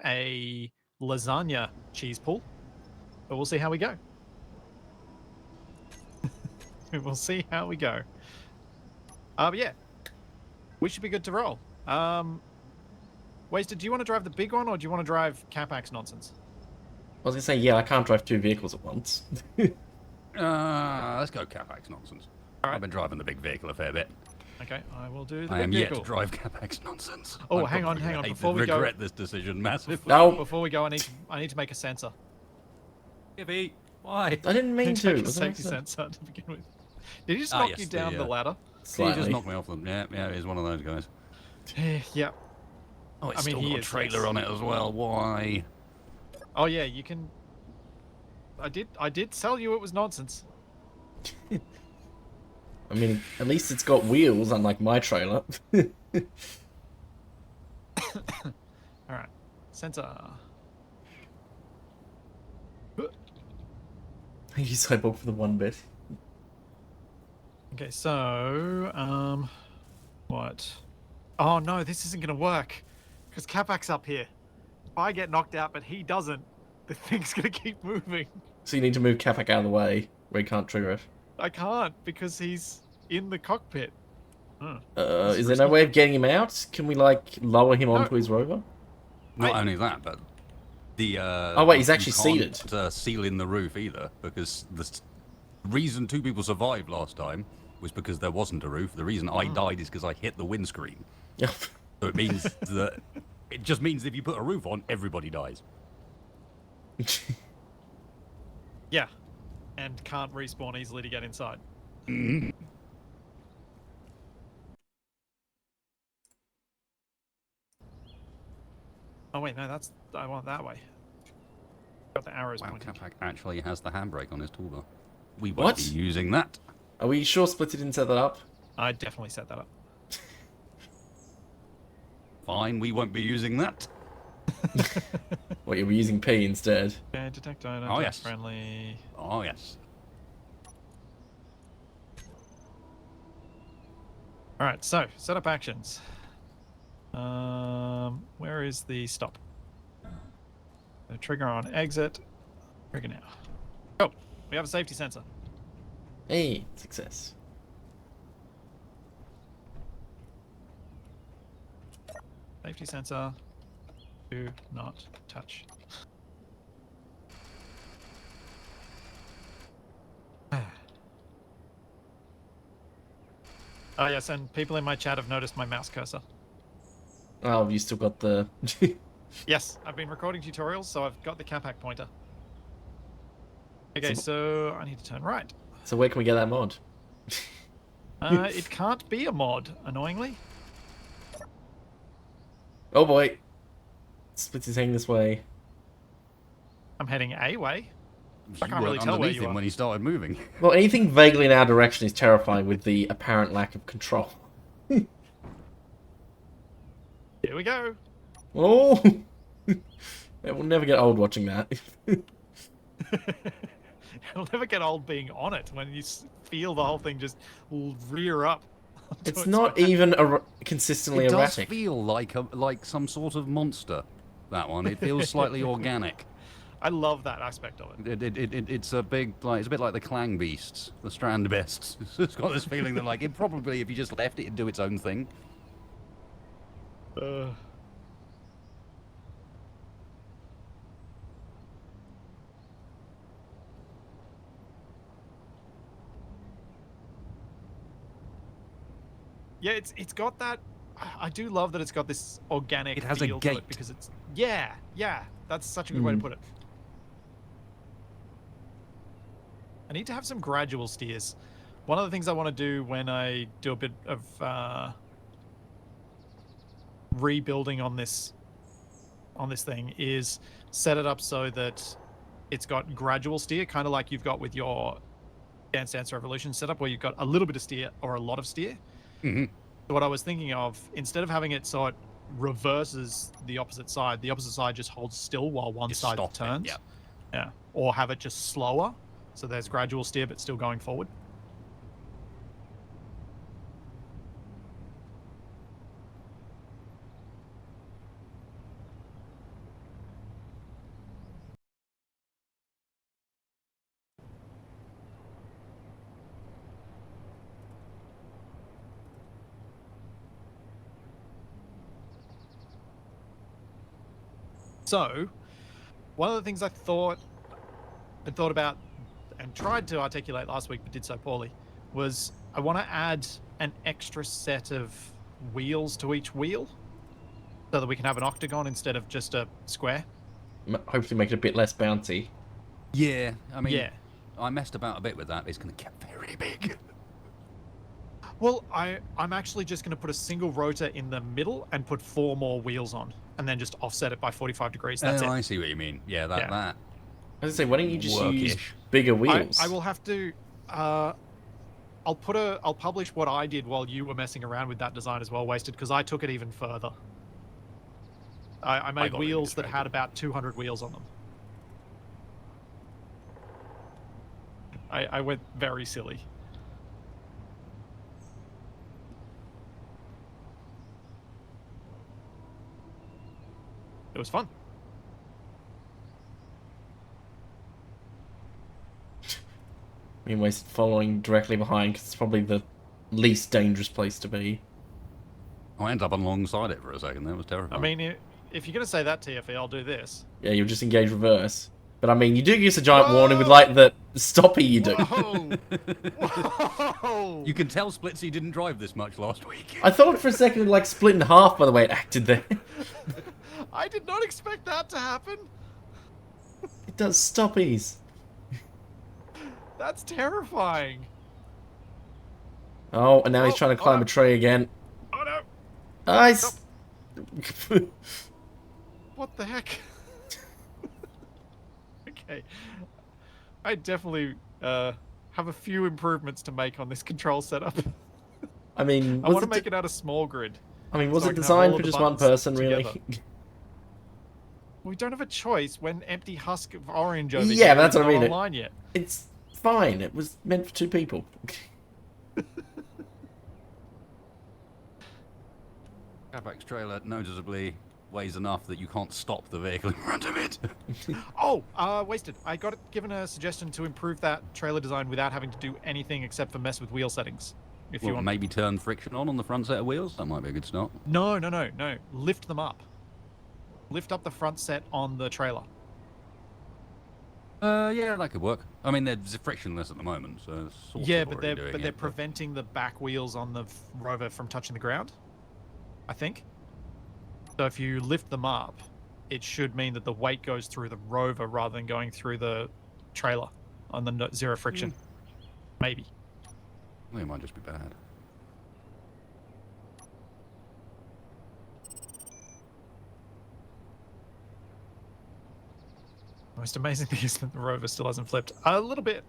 a lasagna cheese pull, but we'll see how we go. We'll see how we go. But yeah, we should be good to roll. Wasted, do you want to drive the big one or do you want to drive Capac's nonsense? I was gonna say, yeah, I can't drive 2 vehicles at once. Let's go Capac's nonsense. Right. I've been driving the big vehicle a fair bit. Okay, I will do the I big am vehicle. yet to drive Capac's nonsense. Oh, hang on. Before we go, regret this decision massively. No. Before we go, I need to make a sensor. Gibby, why? I didn't mean to. Make a Was safety I- sensor to begin with. Did he just knock you down the ladder? He Slightly. just knocked me off them. Yeah, he's one of those guys. Yeah. Oh, it's I mean, still got a trailer on it as well. Why? Oh yeah, you can. I did tell you it was nonsense. I mean, at least it's got wheels, unlike my trailer. All right, sensor. You swipe up for the 1 bit. Okay, so what? Oh no, this isn't gonna work because Capac's up here. If I get knocked out, but he doesn't, the thing's gonna keep moving. So you need to move Capac out of the way, where he can't trigger it. I can't because he's in the cockpit. Is there no way of getting him out? Can we, like, lower him onto his rover? Not only that, but the Oh wait, he's actually you can't, seated. Seal in the roof either, because the reason 2 people survived last time was because there wasn't a roof. The reason I died is because I hit the windscreen. Yeah. So it means that it just means if you put a roof on, everybody dies. Yeah, and can't respawn easily to get inside. Oh wait, no, I want that way. Got the arrows Wow, pointing. Capac actually has the handbrake on his toolbar. We won't What? be using that. Are we sure Splitsie didn't set that up? I definitely set that up. Fine, we won't be using that. What, you were using P instead? Okay, detect owner, Oh, yes. friendly. Oh, yes. Alright, so, set up actions. Where is the stop? The trigger on exit. Trigger now. Oh, we have a safety sensor. Hey, success. Safety sensor. Do not touch. Oh yes, and people in my chat have noticed my mouse cursor. Oh, you still got the... Yes, I've been recording tutorials, so I've got the Capac pointer. Okay, so I need to turn right. So where can we get that mod? It can't be a mod, annoyingly. Oh boy. Splitsie's heading this way. I'm heading a way. I You can't really weren't tell where underneath you him are. when he started moving. Well, anything vaguely in our direction is terrifying with the apparent lack of control. Here we go. Oh! It will never get old watching that. It'll never get old being on it when you feel the whole thing just rear up. It's not even consistently It does erratic. feel like some sort of monster, that one. It feels slightly organic. I love that aspect of it. It's a bit like the Clang Beasts, the Strand Beasts. It's got this feeling that, like, it probably, if you just left it, it'd do its own thing. Yeah, it's got that. I do love that it's got this organic. It has a feel to gait. it because it's yeah. That's such a good way to put it. I need to have some gradual steers. One of the things I want to do when I do a bit of rebuilding on this thing is set it up so that it's got gradual steer, kind of like you've got with your Dance Dance Revolution setup, where you've got a little bit of steer or a lot of steer. Mm-hmm. So what I was thinking of, instead of having it so it reverses the opposite side just holds still while one Just side stop it, turns. yeah. Yeah. Or have it just slower, so there's gradual steer but still going forward. So, one of the things I thought about and tried to articulate last week, but did so poorly, was I want to add an extra set of wheels to each wheel so that we can have an octagon instead of just a square. Hopefully make it a bit less bouncy. Yeah, I mean, Yeah. I messed about a bit with that. It's going to get very big. Well, I'm actually just going to put a single rotor in the middle and put 4 more wheels on, and then just offset it by 45 degrees. That's it. I see what you mean. Yeah, that. I was gonna say, why don't you just use Workish. bigger wheels? I will have to. I'll publish what I did while you were messing around with that design as well, Wasted, because I took it even further. I made got really wheels that had distracted. about 200 wheels on them. I went very silly. It was fun. Meanwhile, following directly behind, 'cause it's probably the least dangerous place to be. I ended up alongside it for a second. That was terrifying. I mean, if you're going to say that, TFE, I'll do this. Yeah, you'll just engage reverse. But I mean, you do use a giant warning with like the stoppy you do. Whoa! Whoa! you can tell Splitsie didn't drive this much last week. I thought for a second it like split in half by the way it acted there. I did not expect that to happen. It does stoppies. That's terrifying. Oh, and now he's Oh, trying to climb oh. a tree again. Oh no! Nice. What the heck? Okay. I definitely have a few improvements to make on this control setup. I mean, I want to make it out a small grid. I mean, was so I it can have designed all for of the just one buttons person, really? together. We don't have a choice when empty husk of orange over Yeah, here that's is what I not mean. online yet. It's fine. It was meant for 2 people. Capac's trailer noticeably weighs enough that you can't stop the vehicle in front of it. Oh, Wasted. I got given a suggestion to improve that trailer design without having to do anything except for mess with wheel settings. If you Well, want. maybe turn friction on the front set of wheels. That might be a good start. No. Lift them up. Lift up the front set on the trailer. Yeah, that could work. I mean, they're frictionless at the moment, so sort Yeah, of but already they're doing it, preventing the back wheels on the rover from touching the ground, I think. So if you lift them up, it should mean that the weight goes through the rover rather than going through the trailer on the zero friction. Maybe. Well, it might just be bad. Most amazing thing is that the rover still hasn't flipped. A little bit.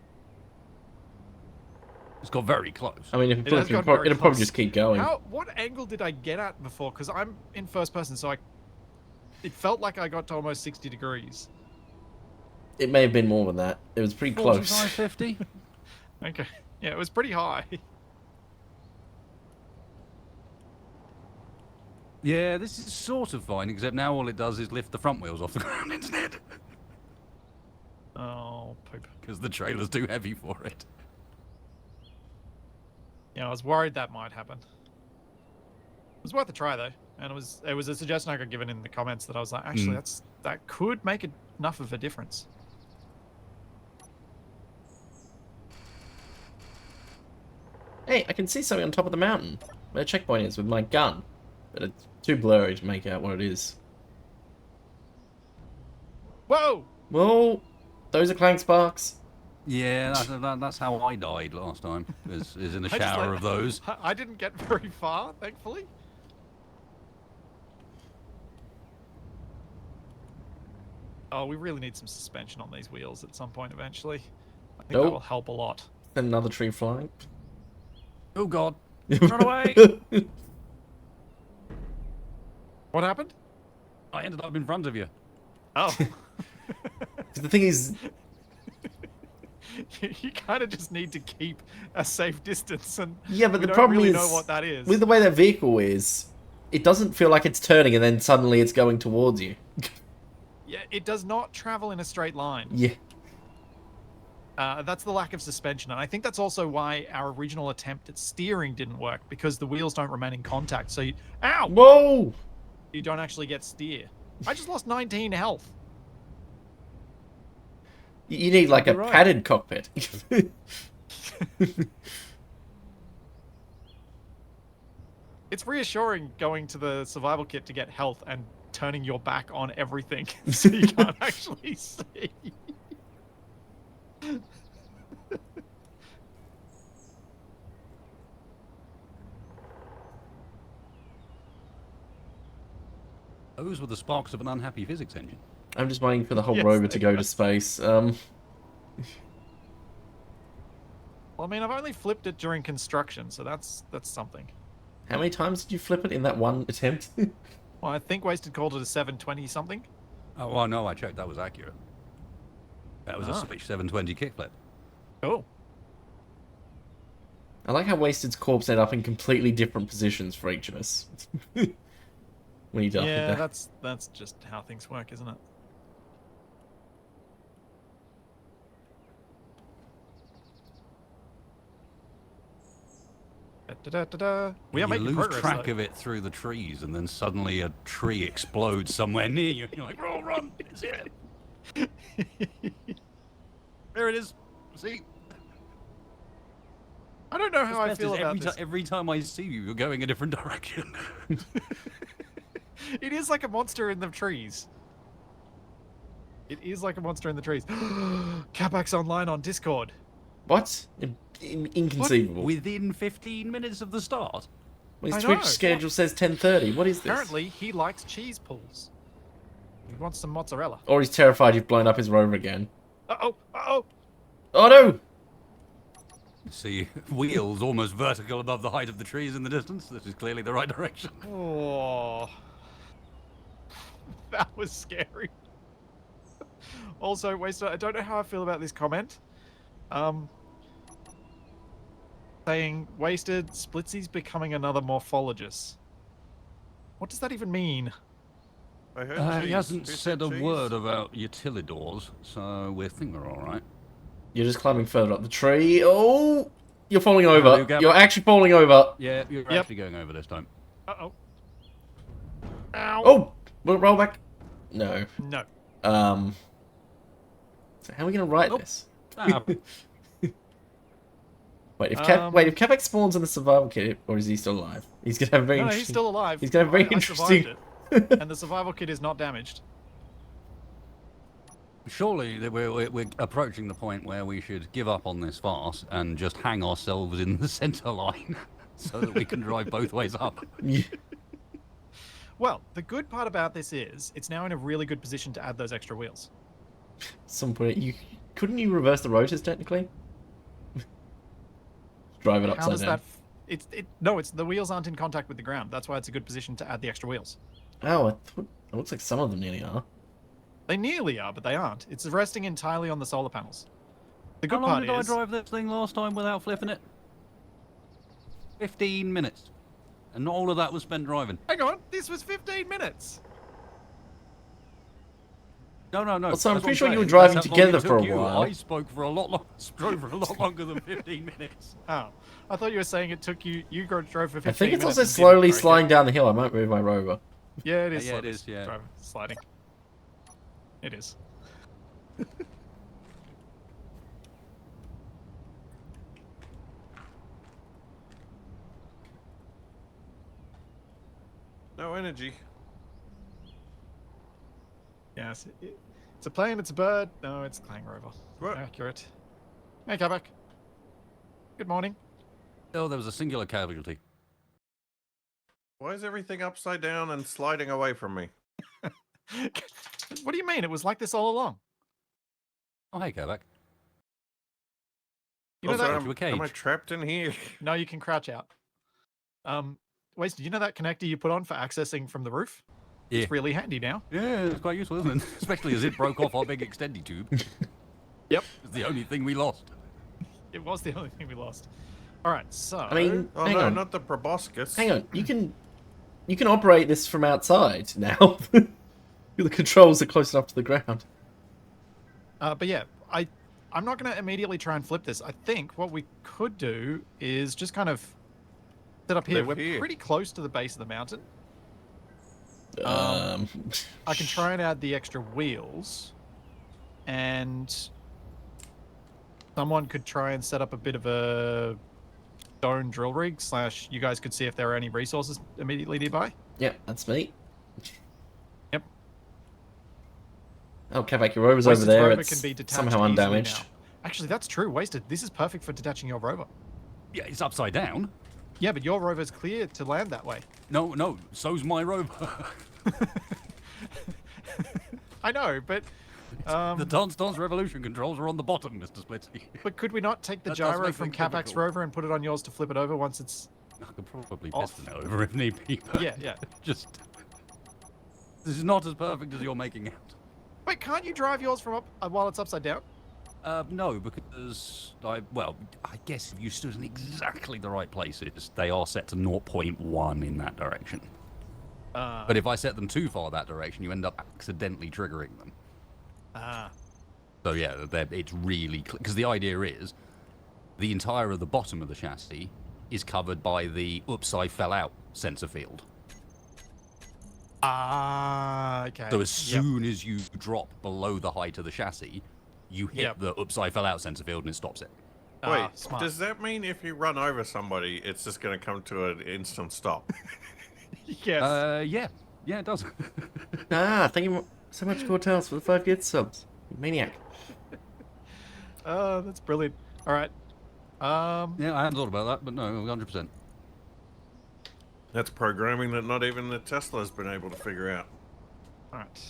It's got very close. I mean, if It it has flipped, got very it'll probably close. just keep going. What angle did I get at before? Because I'm in first person, so it felt like I got to almost 60 degrees. It may have been more than that. It was pretty close. 45, 50? Okay. Yeah, it was pretty high. Yeah, this is sort of fine, except now all it does is lift the front wheels off the ground instead. Oh, poop. Because the trailer's too heavy for it. Yeah, I was worried that might happen. It was worth a try though, and it was a suggestion I got given in the comments that I was like, actually, that could make enough of a difference. Hey, I can see something on top of the mountain where the checkpoint is with my gun, but it's too blurry to make out what it is. Whoa! Whoa! Those are clank sparks. Yeah, that's how I died last time. Is in a I just, shower like, of those. I didn't get very far, thankfully. Oh, we really need some suspension on these wheels at some point eventually. I think that Nope. will help a lot. Then another tree flying. Oh god. Run away! What happened? I ended up in front of you. Oh. The thing is, You kind of just need to keep a safe distance, and yeah, but we the don't problem really is know what that is. with the way that vehicle is, it doesn't feel like it's turning and then suddenly it's going towards you. Yeah, it does not travel in a straight line. Yeah. That's the lack of suspension, and I think that's also why our original attempt at steering didn't work, because the wheels don't remain in contact. So, ow! Whoa! You don't actually get steer. I just lost 19 health. You need like a You're right. padded cockpit. It's reassuring going to the survival kit to get health and turning your back on everything so you can't actually see. Those were the sparks of an unhappy physics engine. I'm just waiting for the whole Yes, rover to they go were. to space. Well, I mean, I've only flipped it during construction, so that's something. How many times did you flip it in that one attempt? Well, I think Wasted called it a 720 something. Oh, well, no, I checked. That was accurate. That was a Ah. Switch 720 kickflip. Cool. I like how Wasted's corpse ended up in completely different positions for each of us. When he died. Yeah, that's just how things work, isn't it? Da-da-da-da. We are You making lose progress. track though. of it through the trees, and then suddenly a tree explodes somewhere near you. You're like, "Roll, run! It's here! There it is! See? I don't know how I Best feel is about this. every time I see you, you're going a different direction." It is like a monster in the trees. It is like a monster in the trees. Capac's online on Discord. What? Inconceivable. Within 15 minutes of the start. Well, his I know. Twitch schedule says 10:30. What is this? Apparently, he likes cheese pulls. He wants some mozzarella. Or he's terrified you've blown up his rover again. Uh-oh, uh-oh. Oh no! See wheels almost vertical above the height of the trees in the distance. This is clearly the right direction. Oh. That was scary. Also, Waster, I don't know how I feel about this comment. Saying, Wasted, Splitsie's becoming another morphologist. What does that even mean? I heard He cheese. hasn't Who said a cheese? word about utilidors, so we think we're all right. You're just climbing further up the tree. Oh! You're falling you over. go. You're actually falling over. Yeah, you're Yep. actually going over this time. Uh-oh. Ow. Oh! Will it roll back? No. No. So how are we gonna write Oh. this? Ah, Wait, if Um, Capac spawns in the survival kit, or is he still alive? He's gonna have a very No, interesting. he's still alive. He's gonna have a very I survived interesting. it. And the survival kit is not damaged. surely we're approaching the point where we should give up on this farce and just hang ourselves in the center line so that we can drive both ways up. Well, the good part about this is it's now in a really good position to add those extra wheels. Some point couldn't you reverse the rotors technically? Drive it How upside does down. that? No, it's the wheels aren't in contact with the ground. That's why it's a good position to add the extra wheels. Oh, it looks like some of them nearly are. They nearly are, but they aren't. It's resting entirely on the solar panels. The good How long part did I is drive this thing last time without flipping it? 15 minutes. And not all of that was spent driving. hang on, this was 15 minutes. No. Well, so I'm that's what pretty sure you were saying. driving That's how long together it for a took you. while. I spoke for a lot longer. Drove for a lot longer than 15 minutes. Oh, I thought you were saying it took you. You drove for 15 I think it's minutes also and didn't slowly break it. sliding down the hill. I might move my rover. Yeah, it is. Yeah, slowly it is, yeah. sliding. It is. No energy. Yes, it's a plane. It's a bird. No, it's a Clang rover. What? Accurate. Hey, Capac. Good morning. Oh, there was a singular casualty. Why is everything upside down and sliding away from me? What do you mean? It was like this all along. Oh, hey, Capac. You know Also, that? to a am I cage. trapped in here? No, you can crouch out. Wasted. You know that connector you put on for accessing from the roof? Yeah. It's really handy now. Yeah, it's quite useful, isn't it? Especially as it broke off our big extendy tube. Yep. It's the only thing we lost. It was the only thing we lost. All right, so I mean, Oh hang no, on, not the proboscis. hang on. You can operate this from outside now. The controls are close enough to the ground. but yeah, I'm not going to immediately try and flip this. I think what we could do is just kind of sit up here. Live We're here. pretty close to the base of the mountain. I can try and add the extra wheels, and someone could try and set up a bit of a stone drill rig / you guys could see if there are any resources immediately nearby. Yeah, that's me. Yep. Oh, Capac, your rover's Wasted's over there. rover It's can be detached somehow easily undamaged. now. Actually, that's true. Wasted. This is perfect for detaching your rover. Yeah, it's upside down. Yeah, but your rover's clear to land that way. No, so's my rover. I know, but The Dance Dance Revolution controls are on the bottom, Mr. Splitsie. but could we not take the That does gyro make from things Capac's difficult. rover and put it on yours to flip it over once it's... I could probably Off. piston it over if need be. But Yeah. Just... This is not as perfect as you're making out. Wait, can't you drive yours from up while it's upside down? No, because I guess if you stood in exactly the right places, they are set to 0.1 in that direction. But if I set them too far that direction, you end up accidentally triggering them. So yeah, it's really... Because the idea is, the entire of the bottom of the chassis is covered by the oops, I fell out sensor field. Okay. So as soon as you drop below the height of the chassis, you hit the oops, I fell out sensor field and it stops it. Wait, Smart. does that mean if you run over somebody, it's just going to come to an instant stop? Yes. Yeah, it does. Thank you so much, Cortels, for the 5 gift subs. You maniac. That's brilliant. All right. Yeah, I hadn't thought about that, but no, 100%. That's programming that not even the Tesla's been able to figure out. All right.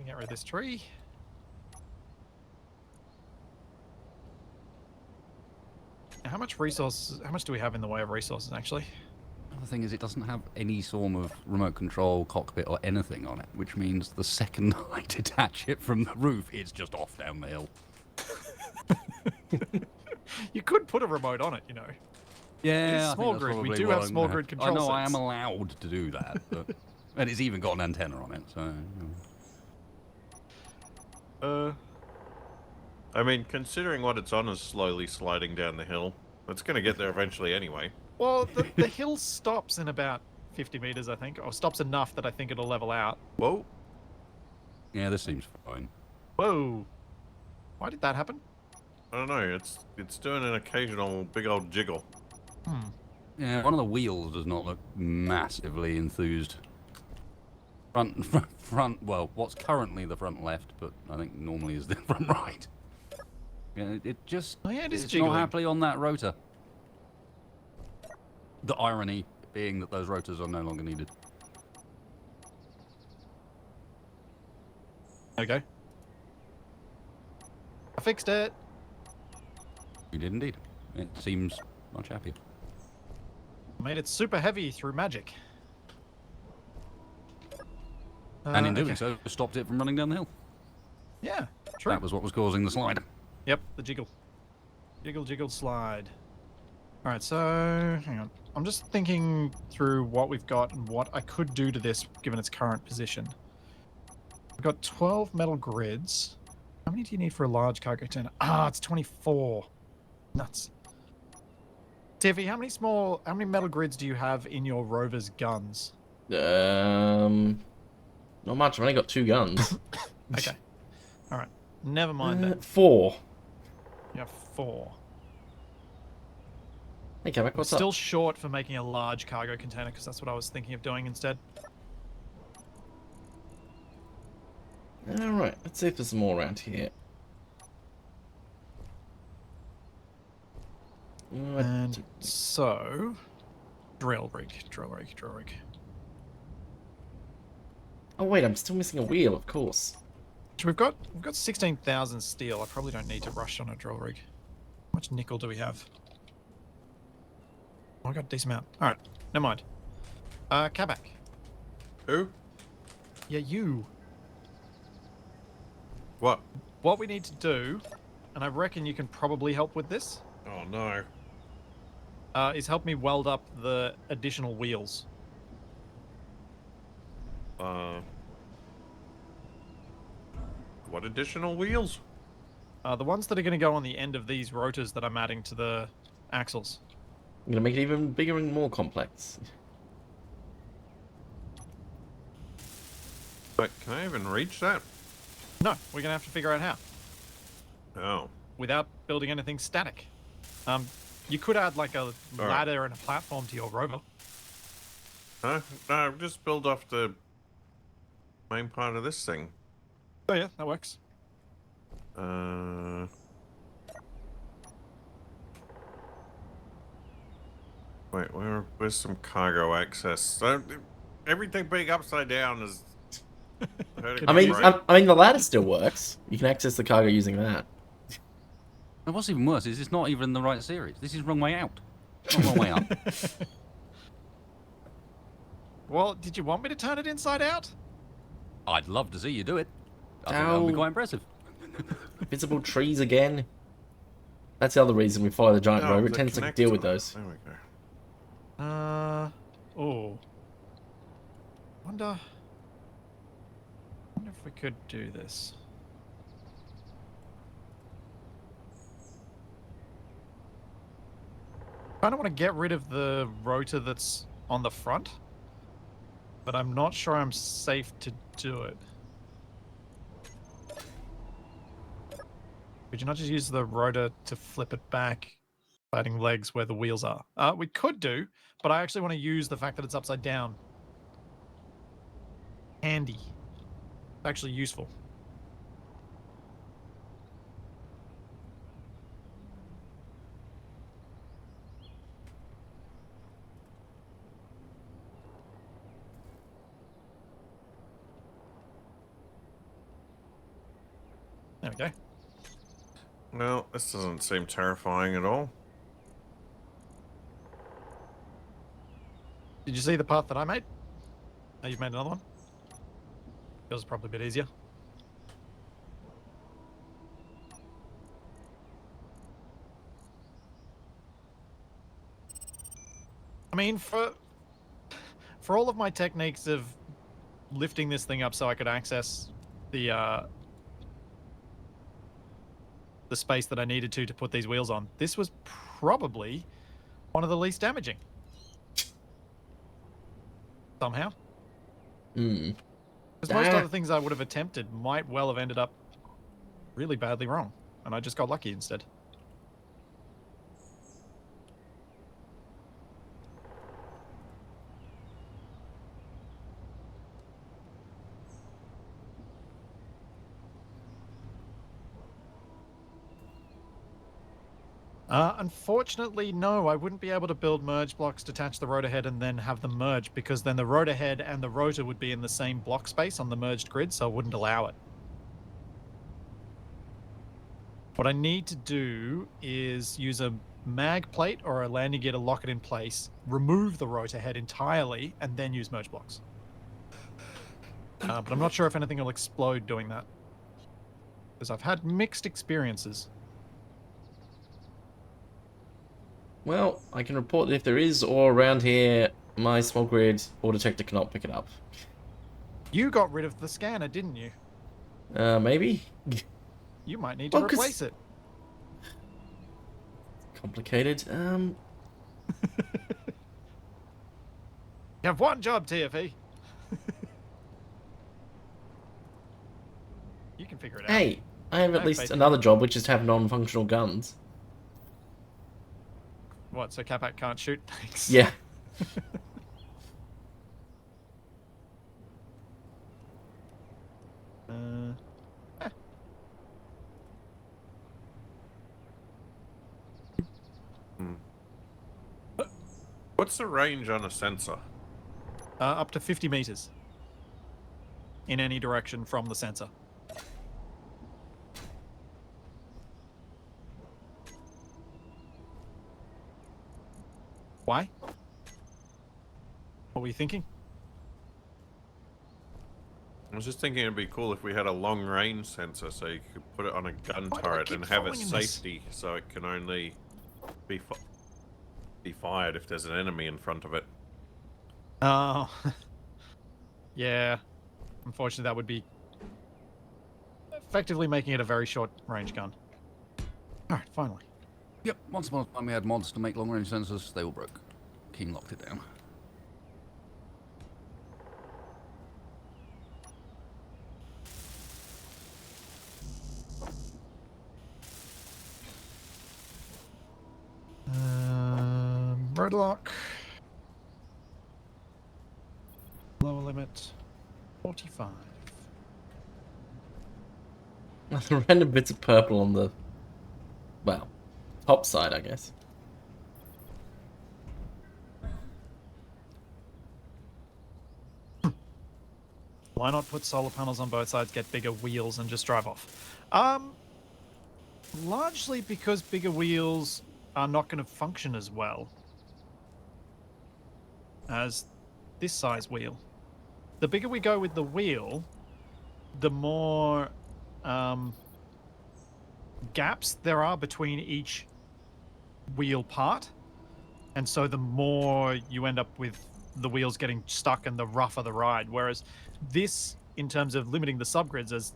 Get rid of this tree. Now, how much resources? How much do we have in the way of resources, actually? The thing is, it doesn't have any form of remote control, cockpit, or anything on it, which means the second I detach it from the roof, it's just off down the hill. You could put a remote on it, you know. Yeah, It's small grid. We do have small grid control I know I am sets. allowed to do that, but, and it's even got an antenna on it. So I mean, considering what it's on is slowly sliding down the hill, it's going to get there eventually anyway. Well, the hill stops in about 50 meters, I think, or stops enough that I think it'll level out. Whoa. yeah, this seems fine. Whoa. Why did that happen? I don't know, it's doing an occasional big old jiggle. Yeah, one of the wheels does not look massively enthused. Front. Well, what's currently the front left, but I think normally is the front right. Yeah, it just Oh, yeah, it is it's jiggling. not happily on that rotor. The irony being that those rotors are no longer needed. Okay. I fixed it. You did indeed. It seems much happier. Made it super heavy through magic. And in doing okay. so, stopped it from running down the hill. Yeah, true. That was what was causing the slide. Yep, the jiggle. Jiggle, jiggle, slide. All right, so hang on. I'm just thinking through what we've got and what I could do to this given its current position. We've got 12 metal grids. How many do you need for a large cargo container? It's 24. Nuts. Tiffy, how many metal grids do you have in your rover's guns? Not much. I've only got 2 guns. Okay. All right. Never mind that. 4. You have 4. Hey, Capac, what's Still up? short for making a large cargo container because that's what I was thinking of doing instead. Alright, let's see if there's some more around here. And so, drill rig. Oh wait, I'm still missing a wheel, of course. So we've got 16,000 steel. I probably don't need to rush on a drill rig. How much nickel do we have? Oh, I got a decent amount. All right, never mind. Capac. Who? Yeah, you. What? What we need to do, and I reckon you can probably help with this, Oh no. is help me weld up the additional wheels. What additional wheels? The ones that are going to go on the end of these rotors that I'm adding to the axles. I'm gonna make it even bigger and more complex. But can I even reach that? No, we're gonna have to figure out how Oh. without building anything static. You could add like a ladder and a platform to your rover. Huh? No, just build off the main part of this thing. Oh yeah, that works. Wait, where's some cargo access? So, everything being upside down is. I mean, right. I mean, the ladder still works. You can access the cargo using that. And what's even worse is it's not even the right series. This is wrong way out. Not wrong way up. Well, did you want me to turn it inside out? I'd love to see you do it. I think that would be Ow. quite impressive. Visible trees again. That's the other reason we follow the giant rover. It the tends to deal with connector. those. There we go. Oh. Wonder if we could do this. I don't want to get rid of the rotor that's on the front, but I'm not sure I'm safe to do it. Could you not just use the rotor to flip it back, adding legs where the wheels are? We could do, but I actually want to use the fact that it's upside down. Handy. Actually useful. There we go. Well, this doesn't seem terrifying at all. Did you see the path that I made? Oh, you've made another one? Yours is probably a bit easier. I mean, for all of my techniques of lifting this thing up so I could access the space that I needed to put these wheels on, this was probably one of the least damaging. Somehow. Hmm. Because most other things I would have attempted might well have ended up really badly wrong, and I just got lucky instead. Unfortunately, no, I wouldn't be able to build merge blocks, detach the rotor head, and then have them merge, because then the rotor head and the rotor would be in the same block space on the merged grid, so I wouldn't allow it. What I need to do is use a mag plate or a landing gear to lock it in place, remove the rotor head entirely, and then use merge blocks. But I'm not sure if anything will explode doing that, because I've had mixed experiences. Well, I can report that if there is ore around here, my small grid ore detector cannot pick it up. You got rid of the scanner, didn't you? Maybe? You might need to Well, 'cause- replace it. Complicated. You have one job, TFE. You can figure it out. Hey, I have at No, least basically. another job, which is to have non-functional guns. What, so Capac can't shoot things? Yeah. What's the range on a sensor? Up to 50 meters. In any direction from the sensor. Why? What were you thinking? I was just thinking it'd be cool if we had a long-range sensor, so you could put it on a gun Why do I turret keep and have it falling in this? safety, so it can only be fired if there's an enemy in front of it. Oh. Yeah. Unfortunately, that would be effectively making it a very short-range gun. Alright, finally. Yep, once upon a time we had mods to make long-range sensors. They all broke. King locked it down. Dreadlock. Lower limit 45. The random bits of purple on the, well, top side, I guess. Why not put solar panels on both sides, get bigger wheels, and just drive off? Largely because bigger wheels are not going to function as well as this size wheel. The bigger we go with the wheel, the more gaps there are between each wheel part, and so the more you end up with the wheels getting stuck and the rougher the ride. Whereas this, in terms of limiting the subgrids, as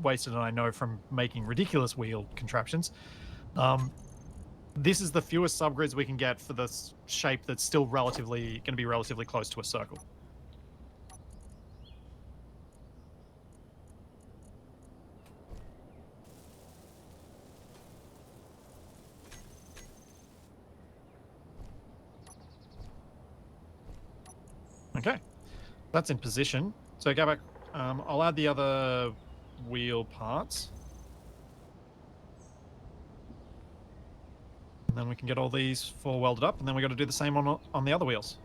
Wasted and I know from making ridiculous wheel contraptions, this is the fewest subgrids we can get for the shape that's still relatively going to be relatively close to a circle. Okay, that's in position. So Capac, I'll add the other wheel parts. And then we can get all these 4 welded up, and then we got to do the same on the other wheels.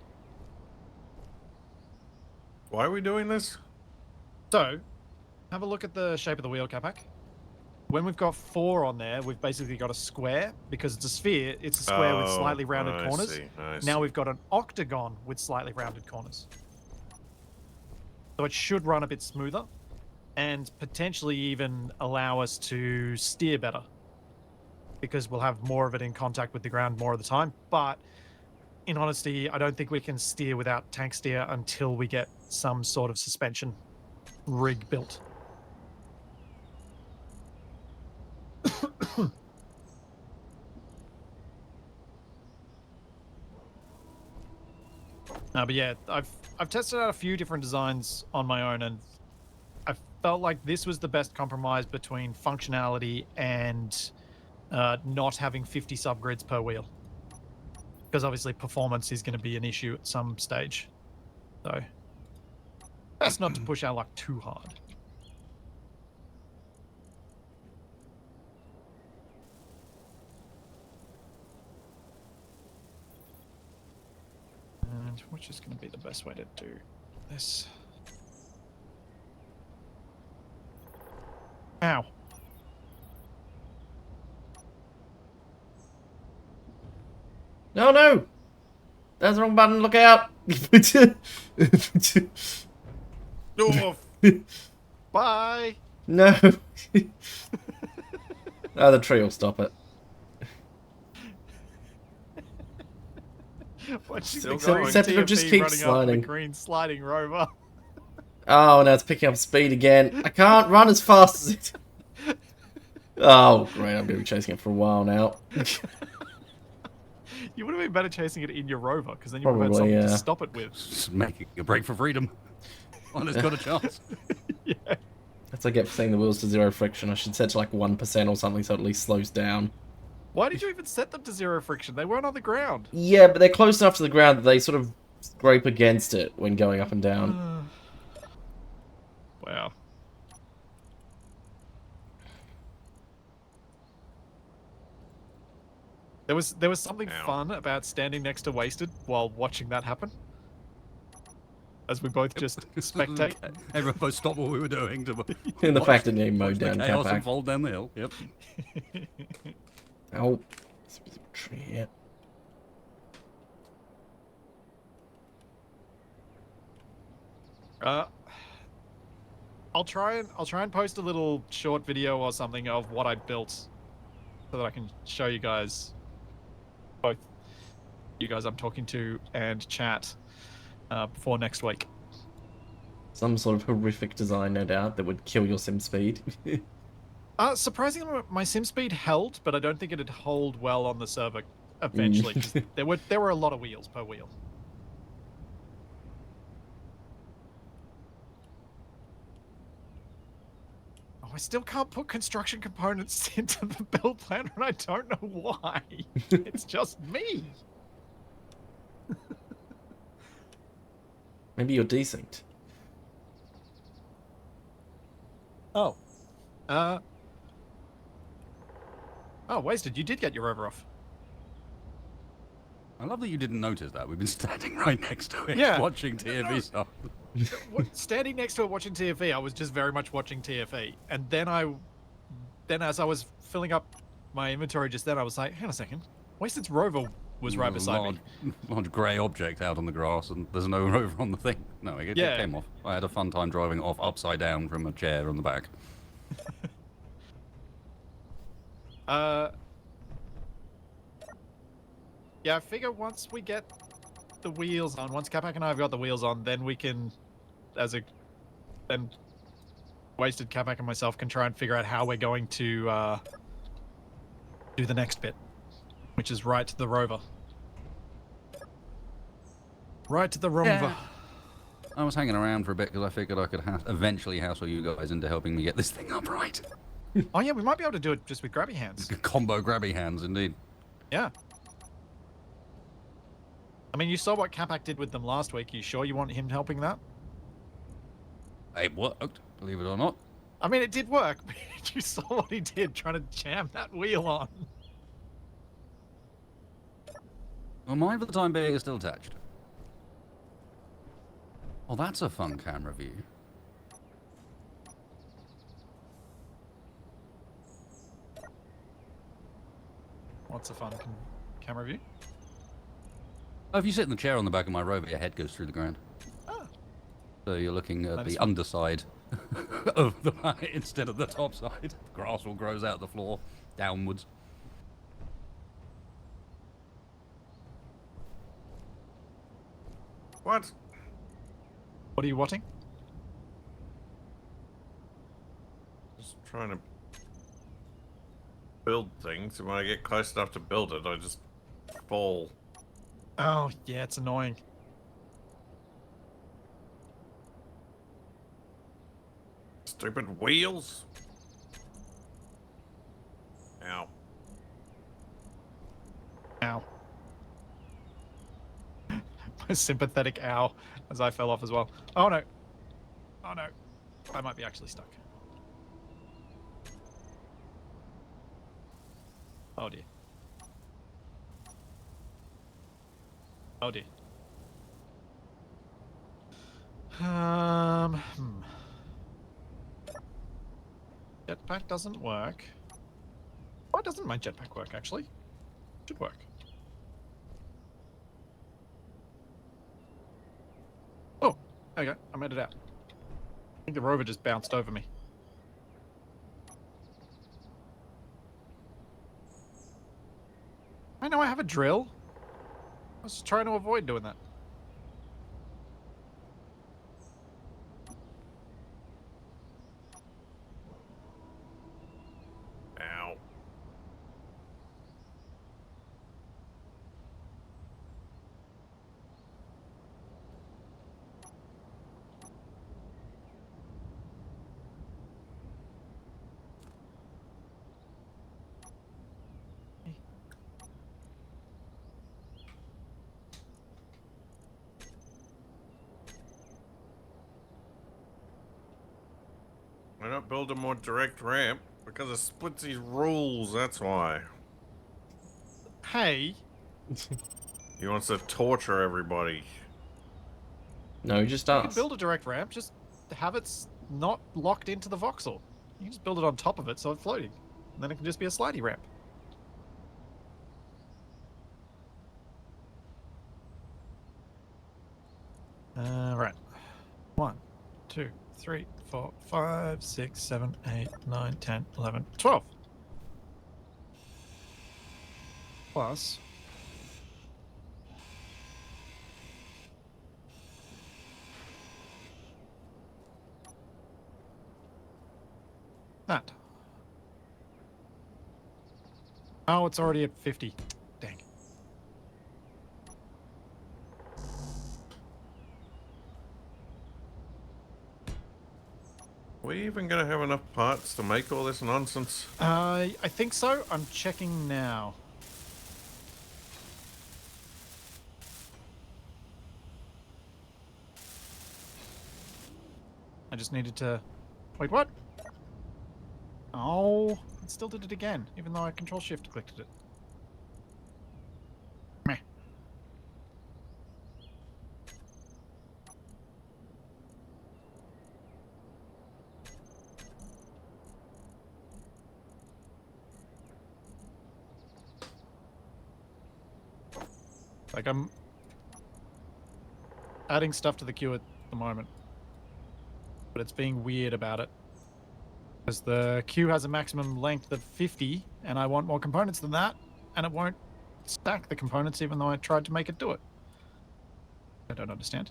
Why are we doing this? So, have a look at the shape of the wheel, Capac. When we've got 4 on there, we've basically got a square. Because it's a sphere, it's a square with slightly rounded corners. Now we've got an octagon with slightly rounded corners. So it should run a bit smoother, and potentially even allow us to steer better, because we'll have more of it in contact with the ground more of the time. But in honesty, I don't think we can steer without tank steer until we get some sort of suspension rig built. But yeah, I've tested out a few different designs on my own, and I felt like this was the best compromise between functionality and not having 50 subgrids per wheel, because obviously performance is going to be an issue at some stage. So best not to push our luck too hard. And which is going to be the best way to do this? Ow. No, no! That's the wrong button, look out! Oh, Bye. No! Oh, the tree will stop it. Watching Except it'll just keep sliding. The green sliding rover. Oh, now it's picking up speed again. I can't run as fast as it. Oh, great. I'm going to be chasing it for a while now. You would have been better chasing it in your rover, because then you would have had Probably, something yeah. to stop it with. Just making a break for freedom. One has got a chance. Yeah. That's what I get for setting the wheels to 0 friction. I should set to like 1% or something so it at least slows down. Why did you even set them to 0 friction? They weren't on the ground. Yeah, but they're close enough to the ground that they sort of scrape against it when going up and down. Wow. There was something fun about standing next to Wasted while watching that happen. As we both just spectate. Everyone both stopped what we were doing to And the watch- fact that they mowed watch the down chaos Capac. unfold down the hill. Yep. Oh, tree here. I'll try and post a little short video or something of what I built, so that I can show you guys, both you guys I'm talking to and chat, before next week. Some sort of horrific design, no doubt, that would kill your sim speed. Surprisingly, my sim speed held, but I don't think it'd hold well on the server eventually. 'Cause there were a lot of wheels per wheel. Oh, I still can't put construction components into the build plan, and I don't know why. It's just me. Maybe you're desynced. Oh. Oh, wasted. You did get your rover off. I love that you didn't notice that. We've been standing right next to it, Yeah. watching TFE stuff. Standing next to it watching TFE, I was just very much watching TFE. And then as I was filling up my inventory just then, I was like, hang on a second. Wasted's rover was right beside me. Large grey object out on the grass, and there's no rover on the thing. No, it came off. I had a fun time driving it off upside down from a chair on the back. Yeah, I figure once we get the wheels on, once Capac and I have got the wheels on, then we can, then Wasted, Capac, and myself can try and figure out how we're going to do the next bit, which is right to the rover. Right to the rover. Yeah. I was hanging around for a bit because I figured I could eventually hassle you guys into helping me get this thing up right. Oh yeah, we might be able to do it just with grabby hands. Combo grabby hands, indeed. Yeah. I mean, you saw what Capac did with them last week. You sure you want him helping that? It worked, believe it or not. I mean, it did work. But you saw what he did trying to jam that wheel on. Well, mine for the time being is still attached. Well, that's a fun camera view. What's a fun camera view? Oh, if you sit in the chair on the back of my rover, your head goes through the ground. Oh. So you're looking at the fun. underside of the planet instead of the top side. The grass all grows out the floor, downwards. What? What are you watching? Just trying to build things, and when I get close enough to build it, I just fall. Oh, yeah, it's annoying. Stupid wheels. Ow. Ow. My sympathetic ow as I fell off as well. Oh no. Oh no. I might be actually stuck. Oh dear. Oh dear. Jetpack doesn't work. Why doesn't my jetpack work, actually? Should work. Oh, there you go. I made it out. I think the rover just bounced over me. I know I have a drill. I was just trying to avoid doing that. Ow. Why not build a more direct ramp? Because of Splitsie's rules, that's why. Hey, He wants to torture everybody. No, just you us. can build a direct ramp, just have it not locked into the voxel. You can just build it on top of it so it's floating. And then it can just be a slidey ramp. Right. 1, 2, 3, 4, 5, 6, 7, 8, 9, 10, 11, 12. Plus. That. Oh, it's already at 50. Dang. Are we even gonna have enough parts to make all this nonsense? I think so. I'm checking now. I just needed to... Wait, what? Oh, it still did it again, even though I Control-Shift clicked it. Meh. Like, I'm adding stuff to the queue at the moment, but it's being weird about it. Because the queue has a maximum length of 50, and I want more components than that, and it won't stack the components even though I tried to make it do it. I don't understand.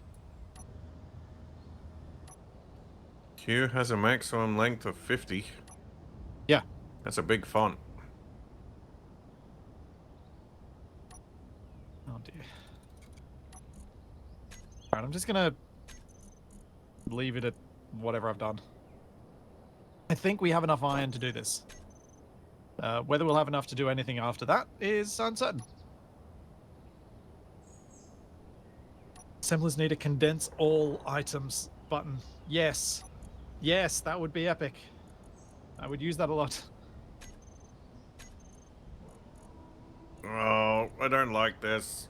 Queue has a maximum length of 50. Yeah. That's a big font. Oh dear. Alright, I'm just gonna leave it at whatever I've done. I think we have enough iron to do this. Whether we'll have enough to do anything after that is uncertain. Assemblers need a condense all items button. Yes. Yes, that would be epic. I would use that a lot. Oh, I don't like this.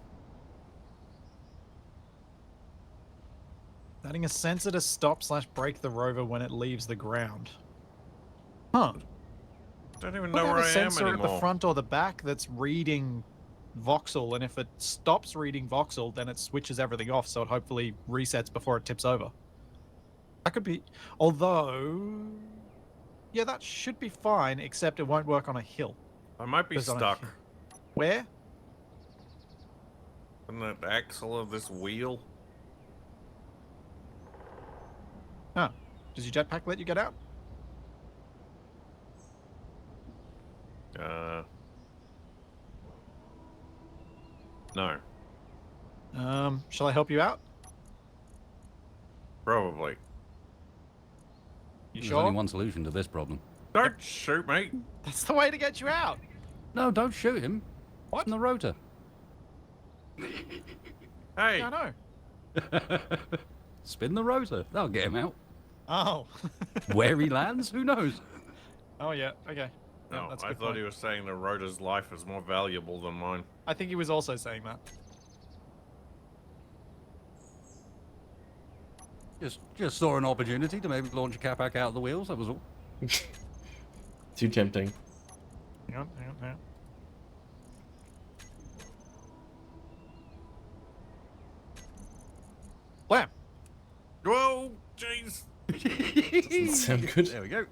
Adding a sensor to stop/break the rover when it leaves the ground. Huh. Don't even Would know have where a I am sensor at the anymore. front or the back that's reading voxel, and if it stops reading voxel, then it switches everything off, so it hopefully resets before it tips over. That could be... Although... Yeah, that should be fine, except it won't work on a hill. I might be 'Cause on a stuck. hill- Where? On that axle of this wheel. Oh. Does your jetpack let you get out? No. Shall I help you out? Probably. You There's sure? only one solution to this problem. Don't shoot me. That's the way to get you out. No, don't shoot him. What? It's in the rotor. Hey. I know. Spin the rotor. That'll get him out. Oh. Where he lands, who knows? Oh, yeah. Okay. Yeah, No, that's a I good thought point. he was saying the rotor's life is more valuable than mine. I think he was also saying that. Just saw an opportunity to maybe launch a Capac out of the wheels, that was all. Too tempting. Hang on, hang on, hang on. Blam! Whoa, jeez. Doesn't sound good. There we go.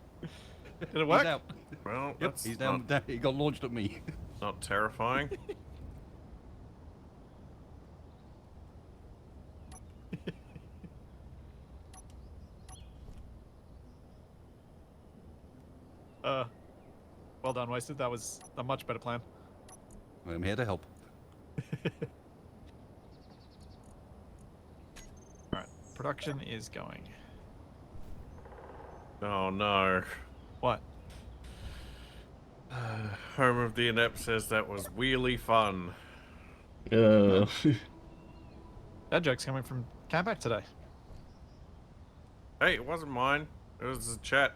Did it work? He's out. Well, Yep, that's he's down. He got launched at me. not terrifying. Well done, Wasted. That was a much better plan. I'm here to help. Alright, production is going. Oh no. What? Home of the Inept says that was wheelie fun. Uh, That joke's coming from Capac today. Hey, it wasn't mine. It was the chat.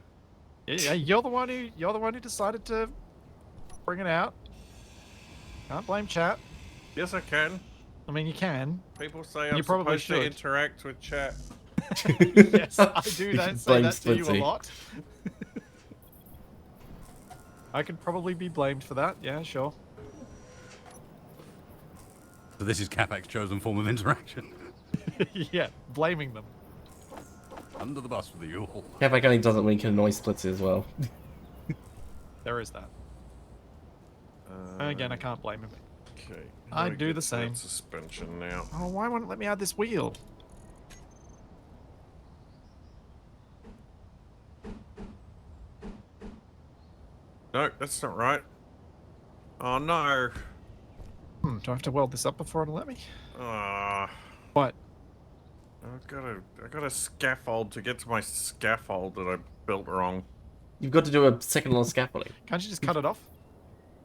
Yeah, you're the one who decided to bring it out. Can't blame chat. Yes, I can. I mean, you can. People say You I'm probably supposed to should. interact with chat. Yes, I do that. Say Blame that to you a Splitsie. lot. I could probably be blamed for that. Yeah, sure. So this is Capac's chosen form of interaction. Yeah, blaming them. Under the bus with you all. Capac only does it when he can annoy Splitsie as well. There is that. Again, I can't blame him. Okay. I how do do we the get to that same. suspension now. Oh, why won't it let me add this wheel? No, that's not right. Oh no. Do I have to weld this up before it'll let me? Ah. What? I got a scaffold to get to my scaffold that I built wrong. You've got to do a second level scaffolding. Can't you just cut it off?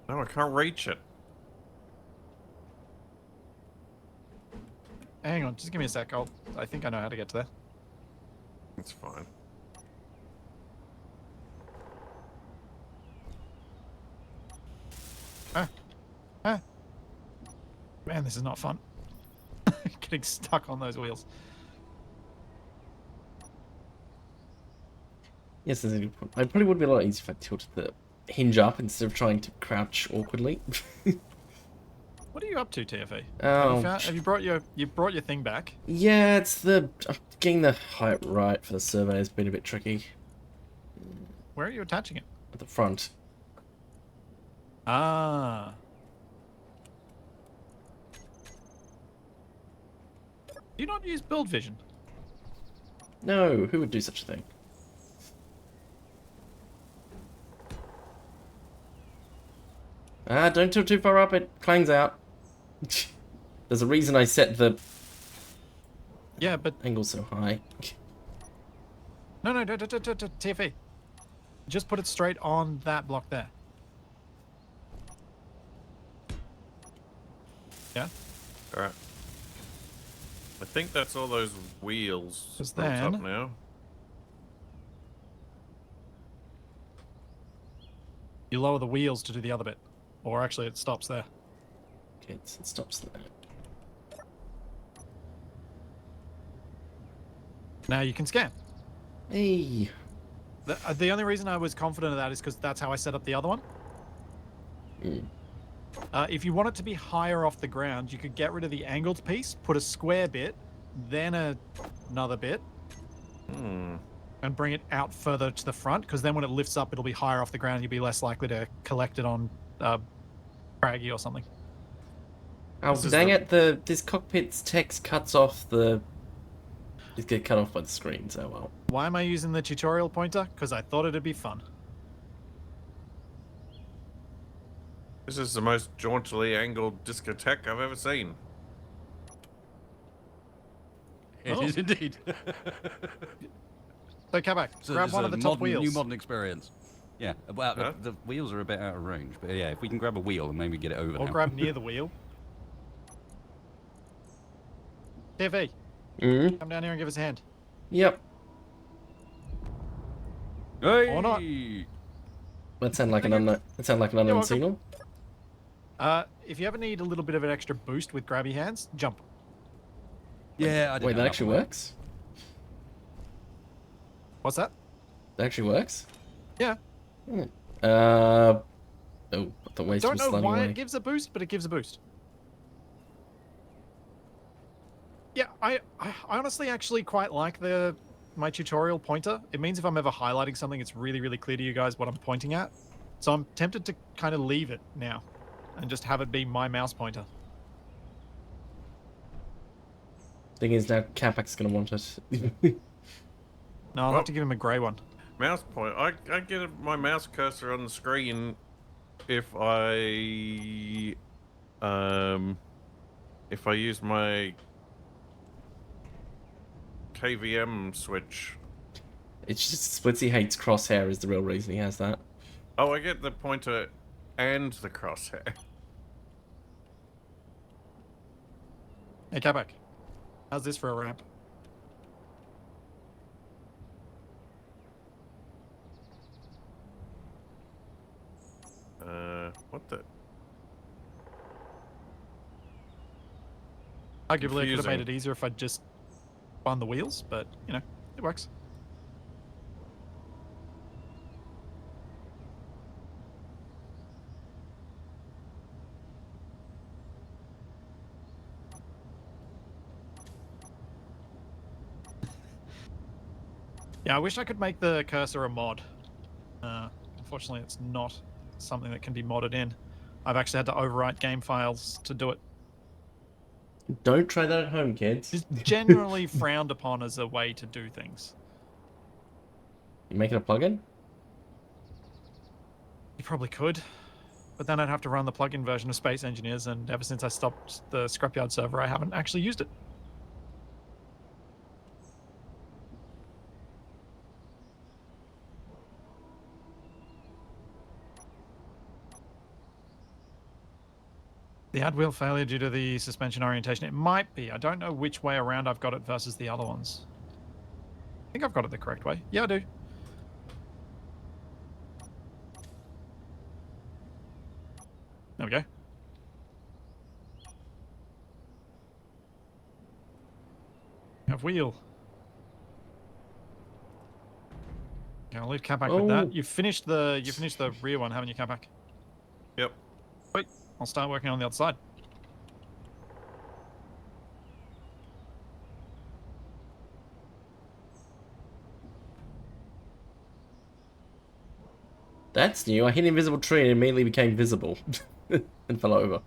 No, I can't reach it. Hang on, just give me a sec. I think I know how to get to there. It's fine. Man, this is not fun. Getting stuck on those wheels. Yes, that's a good point. It probably would be a lot easier if I tilted the hinge up instead of trying to crouch awkwardly. What are you up to, TFE? Oh, Have you brought your thing back? yeah, it's the getting the height right for the survey has been a bit tricky Where are you attaching it? at the front. Ah. Do you not use build vision? No, who would do such a thing? Ah, don't tilt too far up, it clangs out. There's a reason I set the Yeah, but angle so high. no, TFE. Just put it straight on that block there. Yeah. All right. I think that's all those wheels Because built up then- now. You lower the wheels to do the other bit, or actually it stops there. Okay, it stops there. Now you can scan. Hey. The only reason I was confident of that is because that's how I set up the other one. Mm. If you want it to be higher off the ground, you could get rid of the angled piece, put a square bit, then another bit, Hmm. and bring it out further to the front, because then when it lifts up, it'll be higher off the ground. You'll be less likely to collect it on craggy or something. Oh, This is dang the- it, this cockpit's text cuts off the... It's get cut off by the screen, so well. Why am I using the tutorial pointer? Because I thought it'd be fun. This is the most jauntily angled discotheque I've ever seen. It Oh. is indeed. So, Capac, So grab it's one a of the top modern, wheels. new modern experience. Yeah, well, Huh? the wheels are a bit out of range, but yeah, if we can grab a wheel and maybe get it over Or now. grab near the wheel. TV, Mm. come down here and give us a hand. Yep. Hey! Or not. That sound like an Thank you. unknown. That sound like an unknown welcome. signal. If you ever need a little bit of an extra boost with grabby hands, jump. Yeah, I didn't Wait, know that that actually one. works. What's that? That actually works. Yeah. Hmm. Oh, the waste Don't was know sliding why away. it gives a boost, but it gives a boost. Yeah, I honestly actually quite like my tutorial pointer. It means if I'm ever highlighting something, it's really, really clear to you guys what I'm pointing at. So I'm tempted to kind of leave it now and just have it be my mouse pointer. Thing is, now Capac's gonna want it. No, I'll Well- have to give him a grey one. Mouse point. I get my mouse cursor on the screen if I use my KVM switch. It's just Splitsie hates crosshair is the real reason he has that. Oh, I get the pointer and the crosshair. Hey, Capac, how's this for a ramp? What the? Arguably, I could have Confusing. made it easier if I'd just spun the wheels, but, you know, it works. Yeah, I wish I could make the cursor a mod. Unfortunately, it's not something that can be modded in. I've actually had to overwrite game files to do it. Don't try that at home, kids. It's generally frowned upon as a way to do things. You making a plugin? You probably could, but then I'd have to run the plugin version of Space Engineers, and ever since I stopped the Scrapyard server, I haven't actually used it. The ad wheel failure due to the suspension orientation. It might be. I don't know which way around I've got it versus the other ones. I think I've got it the correct way. Yeah, I do. There we go. have wheel. Okay, I'll leave Capac with Oh. that. You finished the rear one, haven't you, Capac? Yep. Wait, I'll start working on the other side. That's new. I hit an invisible tree and it immediately became visible. And fell over.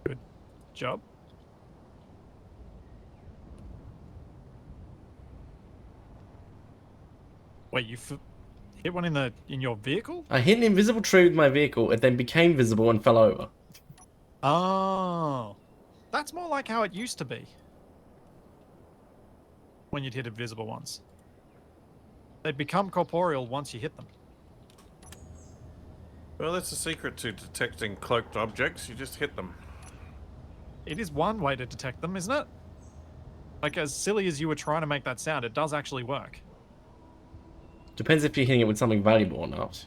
Good job. Wait, you hit one in your vehicle? I hit an invisible tree with my vehicle, it then became visible and fell over. Oh, that's more like how it used to be. When you'd hit invisible ones. They'd become corporeal once you hit them. Well, that's the secret to detecting cloaked objects. You just hit them. It is one way to detect them, isn't it? Like, as silly as you were trying to make that sound, it does actually work. Depends if you're hitting it with something valuable or not.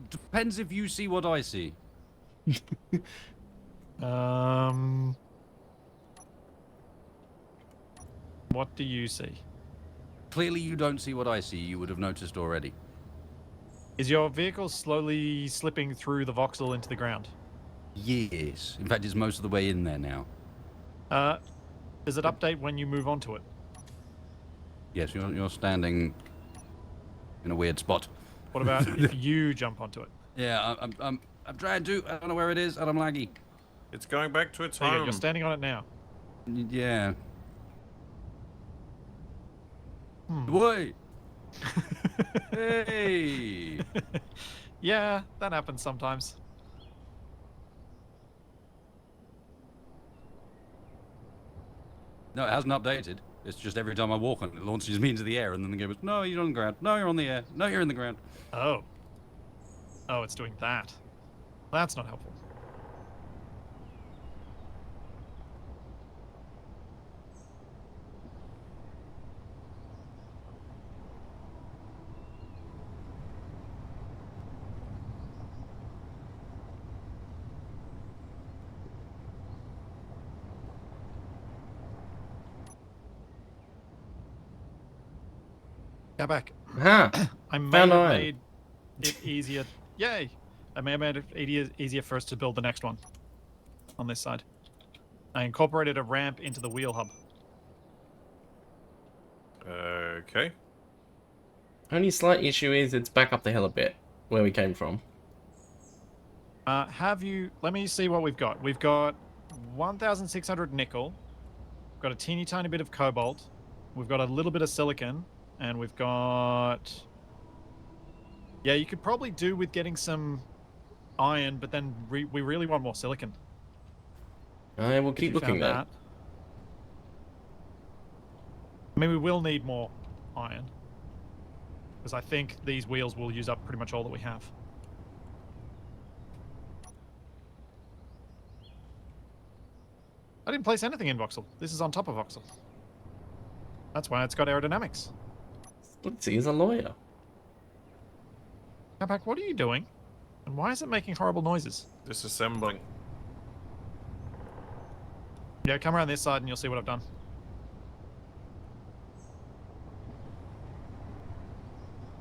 Depends if you see what I see. What do you see? Clearly you don't see what I see. You would have noticed already. Is your vehicle slowly slipping through the voxel into the ground? Yes. In fact, it's most of the way in there now. Does it update when you move onto it? Yes, you're standing in a weird spot. What about if you jump onto it? Yeah, I'm trying to. I don't know where it is, and I'm laggy. It's going back to its There you go, home. you're standing on it now. Yeah. Hmm. Wait. Hey. Yeah, that happens sometimes. No, it hasn't updated. It's just every time I walk on it, it launches me into the air, and then the game goes, no, you're on the ground. No, you're on the air. No, you're in the ground. Oh. Oh, it's doing that. That's not helpful. Go back. Huh. I may Found have iron. made it easier. Yay! I may have made it easier for us to build the next one on this side. I incorporated a ramp into the wheel hub. Okay. Only slight issue is it's back up the hill a bit, where we came from. Have you... Let me see what we've got. We've got 1,600 nickel. We've got a teeny tiny bit of cobalt. We've got a little bit of silicon. And we've got... Yeah, you could probably do with getting some iron, but then we really want more silicon. I will If keep you looking found there. that. I mean, we will need more iron. Because I think these wheels will use up pretty much all that we have. I didn't place anything in voxel. This is on top of voxel. That's why it's got aerodynamics. Splitsie is a lawyer. Capac, what are you doing? And why is it making horrible noises? Disassembling. Yeah, come around this side and you'll see what I've done.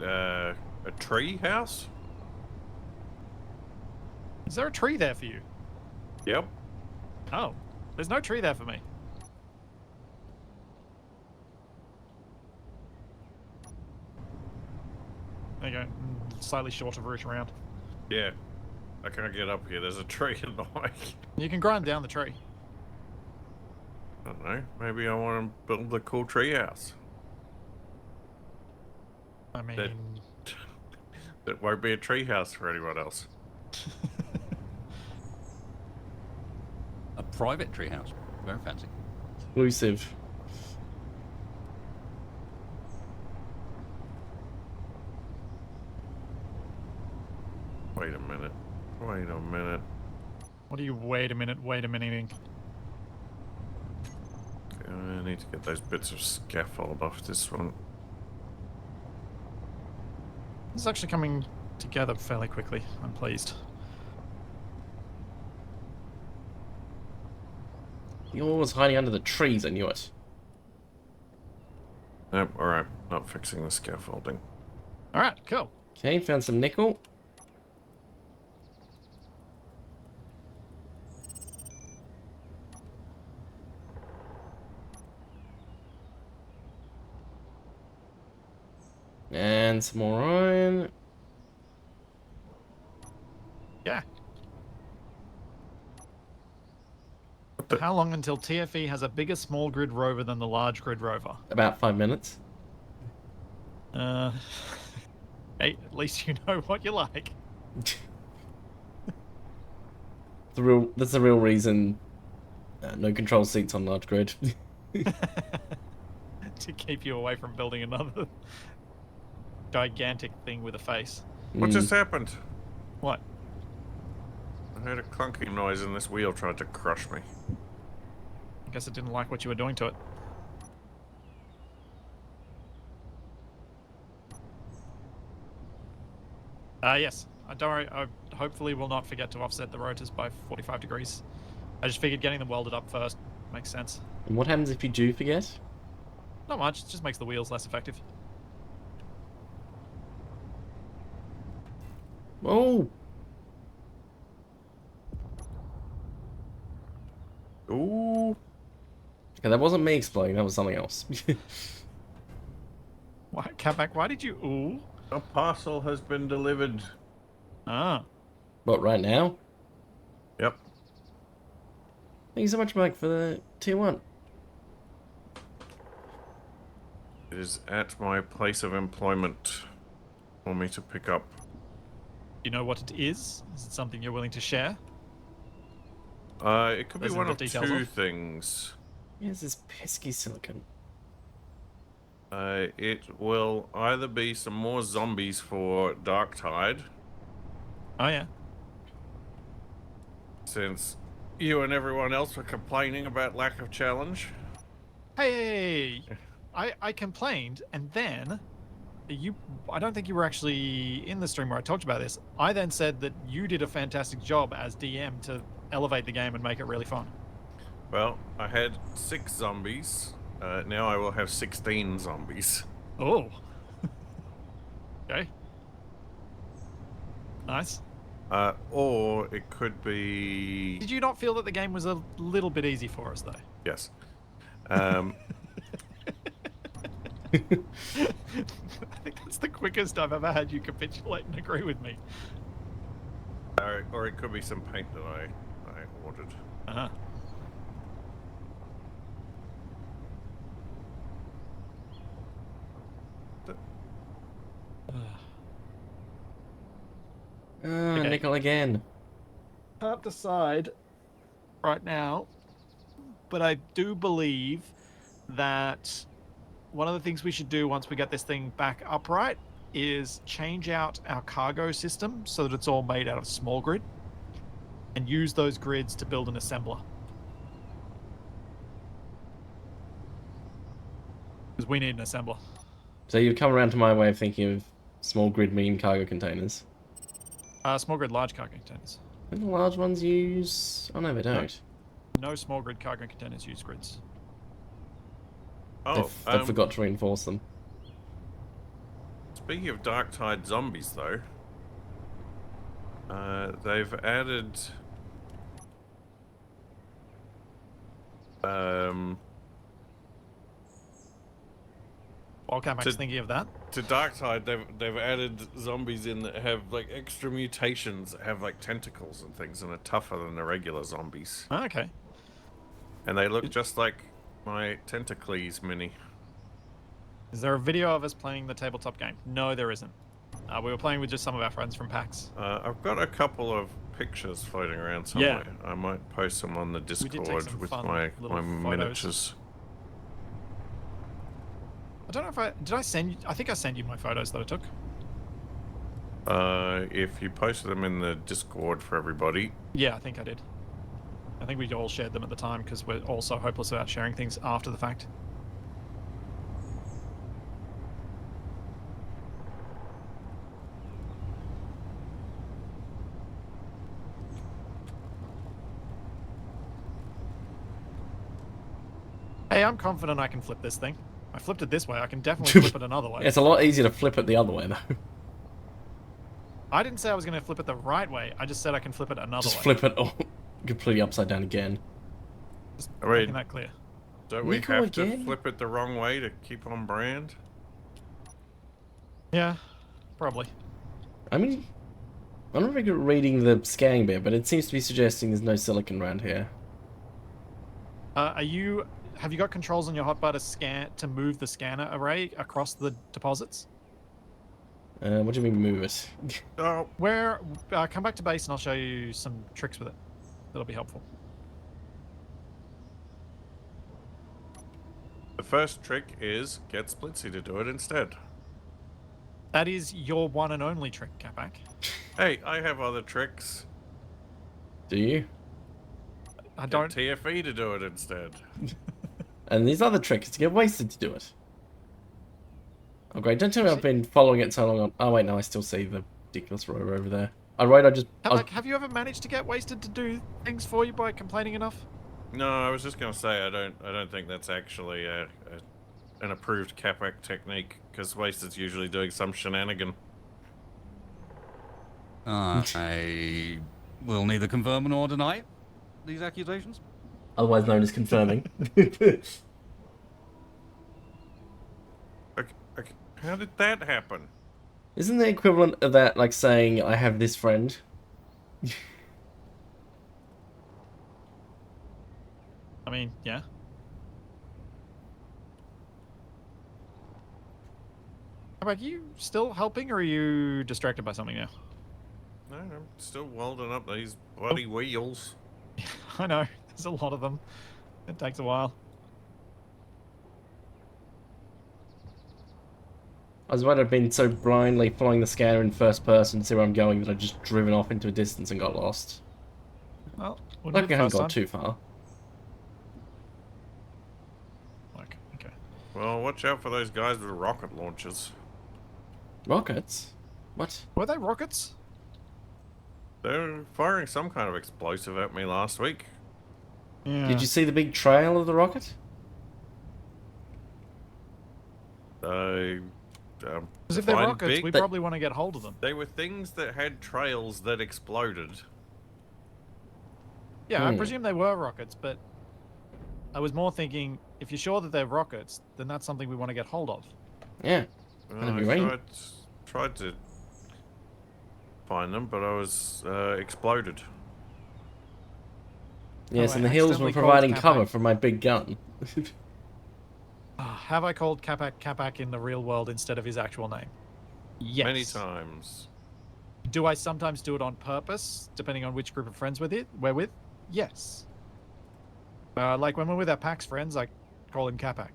A tree house? Is there a tree there for you? Yep. Oh, there's no tree there for me. There you go. Slightly shorter route around. Yeah. I can't get up here. There's a tree in the way. You can grind down the tree. I don't know. Maybe I want to build a cool tree house. I mean... That won't be a tree house for anyone else. A private treehouse. Very fancy. Exclusive. Wait a minute. Wait a minute. What are you? Wait a minute. I need to get those bits of scaffold off this one. This is actually coming together fairly quickly. I'm pleased. The ore was hiding under the trees, I knew it. Nope, alright. Not fixing the scaffolding. All right, cool. Okay, found some nickel. And some more iron. Yeah. How long until TFE has a bigger small grid rover than the large grid rover? About 5 minutes. Hey, at least you know what you like. That's the real reason no control seats on large grid. To keep you away from building another gigantic thing with a face. What just happened? What? I heard a clunking noise and this wheel tried to crush me. I guess it didn't like what you were doing to it. Yes. Don't worry. I hopefully will not forget to offset the rotors by 45 degrees. I just figured getting them welded up first makes sense. And what happens if you do forget? Not much. It just makes the wheels less effective. Oh! Ooh. Okay, that wasn't me exploding, that was something else. Why, Capac, why did you ooh? A parcel has been delivered. Ah. What, right now? Yep. Thank you so much, Mike, for the tier 1. It is at my place of employment for me to pick up. You know what it is? Is it something you're willing to share? It could be Those are one the of details two of? things. Here's this pesky silicon. It will either be some more zombies for Darktide, Oh, yeah. since you and everyone else were complaining about lack of challenge. Hey! I complained, and then I don't think you were actually in the stream where I talked about this. I then said that you did a fantastic job as DM to elevate the game and make it really fun. Well, I had 6 zombies. Now I will have 16 zombies. Oh. Okay. Nice. Or it could be... Did you not feel that the game was a little bit easy for us, though? Yes. I think that's the quickest I've ever had you capitulate and agree with me. Or it could be some paint that I ordered. Uh-huh. Okay. Nickel again. Can't decide right now, but I do believe that one of the things we should do once we get this thing back upright is change out our cargo system so that it's all made out of small grid and use those grids to build an assembler. Because we need an assembler. So you've come around to my way of thinking of small grid mean cargo containers. Small grid large cargo containers. And the large ones use... Oh no, they don't. No small grid cargo containers use grids. Oh, They forgot to reinforce them. speaking of Darktide zombies, though, they've added While Capac's thinking of that. to Darktide, they've added zombies in that have like extra mutations, that have like tentacles and things, and are tougher than the regular zombies. Oh, okay. And they look just like my Tentacles mini. Is there a video of us playing the tabletop game? No, there isn't. We were playing with just some of our friends from PAX. I've got a couple of pictures floating around somewhere. I might post them on the did take Discord some with fun my little photos. miniatures. I don't know if did I send you? I think I sent you my photos that I took. If you posted them in the Discord for everybody, Yeah, I think I did. think we all shared them at the time because we're all so hopeless about sharing things after the fact. Hey, I'm confident I can flip this thing. I flipped it this way. I can definitely flip it another way. It's a lot easier to flip it the other way, though. I didn't say I was going to flip it the right way. I just said I can flip it another Just way. flip it all completely upside down again. Just I mean, making that clear. Don't we Nico have again? to flip it the wrong way to keep on brand? Yeah, probably. I mean, I'm not very good at reading the scanning bit, but it seems to be suggesting there's no silicon around here. Have you got controls on your hotbar to move the scanner array across the deposits? What do you mean move it? Oh, Come back to base and I'll show you some tricks with it. That'll be helpful. the first trick is get Splitsie to do it instead. That is your one and only trick, Capac. Hey, I have other tricks. Do you? I Get don't. TFE to do it instead. And these other tricks to get wasted to do it. Oh great, don't tell me I've been following it so long on... Oh wait, no, I still see the ridiculous rover over there. Oh right, Capac, have you ever managed to get wasted to do things for you by complaining enough? No, I was just gonna say I don't think that's actually an approved Capac technique because Wasted's usually doing some shenanigan. I will neither confirm nor deny these accusations. Otherwise known as confirming. Okay, how did that happen? Isn't the equivalent of that like saying, I have this friend? I mean, yeah. Capac, you still helping or are you distracted by something now? No, I'm still welding up these bloody wheels. I know, there's a lot of them. It takes a while. I was worried I'd been so blindly following the scanner in first person to see where I'm going that I'd just driven off into a distance and got lost. Well, Luckily I haven't got too far. Okay. Well, watch out for those guys with rocket launchers. Rockets? What? Were they rockets? They were firing some kind of explosive at me last week. Yeah. Did you see the big trail of the rocket? Because if they're rockets, we probably want to get hold of them. They were things that had trails that exploded. Yeah, I presume they were rockets, but I was more thinking, if you're sure that they're rockets, then that's something we want to get hold of. Yeah. Well, That'd be I right. tried to find them, but I was exploded. Yes, Oh, and I the hills were accidentally called providing Capac. cover for my big gun. Have I called Capac in the real world instead of his actual name? Yes. Many times. Do I sometimes do it on purpose, depending on which group of friends we're with? Yes. Like when we're with our PAX friends, I call him Capac.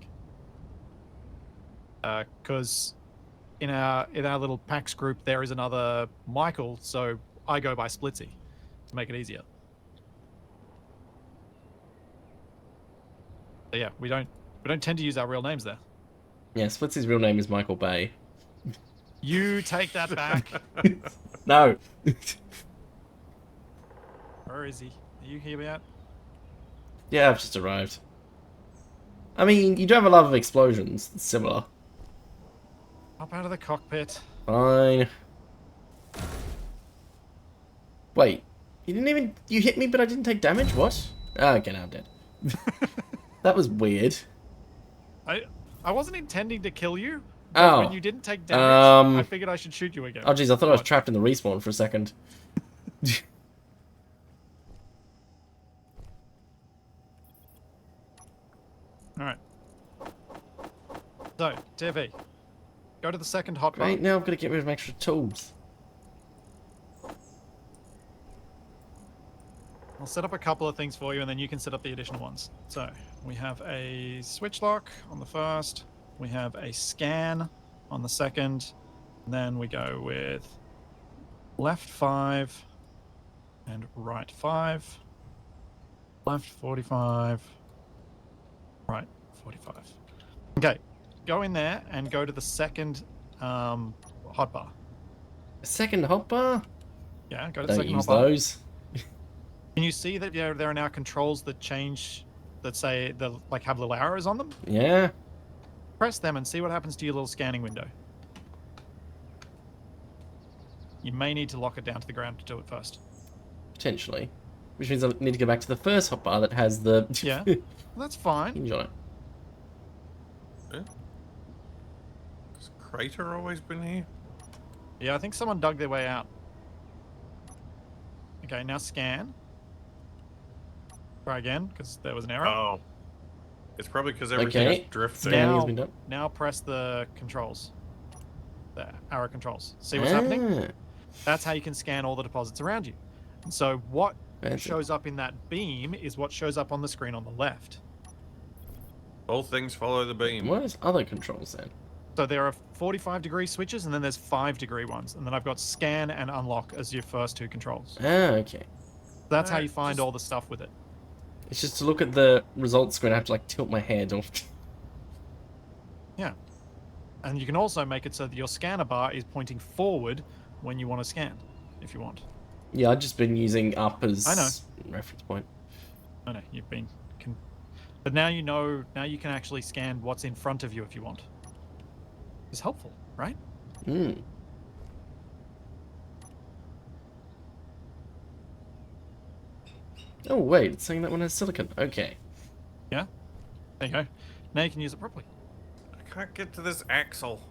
Because in our little PAX group there is another Michael, so I go by Splitsie to make it easier. So yeah, we don't tend to use our real names there. Yeah, Splitsie's real name is Michael Bay. You take that back. No. Where is he? Are you here yet? Yeah, I've just arrived. I mean, you do have a love of explosions. It's similar. Up out of the cockpit. Fine. Wait. You hit me but I didn't take damage? What? Oh, okay, now I'm dead. That was weird. I wasn't intending to kill you. But Oh. when you didn't take damage, I figured I should shoot you again. Oh jeez, I thought I was What? trapped in the respawn for a second. Alright. So, TV. Go to the second hotbar. Right, now I've got to get rid of extra tools. I'll set up a couple of things for you, and then you can set up the additional ones. So, we have a switch lock on the first. We have a scan on the second. And then we go with left 5 and right 5. Left 45. Right, 45. Okay, go in there and go to the second hotbar. A second hotbar? Yeah, go to the Don't second use hotbar. those. Can you see that there are now controls that change, that say, like have little arrows on them? Yeah. Press them and see what happens to your little scanning window. You may need to lock it down to the ground to do it first. Potentially. Which means I need to go back to the first hotbar that has the Yeah, that's fine. hinge on it. Has Crater always been here? Yeah, I think someone dug their way out. Okay, now scan. Try again, because there was an error. Oh. It's probably because everything Okay. is drifting. Scanning has been done. Now press the controls. The arrow controls. See what's happening? That's how you can scan all the deposits around you. And so what Fancy. shows up in that beam is what shows up on the screen on the left. All things follow the beam. What is other controls then? So there are 45-degree switches, and then there's 5-degree ones. And then I've got scan and unlock as your first two controls. Okay. That's how you find all the stuff with it. It's just to look at the results screen, I have to like tilt my head off. Yeah. And you can also make it so that your scanner bar is pointing forward when you want to scan, if you want. Yeah, I've just been using up as I know. reference point. I know, you've been... But now you know, now you can actually scan what's in front of you if you want. It's helpful, right? Hmm. Oh, wait, it's saying that one has silicon. Okay. Yeah. There you go. Now you can use it properly. I can't get to this axle.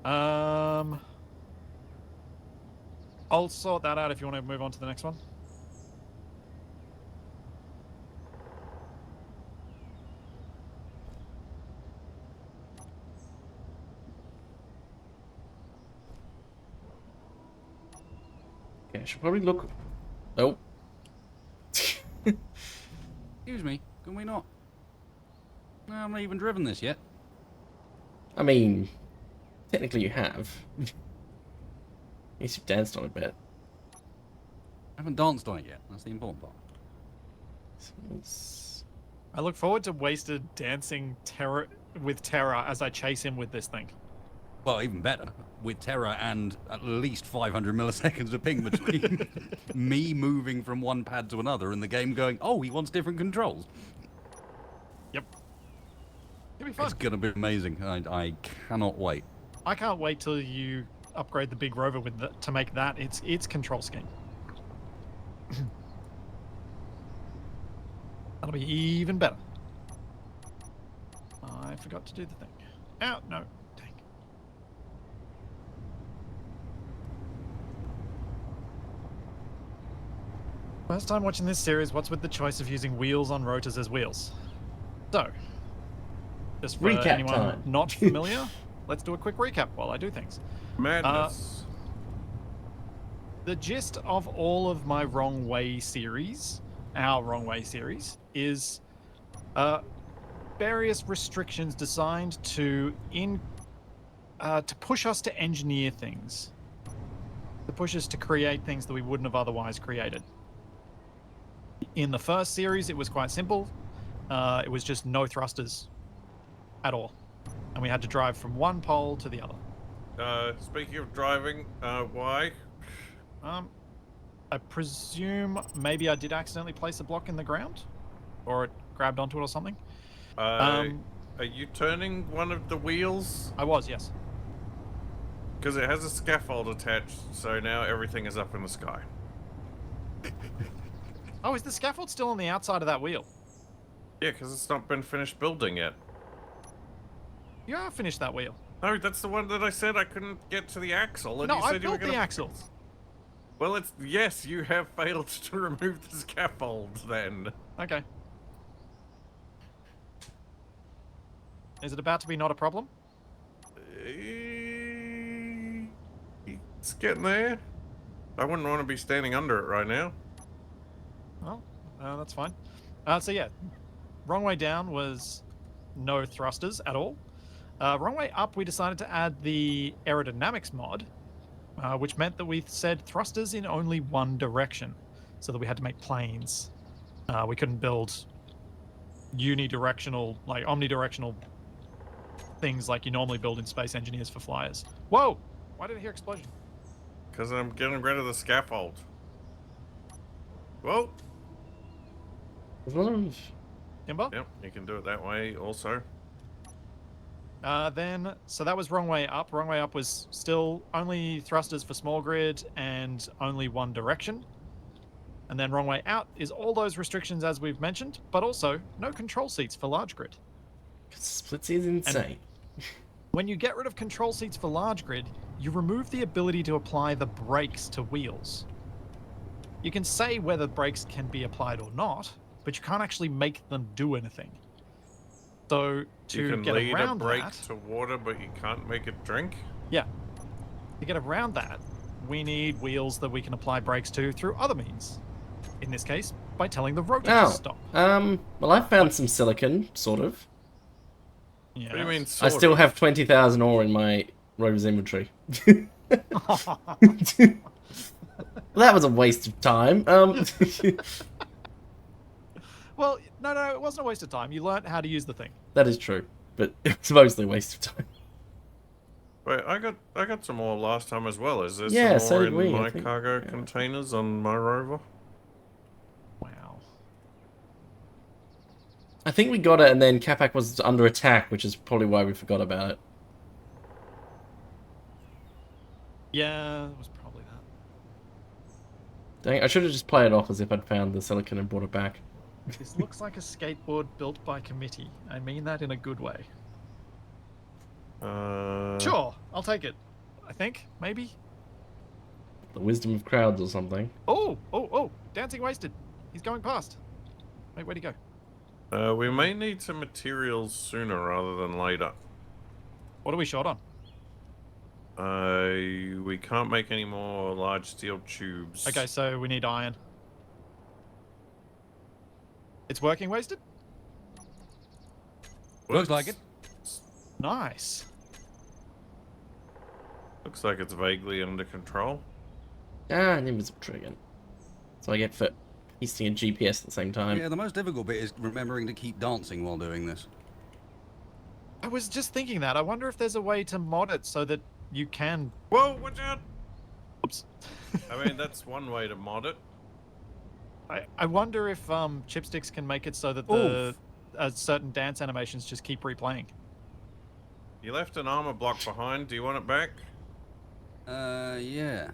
I'll sort that out if you want to move on to the next one. Okay, I should probably look... Oh. Excuse me, can we not? No, I'm not even driven this yet. I mean, technically you have. At least you've danced on it a bit. I haven't danced on it yet. That's the important part. So it's- I look forward to Wasted dancing with terror as I chase him with this thing. Well, even better, with terror and at least 500 milliseconds of ping between me moving from one pad to another and the game going, oh, he wants different controls. Yep. It'll be fun. It's going to be amazing. I cannot wait. I can't wait till you upgrade the big rover with to make that its control scheme. That'll be even better. I forgot to do the thing. Oh, no. Dang. First time watching this series, what's with the choice of using wheels on rotors as wheels? So, just for Recap anyone time. not familiar, let's do a quick recap while I do things. Madness. The gist of all of my Wrong Way series, our Wrong Way series, is various restrictions designed to push us to engineer things, to push us to create things that we wouldn't have otherwise created. In the first series, it was quite simple. It was just no thrusters at all, and we had to drive from one pole to the other. Speaking of driving, why? I presume maybe I did accidentally place a block in the ground, or it grabbed onto it or something. Are you turning one of the wheels? I was, yes. Because it has a scaffold attached, so now everything is up in the sky. Oh, is the scaffold still on the outside of that wheel? Yeah, because it's not been finished building yet. You have finished that wheel. No, that's the one that I said I couldn't get to the axle. And No, you I said you were built the gonna... axle. Well, it's... Yes, you have failed to remove the scaffold, then. Okay. Is it about to be not a problem? It's getting there. I wouldn't want to be standing under it right now. Well, that's fine. So yeah, Wrong Way down was no thrusters at all. Wrong Way up, we decided to add the aerodynamics mod, which meant that we said thrusters in only one direction, so that we had to make planes. We couldn't build unidirectional, like omnidirectional things like you normally build in Space Engineers for flyers. Whoa! Why did I hear explosion? Because I'm getting rid of the scaffold. Whoa! There's a lot of... Timber? Yep, you can do it that way also. So that was wrong way up. Wrong way up was still only thrusters for small grid and only one direction. And then wrong way out is all those restrictions as we've mentioned, but also no control seats for large grid. Splitsie is insane. When you get rid of control seats for large grid, you remove the ability to apply the brakes to wheels. You can say whether brakes can be applied or not, but you can't actually make them do anything. So You to can get lead a around brake that, to water, but you can't make it drink. yeah, to get around that, we need wheels that we can apply brakes to through other means. In this case, by telling the rotor to stop. Well, I found some silicon, sort of. Yeah. What do you mean? I Sort still of? have 20,000 ore in my rover's inventory. Well, that was a waste of time. Well, no, it wasn't a waste of time. You learnt how to use the thing. That is true, but it's mostly a waste of time. Wait, I got some more last time as well. Is there Yeah, some so more did in we, I my think. cargo Yeah. containers on my rover? Wow. I think we got it, and then Capac was under attack, which is probably why we forgot about it. Yeah, it was probably that. Dang, I should have just played it off as if I'd found the silicon and brought it back. This looks like a skateboard built by committee. I mean that in a good way. Sure, I'll take it. I think, maybe. The wisdom of crowds or something. Oh! Dancing wasted. He's going past. Wait, where'd he go? We may need some materials sooner rather than later. What are we short on? We can't make any more large steel tubes. Okay, so we need iron. It's working wasted? Looks like it. Nice. Looks like it's vaguely under control. Ah, an invisible trigger. So I get for pasting a GPS at the same time. Yeah, the most difficult bit is remembering to keep dancing while doing this. I was just thinking that. I wonder if there's a way to mod it so that you can... Whoa, watch out! Oops. I mean, that's one way to mod it. I wonder if chipsticks can make it so that the certain dance animations just keep replaying. You left an armor block behind. Do you want it back? Yeah.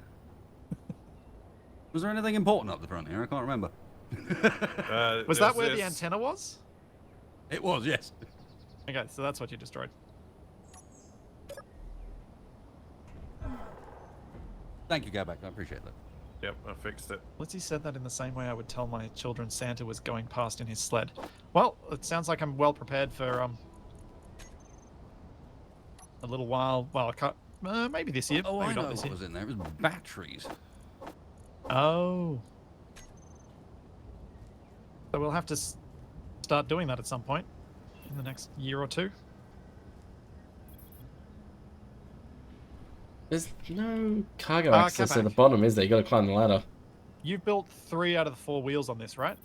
Was there anything important up the front here? I can't remember. Was that where the antenna was? It was, yes. Okay, so that's what you destroyed. Thank you, Capac. I appreciate that. Yep, I fixed it. Splitsie said that in the same way I would tell my children Santa was going past in his sled. Well, it sounds like I'm well prepared for a little while. Well, I can't, maybe this year. Oh, maybe I know not this what year. was in there. It was batteries. Oh. So we'll have to start doing that at some point in the next year or two. There's no cargo access at the Capac. bottom, is there? You gotta climb the ladder. You've built 3 out of the 4 wheels on this, right?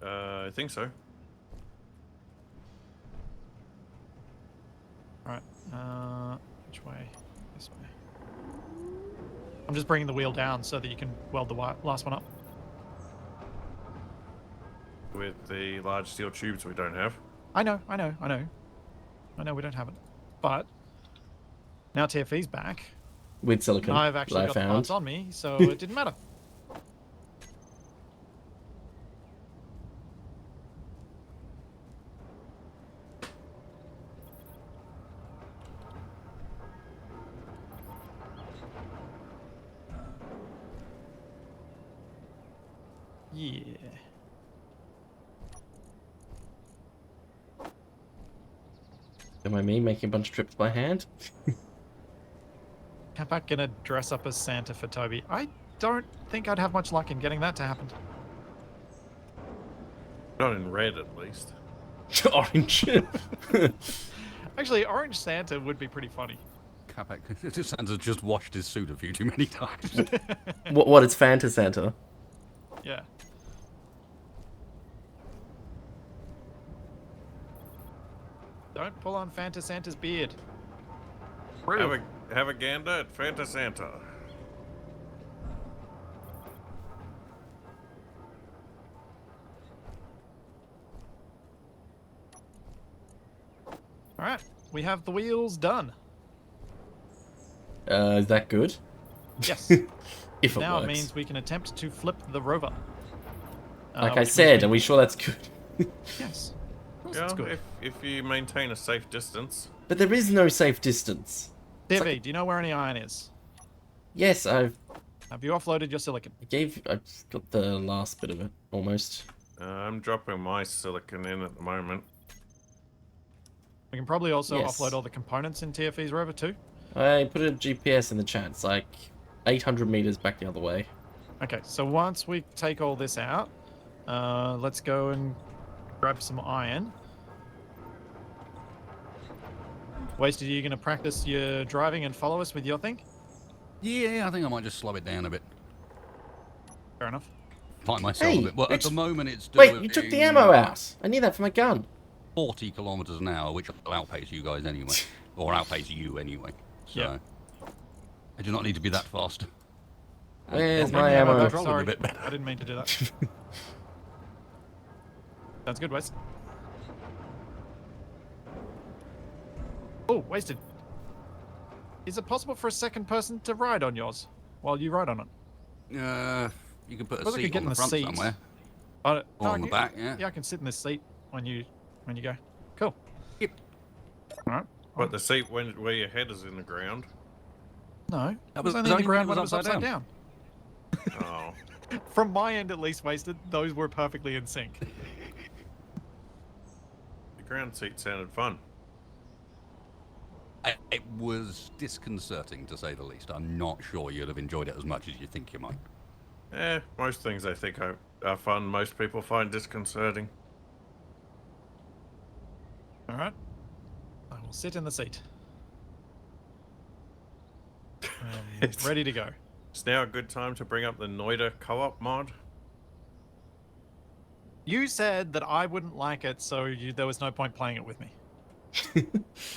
I think so. Alright. Which way? This way. I'm just bringing the wheel down so that you can weld the last one up. With the large steel tubes we don't have. I know we don't have it. But now TFE's back. With silicon I've actually that got I the parts found. on me, so it didn't matter. Yeah. Am I me making a bunch of trips by hand? Capac gonna dress up as Santa for Toby. I don't think I'd have much luck in getting that to happen. Not in red, at least. Orange. Actually, Orange Santa would be pretty funny. Capac, Santa's just washed his suit a few too many times. What? It's Fanta Santa. Yeah. Don't pull on Fanta Santa's beard. Have a gander at Fanta Santa. All right, we have the wheels done. Is that good? Yes. If it Now works. it means we can attempt to flip the rover. Like I which means said, we- are we sure that's good? Yes. Of course Yeah, it's good. if you maintain a safe distance. But there is no safe distance. TV, do you know where any iron is? Yes, Have you offloaded your silicon? I got the last bit of it, almost. I'm dropping my silicon in at the moment. We can probably also Yes. offload all the components in TFE's rover too. I put a GPS in the chat. It's like 800 meters back the other way. Okay, so once we take all this out, let's go and grab some iron. Wasted, are you going to practice your driving and follow us with your thing? Yeah, I think I might just slow it down a bit. Fair enough. Find myself Hey, a bit. Well, at Rich- the moment it's Wait, doing you took the ammo out. I need that for my gun. 40 kilometers an hour, which will outpace you guys anyway, or outpace you anyway. So Yeah. I do not need to be that fast. And Where's help my me ammo? control it a Sorry, bit better. I didn't mean to do that. Sounds good, West. Oh, Wasted. Is it possible for a second person to ride on yours while you ride on it? You can put a Well, I could seat get on in the the front seat. somewhere, Oh, or on no, the back. Yeah. Yeah, I can sit in this seat when you go. Cool. Yep. All right. But the seat where your head is in the ground. No, it That was was only in the only ground when when it it was was upside upside down. Oh. From my end, at least, Wasted, those were perfectly in sync. The ground seat sounded fun. It was disconcerting, to say the least. I'm not sure you'd have enjoyed it as much as you think you might. Most things I think are fun. Most people find disconcerting. All right. I will sit in the seat. Ready to go. It's now a good time to bring up the Noida co-op mod. You said that I wouldn't like it, so there was no point playing it with me.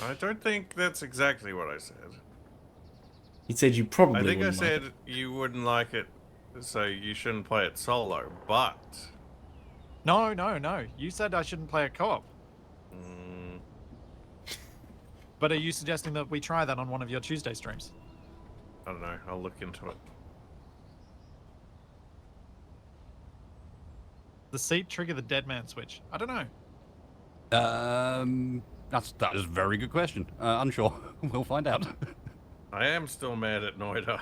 I don't think that's exactly what I said. He said you probably I think I wouldn't like said it. you wouldn't like it, so you shouldn't play it solo. But No, no, no. You said I shouldn't play a co-op. mm, But are you suggesting that we try that on one of your Tuesday streams? I don't know. I'll look into it. The seat trigger the dead man switch? I don't know. That is a very good question. Unsure. We'll find out. I am still mad at Noida.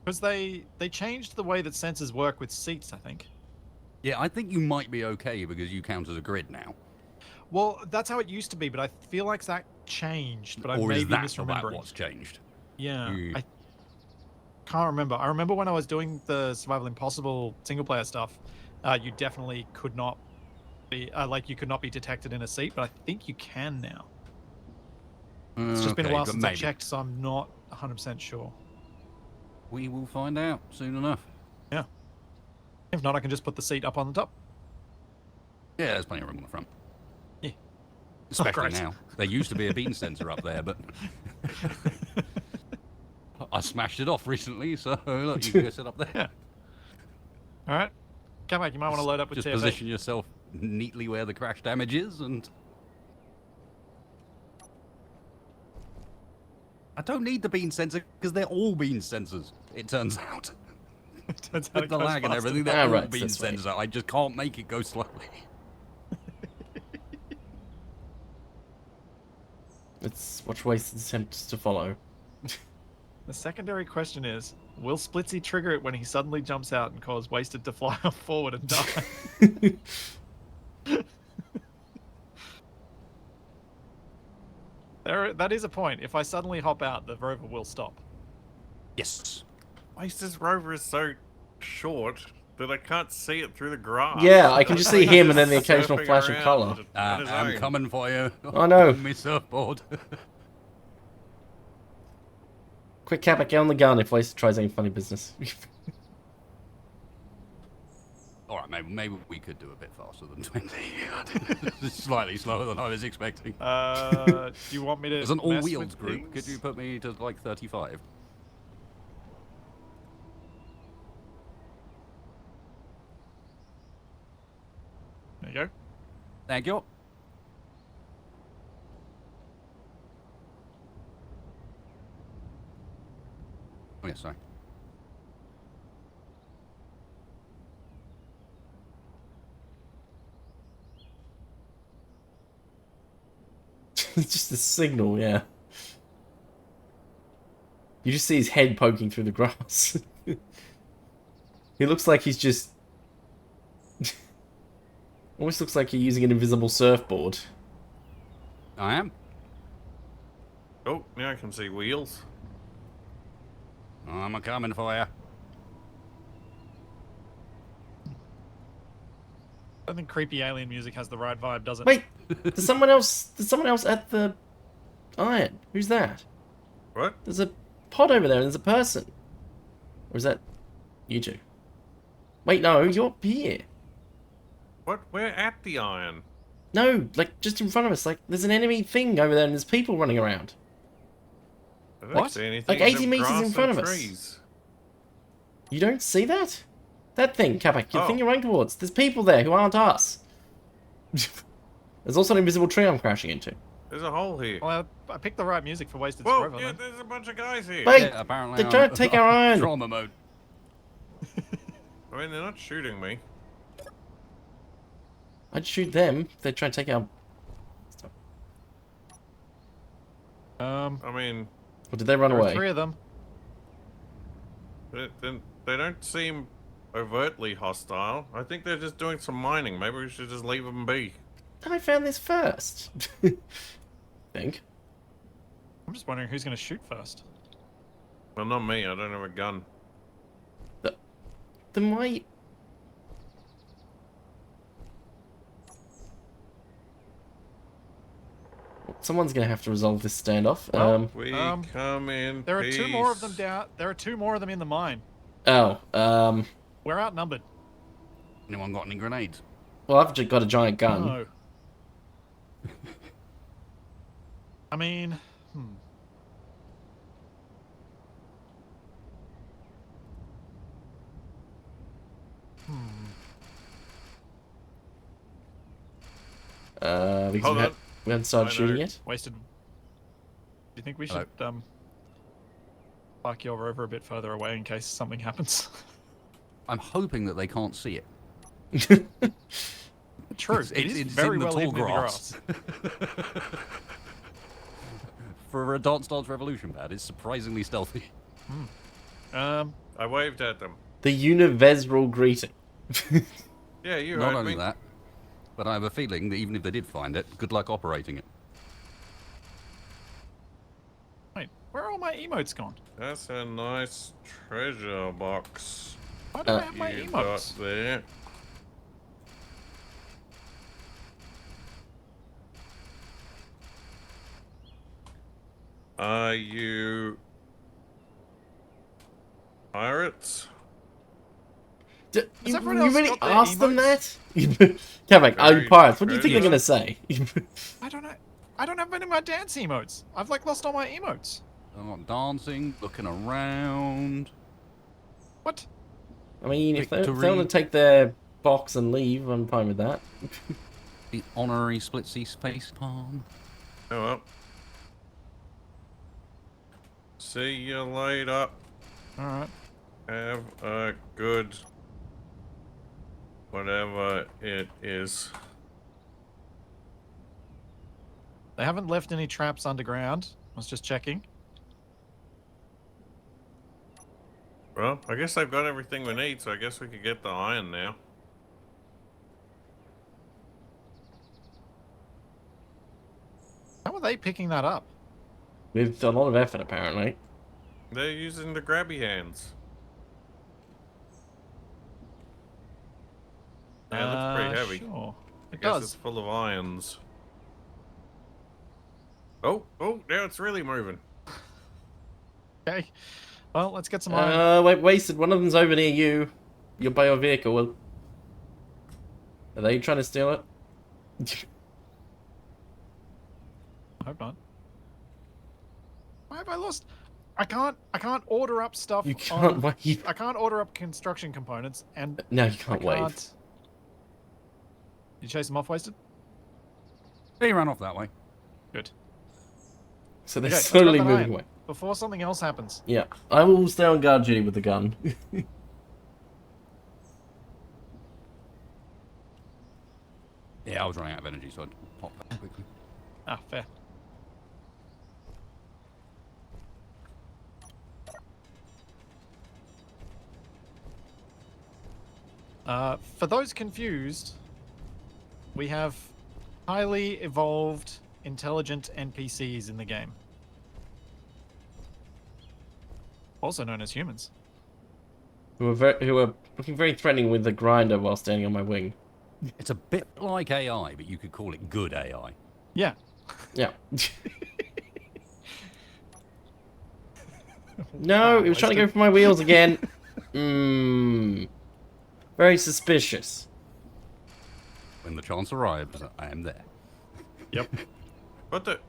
Because they changed the way that sensors work with seats, I think. Yeah, I think you might be okay because you count as a grid now. Well, that's how it used to be, but I feel like that changed. But I Or may is be that misremembering. what's changed? Yeah, Hmm. I can't remember. I remember when I was doing the Survival Impossible single player stuff, you definitely could not be you could not be detected in a seat, but I think you can now. It's just been a Okay, while but since I maybe. checked, so I'm not 100% sure. We will find out soon enough. Yeah. If not, I can just put the seat up on the top. Yeah, there's plenty of room on the front. Yeah. Especially great. now. There used to be a bean sensor up there, but I smashed it off recently, so look, you can go sit up there. Yeah. All right. Capac, you might want to load up with Just TFA. position yourself neatly where the crash damage is, and I don't need the bean sensor because they're all bean sensors. It turns out, Turns out with it the goes lag and faster. everything, they're all right, bean that's right. sensor. I just can't make it go slowly. Let's watch Wasted attempts to follow. The secondary question is, will Splitsie trigger it when he suddenly jumps out and cause Wasted to fly off forward and die? That is a point. If I suddenly hop out, the rover will stop. Yes. Wasted's rover is so short that I can't see it through the grass. Yeah, I can just see Like, him he's and then the just occasional surfing flash of around colour. on his I'm own. coming for you. Oh, no. On my surfboard. Quick, Capac, get on the gun if Wasted tries any funny business. All right, maybe we could do a bit faster than 20. Slightly slower than I was expecting. Do you want me to As an mess all-wheels with group, could things? you put me to like 35? There you go. Thank you. Oh, yeah, sorry. It's just a signal, yeah. You just see his head poking through the grass. He looks like he's just... Almost looks like you're using an invisible surfboard. I am. Oh, now I can see wheels. I'm a-coming for you. I don't think creepy alien music has the right vibe, does it? Wait, there's someone else at the iron. Who's that? What? There's a pod over there and there's a person. Or is that you two? Wait, no, you're here. What? We're at the iron. No, like just in front of us. Like there's an enemy thing over there and there's people running around. I don't What? see anything Like 80 except meters in grass front and of us. trees. You don't see that? That thing, Capac, the Oh. thing you're running towards. There's people there who aren't us. There's also an invisible tree I'm crashing into. There's a hole here. Well, I picked the right music for Wasted Whoa, Forever. yeah, then. there's a bunch of guys here. Wait, Yeah, apparently they're trying to take our iron. Trauma mode. I mean, they're not shooting me. I'd shoot them if they try to take our... I mean, Or did they run there away? are 3 of them. they don't seem overtly hostile. I think they're just doing some mining. Maybe we should just leave them be. I found this first. Think. I'm just wondering who's going to shoot first. Well, not me. I don't have a gun. Then why... Someone's gonna have to resolve this standoff. Well, We Um, come in There are 2 more of them peace. down. There are 2 more of them in the mine. Oh, We're outnumbered. Anyone got any grenades? well, I've just got a giant gun. No. I mean, Because Hold on. we haven't started I shooting know. yet. wasted. Do you think we Hello. should park your rover a bit further away in case something happens? I'm hoping that they can't see it. True. It's- It is it's very in the well tall hidden in the grass. grass. For a Dance Dance Revolution pad, it's surprisingly stealthy. Um, I waved at them. The universal greeting. Yeah, you Not heard only me. that, but I have a feeling that even if they did find it, good luck operating it. wait, where are all my emotes gone? That's a nice treasure box Why do I have my you got emotes? there. Are you pirates? You everyone else really got their asked them emotes? that? Capac, are you Very pirates? What do you think they're true. gonna say? I don't know. I don't have any of my dance emotes. I've like lost all my emotes. I'm not dancing, looking around. What? I mean, if they want Victory. to take their box and leave, I'm fine with that. The honorary Splitsie space palm. Oh well. See you later. All right. Have a good whatever it is. They haven't left any traps underground. I was just checking. Well, I guess they've got everything we need, so I guess we could get the iron now. How are they picking that up? With a lot of effort, apparently. They're using the grabby hands. Yeah, it looks pretty heavy. Sure. I It guess does. it's full of irons. Oh, now it's really moving. Okay. Well, let's get some iron. Wait, wasted. One of them's over near you. You're by your vehicle. Well, Are they trying to steal it? I hope not. Why have I lost? I can't order up stuff. You can't wave. I can't order up construction components, and No, you I can't can't. wave. You chase them off, wasted. He ran off that way. Good. So they're Okay, let's slowly grab an moving iron away. Before something else happens. Yeah, I will stay on guard duty with the gun. Yeah, I was running out of energy, so I'd pop back quickly. Ah, fair. For those confused, we have highly evolved, intelligent NPCs in the game. Also known as humans. who are looking very threatening with the grinder while standing on my wing. It's a bit like AI, but you could call it good AI. Yeah. Yeah. No, he was trying to go for my wheels again. Very suspicious. When the chance arrives, I am there. Yep. What the?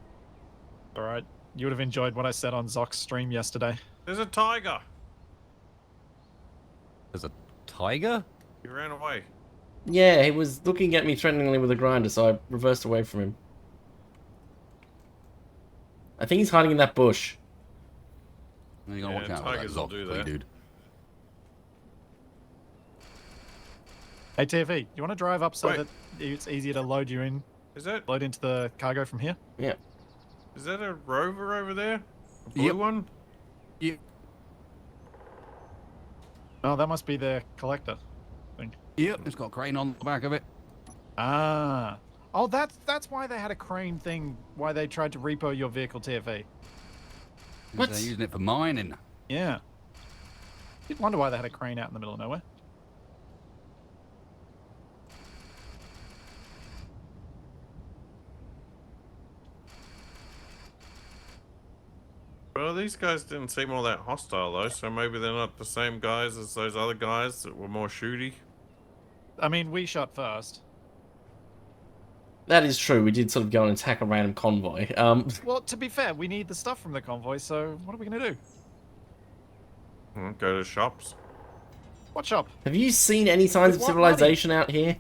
Alright. You would have enjoyed what I said on Zock's stream yesterday. There's a tiger. There's a tiger? He ran away. Yeah, he was looking at me threateningly with a grinder, so I reversed away from him. I think he's hiding in that bush. You gotta Yeah, watch out with that tigers will Zoc, do please, that. dude. Hey TFE, you want to drive up so Wait. that it's easier to load you in, Is that load into the cargo from here? Yeah. is that a rover over there? A blue Yep. one? Yeah. Oh, that must be the collector thing. Yep, it's got a crane on the back of it. Ah. Oh, that's why they had a crane thing, why they tried to repo your vehicle, TFE. What? They're using it for mining. Yeah. You'd wonder why they had a crane out in the middle of nowhere. Well, these guys didn't seem all that hostile though, so maybe they're not the same guys as those other guys that were more shooty. I mean, we shot first. That is true. We did sort of go and attack a random convoy. Well, to be fair, we need the stuff from the convoy, so what are we going to do? Go to shops. What shop? have you seen any signs of With what civilization out here?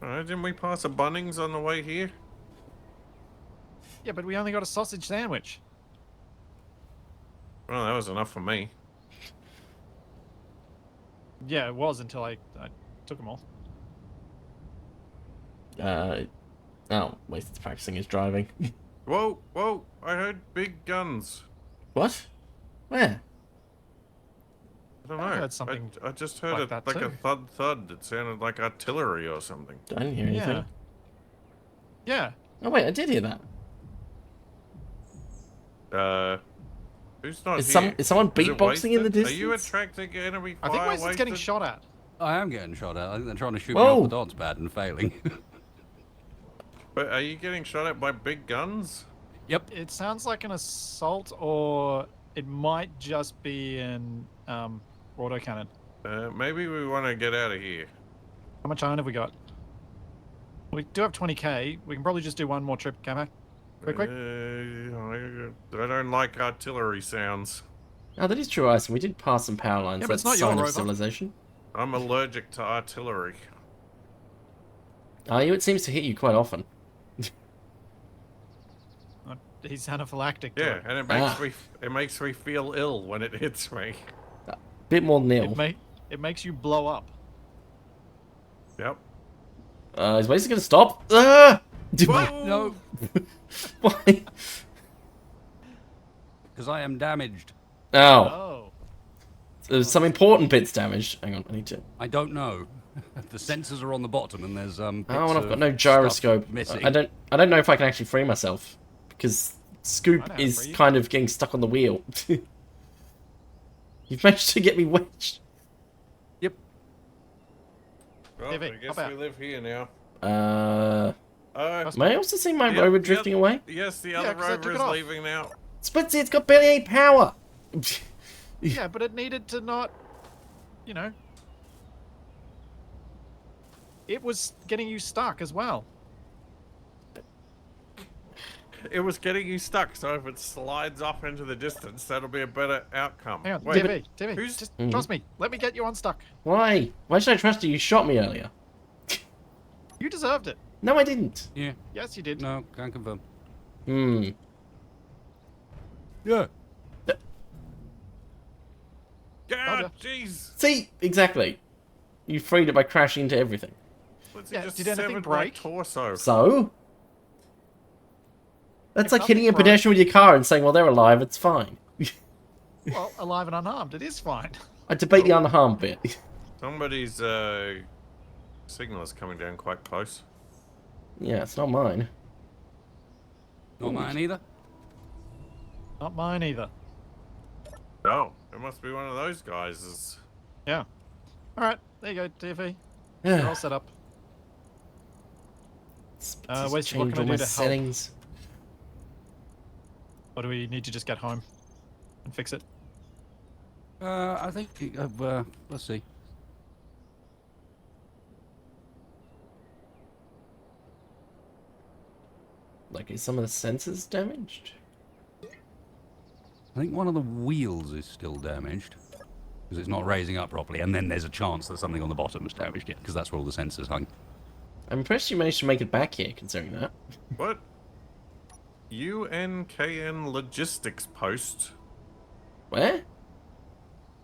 Alright, didn't we pass a Bunnings on the way here? Yeah, but we only got a sausage sandwich. Well, that was enough for me. Yeah, it was until I took them all. Oh, Wasted's practicing his driving. Whoa, whoa! I heard big guns. What? Where? I don't know. I heard something I just heard like it that like a too. thud thud. It sounded like artillery or something. I didn't hear anything. Yeah. Yeah. Oh wait, I did hear that. Who's not Is here? someone Is it beatboxing in the Wasted? distance? Are you attracting enemy I fire? think Wasted's getting Wasted? shot at. I am getting shot at. I think they're trying to shoot me Whoa. off the dodge pad and failing. But are you getting shot at by big guns? Yep. It sounds like an assault, or it might just be an autocannon. Maybe we want to get out of here. How much iron have we got? We do have 20k. We can probably just do one more trip, Capac. Quick. I don't like artillery sounds. Oh, that is true, Ison. We did pass some power lines. Yeah, but it's That's not your sign of rover. civilization. I'm allergic to artillery. Are you? It seems to hit you quite often. He's anaphylactic. to Yeah, it. and it makes me feel ill when it hits me. Bit more than ill. It makes you blow up. Yep. Is Wasted gonna stop? Ah! Whoa! No, Why? because I am damaged. Oh, Oh. there's some important bits damaged. Hang on, I need to. I don't know. The sensors are on the bottom, and there's Oh, and bits I've of got no stuff gyroscope. missing. I don't know if I can actually free myself because Scoop I know how to is free you. kind of getting stuck on the wheel. You've managed to get me wedged. Yep. Well, David, I guess hop out. we live here now. May I also see my the rover oth- drifting away? Yes, the Yeah, other 'cause I took rover it is off. leaving now. Splitsie, it's got barely any power. Yeah, but it needed to not, it was getting you stuck as well. It was getting you stuck, so if it slides off into the distance, that'll be a better outcome. Hang on, Wait, TV, who's- just trust me. Let me get you unstuck. Why? Why should I trust you? You shot me earlier. You deserved it. No, I didn't. Yeah. Yes, you did. No, can't confirm. Hmm. Yeah. God, jeez. See? Exactly. You freed it by crashing into everything. Yeah, Just did anything severed my break? torso. So? That's If like hitting a nothing broke- pedestrian with your car and saying, well, they're alive, it's fine. Well, alive and unharmed, it is fine. I debate the unharmed bit. Somebody's signal is coming down quite close. Yeah, it's not mine. Not mine either. Not mine either. Oh, it must be one of those guys. Yeah. All right, there you go, TV. You're all set up. Just Wasted, what change can I all do my to help? settings. Or do we need to just get home and fix it? I think. Let's see. Like, is some of the sensors damaged? I think one of the wheels is still damaged because it's not raising up properly, and then there's a chance that something on the bottom is damaged yet because that's where all the sensors hung. I'm impressed you managed to make it back here, considering that. What? UNKN logistics post. Where?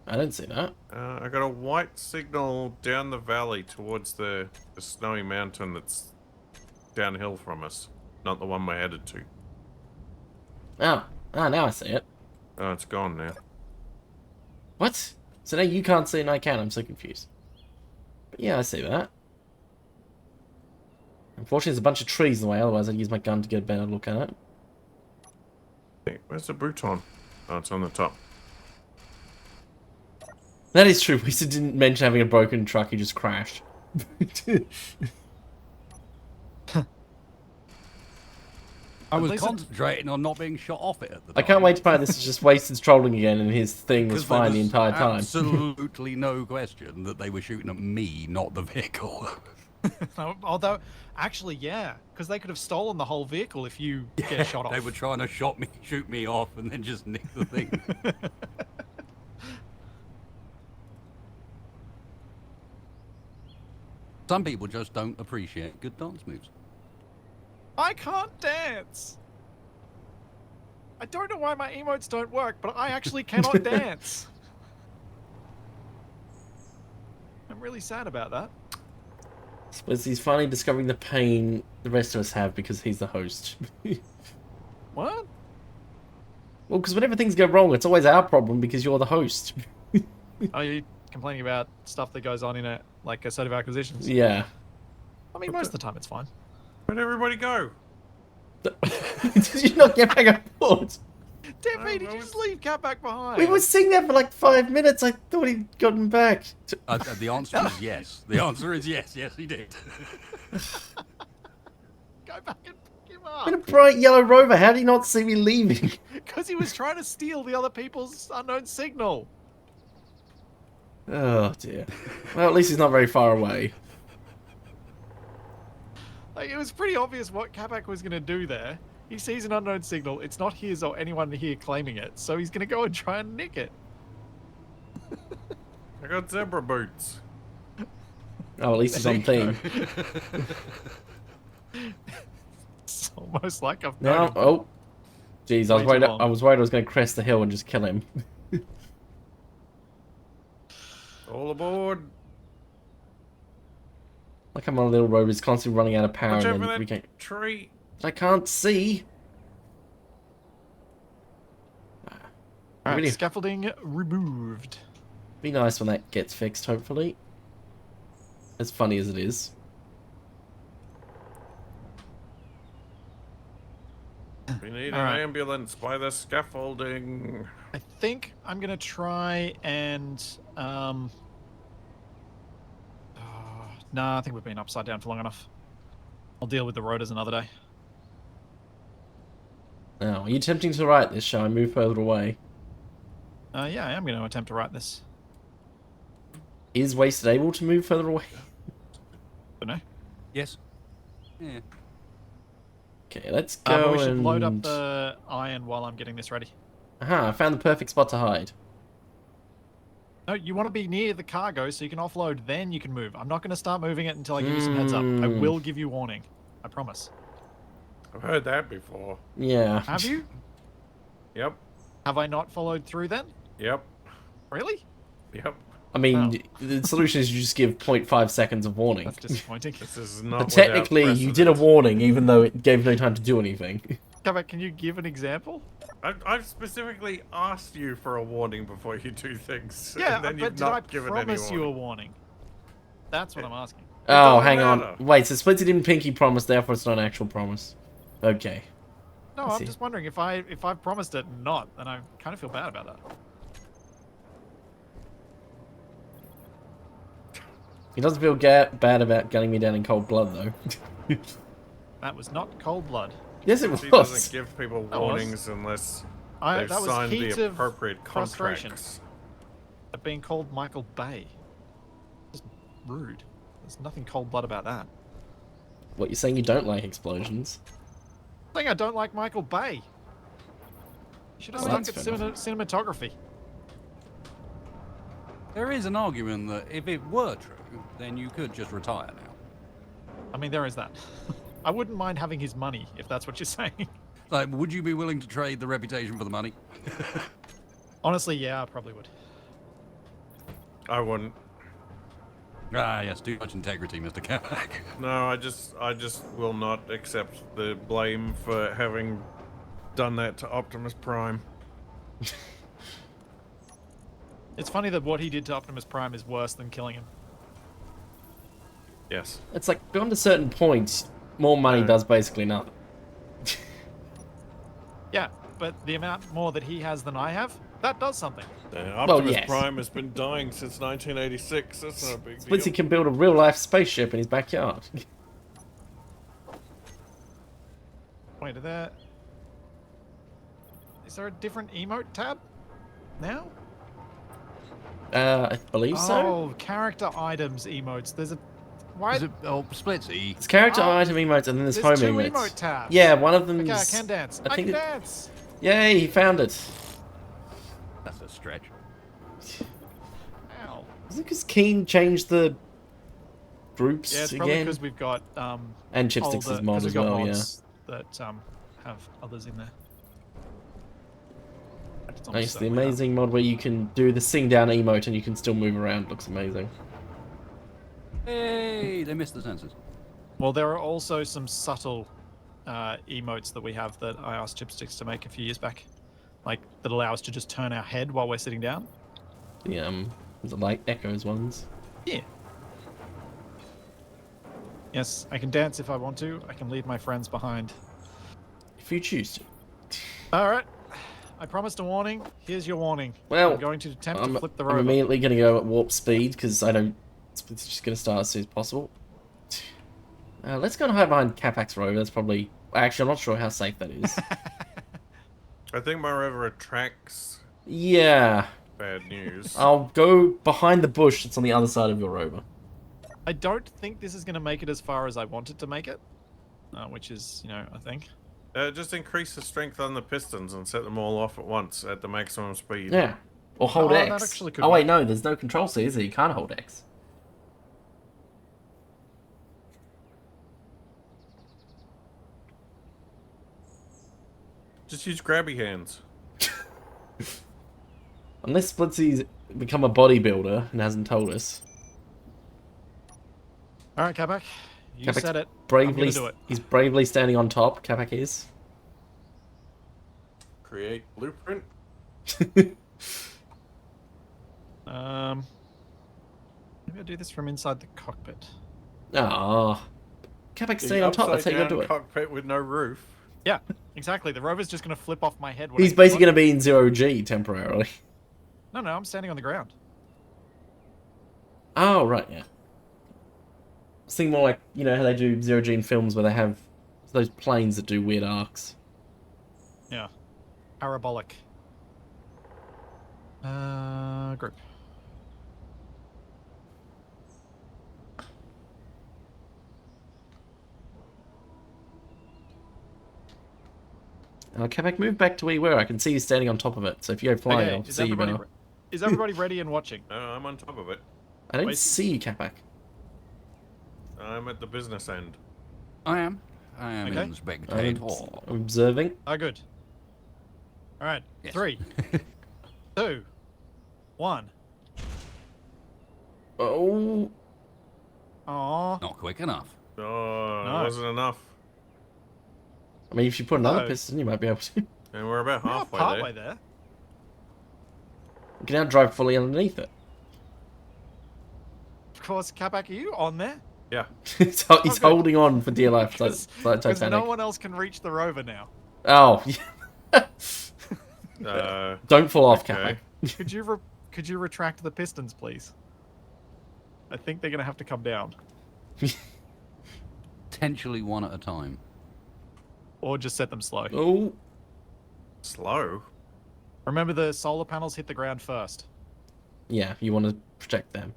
I don't see that. I got a white signal down the valley towards the snowy mountain that's downhill from us. Not the one we're headed to. Oh. Ah, now I see it. Oh, it's gone now. What? So now you can't see and I can. I'm so confused. But yeah, I see that. Unfortunately, there's a bunch of trees in the way. Otherwise, I'd use my gun to get a better look at it. Hey, where's the Bruton? Oh, it's on the top. That is true. We didn't mention having a broken truck. He just crashed. I was least it- concentrating on not being shot off it at the time. I can't wait to find this is just Wasted trolling again and his thing was 'Cause there fine the entire time. Absolutely no question that they were shooting at me, not the vehicle. Although, actually, yeah, because they could have stolen the whole vehicle if you get shot off. They were trying to shoot me off, and then just nick the thing. Some people just don't appreciate good dance moves. I can't dance. I don't know why my emotes don't work, but I actually cannot dance. I'm really sad about that. Suppose he's finally discovering the pain the rest of us have because he's the host. What? Well, because whenever things go wrong, it's always our problem because you're the host. Are you complaining about stuff that goes on in a assertive acquisitions? Yeah. I mean, most of the time it's fine. Where'd everybody go? Did you not get back on board? Tiffy, did you just leave Capac behind? We were sitting there for like 5 minutes. I thought he'd gotten back. The answer is yes. The answer is yes. Yes, he did. Go back and pick him In a up. bright yellow rover, how did he not see me leaving? Because he was trying to steal the other people's unknown signal. Oh dear. Well, at least he's not very far away. Like, it was pretty obvious what Capac was going to do there. He sees an unknown signal. It's not his or anyone here claiming it, so he's going to go and try and nick it. I got zebra boots. Oh, at least he's on theme. It's almost like I've Now, known him. oh, jeez, I was Way too worried. long. I was worried I was going to crest the hill and just kill him. All aboard. Like I'm on a little rover, he's constantly running out of power, Watch out and for then we that can't. tree. I can't see. Alright, Really, scaffolding removed. be nice when that gets fixed. Hopefully, as funny as it is. We need All an right. ambulance by the scaffolding. I think I'm going to try and... Nah, I think we've been upside down for long enough. I'll deal with the rotors another day. Now, are you attempting to write this? Shall I move further away? Yeah, I am going to attempt to write this. Is Wasted able to move further away? Don't know. Yes. Yeah. Okay, let's But go we should and... load up the iron while I'm getting this ready. Aha, I found the perfect spot to hide. No, you want to be near the cargo so you can offload, then you can move. I'm not going to start moving it until I give you some heads up. I will give you warning. I promise. I've heard that before. Yeah. Have you? Yep. Have I not followed through then? Yep. Really? Yep. I mean, the solution is you just give 0.5 seconds of warning. That's disappointing. This is not. But technically, you did a warning, even though it gave no time to do anything. Capac, can you give an example? I've specifically asked you for a warning before you do things. Yeah, and then but you've did I not given any promise you a warning. warning? That's what I'm asking. Oh, doesn't hang matter. on. Wait, so Splitsie didn't pinky promise, therefore it's not an actual promise. Okay. No, I I'm see. just wondering if I've promised it and not, then I kind of feel bad about that. He doesn't feel bad about gunning me down in cold blood, though. That was not cold blood. Yes, it He was. doesn't give people That was. warnings unless they've That was signed heat the of appropriate frustration. contracts. Of being called Michael Bay. Just rude. There's nothing cold blood about that. What, you're saying you don't like explosions? I think I don't like Michael Bay. You should have Well, stuck at that's cinematography. There is an argument that if it were true, then you could just retire now. I mean, there is that. I wouldn't mind having his money, if that's what you're saying. Like, would you be willing to trade the reputation for the money? Honestly, yeah, I probably would. I wouldn't. Ah, yes, too much integrity, Mr. Capac. No, I just will not accept the blame for having done that to Optimus Prime. It's funny that what he did to Optimus Prime is worse than killing him. Yes. It's like, beyond a certain point, more money does basically nothing. Yeah, but the amount more that he has than I have, that does something. Optimus yes. Prime has been dying since 1986. That's not a big Splitsie deal. can build a real-life spaceship in his backyard. Wait, is there a different emote tab now? I believe so. Oh, character items emotes. There's a... Why? Is it, oh, Splitsie. It's character Oh, item emotes and then there's There's home two emotes. emote tabs. Yeah, one of them. Okay, I can dance. I can dance. Yay, he found it. That's a stretch. Ow. Is it because Keen changed the groups Yeah, it's probably again? because we've got And Chipsticks is mod as well, yeah. that have others in there. It's Nice, almost the certainly that. amazing mod where you can do the sing down emote and you can still move around. Looks amazing. Hey, they missed the sensors. Well, there are also some subtle emotes that we have that I asked Chipsticks to make a few years back, like that allow us to just turn our head while we're sitting down. The like Echoes ones. Yeah. Yes, I can dance if I want to. I can leave my friends behind. If you choose to. All right. I promised a warning. Here's your warning. Well, I'm going to attempt to flip the I'm rover. immediately going to go at warp speed because I don't. It's just going to start as soon as possible. Let's go and hide behind Capac's rover. That's probably. Actually, I'm not sure how safe that is. I think my rover attracts Yeah. bad news. I'll go behind the bush that's on the other side of your rover. I don't think this is going to make it as far as I want it to make it, which is, I think. Just increase the strength on the pistons and set them all off at once at the maximum speed. Yeah. Or hold Oh, that X. actually could Oh, wait, work. no, there's no control C, is there? You can't hold X. Just use grabby hands. Unless Splitsie's become a bodybuilder and hasn't told us. All right, Capac. You Capac's said it. I'm Bravely, going to do it. He's bravely standing on top, Capac is. Create blueprint. Maybe I'll do this from inside the cockpit. Ah, Capac's The staying on top, that's how you gotta do upside-down it. cockpit with no roof. Yeah, exactly. The rover's just going to flip off my head. When He's basically going to be in 0G temporarily. No, I'm standing on the ground. Oh, right, yeah. I was thinking more like, how they do 0G in films where they have those planes that do weird arcs. Yeah. Parabolic. Group. Capac, move back to where you were. I can see you standing on top of it. So if you go flying, I'll see you now. Is everybody ready and watching? I'm on top of it. I don't Wait. see you, Capac. I'm at the business end. I am Okay. in spectator. I'm observing. Oh, good. All right. Yes. 3, 2, 1. Oh. Aw. Not quick enough. Oh, No. it wasn't enough. I mean, if you put another No. piston, you might be able to. You And we're about We're not halfway partway there. there. can now drive fully underneath it. Of course, Capac, are you on there? Yeah. He's good. holding on for dear life, like Because Titanic. no one else can reach the rover now. Oh. Uh, Don't fall off, okay. Capac. Could you retract the pistons, please? I think they're gonna have to come down, Potentially one at a time. or just set them slow. Oh. Slow. Remember, the solar panels hit the ground first. Yeah, you want to protect them.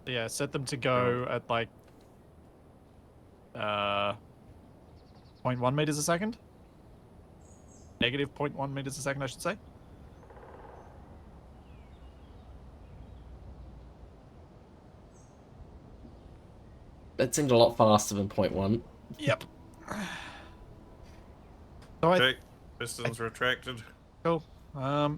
Yeah, set them to go at like 0.1 meters a second. Negative 0.1 meters a second, I should say. That seemed a lot faster than 0.1. Yep. So Okay. Pistons retracted. cool. All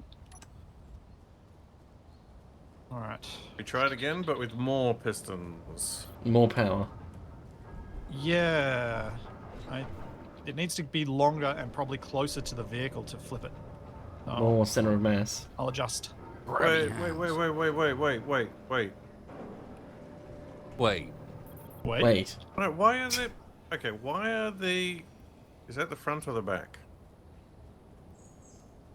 right. We try it again, but with more pistons. More power. Yeah. It needs to be longer and probably closer to the vehicle to flip it. Oh, More center of mass. I'll adjust. Wait. Wait. Wait. Why are they... Okay, why are the... Is that the front or the back?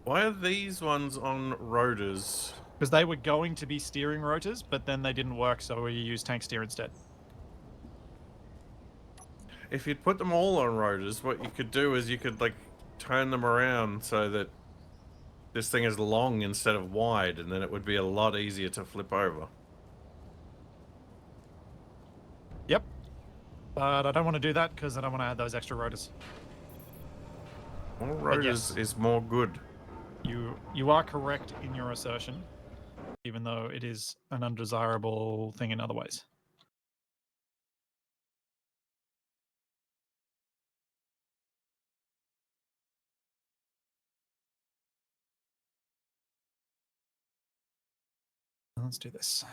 Why are these ones on rotors? Because they were going to be steering rotors, but then they didn't work, so we used tank steer instead. If you'd put them all on rotors, what you could do is you could, like, turn them around so that this thing is long instead of wide, and then it would be a lot easier to flip over. Yep. But I don't want to do that because I don't want to add those extra rotors. More rotors is more good. You are correct in your assertion, even though it is an undesirable thing in other ways. Let's do this.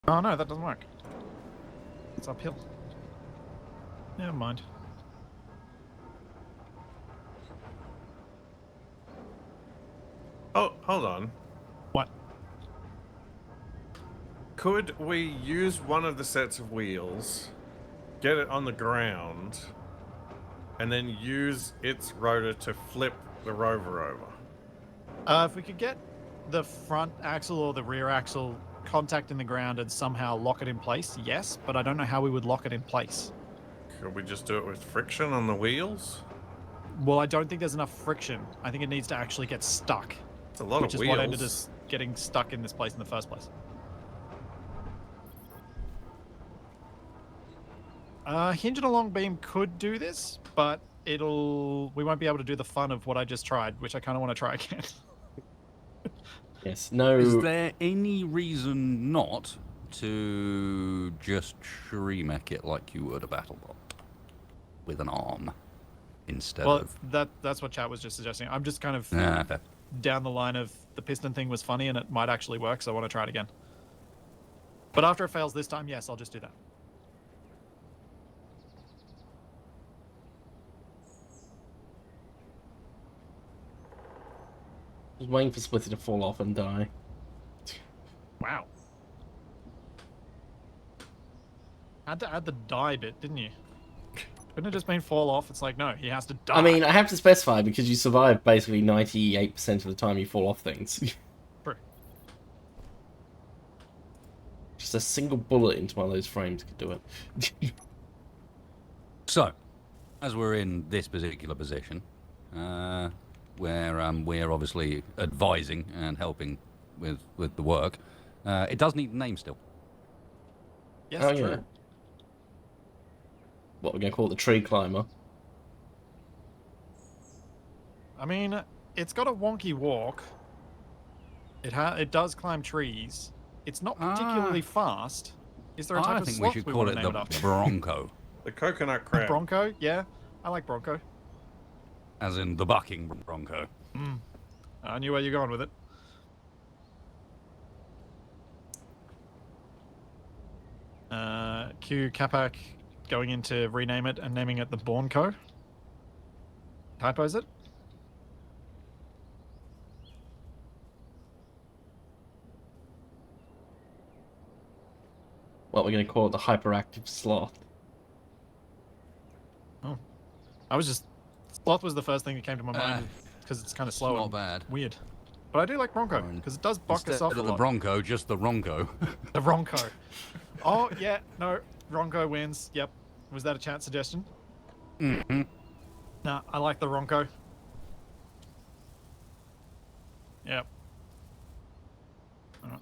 Oh no, that doesn't work. It's uphill. Never mind. Oh, hold on. What? Could we use one of the sets of wheels, get it on the ground, and then use its rotor to flip the rover over? If we could get the front axle or the rear axle contact in the ground and somehow lock it in place, yes, but I don't know how we would lock it in place. Could we just do it with friction on the wheels? Well, I don't think there's enough friction. I think it needs to actually get stuck, It's a lot which of is wheels. what ended us getting stuck in this place in the first place. Hinge and a long beam could do this, but we won't be able to do the fun of what I just tried, which I kind of want to try again. Yes. No. Is there any reason not to just Shremek it like you would a battlebot? With an arm instead Well, of... that's what chat was just suggesting. I'm just kind of fair. down the line of the piston thing was funny and it might actually work, so I want to try it again. But after it fails this time, yes, I'll just do that. Just waiting for Splitsie to fall off and die. Wow. Had to add the die bit, didn't you? Couldn't it just been fall off? It's like, no, he has to die. I mean, I have to specify because you survive basically 98% of the time you fall off things. True. Just a single bullet into one of those frames could do it. So, as we're in this particular position, where we're obviously advising and helping with the work, it does need a name still. Yes, Oh, true. yeah. What we're gonna call it, the tree climber. I mean, it's got a wonky walk. It does climb trees. It's not particularly fast. Is there a type I of think we sloth should we call want it to the name it after? Bronco. The coconut crab. Bronco? Yeah, I like Bronco. As in the bucking Bronco. I knew where you're going with it. Q Capac going in to rename it and naming it the Bornco. Typos it? What we're gonna call it, the hyperactive sloth. Oh. I was just... Sloth was the first thing that came to my mind because it's kind of slow Not and bad. weird. But I do like Bronco Fine. because it does buck Instead us off a of the lot. Bronco, just the Ronco. The Ronco. Oh, yeah, no. Ronco wins. Yep. Was that a chat suggestion? Mm-hmm. Nah, I like the Ronco. Yep.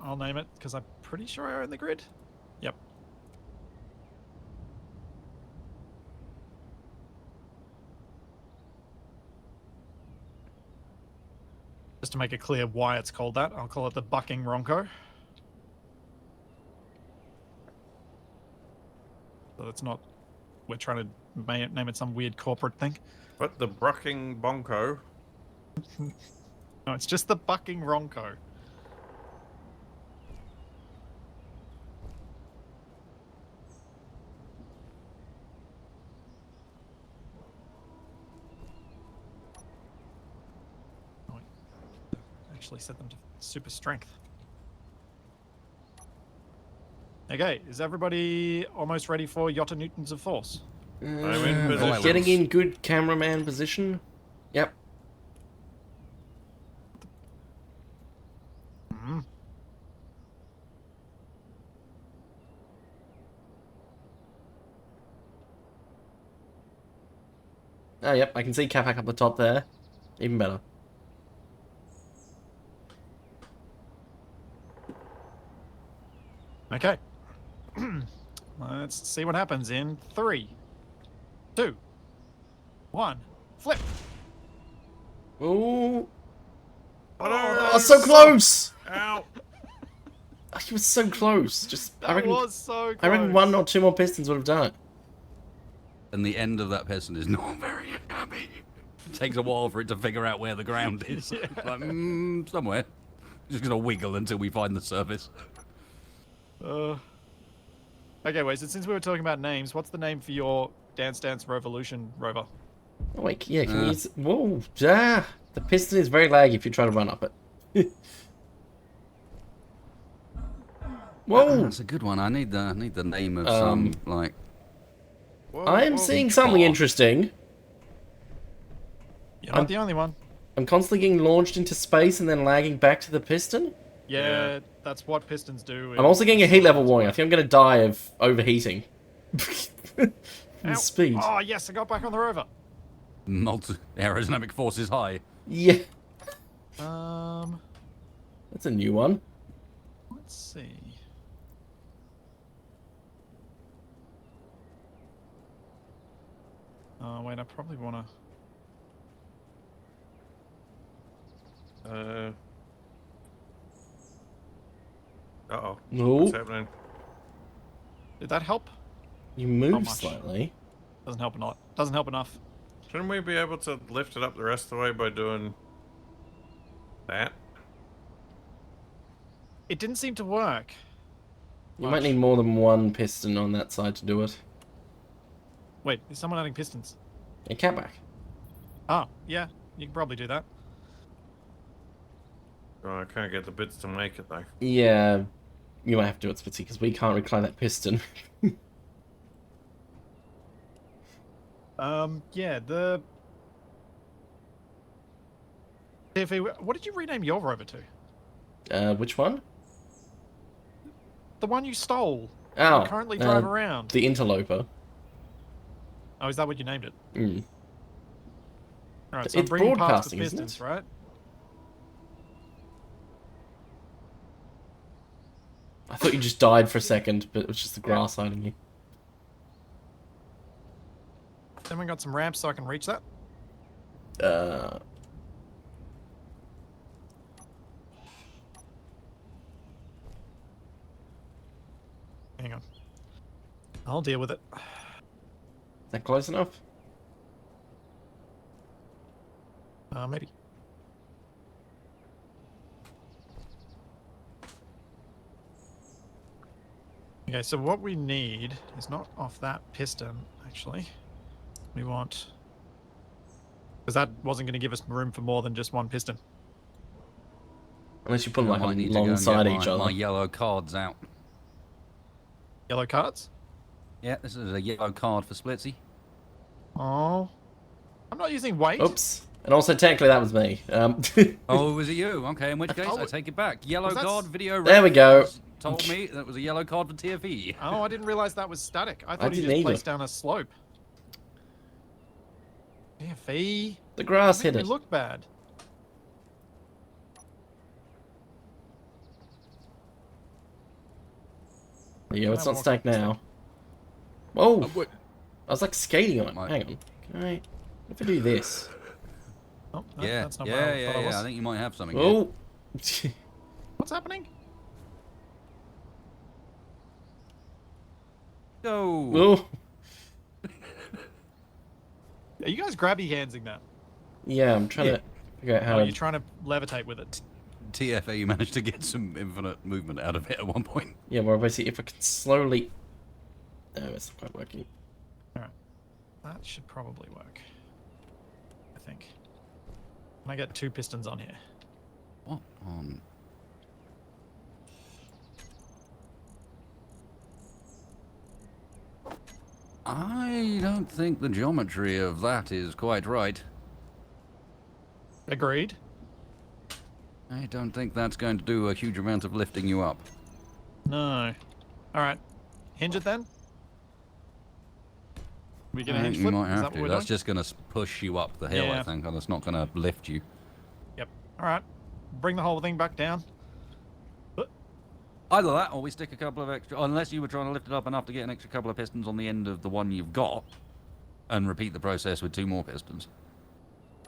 I'll name it because I'm pretty sure I own the grid. Yep. Just to make it clear why it's called that, I'll call it the Bucking Ronco. So it's not... We're trying to name it some weird corporate thing. But the Brucking Bonko. No, it's just the Bucking Ronco. Oh, wait. Actually set them to super strength. Okay, is everybody almost ready for Yotta Newtons of force? I'm in position. Getting in good cameraman position. Yep. Oh, yep, I can see Capac up the top there. Even better. Okay. Let's see what happens in 3, 2, 1, flip. Ooh. Oh, So close! Ow! He was so close. Just, I That reckon, was so close. I reckon 1 or 2 more pistons would have done it. And the end of that piston is not very happy. It takes a while for it to figure out where the ground is. Yeah. Like, somewhere. Just gonna wiggle until we find the surface. Okay, wait, so since we were talking about names, what's the name for your Dance Dance Revolution rover? Oh, wait, yeah, can you use... Whoa, the piston is very laggy if you try to run up it. Whoa! That's a good one. I need the name of some, like... Whoa, I'm whoa. seeing something interesting. You're not the only one. I'm constantly getting launched into space and then lagging back to the piston. Yeah, that's what pistons do. I'm also getting a heat level warning. I think I'm going to die of overheating. From Ow. speed. Oh, yes, I got back on the rover. Aerodynamic force is high. Yeah. Um, That's a new one. let's see. Oh, wait, I probably want to... Uh-oh. No. What's happening? Did that help? You Not move much. slightly. Doesn't help a lot. Doesn't help enough. Shouldn't we be able to lift it up the rest of the way by doing that? It didn't seem to work. You might need more than one piston on that side to do it. Wait, is someone adding pistons? A Capac. Oh, yeah, you can probably do that. Oh, I can't get the bits to make it though. Yeah, you might have to do it, Splitsie, because we can't recline that piston. Yeah, the... TFE, what did you rename your rover to? Which one? The one you stole. Oh, You currently drive around. the Interloper. Oh, is that what you named it? Mm. Alright, so I'm It's bringing parts with broadcasting, isn't pistons, it? right? I thought you just died for a second, but it was just the grass hiding you. Then we got some ramps so I can reach that. Hang on. I'll deal with it. Is that close enough? Maybe. Okay, so what we need is not off that piston, actually. We want... Because that wasn't going to give us room for more than just one piston. Unless you put them I like might need to go and alongside get each my other. yellow cards out. Yellow cards? Yeah, this is a yellow card for Splitsie. Oh. I'm not using weight. Oops. And also, technically, that was me. Oh, was it you? Okay, in which case, Oh, I take it back. Yellow that's- card video. There we ref go. Told me that was a yellow card for TFE. Oh, I didn't realize that was static. I thought he didn't just either. placed down a slope. TFE. The grass Making hit me it. look bad. Yeah, it's That not walk stacked up now. Whoa! what? I was like skating on it. Might- Hang on. Can I... If I do this... Oh, no, Yeah, that's not yeah, what I yeah, thought it was. yeah. I think you might have something. Here. Oh! What's happening? Go. Oh! Are you guys grabby handsing that? Yeah, I'm trying Yeah. to figure out how Oh, to... you're trying to levitate with it. TFE managed to get some infinite movement out of it at one point. Yeah, well, basically, if I can slowly... No, it's not quite working. That should probably work. I think. And I get 2 pistons on here. What on? I don't think the geometry of that is quite right. Agreed. I don't think that's going to do a huge amount of lifting you up. No. Alright. Hinge it then? We get a I hinge think you flip? might Is have that what to. we're That's doing? just going to push you up the hill, Yeah. I think, and it's not going to lift you. Yep. Alright. Bring the whole thing back down. Either that, or we stick a couple of extra... Unless you were trying to lift it up enough to get an extra couple of pistons on the end of the one you've got, and repeat the process with 2 more pistons.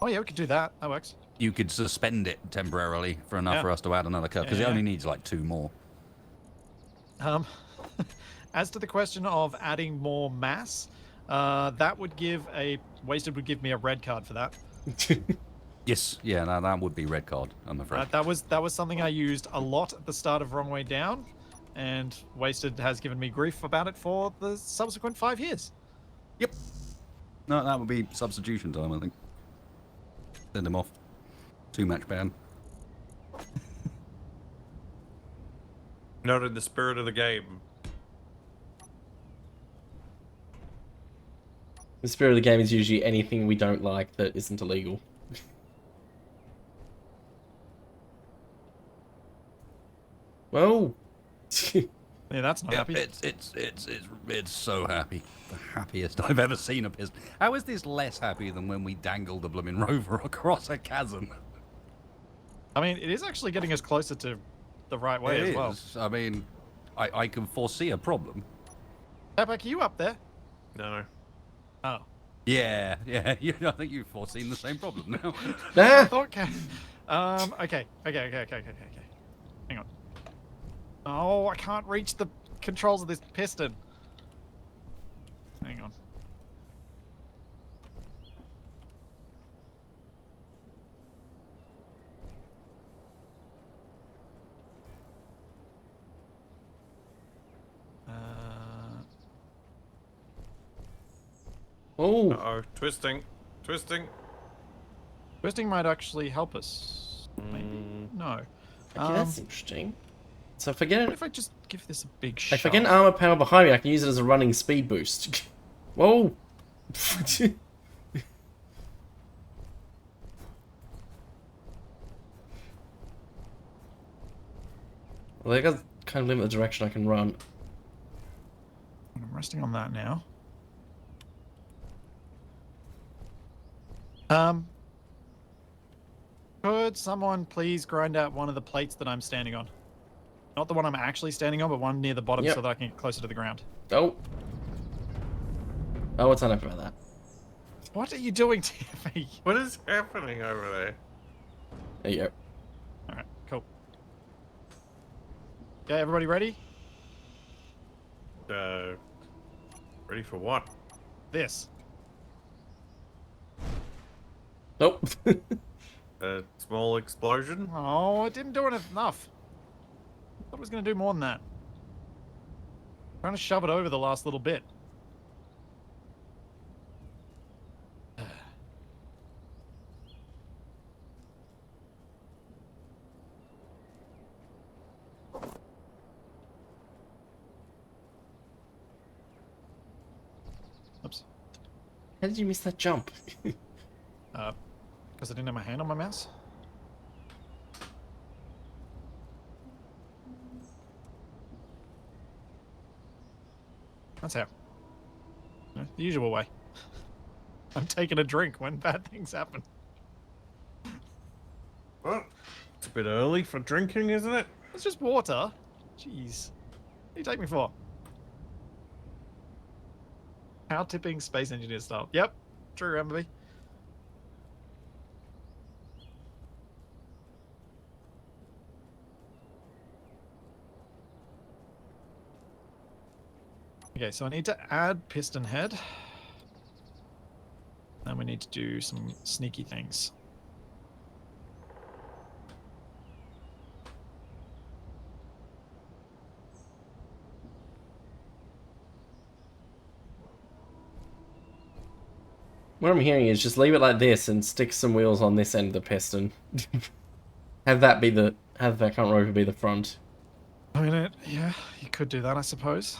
Oh yeah, we could do that. That works. You could suspend it temporarily for enough Yeah. for us to add another cut, because Yeah, it only yeah. needs like 2 more. As to the question of adding more mass, that would give a... Wasted would give me a red card for that. Yes, yeah, that would be red card, I'm afraid. That was something I used a lot at the start of Wrong Way Down, and Wasted has given me grief about it for the subsequent 5 years. Yep. No, that would be substitution time, I think. Send him off. 2-match ban. Not in the spirit of the game. The spirit of the game is usually anything we don't like that isn't illegal. Well... Yeah, that's not happy. It's so happy. The happiest I've ever seen a piston. How is this less happy than when we dangled the blooming rover across a chasm? I mean, it is actually getting us closer to the right way It as well. is. I mean, I can foresee a problem. Capac, are you up there? No. Oh. Yeah, I think you've foreseen the same problem now. Ah! Okay. Okay. Hang on. Oh, I can't reach the controls of this piston. Hang on. Oh! Uh-oh. Twisting. Twisting. Twisting might actually help us. Maybe. No. Okay, that's interesting. So if I get What an, if I just give this a big shot? if I get an armor power behind me, I can use it as a running speed boost. Whoa! Well, I got kind of limit the direction I can run. I'm resting on that now. Could someone please grind out one of the plates that I'm standing on? Not the one I'm actually standing on, but one near the bottom Yep. so that I can get closer to the ground. Oh. Oh, what's enough about that? What are you doing, Tiffy? What is happening over there? There you go. Alright, cool. Okay, everybody ready? Ready for what? This. Nope. A small explosion? Oh, it didn't do enough. I thought it was going to do more than that. Trying to shove it over the last little bit. Oops. How did you miss that jump? Because I didn't have my hand on my mouse. That's how. You know, the usual way. I'm taking a drink when bad things happen. Well, it's a bit early for drinking, isn't it? It's just water. Jeez. What do you take me for? How tipping space engineer style. Yep. True, Amberby. Okay, so I need to add piston head. Then we need to do some sneaky things. What I'm hearing is just leave it like this and stick some wheels on this end of the piston. Have that current rover be the front. I mean, yeah, you could do that, I suppose.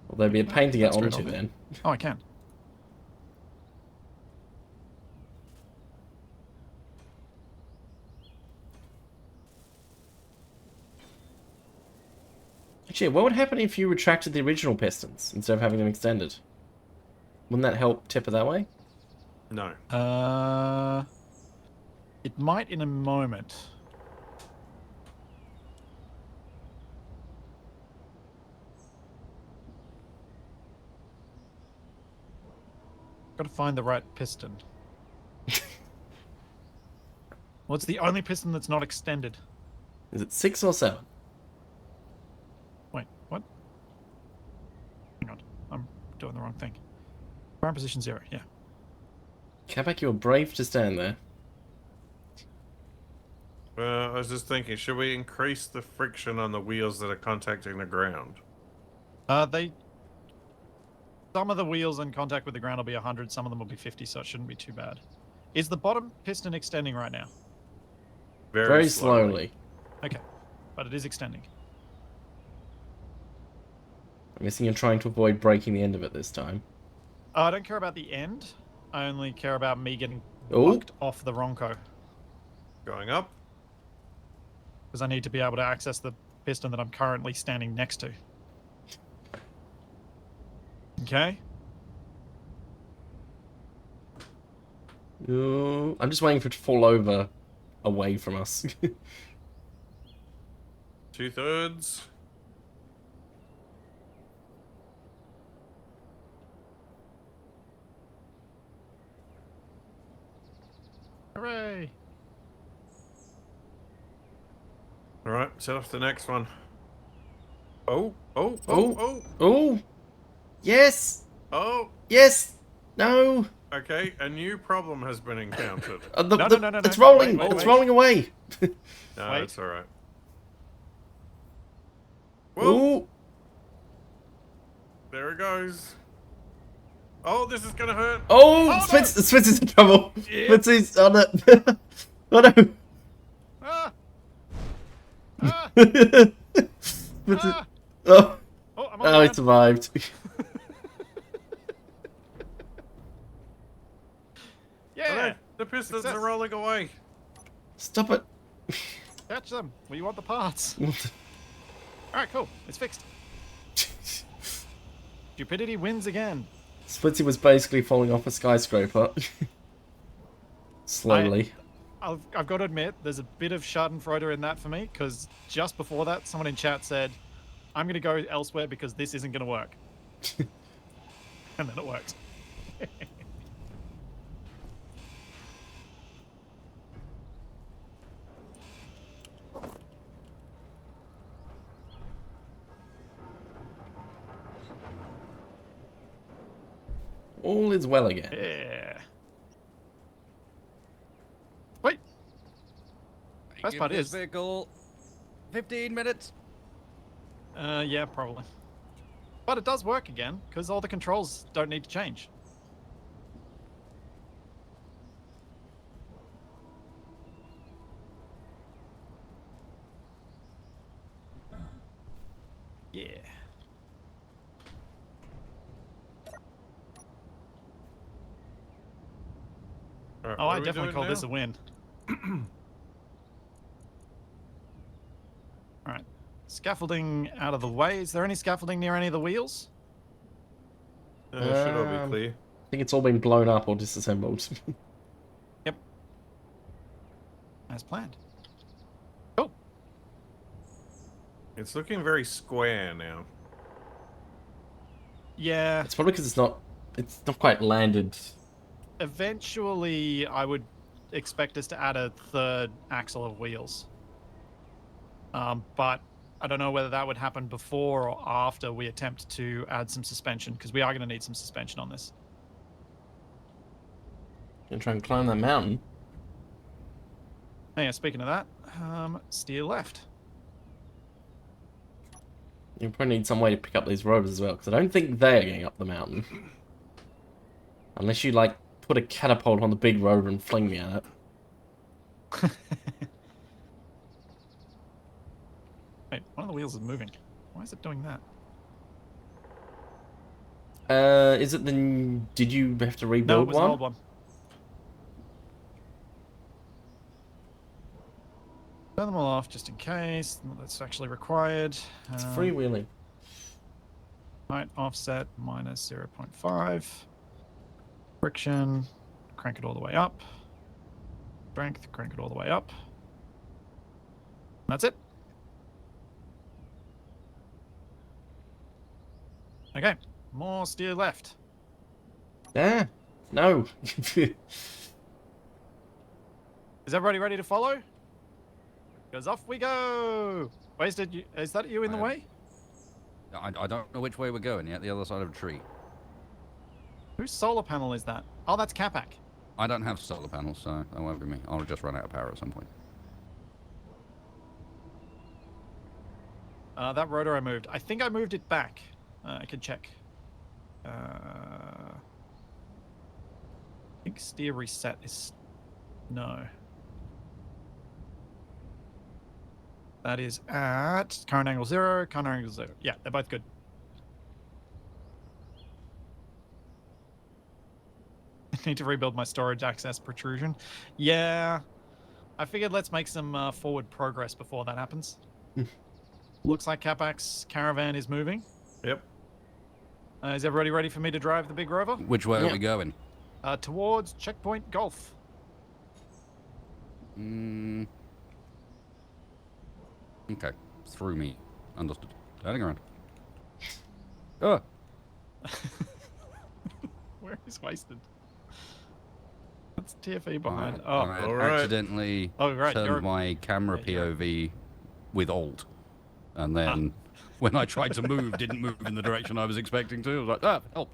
Well, they'd be a pain to get That's great onto of it. then. Oh, I can. Actually, what would happen if you retracted the original pistons instead of having them extended? Wouldn't that help tip it that way? No. It might in a moment. Got to find the right piston. Well, it's the only piston that's not extended. Is it 6 or 7? Wait, what? Hang on, I'm doing the wrong thing. Prime position 0, yeah. Capac, you're brave to stand there. I was just thinking, should we increase the friction on the wheels that are contacting the ground? Some of the wheels in contact with the ground will be 100, some of them will be 50, so it shouldn't be too bad. Is the bottom piston extending right now? Very slowly. Okay, but it is extending. I'm guessing you're trying to avoid breaking the end of it this time. I don't care about the end. I only care about me getting Ooh. bucked off the Ronco. Going up. Because I need to be able to access the piston that I'm currently standing next to. Okay? I'm just waiting for it to fall over away from us. 2/3. Hooray! All right, set off the next one. Oh, oh, oh, Oh. oh, Oh! Yes! oh. Yes! No! Okay, a new problem has been encountered. No. It's rolling! Wait, It's wait. rolling away! No, Wait. it's all right. Whoa, Ooh! there it goes. Oh, this is gonna hurt. Oh! no! Splitsie's in trouble! Yeah. Splitsie's on it! Oh no! Ah! Ah! Splitsie... Ah! Oh! Oh, I'm on Oh, the he ground. survived. Yeah! The pistons Success. are rolling away. Stop it! Catch them. Well, you want the parts. Alright, cool. It's fixed. Stupidity wins again. Splitsie was basically falling off a skyscraper. Slowly. I've got to admit, there's a bit of Schadenfreude in that for me, because just before that, someone in chat said, I'm going to go elsewhere because this isn't going to work. And then it worked. All is well again. Yeah. Wait. Best Give part this is, vehicle 15 minutes. yeah, probably. But it does work again, because all the controls don't need to change. Yeah. Alright, Oh, what I are we definitely doing call now? this a win. Alright. Scaffolding out of the way. Is there any scaffolding near any of the wheels? Should all be clear. I think it's all been blown up or disassembled. Yep. As planned. Oh, It's looking very square now. yeah. It's probably because it's not quite landed. Eventually, I would expect us to add a third axle of wheels. But I don't know whether that would happen before or after we attempt to add some suspension, because we are going to need some suspension on this. Gonna try and climb that mountain. Oh, yeah, speaking of that, steer left. You probably need some way to pick up these rovers as well, because I don't think they're getting up the mountain. Unless you, like, put a catapult on the big rover and fling me at it. Wait, one of the wheels is moving. Why is it doing that? Is it the... Did you have to No, rebuild it was one? an old one. Turn them all off just in case. That's actually required. It's freewheeling. Height offset minus 0.5. Friction, crank it all the way up. Strength, crank it all the way up. That's it. Okay, more steer left. Ah, no. Is everybody ready to follow? Because off we go. Wasted, is that you in the way? I don't know which way we're going yet. The other side of a tree. Whose solar panel is that? Oh, that's Capac. I don't have solar panels, so that won't be me. I'll just run out of power at some point. That rotor I moved. I think I moved it back. I can check. I think steer reset is... No. That is at current angle 0, current angle 0. Yeah, they're both good. Need to rebuild my storage access protrusion. Yeah. I figured let's make some forward progress before that happens. Looks like Capac's caravan is moving. Yep. Is everybody ready for me to drive the big rover? Which way are we going? Towards checkpoint golf. Okay. Through me. Understood. Turning around. Oh! Where is wasted? That's TFE behind. I Oh, alright. accidentally right, turned you're- my camera yeah, you're- POV with Alt. And then when I tried to move, didn't move in the direction I was expecting to. I was like, help.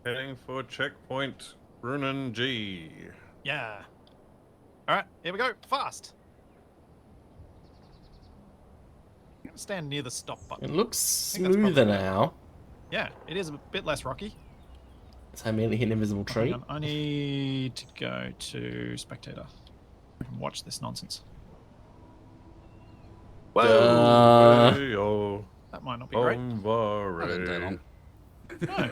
Heading for checkpoint Runan G. yeah. All right, here we go. Fast. I'm gonna stand near the stop button. It looks think that's smoother probably- now. Yeah, it is a bit less rocky. So I merely hit an invisible Hang tree. on, I need to go to spectator. I can watch this nonsense. Duh. Hey, oh, That might not be great. That didn't take long. No.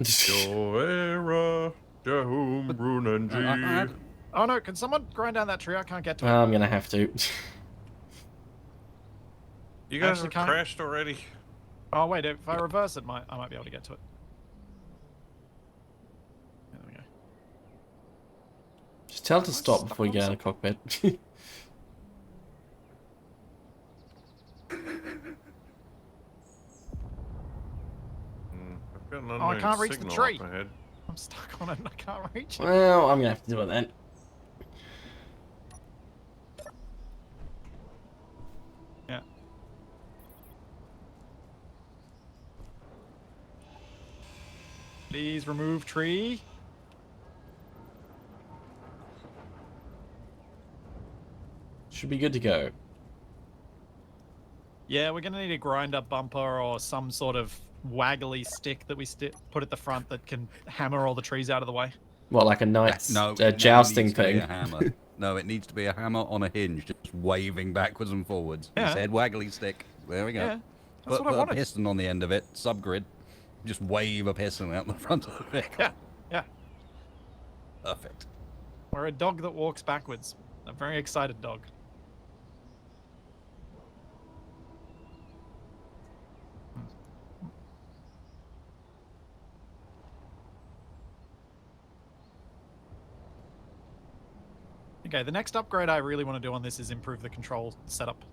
Jovera, Jahum, Runan G. Oh no, can someone grind down that tree? I can't get to it. I'm gonna have to. You guys Actually have can't- crashed already? Oh wait, if I reverse it, I might be able to get to it. There we go. Just tell it to Am I stop stuck before you on get out of the cockpit. I've got an Oh, I unknown can't reach the signal tree. up ahead. I'm stuck on it and I can't reach it. Well, I'm gonna have to do it then. Yeah. Please remove tree. Should be good to go. Yeah, we're gonna need a grinder bumper or some sort of waggly stick that we put at the front that can hammer all the trees out of the way. What, like a knight's No, it now jousting needs to be thing? a hammer. No, it needs to be a hammer on a hinge, just waving backwards and forwards. Yeah. He said waggly stick. There we go. Yeah, that's Put what I a wanted. piston on the end of it, subgrid. Just wave a piston out the front of the vehicle. Yeah, yeah. Perfect. We're a dog that walks backwards. A very excited dog. Okay, the next upgrade I really want to do on this is improve the control setup.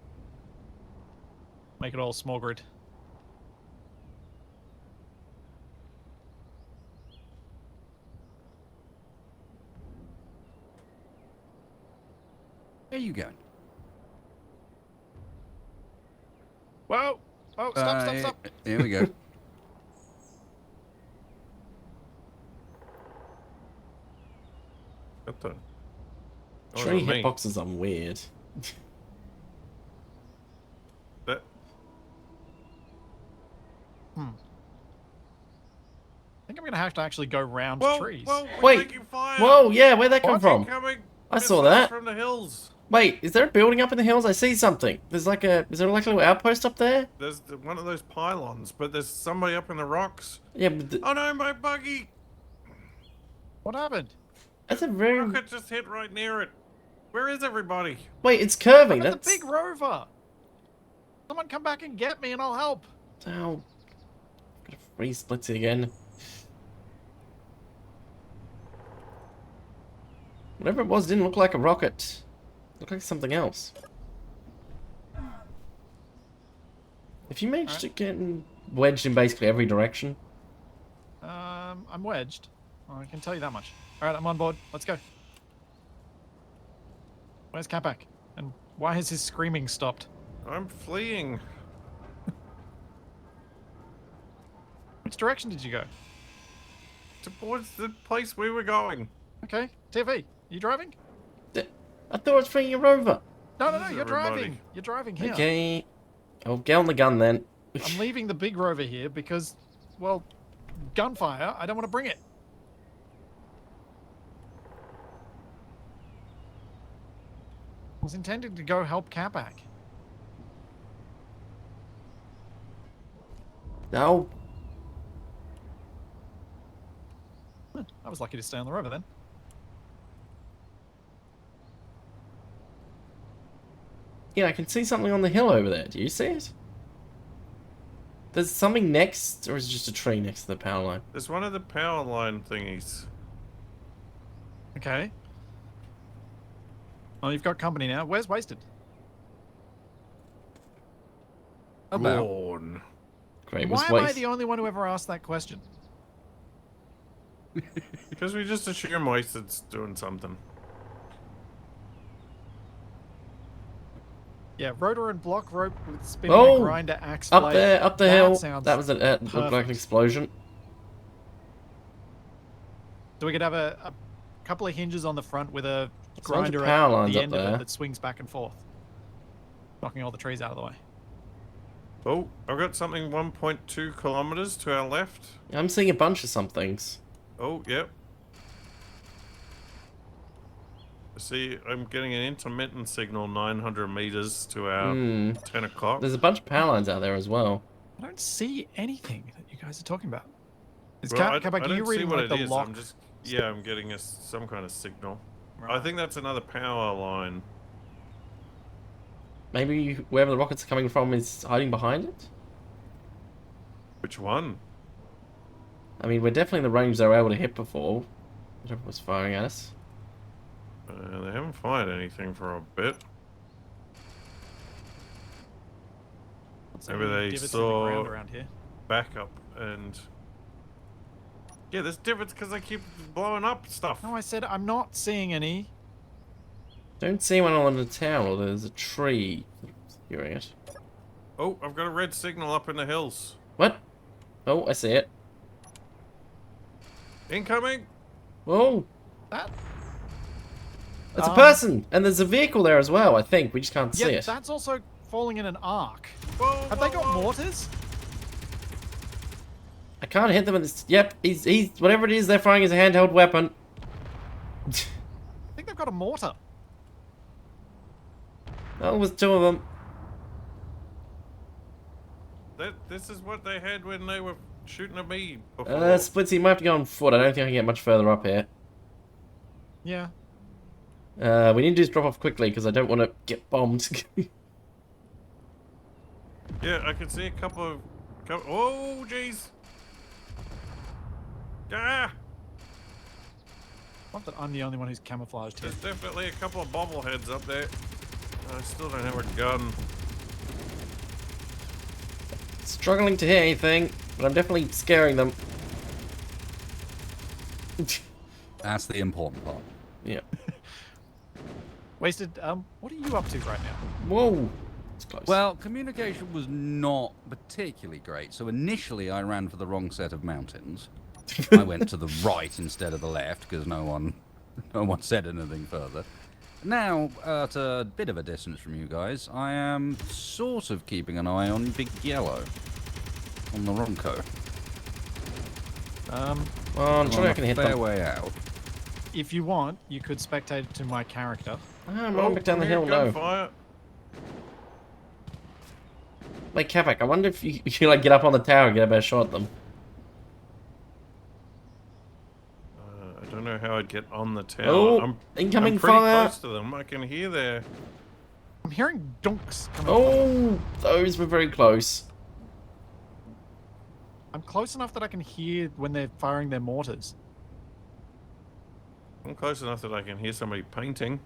Make it all small grid. Where are you going? Whoa! Oh, stop. Here we go. What the? Tree me. hitboxes are weird. That, I think I'm gonna have to actually go round whoa, trees. whoa, we're Wait. taking fire. Whoa, yeah, where'd that come What's from? Incoming I saw missiles that. from the hills. Wait, is there a building up in the hills? I see something. Is there like a little outpost up there? There's one of those pylons, but there's somebody up in the rocks. Yeah, but Oh no, my buggy! What happened? that's a very... Rocket just hit right near it. Where is everybody? Wait, it's curving. I'm at That's... the big rover. Someone come back and get me and I'll help. Oh. Gotta free Splitsie again. Whatever it was didn't look like a rocket. It looked like something else. If you managed to get wedged in basically every direction. I'm wedged. I can tell you that much. All right, I'm on board. Let's go. Where's Capac? And why has his screaming stopped? I'm fleeing. Which direction did you go? Towards the place we were going. Okay, TV, you driving? I thought I was freeing a rover. No, Where's you're everybody? driving. You're driving here. Okay. I'll get on the gun then. I'm leaving the big rover here because, well, gunfire. I don't want to bring it. I was intending to go help Capac. No. I was lucky to stay on the rover then. Yeah, I can see something on the hill over there. Do you see it? There's something next, or is it just a tree next to the power line? There's one of the power line thingies. Okay. Oh, you've got company now. Where's Wasted? About. Gone. Great, Why was am I waste. the only one who ever asked that question? Because we just assume Wasted's doing something. Yeah, rotor and block rope with spinning Oh! grinder axe Up blade. there, up the That hill. sounds That was a looked like an perfect. explosion. So we could have a couple of hinges on the front with a There's a bunch of grinder power at lines the up end of there. it that swings back and forth, knocking all the trees out of the way. Oh, I've got something 1.2 kilometers to our left. I'm seeing a bunch of somethings. Oh, yep. See, I'm getting an intermittent signal 900 meters to our 10 o'clock. There's a bunch of power lines out there as well. I don't see anything that you guys are talking about. Is Well, Capac, I are you don't see reading what like it the is. lock? I'm just, yeah, I'm getting some kind of signal. I Right. think that's another power line. Maybe wherever the rockets are coming from is hiding behind it? Which one? I mean, we're definitely in the range they were able to hit before. Whatever was firing at us. They haven't fired anything for a bit. Maybe they divots in the ground saw around here. backup and... Yeah, there's divots because they keep blowing up stuff. No, I said I'm not seeing any. Don't see one on the tower. There's a tree. Hearing it. Oh, I've got a red signal up in the hills. What? Oh, I see it. Incoming! Whoa! That? It's a person! And there's a vehicle there as well, I think. We just can't see Yeah, it. that's also falling in an arc. Whoa, Have they got mortars? I can't hit them with this. Yep, he's whatever it is they're firing is a handheld weapon. I think they've got a mortar. Oh, it was two of them. This is what they had when they were shooting at me before. Splitsie, you might have to go on foot. I don't think I can get much further up here. Yeah. We need to just drop off quickly because I don't want to get bombed. Yeah, I can see a couple of... Oh, jeez! Ah! Not that I'm the only one who's camouflaged here. There's definitely a couple of bobbleheads up there. I still don't have a gun. Struggling to hit anything, but I'm definitely scaring them. That's the important part. Yeah. Wasted, what are you up to right now? Whoa! It's close. Well, communication was not particularly great. So initially I ran for the wrong set of mountains. I went to the right instead of the left because no one said anything further. Now, at a bit of a distance from you guys, I am sort of keeping an eye on Big Yellow. On the Ronco. I'm sure I can hit fair them. way out. If you want, you could spectate to my character. I'm running back down the hill, no. Gunfire. Like, Capac, I wonder if you can, like, get up on the tower and get a better shot at them. I don't know how I'd get on the tower. Oh, incoming I'm pretty fire. close to them. I can hear their... I'm hearing donks coming from. Oh, those were very close. I'm close enough that I can hear when they're firing their mortars. I'm close enough that I can hear somebody painting.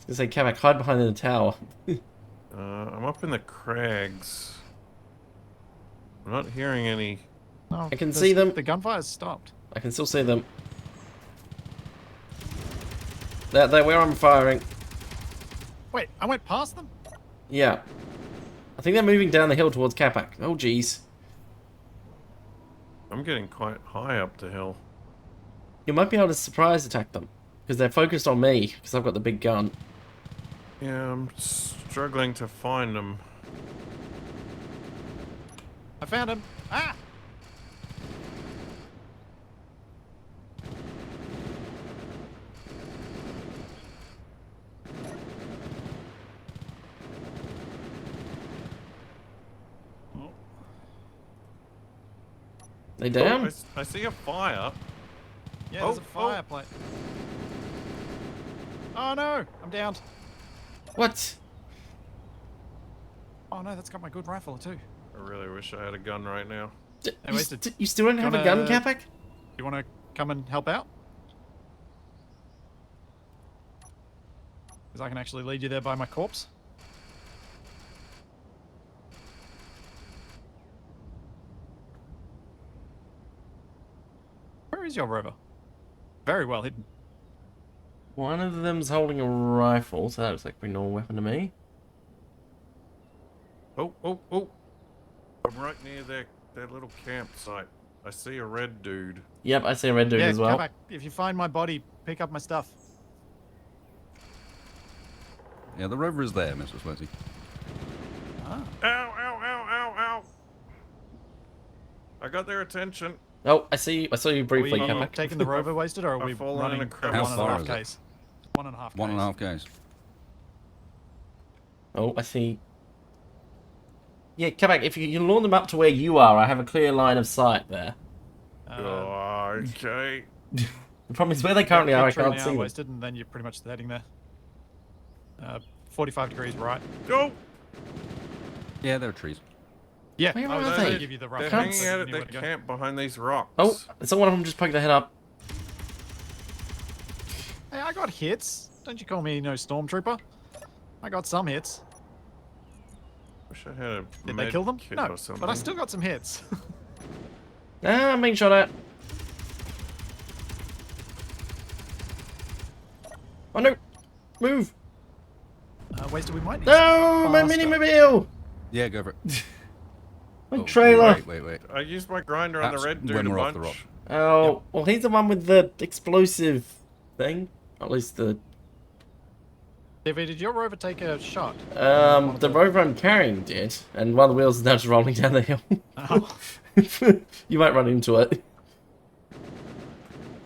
I was gonna say, Capac, hide behind the tower. I'm up in the crags. I'm not hearing any... No, I can see them. The gunfire's stopped. I can still see them. They're where I'm firing. Wait, I went past them? Yeah. I think they're moving down the hill towards Capac. Oh, jeez. I'm getting quite high up the hill. You might be able to surprise attack them. Because they're focused on me, because I've got the big gun. Yeah, I'm struggling to find them. I found him. Ah! They down? Oh, I see a fire. Yeah, there's a fire plate. Oh no, I'm downed. What? Oh no, that's got my good rifle too. I really wish I had a gun right now. You still don't have a gun, Capac? You want to come and help out? Because I can actually lead you there by my corpse. Where is your rover? Very well hidden. One of them's holding a rifle, so that looks like a pretty normal weapon to me. Oh. I'm right near their little campsite. I see a red dude. Yep, I see a red dude as well. Come back. If you find my body, pick up my stuff. Yeah, the rover is there, Mr. Splitsie. Ah. Ow. I got their attention. Oh, I saw you briefly, Are we Capac. taking the rover wasted, or are we I've fallen in running a at crevice. How 1.5 far is it? Ks? 1.5 Ks. 1.5 Ks. Oh, I see. Yeah, Capac, if you can launch them up to where you are, I have a clear line of sight there. Okay. The problem is where they currently are, I truly can't see them. wasted, and then you're pretty much heading there. 45 degrees right. Go. Yeah, there are trees. Yeah, Where I was are going they? to give you the rough They're can't one, hanging so out you at knew their where to go. camp behind these rocks. Oh, so one of them just poked their head up. Hey, I got hits. Don't you call me no stormtrooper. I got some hits. Wish I had a Did med they kill them? kit No, or something. but I still got some hits. Ah, I'm being shot at. Oh no! Move! Wasted, we might need No! My faster. mini-mobile! Yeah, go for it. My Oh, trailer! Wait. I used my grinder on That's the red dude when a we're off bunch. the rock. Oh, well, he's the one with the explosive thing. At least the David, did your rover take a shot? One of the rover I'm carrying did, and one of the wheels is now just rolling down the hill. Oh. You might run into it.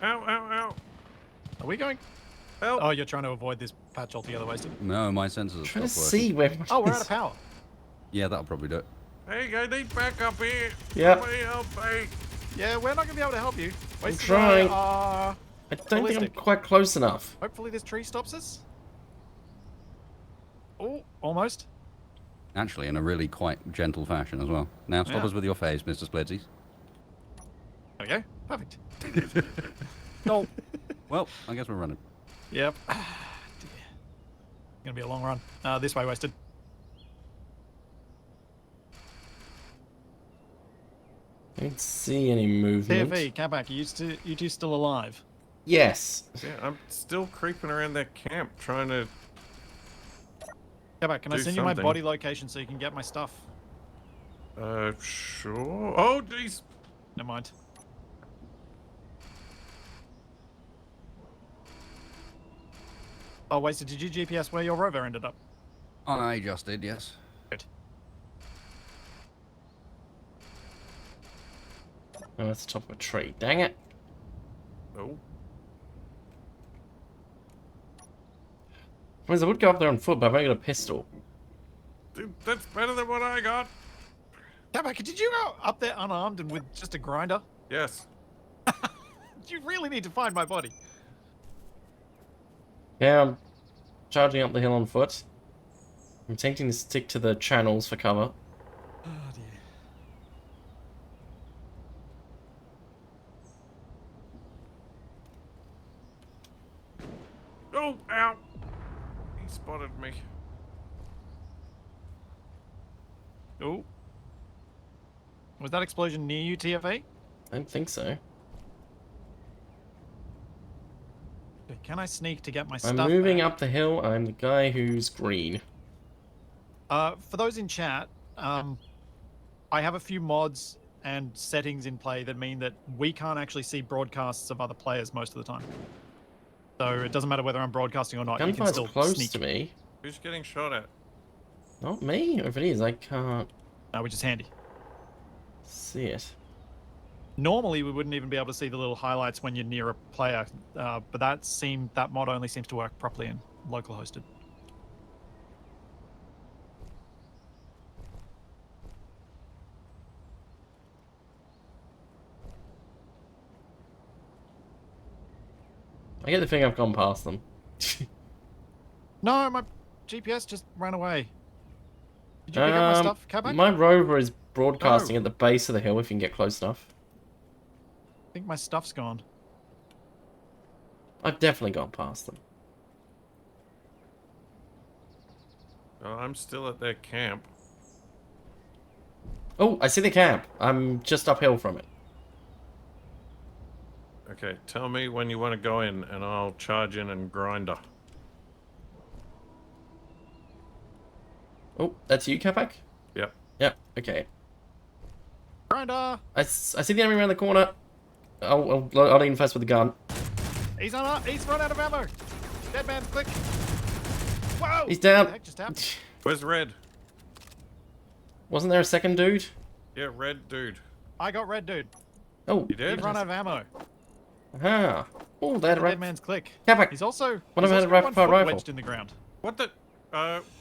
Ow, ow, ow. Are we going? Help. Oh, you're trying to avoid this patch altogether, Wasted. No, my sensors are Trying to stopped see working. where. Oh, we're out of power. Yeah, that'll probably do it. Hey, I need backup here. Yep. Somebody help me. Yeah, we're not going to be able to help you. Wasted, trying. I I don't think I'm ballistic. quite close enough. hopefully this tree stops us. Oh, almost. Actually, in a really quite gentle fashion as well. Now stop Yeah. us with your face, Mr. Splitsie. There we go. Perfect. No. Well, I guess we're running. Yep. Gonna be a long run. This way, Wasted. I don't see any movement. TFE, Capac, you two still alive? Yes. Yeah, I'm still creeping around that camp trying to... Capac, can I Do send you my something. body location so you can get my stuff? Sure. Oh, jeez. Never mind. Oh, Wasted, did you GPS where your rover ended up? I just did, yes. Good. Oh, that's the top of a tree. Dang it. Oh. I would go up there on foot, but I've only got a pistol. Dude, that's better than what I got. Capac, did you go up there unarmed and with just a grinder? Yes. You really need to find my body. Yeah, I'm charging up the hill on foot. I'm attempting to stick to the channels for cover. Oh dear. Oh, ow. He spotted me. Oh. Was that explosion near you, TFA? I don't think so. Okay, can I sneak to get my I'm stuff moving back? up the hill. I'm the guy who's green. For those in chat, I have a few mods and settings in play that mean that we can't actually see broadcasts of other players most of the time. So it doesn't matter whether I'm broadcasting or not. You can Gunfire's still close sneak, to me. Who's getting shot at? Not me. If it is, I can't which is handy. see it. Normally, we wouldn't even be able to see the little highlights when you're near a player, but that mod only seems to work properly in local hosted. I get the feeling I've gone past them. No, my GPS just ran away. Did you pick up my stuff, Capac? My rover is broadcasting No. at the base of the hill if you can get close enough. I think my stuff's gone. I've definitely gone past them. Oh, I'm still at their camp. Oh, I see the camp. I'm just uphill from it. Okay, tell me when you want to go in and I'll charge in and grinder. Oh, that's you, Capac? Yep. Yep, okay. Grinder! I see the enemy around the corner. I'll aim first with the gun. He's run out of ammo! Dead man's click! Whoa! He's down. What the heck just happened? Where's Red? Wasn't there a second dude? Yeah, Red dude. I got red dude. Oh, You did? He's run out of ammo. aha. Oh, they had a Dead right. man's click. Capac, He's also, One of he's them also had a got one rapid-fire foot rifle. wedged in the ground. What the...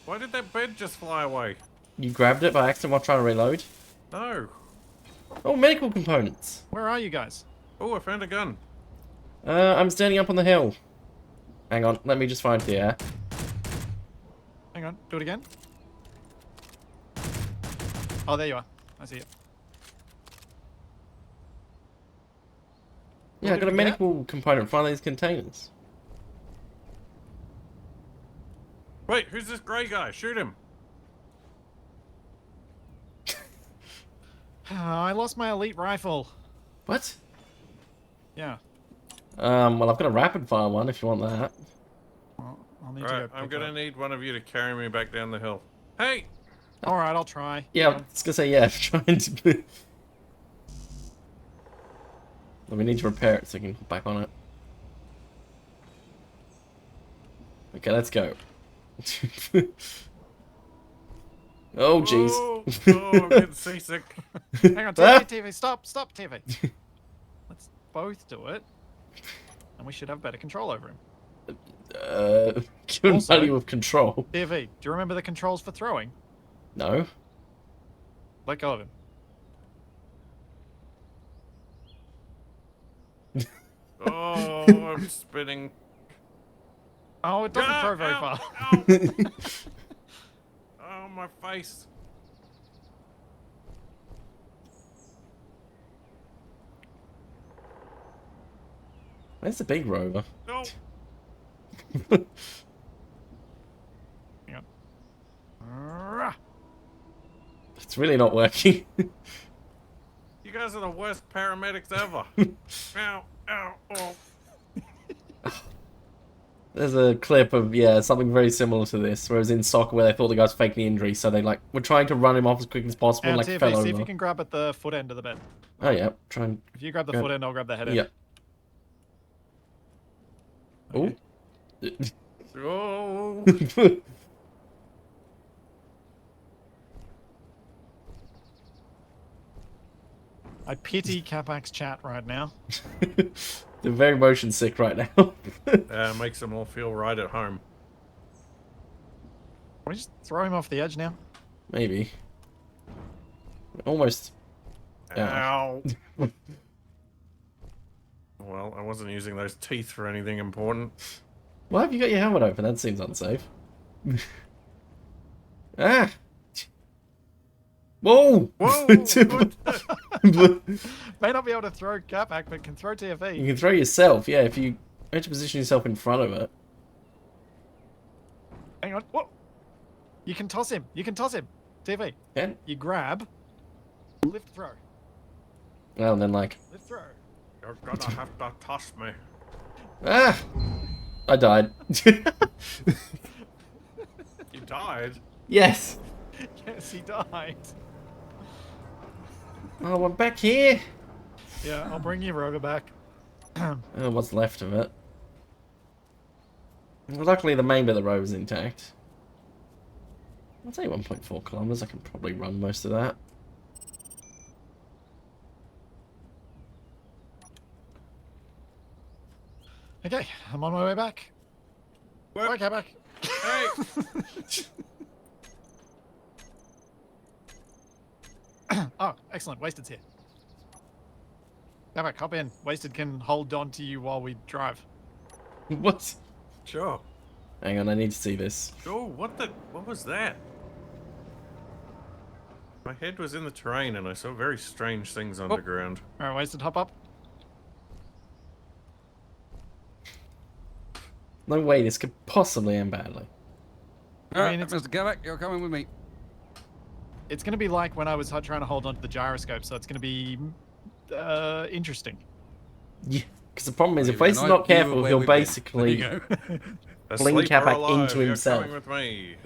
why did that bed just fly away? you grabbed it by accident while trying to reload. No. Oh, medical components. Where are you guys? Oh, I found a gun. I'm standing up on the hill. Hang on, let me just find the air. Hang on, do it again. Oh, there you are. I see it. Yeah, What I got did a we get? medical component in front of these containers. Wait, who's this grey guy? Shoot him. I lost my elite rifle. What? Yeah. Well, I've got a rapid fire one if you want that. Well, I'll need Alright, to go I'm pick gonna up. need one of you to carry me back down the hill. Hey! All right, I'll try. Yeah, I was gonna say, yeah, trying to. Well, we need to repair it so we can hop back on it. Okay, let's go. Oh, jeez. Oh, I'm getting seasick. Hang on, TV, stop, TV. Let's both do it, and we should have better control over him. Given Also- value of control. TV, do you remember the controls for throwing? No. Let go of him. Oh, I'm spinning. Oh, it doesn't Ah, throw very ow, far. ow. Oh, my face. Where's the big rover? No. Hang on. Rah. It's really not working. You guys are the worst paramedics ever. Ow, ow, oh. There's a clip of, yeah, something very similar to this, where it was in soccer where they thought the guy was faking the injury, so they, like, were trying to run him off as quick as possible and, And like, TV, fell see if over. you can grab at the foot end of the bed. Oh, yeah, try and... If you grab the Grab- foot end, I'll grab the head end. Yeah. Okay. Oh. Oh. I pity Capac's chat right now. They're very motion sick right now. Makes them all feel right at home. Can we just throw him off the edge now? Maybe. Almost. Ow. Well, I wasn't using those teeth for anything important. Why have you got your helmet open? That seems unsafe. Ah! Whoa! Whoa! May not be able to throw Capac, but can throw TFE. You can throw yourself, yeah, if you have to position yourself in front of it. Hang on. Whoa! You can toss him. You can toss him. TV. And, You grab. Lift throw. well, and then, like, Lift throw. You're gonna have to toss me. ah! I died. You died? Yes! Yes, he died. Oh, I'm back here! Yeah, I'll bring your rover back. Oh, what's left of it. Well, luckily, the main bit of the road is intact. I'll say 1.4 kilometers. I can probably run most of that. Okay, I'm on my way back. Bye, Capac. Hey! Oh, excellent. Wasted's here. Capac, hop in. Wasted can hold on to you while we drive. What? Sure. Hang on, I need to see this. Oh, what was that? My head was in the terrain and I saw very strange things on the ground. Alright, Wasted, hop up. No way, this could possibly end badly. I mean, Alright, it's- Mr. Capac, you're coming with me. It's going to be like when I was trying to hold on to the gyroscope, so it's going to be interesting. Yeah, because the problem is, if Even Waste's I not knew careful, where he'll we'd been. basically There you go. Fling Asleep or Capac alive, into you're himself. coming with me.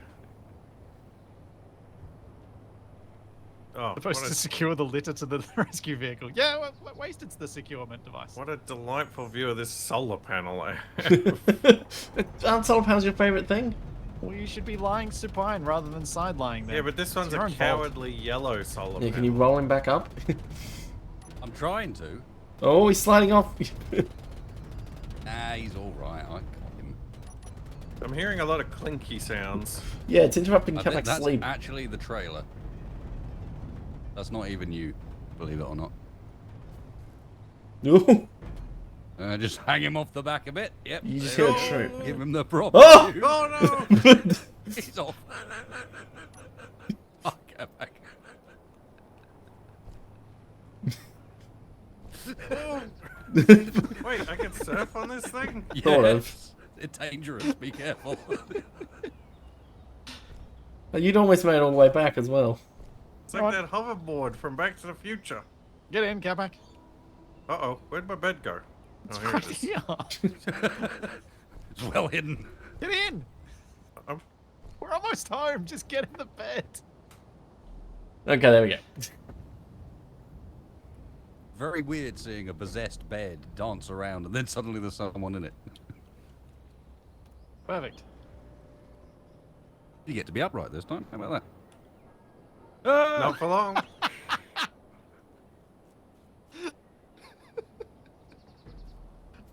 Oh, Supposed to secure the litter to the rescue vehicle. Yeah, Wasted's the securement device. what a delightful view of this solar panel I have. Aren't solar panels your favourite thing? Well, you should be lying supine rather than side lying there. Yeah, but this one's your a own fault. cowardly yellow solar Yeah, panel. can you roll him back up? I'm trying to. Oh, he's sliding off. Nah, he's alright. I got him. I'm hearing a lot of clinky sounds. Yeah, it's interrupting I think Capac's that's sleep. actually the trailer. That's not even you, believe it or not. No. Just hang him off the back a bit. Yep. You just there hear we a go. troop. Give him the proper. Oh! view. Oh no! He's off. Oh, Capac. Wait, I can surf on this thing? Sort of. Yes. It's dangerous. Be careful. You'd almost made it all the way back as well. It's like that hoverboard from Back to the Future. Get in, Capac. Uh-oh, where'd my bed go? Oh, here it is. Here. It's well hidden. Get in. We're almost home. Just get in the bed. Okay, there we go. Very weird seeing a possessed bed dance around and then suddenly there's someone in it. Perfect. You get to be upright this time. How about that? Not for long.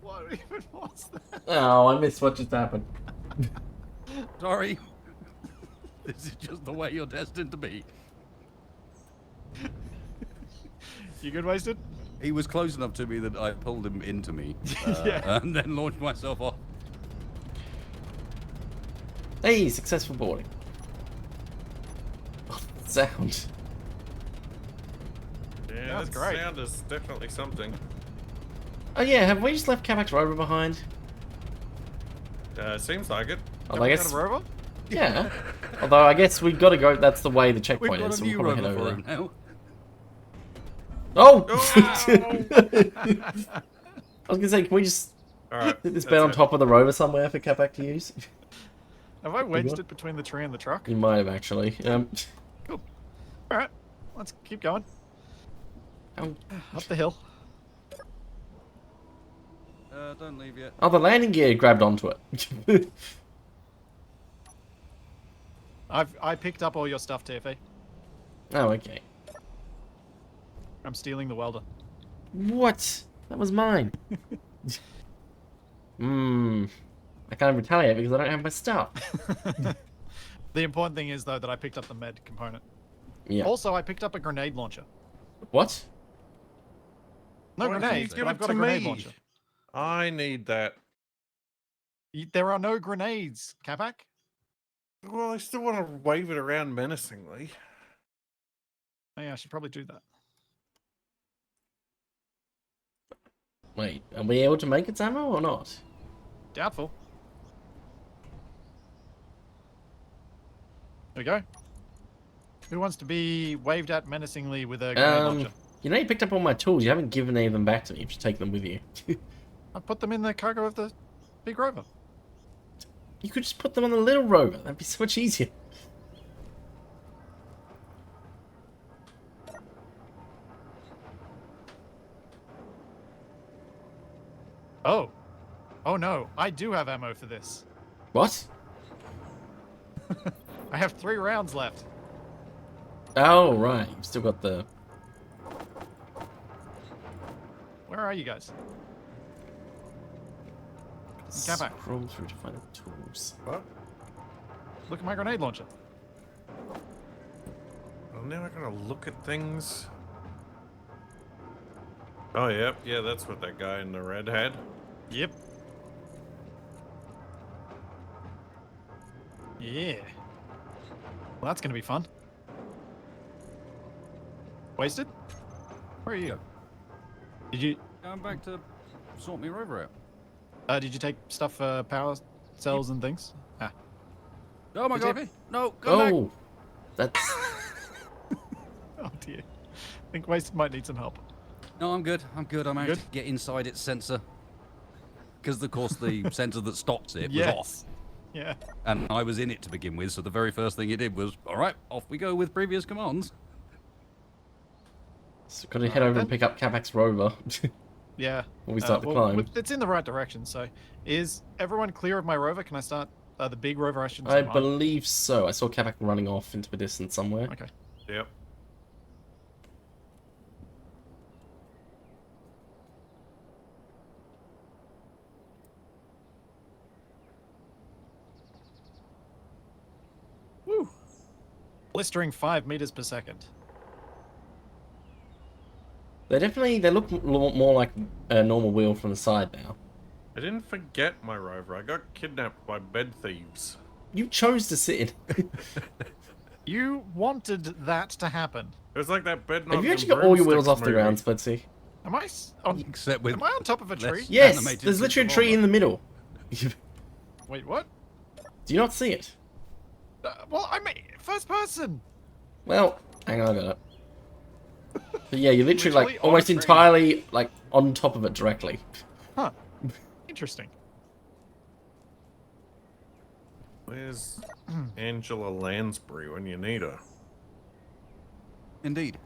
What even was that? Oh, I missed what just happened. Sorry. This is just the way you're destined to be. You good, Wasted? He was close enough to me that I pulled him into me. Yeah. And then launched myself off. Hey, successful boarding. Oh, sound. Yeah, That's that great. sound is definitely something. Oh yeah, have we just left Capac's rover behind? Seems like it. Oh, I guess. Got a rover? Yeah. Although I guess we've got to go. That's the way the We've checkpoint got is. a So we'll new probably rover head for over him there. now. Oh! Oh! I was gonna say, can we just Alright. put this bed on top of the rover somewhere for Capac to use? Have I wedged what? it between the tree and the truck? You might have actually. Cool. All right, let's keep going. Oh, Up the hill. Don't leave yet. oh, the landing gear grabbed onto it. I picked up all your stuff, TFA. Oh, okay. I'm stealing the welder. What? That was mine. I can't retaliate because I don't have my stuff. The important thing is though that I picked up the med component. Yeah. Also, I picked up a grenade launcher. What? No Why don't you grenades, give but I've it got to a grenade me? launcher. I need that. There are no grenades, Capac. Well, I still want to wave it around menacingly. Oh, yeah, I should probably do that. Wait, are we able to make its ammo or not? Doubtful. There we go. Who wants to be waved at menacingly with a grenade launcher? You know you picked up all my tools. You haven't given any of them back to me. You should take them with you. I put them in the cargo of the big rover. You could just put them on the little rover. That'd be so much easier. Oh. Oh no, I do have ammo for this. What? I have 3 rounds left. Oh, right. You've still got the... Where are you guys? Capac, Scroll through to find the tools. What? look at my grenade launcher. Well, now I gotta look at things. Oh, yep. Yeah, that's what that guy in the red had. Yep. Yeah. Well, that's gonna be fun. Wasted? Where are you? Did you Going back to sort me rover out. did you take stuff for power cells and things? Ah. Oh my Did god! you? No, come back! Oh! That's... Oh dear. I think Wasted might need some help. No, I'm good. I'm good. I managed Good? to get inside its sensor. Because, of course, the sensor that stops it was off. Yeah. And I was in it to begin with, so the very first thing it did was, alright, off we go with previous commands. So got to head over and pick up Capac's rover. Yeah. When we start the well, climb. it's in the right direction, so is everyone clear of my rover? Can I start the big rover? I shouldn't I say mine. believe so. I saw Capac running off into the distance somewhere. Okay. Yep. Woo. Blistering 5 meters per second. They look more like a normal wheel from the side now. I didn't forget my rover. I got kidnapped by bed thieves. You chose to sit in. You wanted that to happen. It was like that bed. Have you actually got all your wheels off the ground, Splitsie? Am I on? Except with Am I on top of a tree? less Yes, animated there's suits literally a of tree armor. in the middle. Wait, what? Do you not see it? Well, I'm first person. Well, hang on, I got it. But yeah, you're literally Literally like on a almost tree. entirely like on top of it directly. Huh. Interesting. Where's Angela Lansbury when you need her? Indeed.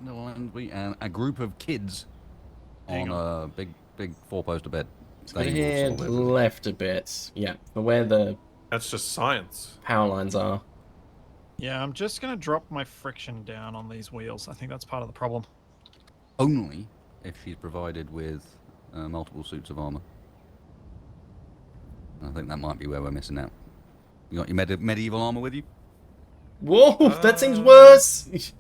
No, and a group of kids Hang on a big four-poster bed. Go They will ahead, solve everything. left a bit. Yeah, for where the That's just science. power lines are. Yeah, I'm just gonna drop my friction down on these wheels. I think that's part of the problem. Only if she's provided with multiple suits of armor. I think that might be where we're missing out. You got your medieval armor with you? Whoa, that seems worse!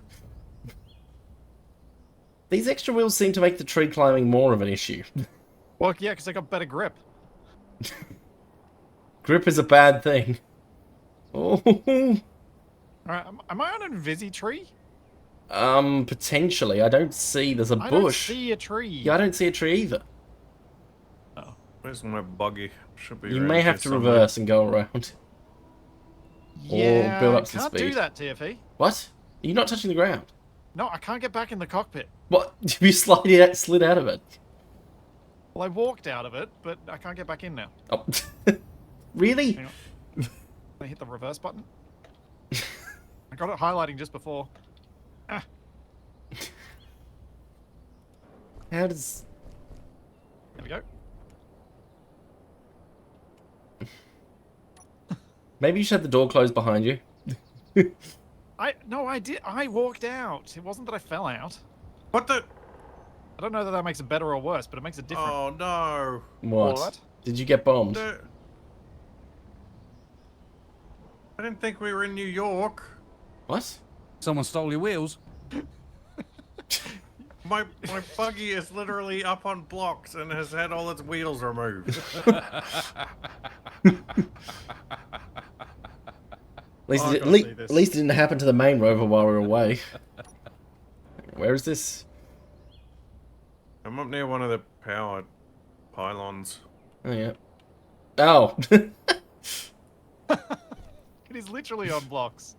These extra wheels seem to make the tree climbing more of an issue. Well, yeah, because I got better grip. Grip is a bad thing. Oh, All right, am I on an invisi tree? potentially. I don't see. There's a I don't bush. see a tree. Yeah, I don't see a tree either. Oh. Where's my buggy? Should be. You around may here have to somewhere. reverse and go around. Yeah, build up some can't speed. do that, TFE. What? You're not touching the ground. No, I can't get back in the cockpit. What? You slid out of it. Well, I walked out of it, but I can't get back in now. Oh. Really? Hang on. I hit the reverse button. I got it highlighting just before. Ah, How does... there we go. Maybe you should have the door closed behind you. No, I did. I walked out. It wasn't that I fell out. What the? I don't know that makes it better or worse, but it makes it different. Oh no! What? What? Did you get bombed? No. I didn't think we were in New York. What? Someone stole your wheels. My buggy is literally up on blocks and has had all its wheels removed. At least, Oh, it, I've gotta see this. at least it didn't happen to the main rover while we were away. Where is this? I'm up near one of the power pylons. Oh, yeah. Oh! It is literally on blocks.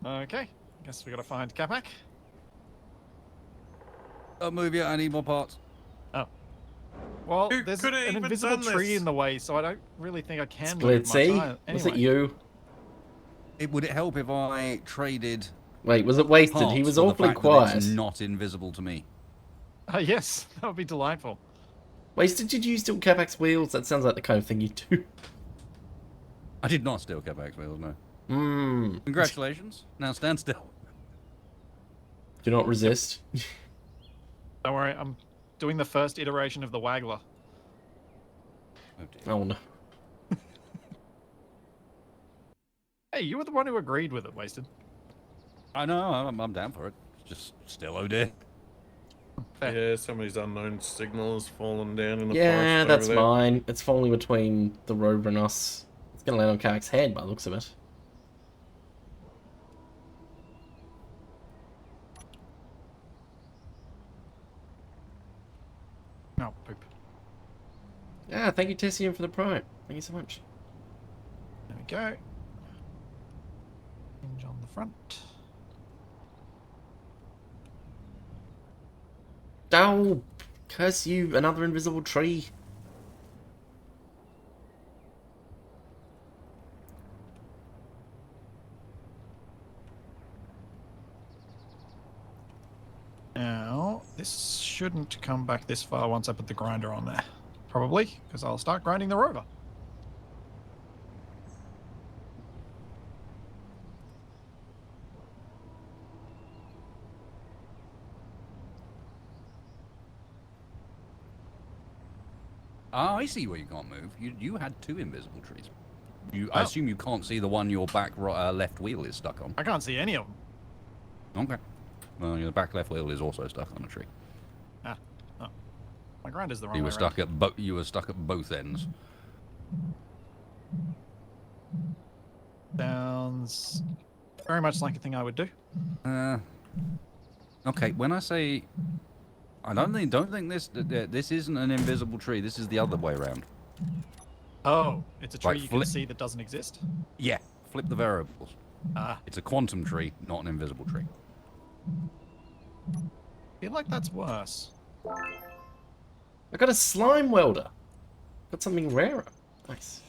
Okay. Guess we gotta find Capac. Don't move yet, I need more parts. Oh. Well, Who there's coulda an even invisible done tree this? in the way, so I don't really think I can move much. Splitsie? Was it you? Would it help if I traded Wait, was it wasted? parts He was for the awfully fact that quiet. it's not invisible to me? Yes, that would be delightful. Wasted, did you steal Capac's wheels? That sounds like the kind of thing you do. I did not steal Capac's wheels, no. Hmm. Congratulations. Now stand still. Do not resist. Don't worry, I'm doing the first iteration of the Waggler. Oh dear. Oh no. Hey, you were the one who agreed with it, Wasted. I know, I'm down for it. It's just still oh dear. Fair. Yeah, somebody's unknown signal has fallen down in the Yeah, forest that's over there. fine. It's falling between the rover and us. It's gonna land on Capac's head by the looks of it. No, poop. Ah, thank you, Tessium, for the prime. Thank you so much. There we go. Hinge on the front. Oh, curse you, another invisible tree. Now, this shouldn't come back this far once I put the grinder on there. Probably, because I'll start grinding the rover. Ah, I see where you can't move. You had two invisible trees. I Oh. assume you can't see the one your back left wheel is stuck on. I can't see any of them. Okay. Well, your back left wheel is also stuck on a tree. Ah, oh. My grinder's the wrong You way were stuck at both ends. Sounds very much like a thing I would do. Okay, when I say, I don't think this isn't an invisible tree. This is the other way around. Oh, it's a tree Right, you can see that doesn't exist? Yeah, flip the variables. Ah, It's a quantum tree, not an invisible tree. I feel like that's worse. I got a slime welder. Got something rarer. Nice.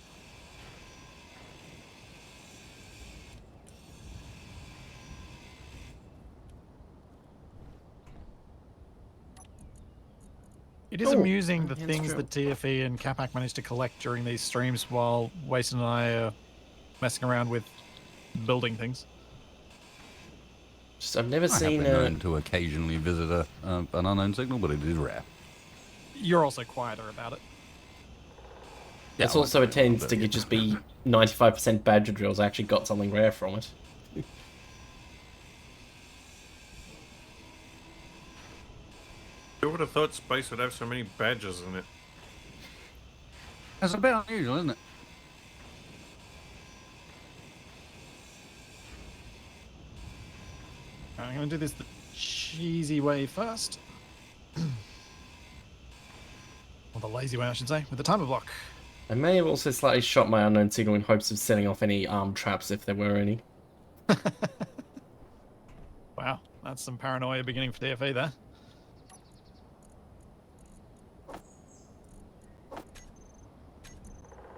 It is Oh, amusing the enhanced things drill. that TFE and Capac managed to collect during these streams while Wason and I are messing around with building things. Just I've never I have seen been a. known to occasionally visit an unknown signal, but it is rare. You're also quieter about it. Yeah, It's I also won't it tell you what tends I'm to doing. just be 95% badger drills. I actually got something rare from it. Who would have thought space would have so many badges in it? That's a bit unusual, isn't it? I'm going to do this the cheesy way first. Or the lazy way, I should say, with the timer block. I may have also slightly shot my unknown signal in hopes of setting off any armed traps if there were any. Wow, that's some paranoia beginning for TFE there.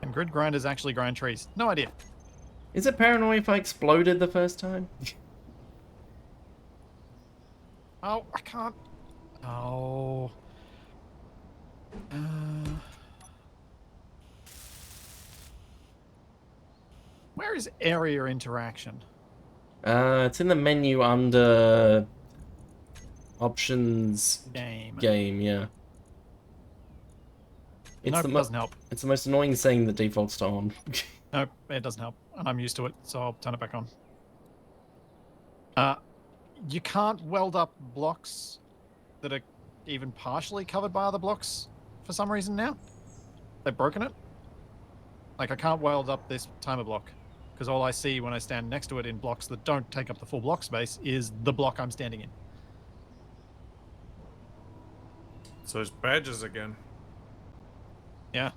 And grid grinders actually grind trees? No idea. Is it paranoid if I exploded the first time? Oh, I can't. Oh. Where is area interaction? It's in the menu under options Game. yeah. It's Nope, the it doesn't help. It's the most annoying thing that defaults to on. Nope, it doesn't help. And I'm used to it, so I'll turn it back on. You can't weld up blocks that are even partially covered by other blocks for some reason now. They've broken it. Like, I can't weld up this timer block because all I see when I stand next to it in blocks that don't take up the full block space is the block I'm standing in. So it's badges again. Yeah.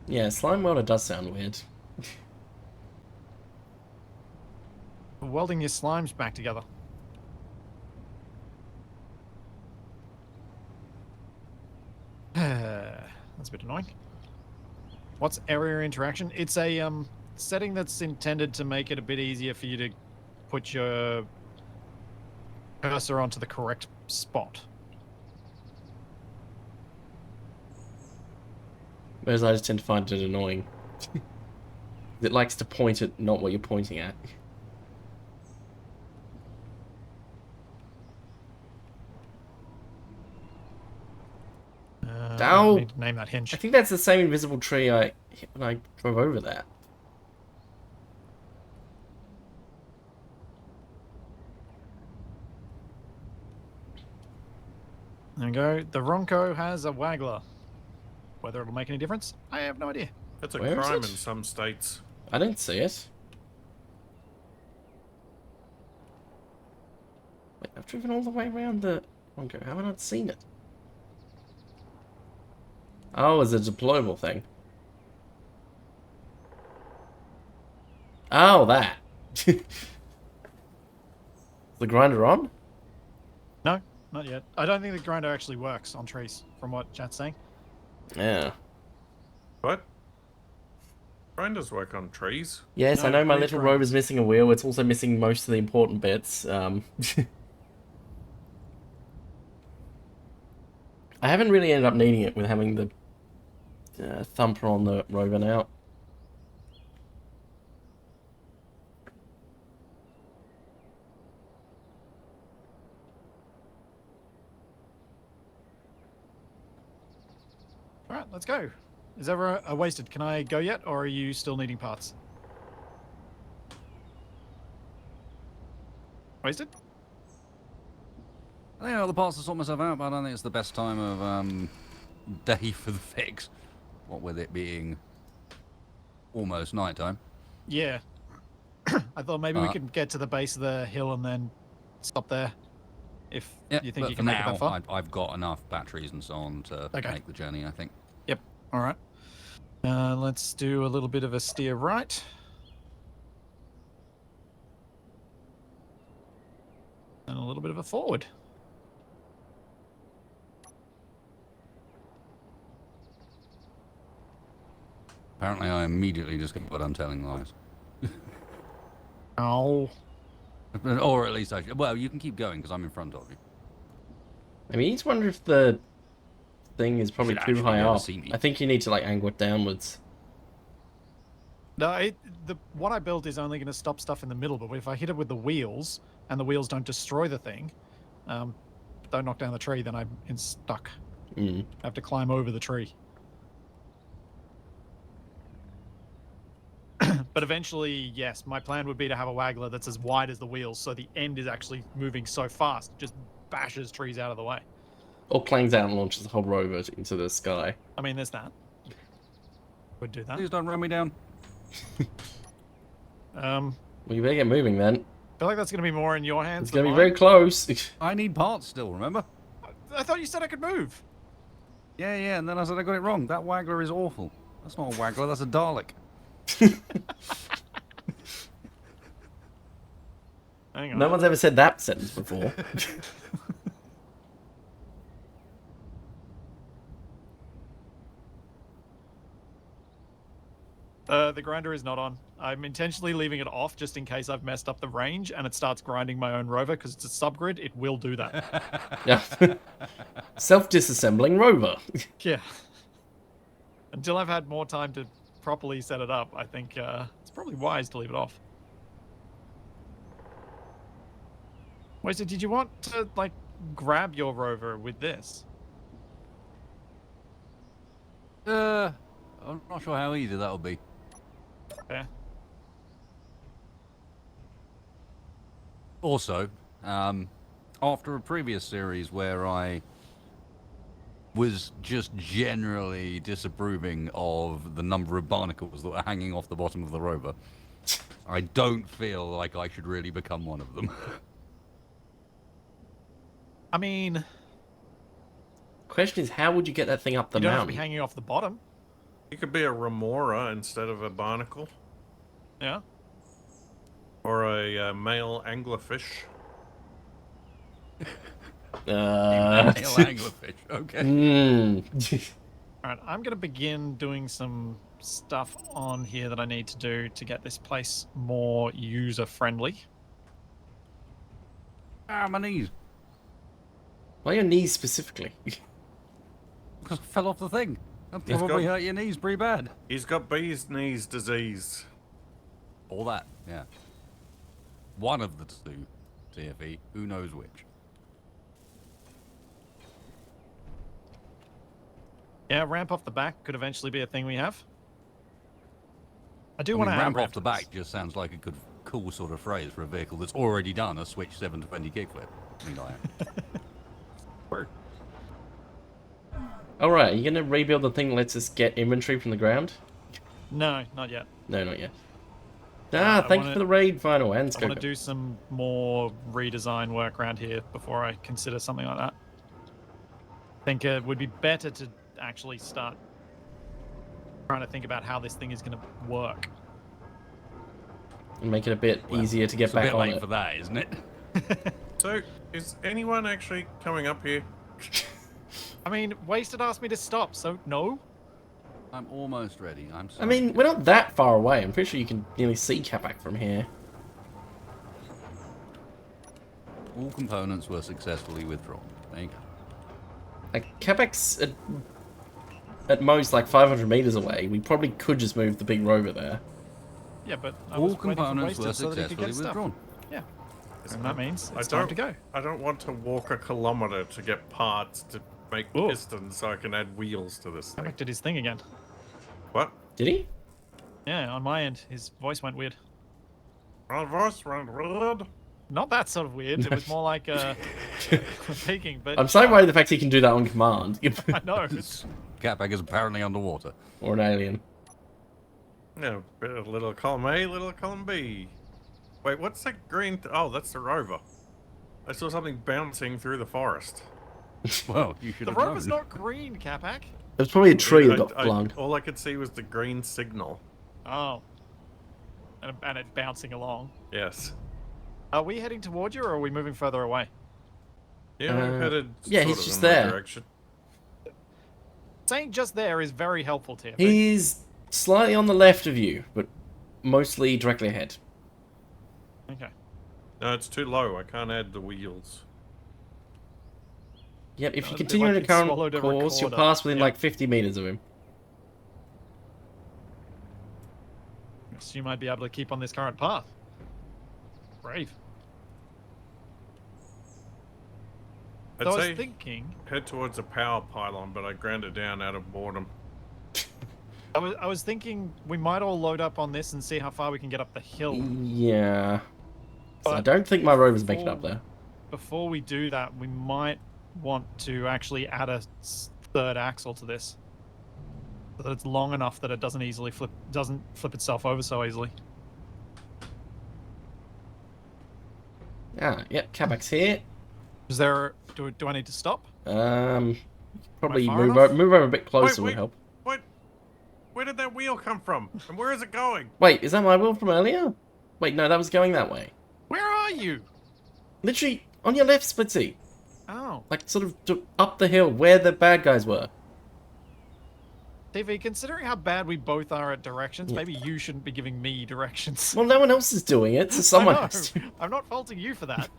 Yeah, slime welder does sound weird. Welding your slimes back together. That's a bit annoying. What's area interaction? It's a setting that's intended to make it a bit easier for you to put your cursor onto the correct spot. Whereas I just tend to find it annoying. It likes to point at not what you're pointing at. I need to name that hinge. I think that's the same invisible tree I hit when I drove over that. There we go. The Ronco has a waggler. Whether it'll make any difference, I have no idea. That's a Where is crime it? in some states. I don't see it. Wait, I've driven all the way around the Ronco. How have I not seen it? Oh, it's a deployable thing. Oh, that. Is the grinder on? No, not yet. I don't think the grinder actually works on trees, from what chat's saying. Yeah. What? Grinders work on trees. Yes, I No, know my tree little grinders. rover's missing a wheel. It's also missing most of the important bits. I haven't really ended up needing it with having the thumper on the rover now. All right, let's go. Is ever a wasted? Can I go yet, or are you still needing parts? Wasted? I think all the parts to sort myself out, but I don't think it's the best time of day for the fix. What with it being almost nighttime. Yeah. I thought maybe we could get to the base of the hill and then stop there if Yeah, you think but you for can make it now, that far. I've got enough batteries and so on to Okay. make the journey, I think. Yep. All right. Let's do a little bit of a steer right. And a little bit of a forward. Apparently, I immediately discovered I'm telling lies. Oh. Or at least I should. Well, you can keep going because I'm in front of you. I mean, you just wonder if the thing is probably should too actually high be able to up. see me. I think you need to like angle it downwards. No, what I built is only going to stop stuff in the middle, but if I hit it with the wheels and the wheels don't destroy the thing, don't knock down the tree, then I'm stuck. Mm. I have to climb over the tree. But eventually, yes, my plan would be to have a waggler that's as wide as the wheels, so the end is actually moving so fast, it just bashes trees out of the way. Or clangs out and launches the whole rover into the sky. I mean, there's that. Would do that. Please don't run me down. Well, you better get moving then. I feel like that's going to be more in your hands. It's than going to be mine. very close. I need parts still, remember? I thought you said I could move. Yeah, and then I said I got it wrong. That waggler is awful. That's not a waggler, that's a Dalek. Hang on. No one's ever said that sentence before. The grinder is not on. I'm intentionally leaving it off just in case I've messed up the range and it starts grinding my own rover because it's a subgrid. It will do that. Yeah. Self-disassembling rover. Yeah. Until I've had more time to properly set it up, I think it's probably wise to leave it off. Wait, so did you want to, like, grab your rover with this? I'm not sure how easy that'll be. Yeah. Also, after a previous series where I was just generally disapproving of the number of barnacles that were hanging off the bottom of the rover, I don't feel like I should really become one of them. I mean, Question is, how would you get that thing up the you don't have to be mountain? hanging off the bottom. You could be a remora instead of a barnacle, Yeah. or a male anglerfish. Male anglerfish, okay. All right, I'm going to begin doing some stuff on here that I need to do to get this place more user-friendly. Ah, my knees. Why your knees specifically? Because I fell off the thing. That He's probably got- hurt your knees pretty bad. He's got bee's knees disease. All that, yeah. One of the two, TFE, who knows which. Yeah, ramp off the back could eventually be a thing we have. I do I want mean, to ramp add off the back just sounds like a good, cool sort of phrase for a vehicle that's already done a Switch 720 kickflip. I mean, Word. Alright, are you going to rebuild the thing that lets us get inventory from the ground? No, not yet. No, not yet. Ah, I thank you wanna- for the raid, Final, and I want Scope. to do some more redesign work around here before I consider something like that. I think it would be better to actually start trying to think about how this thing is going to work. And make it a bit easier to get it's a back bit on late it. for that, isn't it? So, is anyone actually coming up here? I mean, Wasted asked me to stop, so no. I'm almost ready. I'm sorry. I mean, we're not that far away. I'm pretty sure you can nearly see Capac from here. all components were successfully withdrawn. There you go. Like, Capac's at most like 500 meters away. We probably could just move the big rover there. Yeah, but I All was waiting for components were Wasted so that he could successfully get stuff. withdrawn. Yeah. And that means I it's time to go. I don't want to walk a kilometer to get parts to make Ooh. pistons so I can add wheels to this thing. Capac did his thing again. What? Did he? Yeah, on my end, his voice went weird. My voice went weird. Not that sort of weird. It was more like peaking. But I'm so worried the fact he can do that on command. I know. Capac is apparently underwater. Or an alien. No, bit of little column A, little column B. Wait, what's that green? Oh, that's the rover. I saw something bouncing through the forest. Well, you should The have rover's known. not green, Capac. It was probably a tree that got I- flung. all I could see was the green signal. Oh. And it bouncing along. Yes. Are we heading towards you, or are we moving further away? Yeah, we're headed yeah, sort he's of just in my there. direction. Saying just there is very helpful, TFB. He's slightly on the left of you, but mostly directly ahead. Okay. No, it's too low. I can't add the wheels. Yep, if you Sounds a bit continue like on your it current swallowed a course, you'll recorder. pass within Yep. like 50 meters of him. So you might be able to keep on this current path. Brave. I'd So I was say thinking, head towards the power pylon, but I ground it down out of boredom. I was thinking we might all load up on this and see how far we can get up the hill. Yeah. So I But don't think my rover's making it up before- there. Before we do that, we might want to actually add a third axle to this, so that it's long enough that it doesn't flip itself over so easily. Ah, yep, Capac's here. Is there? Do I need to stop? Probably far move enough? over a bit closer wait. would help. What? Where did that wheel come from? And where is it going? Wait, is that my wheel from earlier? Wait, no, that was going that way. Where are you? Literally, on your left, Splitsie. Oh, Like, sort of up the hill, where the bad guys were. TV. Considering how bad we both are at directions, Yeah. maybe you shouldn't be giving me directions. Well, no one else is doing it, so someone I know. has to. I'm not faulting you for that.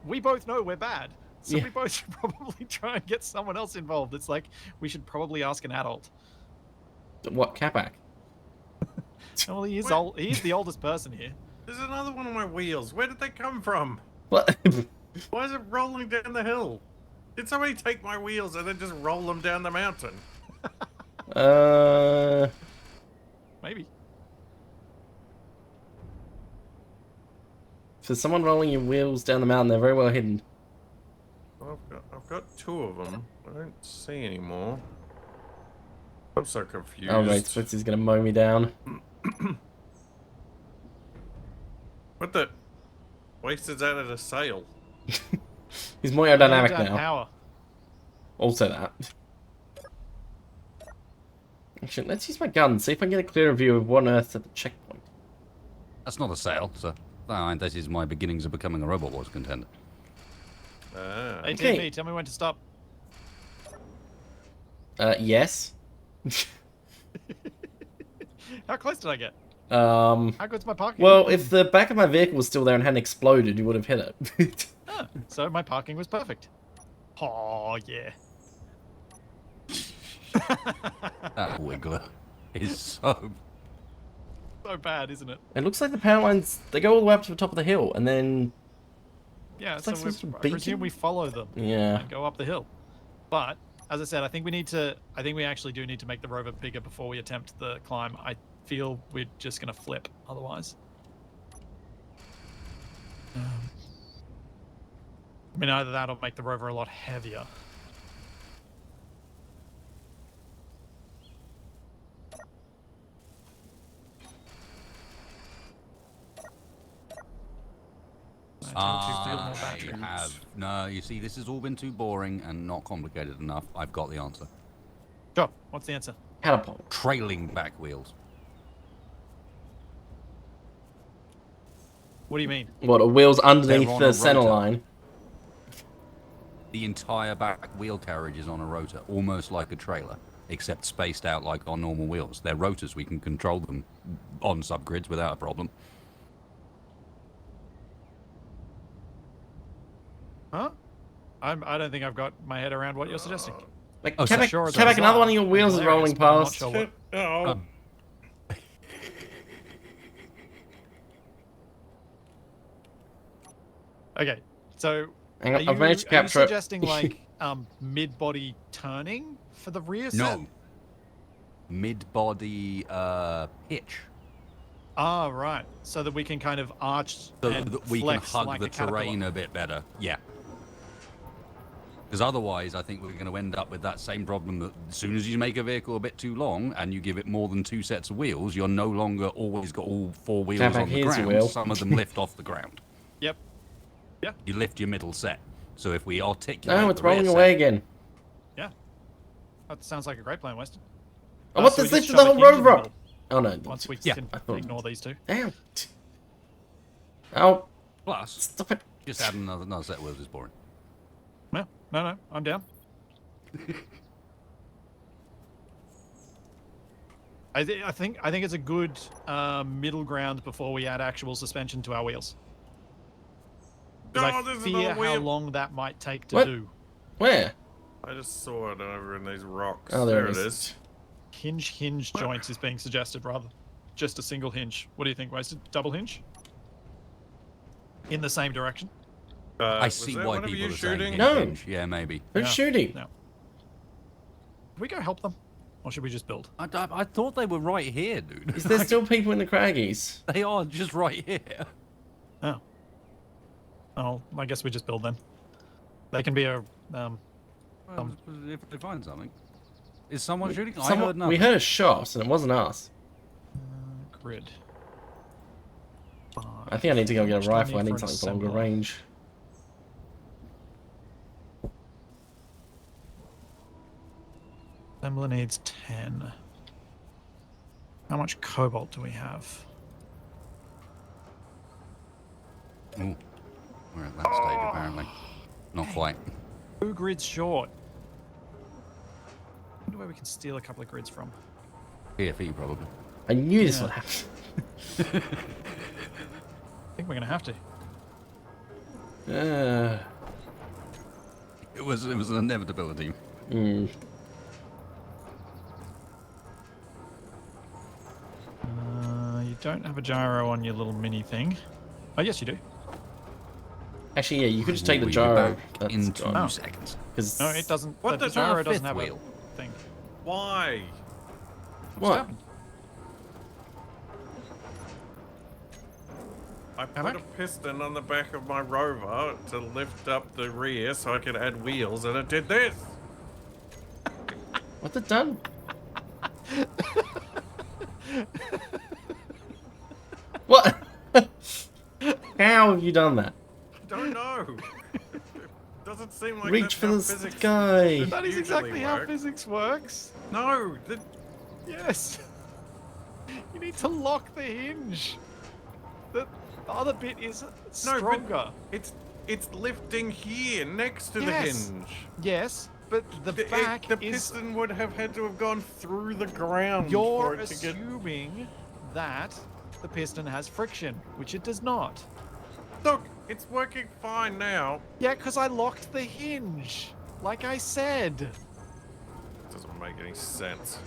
We both know we're bad. So Yeah. we both should probably try and get someone else involved. It's like we should probably ask an adult. What, Capac? Well, he is Wait. old. He's the oldest person here. There's another one of my wheels. Where did they come from? What? Why is it rolling down the hill? Did somebody take my wheels and then just roll them down the mountain? Maybe. For someone rolling your wheels down the mountain, they're very well hidden. Well, I've got two of them. I don't see any more. I'm so confused. Oh, wait, Splitsie's gonna mow me down. What the? Wasted that at a sail. He's more aerodynamic Down now. Power. Also that. Actually, let's use my gun, see if I can get a clearer view of what on earth's at the checkpoint. That's not a sail, so this is my beginnings of becoming a Robot Wars contender. Ah. Hey, Okay. TV, tell me when to stop. Yes. How close did I get? How How good's my parking? Well, if the back of my vehicle was still there and hadn't exploded, you would have hit it. Ah, so my parking was perfect. Oh yeah. That wiggler is so... So bad, isn't it? It looks like the power lines, they go all the way up to the top of the hill, and then... Yeah. It's So like some sort of I presume beacon? we follow them Yeah. and go up the hill. But as I said, I think we actually do need to make the rover bigger before we attempt the climb. I feel we're just gonna flip otherwise. I mean, either that or make the rover a lot heavier. No, you see, this has all been too boring and not complicated enough. I've got the answer. Sure. What's the answer? Catapult. Trailing back wheels. What do you mean? What, wheels underneath They're on the a center rotor. line? The entire back wheel carriage is on a rotor, almost like a trailer, except spaced out like our normal wheels. They're rotors, we can control them on subgrids without a problem. Huh? I don't think I've got my head around what you're suggesting. Like, Oh, so Capac, sure it's Capac, bizarre. another one of your wheels is Hilarious, rolling but I'm not past. sure what- Oh. Okay, so Hang are on, you, I've managed to are you capture it. suggesting like mid-body turning for the rear set? No. Mid-body pitch. Ah, right. So that we can kind of arch So and that we can flex hug like the a caterpillar. terrain a bit better. Yeah. Because otherwise, I think we're going to end up with that same problem that as soon as you make a vehicle a bit too long and you give it more than 2 sets of wheels, you're no longer always got all 4 wheels Capac, on the here's your ground. wheel. Some of them lift off the ground. Yep. Yeah. You lift your middle set. So if we articulate No, it's the rear rolling set- away again. Yeah. That sounds like a great plan, Weston. Oh, what? So we This just lifted the shove a whole hinge in rover the up. middle Oh, no. Once we Yeah. can I thought- ignore these two. Damn. Oh, Plus, stop it. just adding another set of wheels is boring. No, I'm down. I think it's a good middle ground before we add actual suspension to our wheels. Because Oh, I there's fear another how wheel. long that might take to What? do. Where? I just saw it over in these rocks. Oh, there it it is. is. Hinge joints is being suggested rather. Just a single hinge. What do you think, Wasted? Double hinge? In the same direction? I Was see that why one of people you are saying shooting? hinge, No. hinge. Yeah, maybe. Who's Yeah. shooting? No. Can we go help them? Or should we just build? I thought they were right here, dude. Is there still people in the craggies? They are just right here. Oh. Oh, I guess we just build then. They can be a... Well, if they find something. Is someone shooting? I Someone- heard nothing. we heard a shot, and it wasn't us. grid. I think I need to go get What a do I rifle. I need need for an something for longer assembler? range. Assembler needs 10. How much cobalt do we have? Ooh, we're at that stage apparently. Not quite. 2 grids short. I wonder where we can steal a couple of grids from. PFE probably. I knew this Yeah. would happen. I think we're going to have to. It was an inevitability. You don't have a gyro on your little mini thing. Oh, yes, you do. Actually, yeah, you could just take the We'll be gyro. back in 2 gone. seconds. Because No, it doesn't. What the the- gyro Fifth doesn't have wheel. a thing. Why? What? happened? I put Capac? a piston on the back of my rover to lift up the rear so I could add wheels, and it did this. What's it done? What? How have you done that? Don't know. Doesn't seem like Reach that's for how the physics sky. That is usually exactly how work. physics works. No, Yes. You need to lock the hinge. The other bit is stronger. it's lifting here next to Yes. the hinge. Yes, but the back the is. piston would have had to have gone through the ground You're for it to get. assuming that the piston has friction, which it does not. Look, it's working fine now. Yeah, because I locked the hinge, like I said. Doesn't make any sense.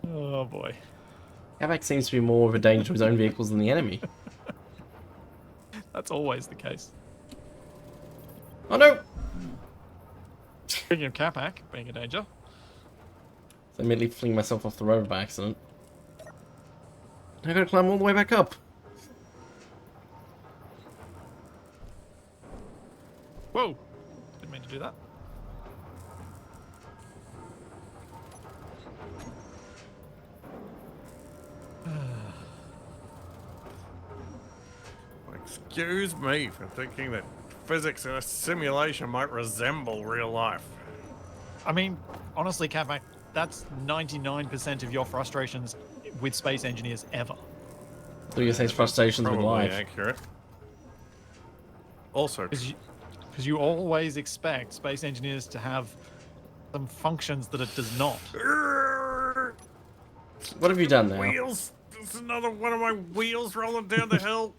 Oh boy. Capac seems to be more of a danger to his own vehicles than the enemy. That's always the case. Oh no! Speaking of Capac being a danger. So I immediately fling myself off the rover by accident. I gotta climb all the way back up. Whoa! Didn't mean to do that. Excuse me for thinking that physics in a simulation might resemble real life. I mean, honestly, Capac, that's 99% of your frustrations with space engineers ever. So you say frustrations with Probably life. accurate. Also, Because you always expect space engineers to have some functions that it does not. What have you done now? wheels. There's another one of my wheels rolling down the hill.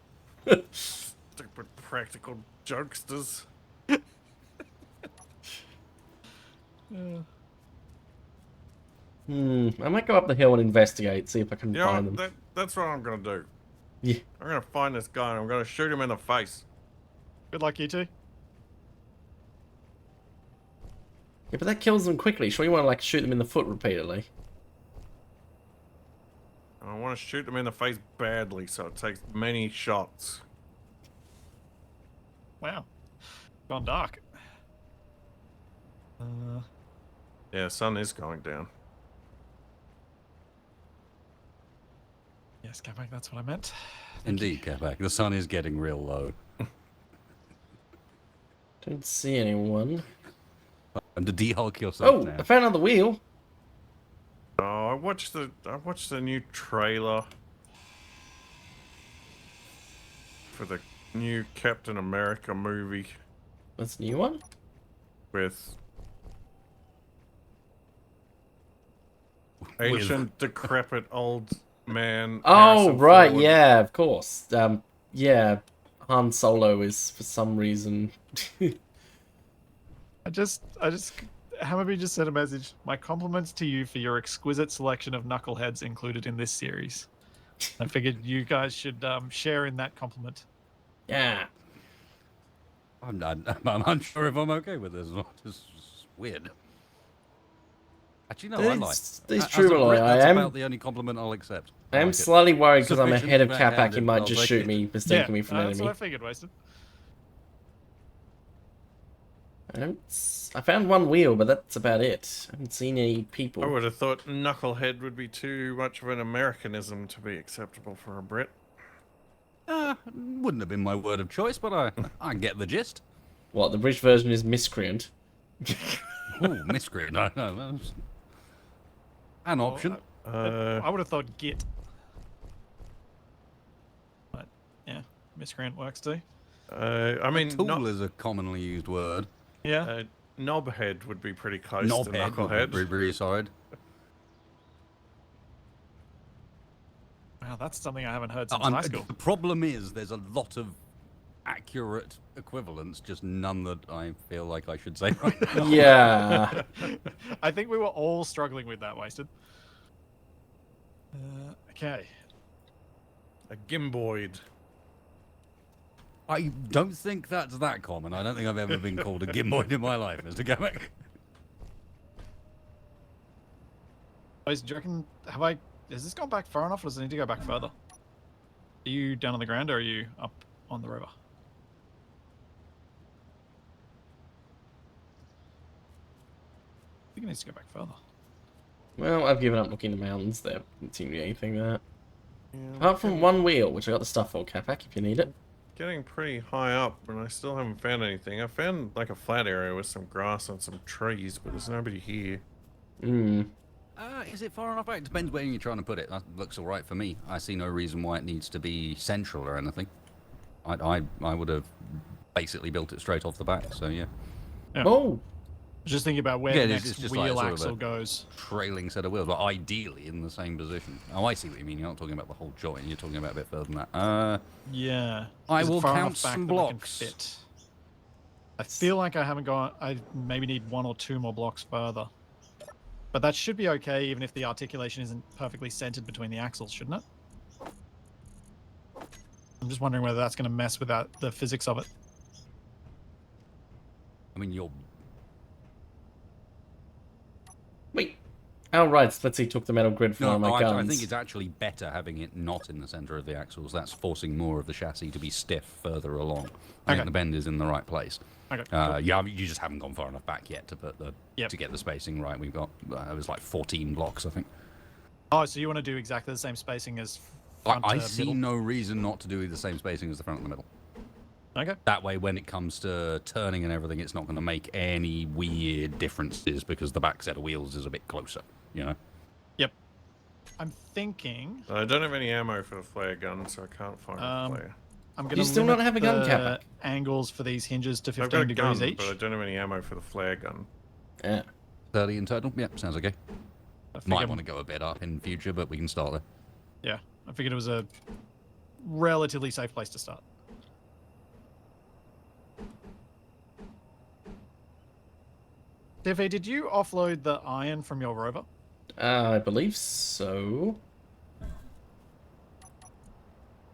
Stupid practical jokesters. I might go up the hill and investigate, see if I can You know find what? them. That's what I'm gonna do. Yeah. I'm gonna find this guy and I'm gonna shoot him in the face. Good luck, you two. Yeah, but that kills them quickly. Sure you want to like shoot them in the foot repeatedly. And I want to shoot them in the face badly, so it takes many shots. Wow. Gone dark. Yeah, sun is going down. Yes, Capac, that's what I meant. Indeed, Capac. The sun is getting real low. Don't see anyone. And to de-hulk yourself Oh, now. I found another wheel. Oh, I watched the new trailer for the new Captain America movie That's a new one. with ancient, decrepit old man. Oh, Harrison right, Ford. yeah, of course. Yeah, Han Solo is for some reason. I just, Hammerby just sent a message. My compliments to you for your exquisite selection of knuckleheads included in this series. I figured you guys should share in that compliment. Yeah. I'm unsure if I'm okay with this. This is weird. Actually, no, I like. These As true a Brit, Malloy, that's I am. about the only compliment I'll accept. I am like it. slightly worried because I'm ahead of Sufficient Capac. He might I'll just take shoot it. me, mistaking me for an that's enemy. what I figured, Wasted. I found one wheel, but that's about it. I haven't seen any people. I would have thought knucklehead would be too much of an Americanism to be acceptable for a Brit. Wouldn't have been my word of choice, but I get the gist. What, the British version is miscreant? Ooh, miscreant. No, that's an option. I would have thought git. But yeah, miscreant works too. I mean, Tool is a commonly used word. Yeah. knobhead would be pretty close to Knobhead. knucklehead. Very, very solid. Wow, that's something I haven't heard since high school. The problem is there's a lot of accurate equivalents, just none that I feel like I should say right now. Yeah. I think we were all struggling with that, Wasted. Okay. A gimboid. I don't think that's that common. I don't think I've ever been called a gimboid in my life, Mr. Capac. Wasted, do you reckon, has this gone back far enough, or does it need to go back further? Are you down on the ground, or are you up on the rover? I think it needs to go back further. Well, I've given up looking at the mountains. There doesn't seem to be anything there. Yeah, Apart from one wheel, which I got the stuff for, Capac, if you need it. getting pretty high up, and I still haven't found anything. I found like a flat area with some grass and some trees, but there's nobody here. Hmm. Is it far enough back? Depends where you're trying to put it. That looks all right for me. I see no reason why it needs to be central or anything. I would have basically built it straight off the back, so yeah. Yeah. Oh! Just thinking about where Yeah, the it's next just wheel like sort of axle a- goes. Trailing set of wheels, but ideally in the same position. Oh, I see what you mean. You're not talking about the whole joint. You're talking about a bit further than that. Yeah. I Is it will far count enough back some that we can blocks. fit? I feel like I haven't gone. I maybe need 1 or 2 more blocks further. But that should be okay, even if the articulation isn't perfectly centered between the axles, shouldn't it? I'm just wondering whether that's going to mess with the physics of it. I mean, you're... Wait. Oh, right. Splitsie took the metal grid from one No, of my I guns. think it's actually better having it not in the center of the axles. That's forcing more of the chassis to be stiff further along. I Okay. think the bend is in the right place. Okay. Yeah, I mean, you just haven't gone far enough back yet to put the Yep. to get the spacing right. We've got it was like 14 blocks, I think. Oh, so you want to do exactly the same spacing as front I to see middle? no reason not to do the same spacing as the front and the middle. Okay. That way, when it comes to turning and everything, it's not going to make any weird differences because the back set of wheels is a bit closer, you know? Yep. I'm thinking I don't have any ammo for the flare gun, so I can't find a flare. I'm going you to still not have a gun, the Capac? angles for these hinges to I've got 15 a degrees gun, each. but I don't have any ammo for the flare gun. Yeah. 30 in total? Yep, sounds okay. I Might figured- want to go a bit up in future, but we can start there. Yeah, I figured it was a relatively safe place to start. Devi, did you offload the iron from your rover? I believe so.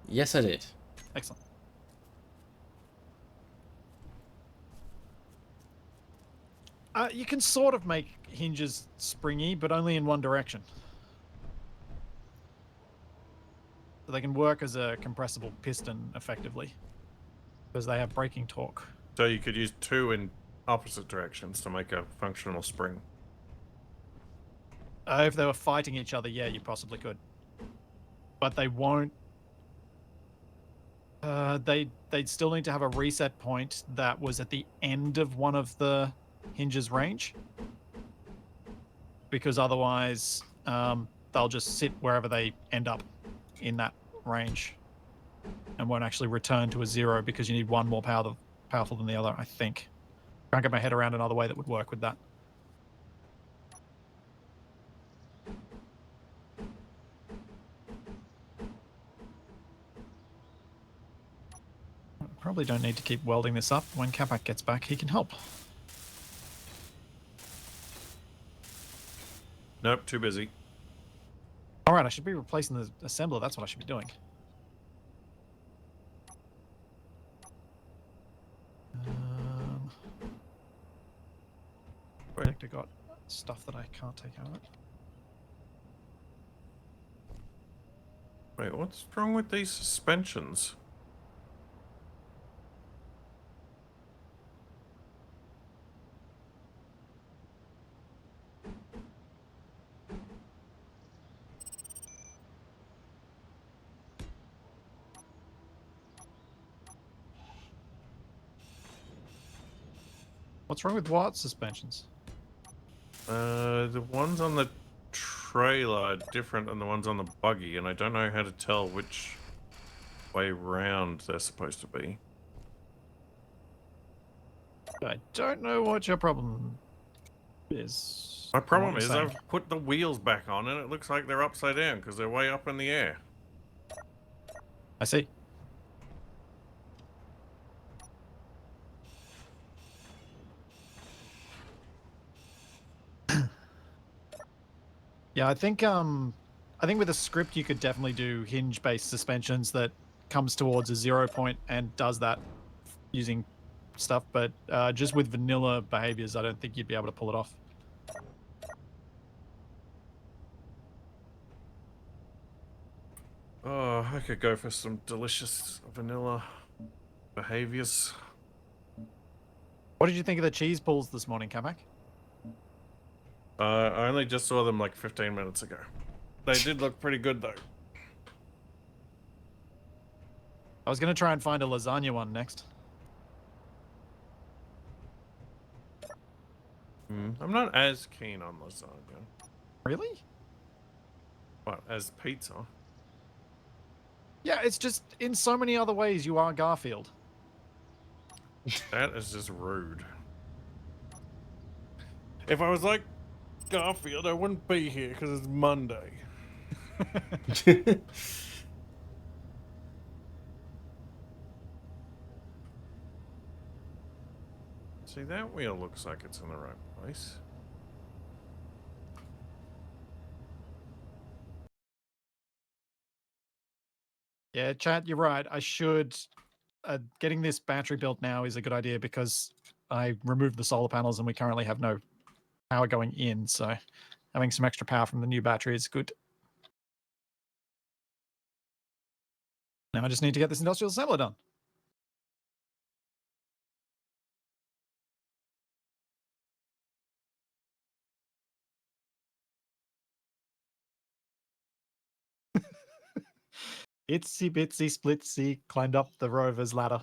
Yes, I did. Excellent. You can sort of make hinges springy, but only in one direction. So they can work as a compressible piston effectively, because they have braking torque. So you could use 2 in opposite directions to make a functional spring. If they were fighting each other, yeah, you possibly could. But they won't. They'd still need to have a reset point that was at the end of one of the hinges range, because otherwise they'll just sit wherever they end up in that range and won't actually return to a 0 because you need one more powerful than the other, I think. Can't get my head around another way that would work with that. Probably don't need to keep welding this up. When Capac gets back, he can help. Nope, too busy. All right, I should be replacing the assembler. That's what I should be doing. I think I got stuff that I can't take out. Wait, what's wrong with these suspensions? What's wrong with what suspensions? The ones on the trailer are different than the ones on the buggy, and I don't know how to tell which way round they're supposed to be. I don't know what your problem is. My problem What is you're I've put the wheels back on and it looks like they're upside down because they're way up in the air. I see. Yeah, I think with a script you could definitely do hinge-based suspensions that comes towards a 0 point and does that using stuff, but just with vanilla behaviors, I don't think you'd be able to pull it off. Oh, I could go for some delicious vanilla behaviors. What did you think of the cheese pulls this morning, Capac? I only just saw them like 15 minutes ago. They did look pretty good though. I was going to try and find a lasagna one next. I'm not as keen on lasagna. Really? What, as pizza? Yeah, it's just in so many other ways you are Garfield. That is just rude. If I was like Garfield, I wouldn't be here because it's Monday. See, that wheel looks like it's in the right place. Yeah, Chad, you're right. I should... getting this battery built now is a good idea because I removed the solar panels and we currently have no power going in, so having some extra power from the new battery is good. Now I just need to get this industrial assembler done. Itsy bitsy splitsie climbed up the rover's ladder,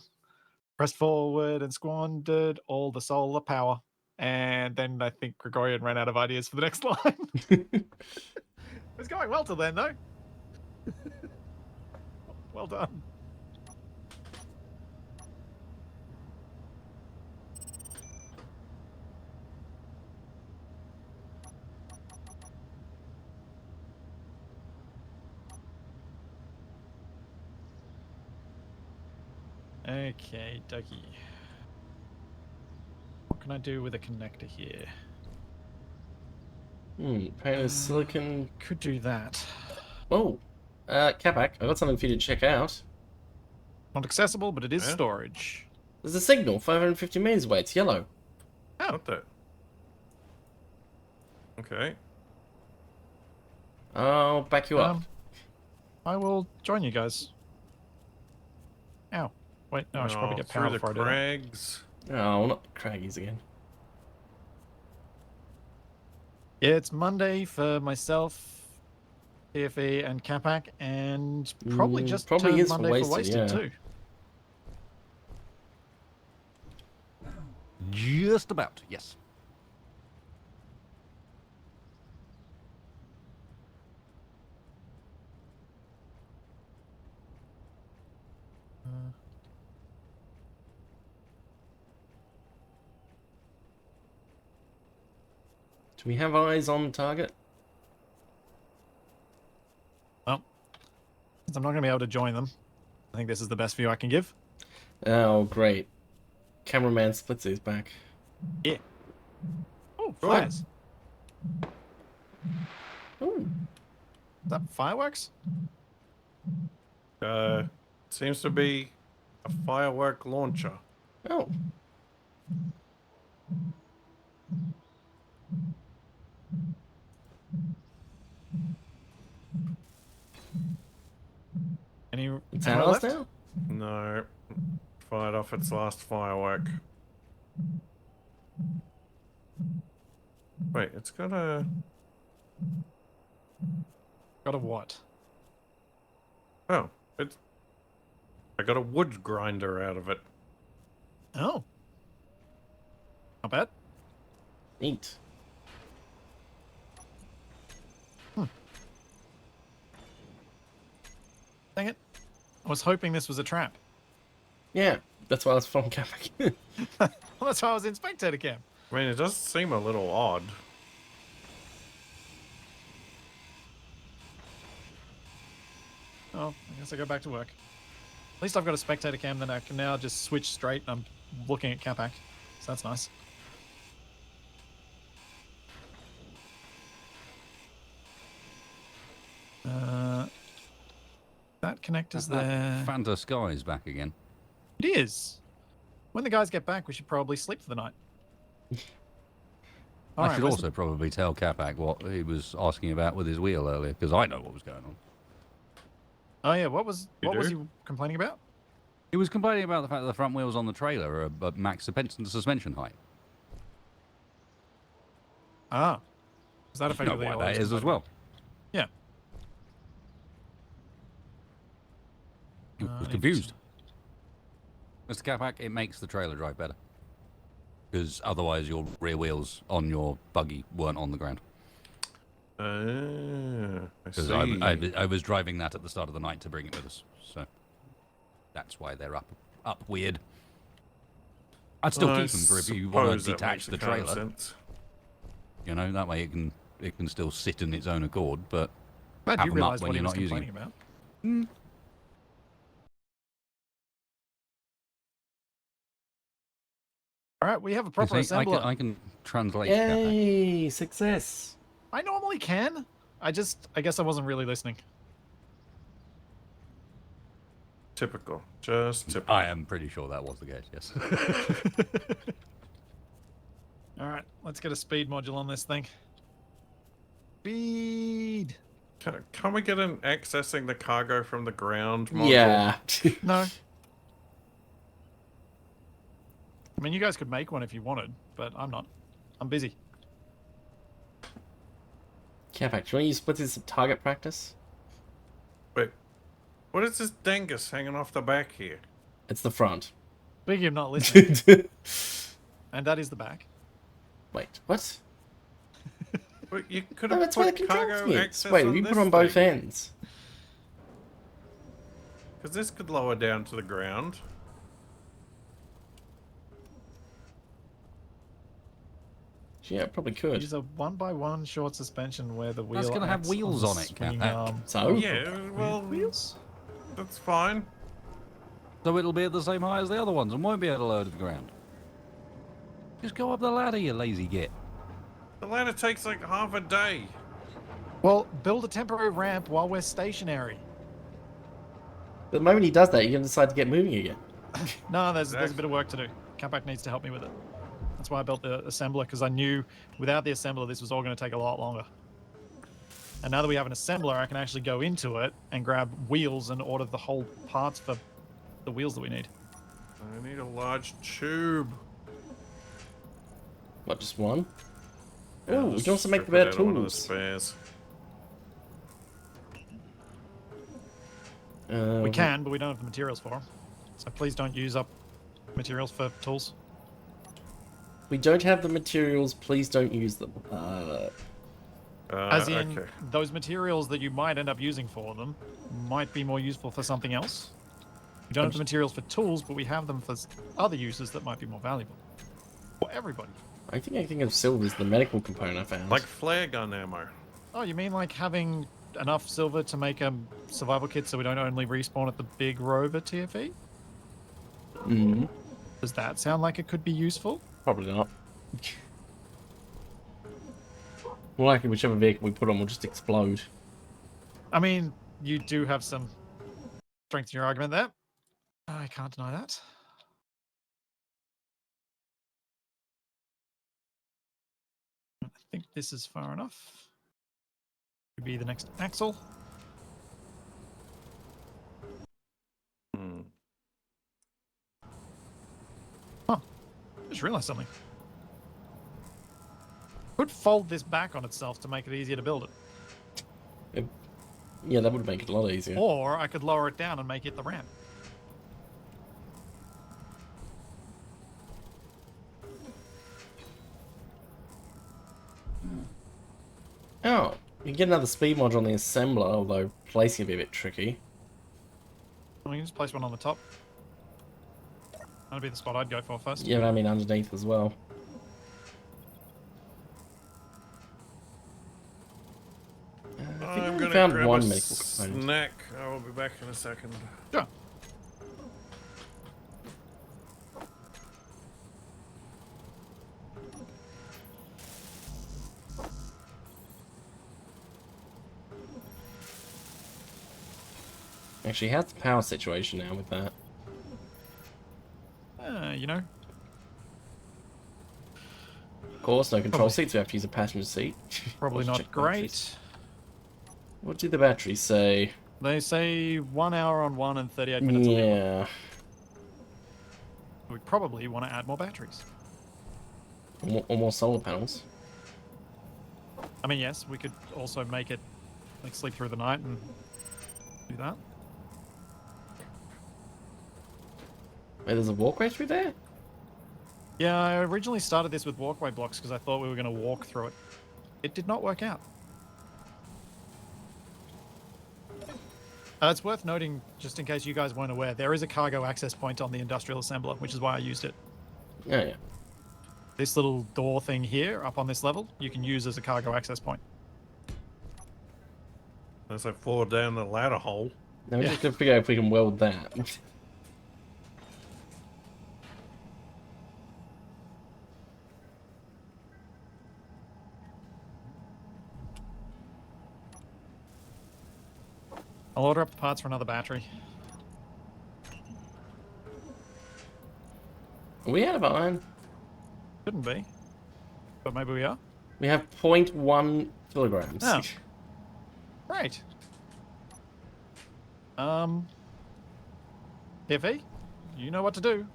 pressed forward and squandered all the solar power. And then I think Gregorian ran out of ideas for the next line. It was going well till then, though. Well done. Okay, dokie. What can I do with a connector here? Painted silicon. Could do that. Oh, Capac, I got something for you to check out. Not accessible, but it is Yeah? storage. There's a signal 550 meters away. It's yellow. Oh. What the? Okay. I'll back you up. I will join you guys. Ow. Wait, no, I should probably get power through the before I do that. crags. Oh, not the Craggies again. Yeah, it's Monday for myself, TFE, and Capac, and probably just probably turned is for Monday for Wasted, Wasted yeah. too. Just about, yes. Do we have eyes on target? Well, since I'm not going to be able to join them, I think this is the best view I can give. Oh, great. Cameraman Splitsie is back. Yeah. Oh, fires. Ooh. Is that fireworks? Seems to be a firework launcher. Oh. It's Anywhere ours left? now? No. Fired off its last firework. Wait, it's got a... Got a what? Oh, it's... I got a wood grinder out of it. Oh. Not bad. Neat. Dang it. I was hoping this was a trap. Yeah, that's why I was from Capac. Well, that's why I was in spectator cam. I mean, it does seem a little odd. Oh, I guess I go back to work. At least I've got a spectator cam that I can now just switch straight and I'm looking at Capac. So that's nice. That connector's there. Fanta Sky's back again. It is. When the guys get back, we should probably sleep for the night. I should also probably tell Capac what he was asking about with his wheel earlier, because I know what was going on. Oh yeah, what was he do? complaining about? He was complaining about the fact that the front wheels on the trailer are at max suspension height. Ah. Is that You know effectively why all that he's is as complaining well. about? Yeah. He was confused. Mr. Capac, it makes the trailer drive better. Because otherwise your rear wheels on your buggy weren't on the ground. I Because see. I was driving that at the start of the night to bring it with us. So that's why they're up weird. I'd still keep them for if you want to detach the trailer. You know, that way it can still sit in its own accord, but Glad have you them up realised when what he you're was not using complaining it. about. All right, we have a proper You see, assembler. I can translate Capac. Yay! Success! I normally can. I guess I wasn't really listening. Typical. Just typical. I am pretty sure that was the case, yes. All right, let's get a speed module on this thing. Speed. Can we get an accessing the cargo from the ground module? Yeah. No. I mean, you guys could make one if you wanted, but I'm not. I'm busy. Capac, do you want to use Splitsie as some target practice? Wait, what is this dangus hanging off the back here? It's the front. Speaking of not listening, and that is the back. Wait, what? Wait, you could No, have that's where the put control cargo is. access Wait, on you this put on both thing. ends. Because this could lower down to the ground. Yeah, it probably could. Use a 1x1 short suspension where the wheel. That's gonna have acts wheels the on it, swinging Capac. arm So? of Yeah, the well, wheels. that's fine. So it'll be at the same height as the other ones and won't be able to lower to the ground. Just go up the ladder, you lazy git. The ladder takes like half a day. Well, build a temporary ramp while we're stationary. The moment he does that, you're going to decide to get moving again. No, there's a bit of work to do. Capac needs to help me with it. That's why I built the assembler, because I knew without the assembler this was all going to take a lot longer. And now that we have an assembler, I can actually go into it and grab wheels and order the whole parts for the wheels that we need. I need a large tube. What, just one? Oh, I'll we just can also make strip the it better out of one of the tools. spares. We can, but we don't have the materials for them. So please don't use up materials for tools. We don't have the materials, please don't use them. As in, Okay. those materials that you might end up using for them might be more useful for something else. We don't have the materials for tools, but we have them for other uses that might be more valuable. For everybody. I think of silver as the medical component I found. Like flare gun ammo. Oh, you mean like having enough silver to make a survival kit so we don't only respawn at the big rover TFE? Mm, Does that sound like it could be useful? probably not. More likely whichever vehicle we put on will just explode. I mean, you do have some strength in your argument there. I can't deny that. I think this is far enough. Could be the next axle. Hmm. Just realized something. Could fold this back on itself to make it easier to build it. Yeah, that would make it a lot easier. Or I could lower it down and make it the ramp. Oh, you can get another speed module on the assembler, although placing it would be a bit tricky. We can just place one on the top. That'd be the spot I'd go for first. Yeah, but I mean underneath as well. I think I'm we gonna found grab one a medical component. snack. I will be back in a second. Sure. Actually, how's the power situation now with that? You know, Of course, no control Probably- seats, we have to use a passenger seat. probably Let's not check batteries. great. What did the batteries say? They say 1 hour on one and 38 minutes on the other. Yeah. We probably want to add more batteries. Or more solar panels. I mean, yes, we could also make it like sleep through the night and do that. Wait, there's a walkway through there? Yeah, I originally started this with walkway blocks because I thought we were going to walk through it. It did not work out. It's worth noting, just in case you guys weren't aware, there is a cargo access point on the industrial assembler, which is why I used it. Oh, yeah. This little door thing here, up on this level, you can use as a cargo access point. As I fall down the ladder hole. Now we Yeah. just gotta figure out if we can weld that. I'll order up the parts for another battery. Are we out of iron? Shouldn't be. But maybe we are. We have 0.1 kilograms. Oh. Right. Iffy, you know what to do.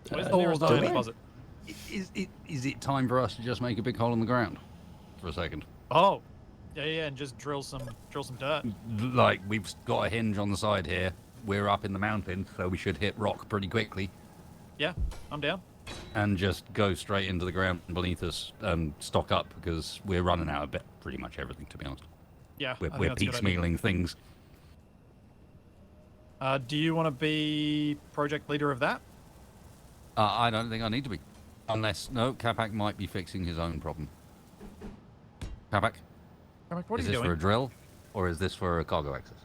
Where's the nearest although- iron deposit? Is it time for us to just make a big hole in the ground for a second? Oh, yeah, and just drill some dirt. Like, we've got a hinge on the side here. We're up in the mountain, so we should hit rock pretty quickly Yeah, I'm down. and just go straight into the ground beneath us and stock up because we're running out of pretty much everything, to be honest. Yeah, We're I think that's a good idea. piecemealing things. Do you want to be project leader of that? I don't think I need to be. Unless, no, Capac might be fixing his own problem. Capac, I'm like, what is are you this for doing? a drill or is this for a cargo access?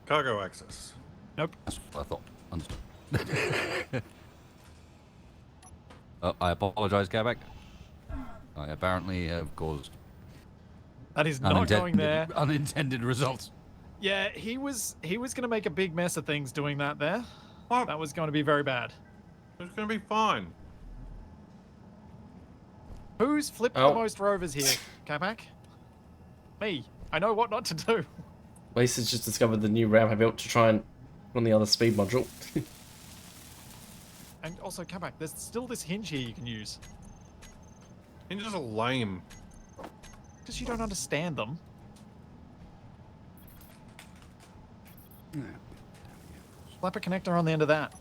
Cargo access. Nope. That's what I thought. Understood. I apologize, Capac. I apparently have caused That is not going there. unintended results. Yeah, he was going to make a big mess of things doing that there. What? That was going to be very bad. It's gonna be fine. Who's flipped Oh. the most rovers here, Capac? Me. I know what not to do. Lisa's just discovered the new ramp I built to try and run the other speed module. And also, Capac, there's still this hinge here you can use. Hinges are lame. because you don't understand them. Slap a connector on the end of that.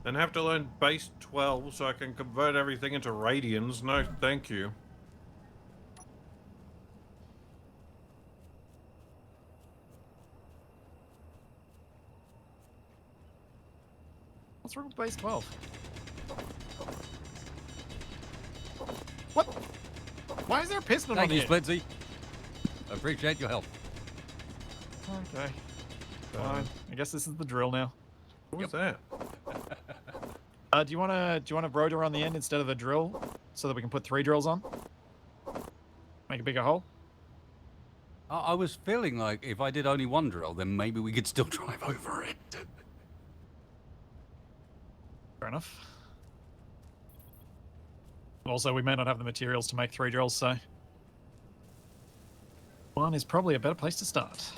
Then have to learn base 12 so I can convert everything into radians. No, thank you. What's wrong with base 12? What? Why is there a piston Thank on you, here? Splitsie. Appreciate your help. Okay. Fine. I guess this is the drill now. What was that? Do you want a rotor on the end instead of a drill, so that we can put 3 drills on? Make a bigger hole. I was feeling like if I did only 1 drill, then maybe we could still drive over it. Fair enough. Also, we may not have the materials to make 3 drills, so 1 is probably a better place to start.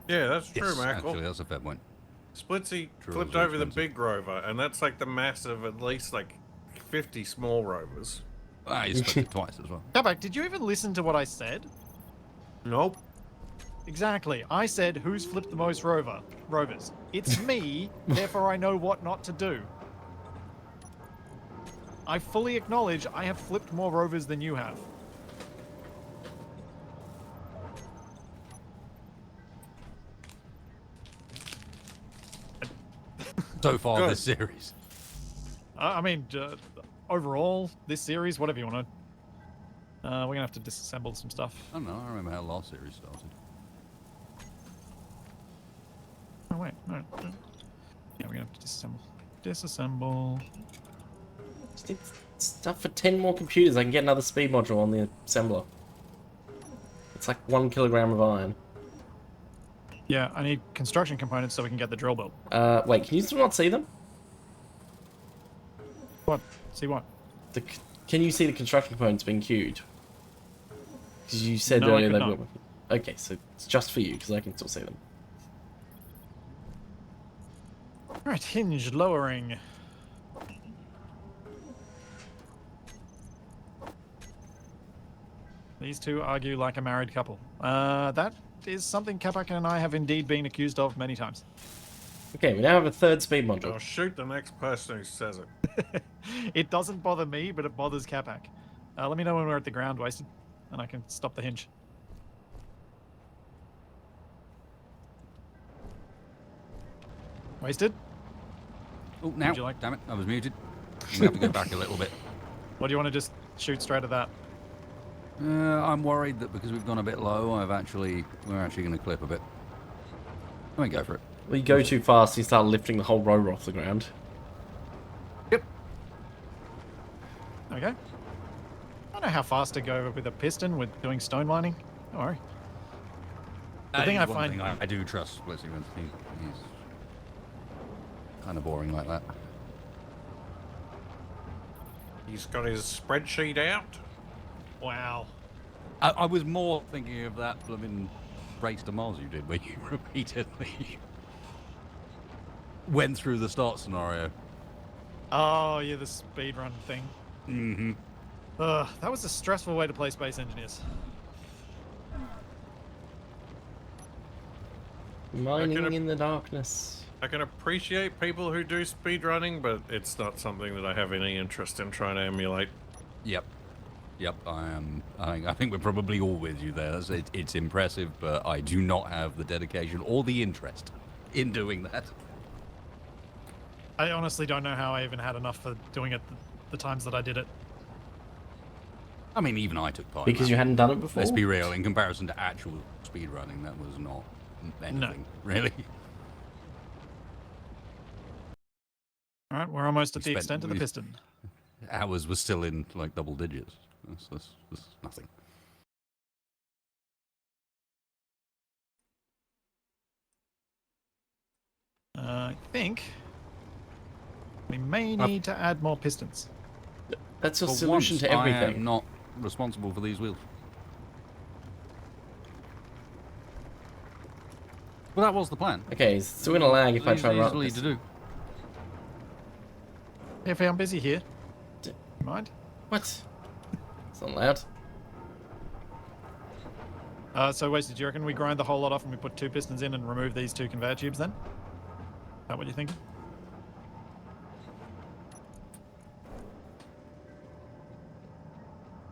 Yeah, that's true, Yes, Michael. actually, that's a fair point. Splitsie Drills flipped are over the expensive. big rover, and that's like the mass of at least like 50 small rovers. Ah, you split it twice as well. Capac, did you even listen to what I said? Nope. Exactly. I said, who's flipped the most rovers? It's me, therefore I know what not to do. I fully acknowledge I have flipped more rovers than you have. So far Good. this series. I mean, overall, this series, whatever you want to... we're going to have to disassemble some stuff. I don't know, I remember how last series started. Oh, wait. No. Yeah, we're going to have to disassemble. Disassemble. Just need stuff for 10 more computers. I can get another speed module on the assembler. It's like 1 kilogram of iron. Yeah, I need construction components so we can get the drill built. Wait, can you still not see them? What? See what? Can you see the construction components being queued? Because you said No, I earlier could they not. were. Okay, so it's just for you, because I can still see them. Right, hinge lowering. These two argue like a married couple. That is something Capac and I have indeed been accused of many times. Okay, we now have a 3rd speed module. I'll shoot the next person who says it. It doesn't bother me, but it bothers Capac. Let me know when we're at the ground, Wasted, and I can stop the hinge. Wasted? Oh, now, Would you like- damn it, I was muted. We have to go back a little bit. Or do you want to just shoot straight at that? I'm worried that because we've gone a bit low, we're actually going to clip a bit. Let me go for it. Well, you go too fast, you start lifting the whole rover off the ground. Yep. Okay. I don't know how fast to go with a piston with doing stone mining. Don't worry. The thing I One find... thing I do trust Splitsie. He's kind of boring like that. He's got his spreadsheet out. Wow. I was more thinking of that blooming race to Mars you did, where you repeatedly went through the start scenario. Oh, yeah, the speedrun thing. Mm-hmm. That was a stressful way to play Space Engineers. Mining in the darkness. I can appreciate people who do speedrunning, but it's not something that I have any interest in trying to emulate. Yep. Yep, I think we're probably all with you there. It's impressive, but I do not have the dedication or the interest in doing that. I honestly don't know how I even had enough for doing it the times that I did it. I mean, even I took part. Because in you that. hadn't done it before? Let's be real. In comparison to actual speedrunning, that was not anything, really. All right, we're almost at the spent- extent of the we- piston. Ours was still in, like, double digits. That's nothing. I think we may need to add more pistons. That's a For solution once, to I everything. am not responsible for these wheels. Well, that was the plan. Okay, it's still gonna lag if I try to run Easily this. to do. If I'm busy here. D- You mind? What? It's not loud. So, Wasted, do you reckon we grind the whole lot off and we put 2 pistons in and remove these 2 conveyor tubes then? Is that what you're thinking?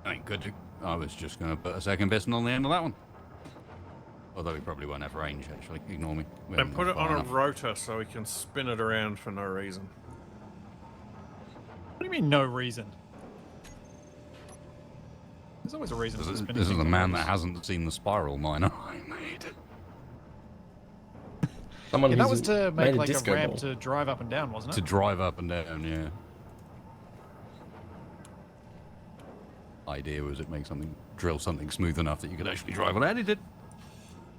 I mean, could do. I was just going to put a second piston on the end of that one. Although we probably won't have range, actually. Ignore me. We And haven't put gone it far on enough. a rotor so we can spin it around for no reason. What do you mean, no reason? There's always a reason for This spinning is things the on man motors. that hasn't seen the spiral miner I made. Someone Yeah, that who's was to made make a like a disco ramp ball. to drive up and down, wasn't To it? drive up and down, yeah. Idea was it make something, drill something smooth enough that you could actually drive on it. And it did.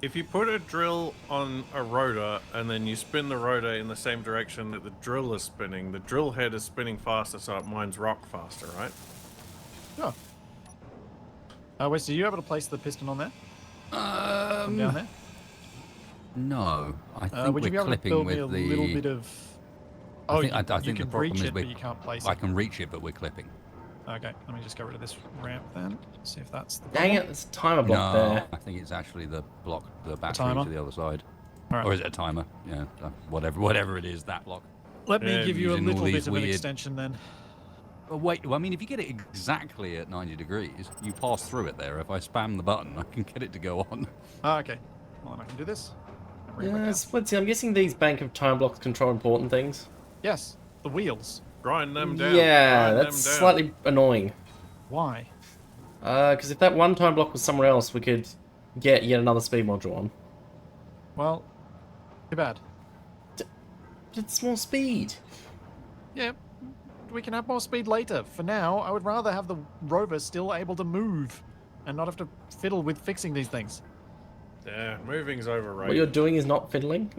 If you put a drill on a rotor and then you spin the rotor in the same direction that the drill is spinning, the drill head is spinning faster, so it mines rock faster, right? Sure. Wes, are you able to place the piston on there? From down there? No, I think Would you be we're able to clipping build me with a the. little bit of... I Oh, think, you, I you think the can problem reach is it, but you can't place I it. can reach it, but we're clipping. Okay, let me just get rid of this ramp then. See if that's the Dang problem. it, there's a timer block No, there. I think it's actually the block, the battery timer? to the other side. All right. Or is it a timer? Yeah, whatever it is, that block. Let me Yeah, give you a using all little bit these of an weird- extension then. Oh, wait, well, I mean, if you get it exactly at 90 degrees, you pass through it there. If I spam the button, I can get it to go on. Ah, okay. Well, then I can do this. And bring it back Yeah, down. Splitsie, I'm guessing these bank of time blocks control important things. Yes, the wheels. Grind them down. Yeah, grind that's them down. slightly annoying. Why? Because if that one time block was somewhere else, we could get yet another speed module on. Well, too bad. But it's more speed. Yeah, we can have more speed later. For now, I would rather have the rover still able to move and not have to fiddle with fixing these things. Yeah, moving's overrated. What you're doing is not fiddling.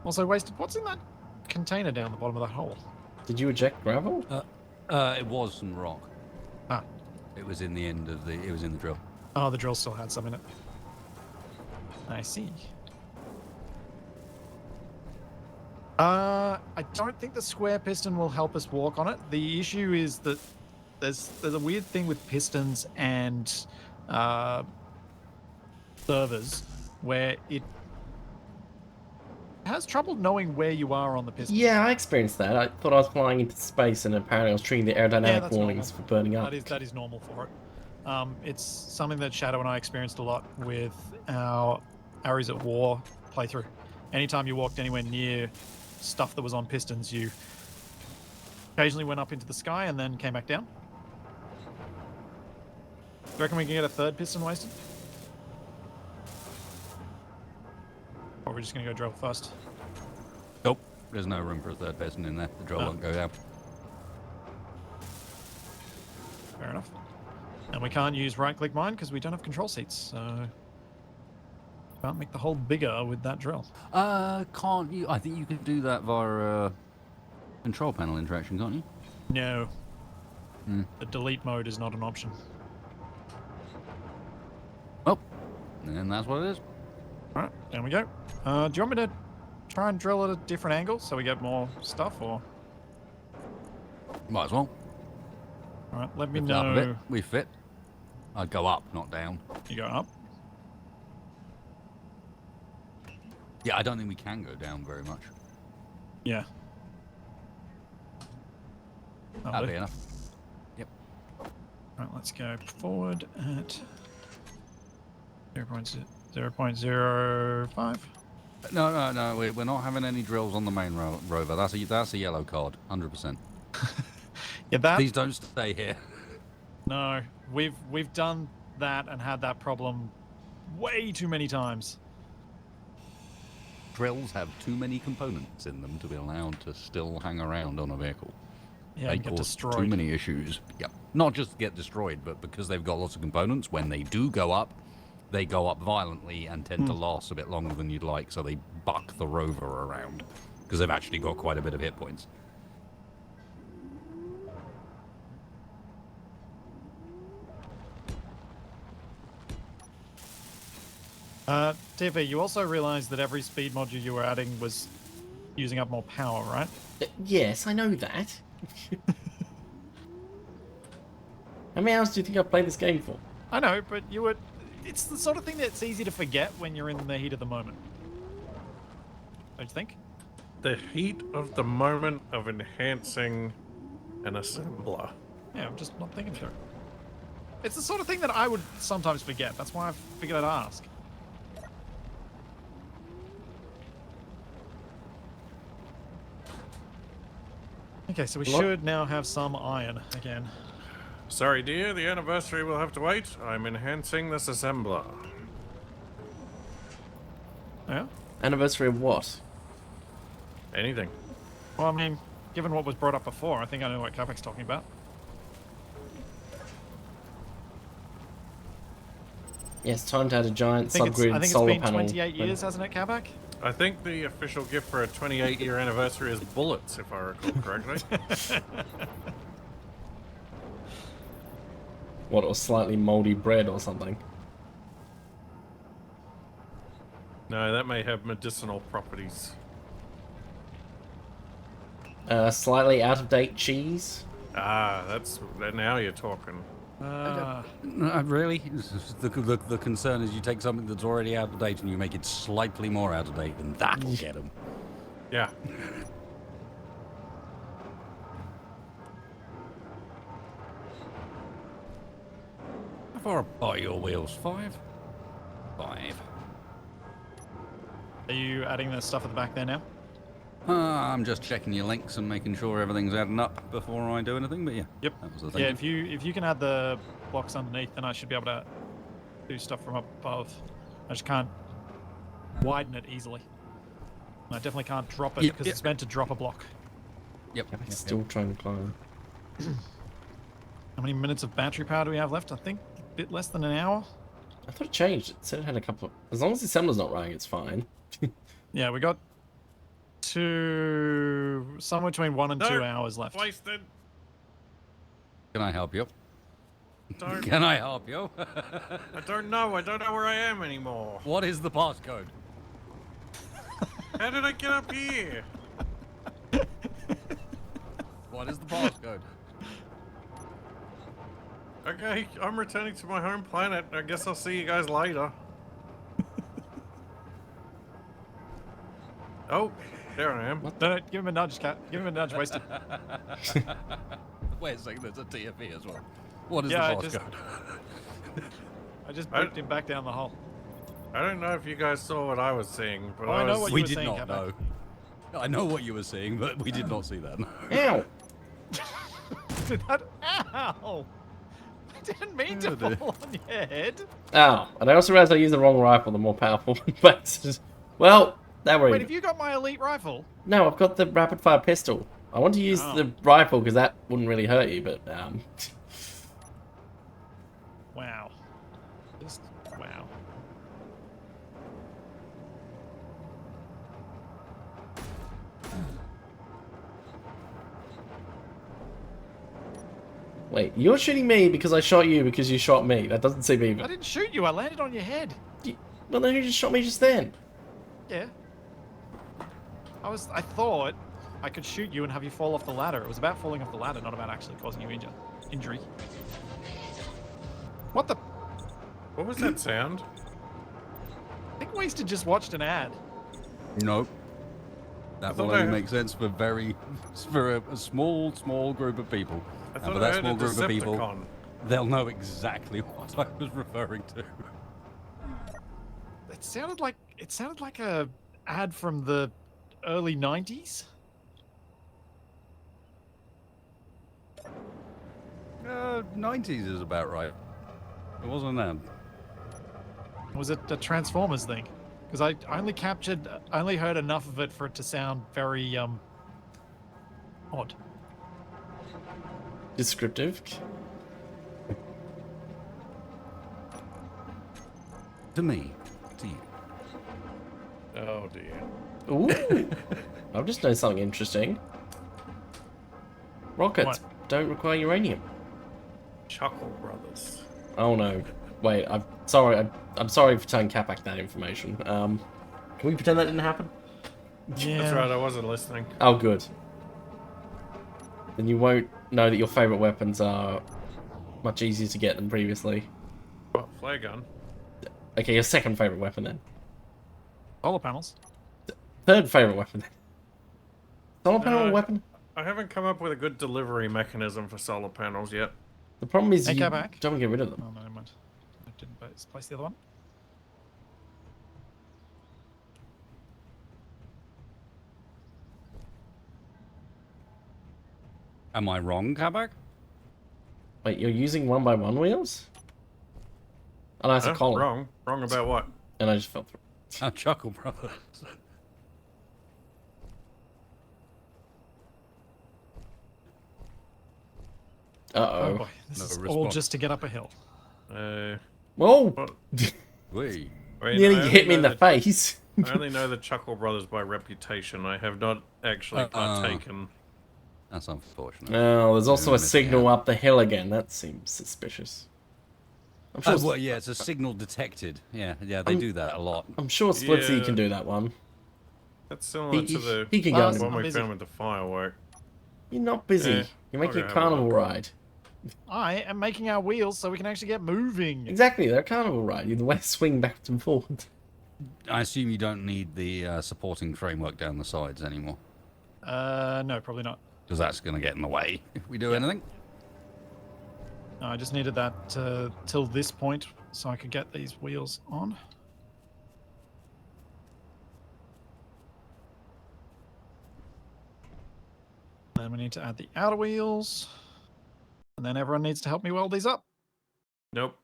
Also, Wasted, what's in that container down the bottom of that hole? Did you eject gravel? It was some rock. Ah. It was in the end of the. It was in the drill. Oh, the drill still had some in it. I see. I don't think the square piston will help us walk on it. The issue is that there's a weird thing with pistons and servers where it has trouble knowing where you are on the piston. Yeah, I experienced that. I thought I was flying into space and apparently I was triggering the aerodynamic that's warnings normal. for burning up. That is normal for it. It's something that Shadow and I experienced a lot with our Ares at War playthrough. Anytime you walked anywhere near stuff that was on pistons, you occasionally went up into the sky and then came back down. Do you reckon we can get a third piston Wasted? Or are we just going to go drill first? Nope. There's no room for a third piston in there. The drill Oh. won't go down. Fair enough. And we can't use right-click mine because we don't have control seats, so can't make the hole bigger with that drill. Can't you? I think you can do that via control panel interaction, can't you? No. Hmm. The delete mode is not an option. Well, and that's what it is. Alright, down we go. Do you want me to try and drill at a different angle so we get more stuff, or? Might as well. Alright, let me Lift it up a bit. know. We fit. I'd go up, not down. You go up. Yeah, I don't think we can go down very much. Yeah. That'd be enough. Alright, let's go forward at 0.05. No. We're not having any drills on the main rover. That's a yellow card, 100%. Yeah, that. Please don't stay here. No, we've done that and had that problem way too many times. Drills have too many components in them to be allowed to still hang around on a vehicle. Yeah, They and get cause destroyed. too many issues. Yep. Not just get destroyed, but because they've got lots of components, when they do go up, they go up violently and tend to last a bit longer than you'd like, so they buck the rover around. Because they've actually got quite a bit of hit points. TFE, you also realized that every speed module you were adding was using up more power, right? Yes, I know that. How many hours do you think I've played this game for? I know, but you were... It's the sort of thing that's easy to forget when you're in the heat of the moment. Don't you think? The heat of the moment of enhancing an assembler. Yeah, I'm just not thinking through. It's the sort of thing that I would sometimes forget. That's why I figured I'd ask. Okay, so we should now have some iron again. Sorry, dear, the anniversary will have to wait. I'm enhancing this assembler. Yeah? Anniversary of what? Anything. Well, I mean, given what was brought up before, I think I know what Capac's talking about. Yes, time to add a giant I subgrid think it's solar been panel. 28 years, hasn't it, Capac? I think the official gift for a 28-year anniversary is bullets, if I recall correctly. What, or slightly moldy bread or something? No, that may have medicinal properties. Slightly out-of-date cheese? Ah, now you're talking. Really? The concern is you take something that's already out of date and you make it slightly more out of date, and that'll get them. Yeah. How far are your wheels? 5? 5. Are you adding the stuff at the back there now? I'm just checking your links and making sure everything's adding up before I do anything, but yeah. Yep. That was the thing. Yeah, if you can add the blocks underneath, then I should be able to do stuff from up above. I just can't widen it easily. And I definitely can't drop it because it's meant to drop a block. Yep. Still trying to climb. How many minutes of battery power do we have left? I think a bit less than an hour. I thought it changed. It said it had a couple of... As long as the assembler's not running, it's fine. Yeah, we got somewhere between 1 and 2 hours left. Wasted. Can I help you? Don't. Can I help you? I don't know. I don't know where I am anymore. What is the passcode? How did I get up here? What is the passcode? Okay, I'm returning to my home planet. I guess I'll see you guys later. Oh, there I am. No, give him a nudge, Cat. Give him a nudge, wasted. Wait a second, there's a TFE as well. What is Yeah, the passcode? I just booped him back down the hole. I don't know if you guys saw what I was seeing, but Oh, I know what you We were did saying, not Capac. know. I know what you were seeing, but we did not see that. Ow! Did that? Ow! I didn't mean to Oh, dear. fall on your head. Ow. And I also realized I used the wrong rifle, the more powerful one. But it's just... Well, that Wait, worried. have you got my elite rifle? No, I've got the rapid-fire pistol. I want to use Oh. the rifle because that wouldn't really hurt you, but... Wow. Just wow. Wait, you're shooting me because I shot you because you shot me. That doesn't seem I even. didn't shoot you. I landed on your head. Well, then you just shot me just then. Yeah. I thought I could shoot you and have you fall off the ladder. It was about falling off the ladder, not about actually causing you injury. What the? What was that sound? I think Wasted just watched an ad. Nope. That thought will I only heard- make sense for a small group of people. I And thought for I that heard small a group of people, Decepticon. they'll know exactly what I was referring to. It sounded like a ad from the early 90s. 90s is about right. It wasn't that. Was it a Transformers thing? Because I only heard enough of it for it to sound very odd. Descriptive. To me. To you. Oh dear. Ooh. I've just noticed something interesting. Rockets What? don't require uranium. Chuckle Brothers. Oh no. Wait, I'm sorry. I'm sorry for telling Capac that information. Can we pretend that didn't happen? Yeah. That's right, I wasn't listening. Oh, good. Then you won't know that your favorite weapons are much easier to get than previously. What, flare gun? Okay, your second favorite weapon then. Solar panels. Third favorite weapon then. Solar panel weapon? I haven't come up with a good delivery mechanism for solar panels yet. The problem is Hey, you Capac. don't get rid of them. Oh, no, never mind. I didn't place the other one. Am I wrong, Capac? Wait, you're using 1x1 wheels? Oh, no, that's a Huh? column. Wrong. Wrong about what? And I just fell through. Oh, Chuckle Brothers. Oh Uh-oh. boy, this No is all response. just to get up a hill. Whoa! Well, Wee. I mean, Nearly I only hit me in know the face. I only know the Chuckle Brothers by reputation. I have not actually partaken. That's unfortunate. Oh, there's also You're a missing signal out. up the hill again. That seems suspicious. I'm sure, Well, yeah, it's a signal detected. Yeah, they do that a lot. I'm sure Splitsie Yeah. can do that one. That's similar He, to the he can Well, go. I'm one we busy. found with the firework. You're not busy. Eh, You're making I'll a go have a carnival look. ride. I am making our wheels so we can actually get moving. Exactly, they're a carnival ride. You the way swing backwards and forwards. I assume you don't need the supporting framework down the sides anymore, No, probably not. because that's going to get in the way if we do anything. No, I just needed that till this point so I could get these wheels on. Then we need to add the outer wheels. And then everyone needs to help me weld these up. Nope.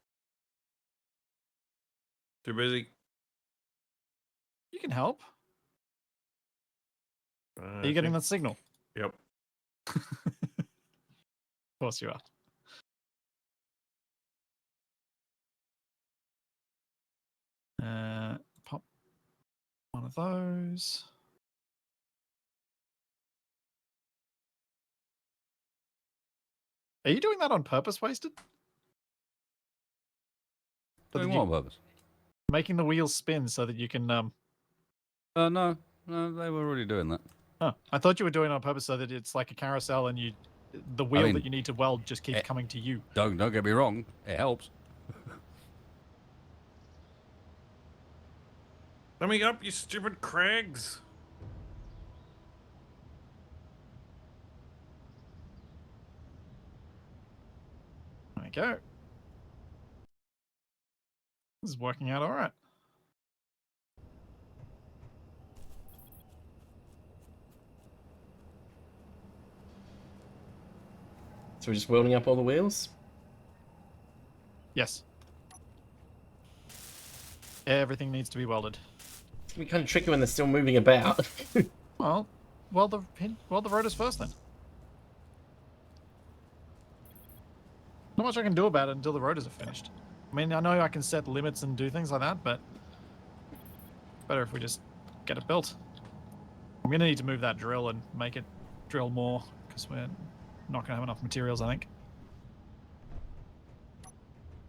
Too busy. You can help. Are you I getting think- that signal? Yep. Of course you are. Pop one of those. Are you doing that on purpose, Wasted? So Doing that you- what purpose? making the wheels spin so that you can No, they were already doing that. Huh. I thought you were doing it on purpose so that it's like a carousel and the wheel mean, that you need to weld just keeps coming to you. Don't get me wrong, it helps. Let me up, you stupid Craigs. There we go. This is working out all right. So we're just welding up all the wheels? Yes. Everything needs to be welded. It's gonna be kind of tricky when they're still moving about. Well, weld the rotors first then. Not much I can do about it until the rotors are finished. I mean, I know I can set limits and do things like that, but better if we just get it built. I'm going to need to move that drill and make it drill more because we're not going to have enough materials, I think.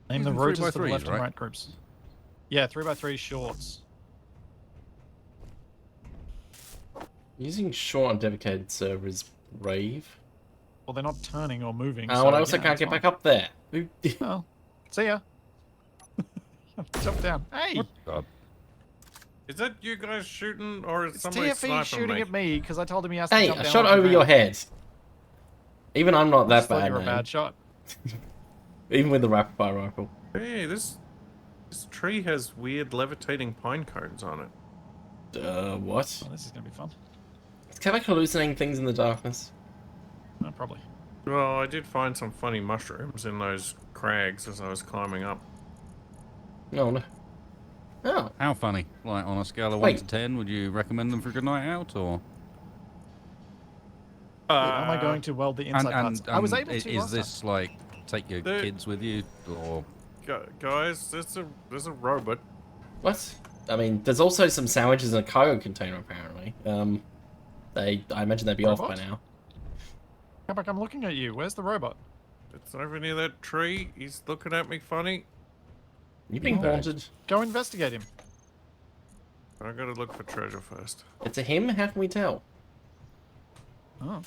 Name the Using rotors for the 3x3s, left and right? right groups. Yeah, 3x3 shorts. Using short and dedicated servers rave. Well, they're not turning or moving. Oh, so and I also yeah, can't it's get fine. back up there. Well, see ya. Jump down. Hey! Is that you guys shooting, or is It's somebody TFE sniping shooting me? at me because I told him he has to Hey, jump I down. shot off the over your ground. head. Even I'm not I that just thought bad, you were a man. bad shot. Even with the rapid fire rifle. Hey, this tree has weird levitating pine cones on it. What? Oh, this is gonna be fun. Is Capac hallucinating things in the darkness? Oh, probably. Well, I did find some funny mushrooms in those crags as I was climbing up. No, no. Oh, How funny? Like on a scale of 1 Wait. to 10, would you recommend them for a good night out, or? How am I going to weld the inside parts? I was able to is last this like take your The- kids with you, or? Guys, there's a robot. what? I mean, there's also some sandwiches in a cargo container, apparently. I imagine they'd be off by Robot? now. Come back, I'm looking at you. Where's the robot? It's over near that tree. He's looking at me funny. You being Okay. haunted? Go investigate him. I gotta look for treasure first. It's a him? How can we tell? Oh.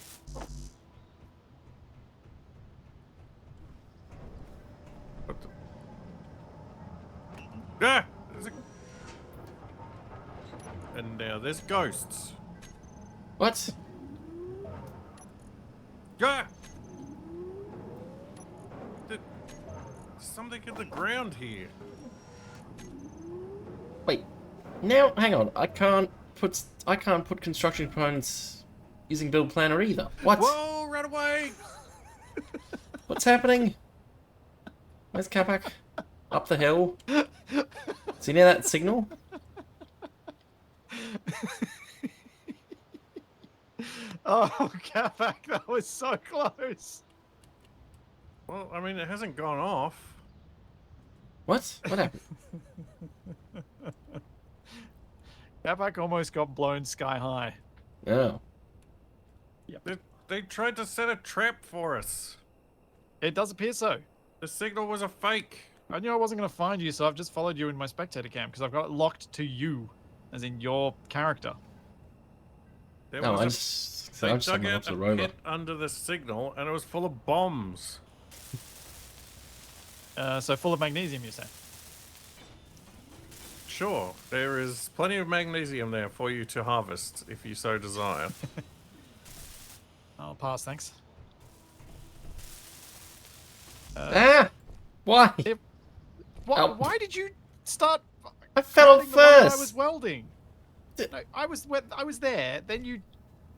What the... Ah! And now there's ghosts. What? Ah! There's something in the ground here. Wait. Now, hang on. I can't put construction components using build planner either. What? Whoa! Run away! What's happening? Where's Capac? Up the hill? Is he near that signal? Oh, Capac, that was so close. Well, I mean, it hasn't gone off. What? What happened? Capac almost got blown sky high. Oh. They tried to set a trap for us. It does appear so. The signal was a fake. I knew I wasn't going to find you, so I've just followed you in my spectator cam because I've got it locked to you, as in your character. There No, was I a- just They I'm just dug someone out else's a rover. pit under the signal, and it was full of bombs. So full of magnesium, you say? Sure, there is plenty of magnesium there for you to harvest if you so desire. I'll pass, thanks. Ah! Why? Oh. Why did you start? I fell off welding the one that I first. was welding. No, I was there. Then you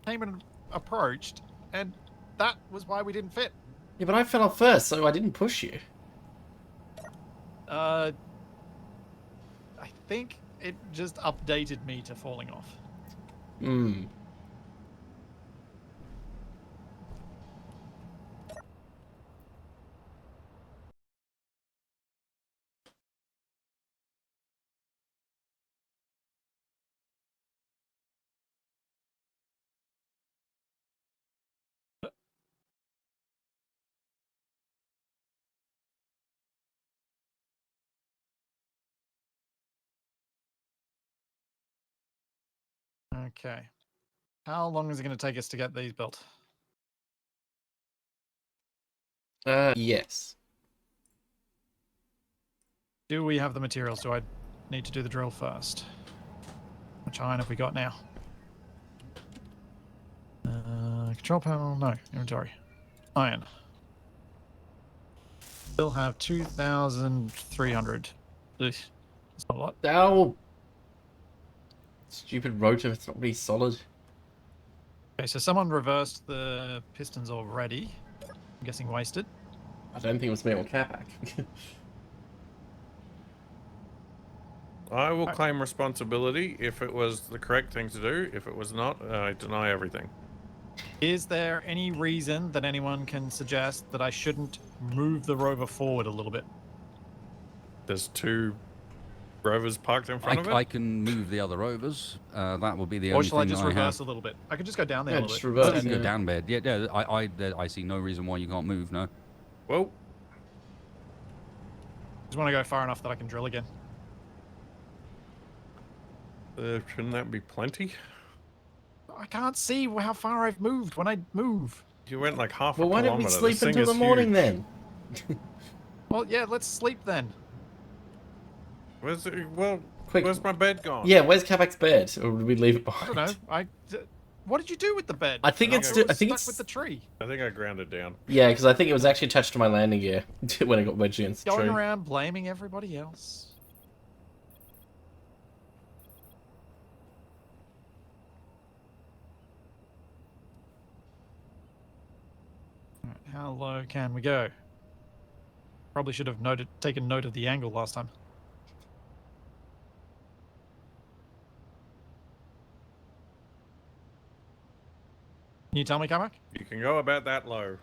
came and approached, and that was why we didn't fit. Yeah, but I fell off first, so I didn't push you. I think it just updated me to falling off. Hmm. Okay. How long is it going to take us to get these built? Yes. Do we have the materials? Do I need to do the drill first? Which iron have we got now? Control panel, no. Inventory. Iron. Still have 2,300. That's not a lot. Ow! Stupid rotor, it's not really solid. Okay, so someone reversed the pistons already. I'm guessing wasted. I don't think it was me or Capac. I will claim responsibility if it was the correct thing to do. If it was not, I deny everything. Is there any reason that anyone can suggest that I shouldn't move the rover forward a little bit? There's two rovers parked in front of it. I can move the other rovers. That will be the Or only shall I thing just I reverse have. a little bit? I could just go down there Yeah, a little just bit. reverse. You can Yeah. go down bed. Yeah, I see no reason why you can't move. No. Well, Just want to go far enough that I can drill again. shouldn't that be plenty? I can't see how far I've moved when I move. You went like half Well, a why kilometer. don't we This sleep thing until is the morning huge. then? Well, yeah, let's sleep then. Where's it? Well, Quick. where's my bed gone? Yeah, where's Capac's bed? Or did we leave it I behind? don't know. What did you do with the bed? I think I it's. think I think stuck it's. with the tree. I think I ground it down. Yeah, because I think it was actually attached to my landing gear when it got wedged against the Going tree. around blaming everybody else. Alright, how low can we go? Probably should have taken note of the angle last time. Can you tell me, Capac? You can go about that low.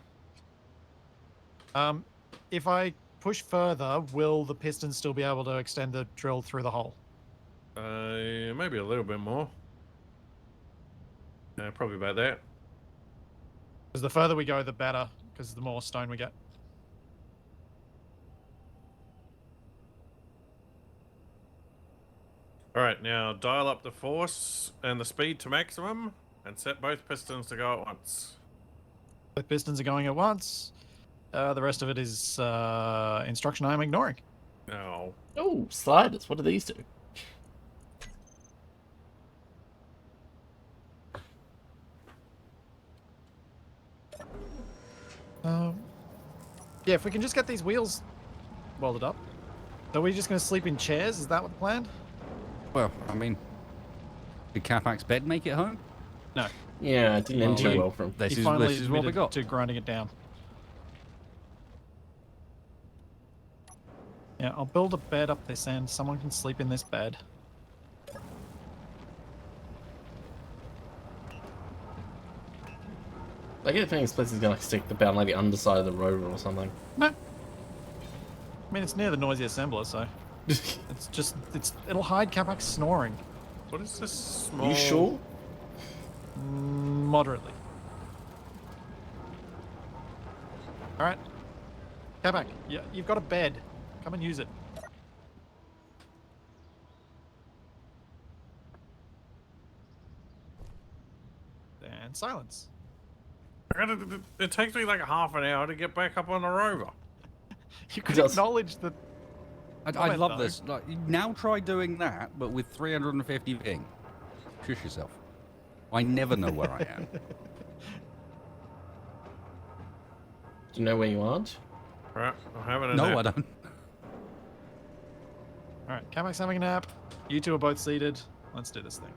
If I push further, will the piston still be able to extend the drill through the hole? Maybe a little bit more. Probably about that. Because the further we go, the better, because the more stone we get. All right, now dial up the force and the speed to maximum, and set both pistons to go at once. Both pistons are going at once. The rest of it is instruction I'm ignoring. No. Oh, sliders. What do these do? Yeah, if we can just get these wheels welded up. Are we just going to sleep in chairs? Is that what the plan? Well, I mean, did Capac's bed make it home? No. Yeah, it didn't end too well for him. This He is finally this is what we admitted got. to grinding it down. Yeah, I'll build a bed up this end. Someone can sleep in this bed. I get the feeling Splitsie's gonna stick the bed on like the underside of the rover or something. No. I mean, it's near the noisy assembler, so it'll hide Capac's snoring. What is this small? You sure? Moderately. All right. Capac, yeah, you've got a bed. Come and use it. And silence. It takes me like half an hour to get back up on the rover. You could Just- acknowledge that. I Comment, love though. this. Like, now try doing that, but with 350 ping. Shush yourself. I never know where I am. Do you know where you aren't? Right, I'm having a No, nap. I don't. All right, Capac's having a nap. You two are both seated. Let's do this thing.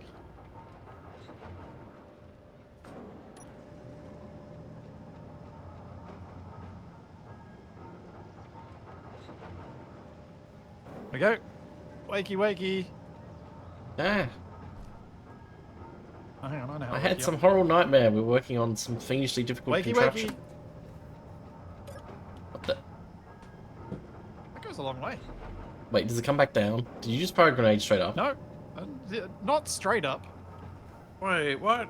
We go. Wakey, wakey. Ah, Oh, hang on, I know. how I to had wake you some up. horrible nightmare. We're working on some fiendishly difficult Wakey, contraption. wakey. What the? That goes a long way. Wait, does it come back down? Did you just fire a grenade straight up? No, not straight up. Wait, what?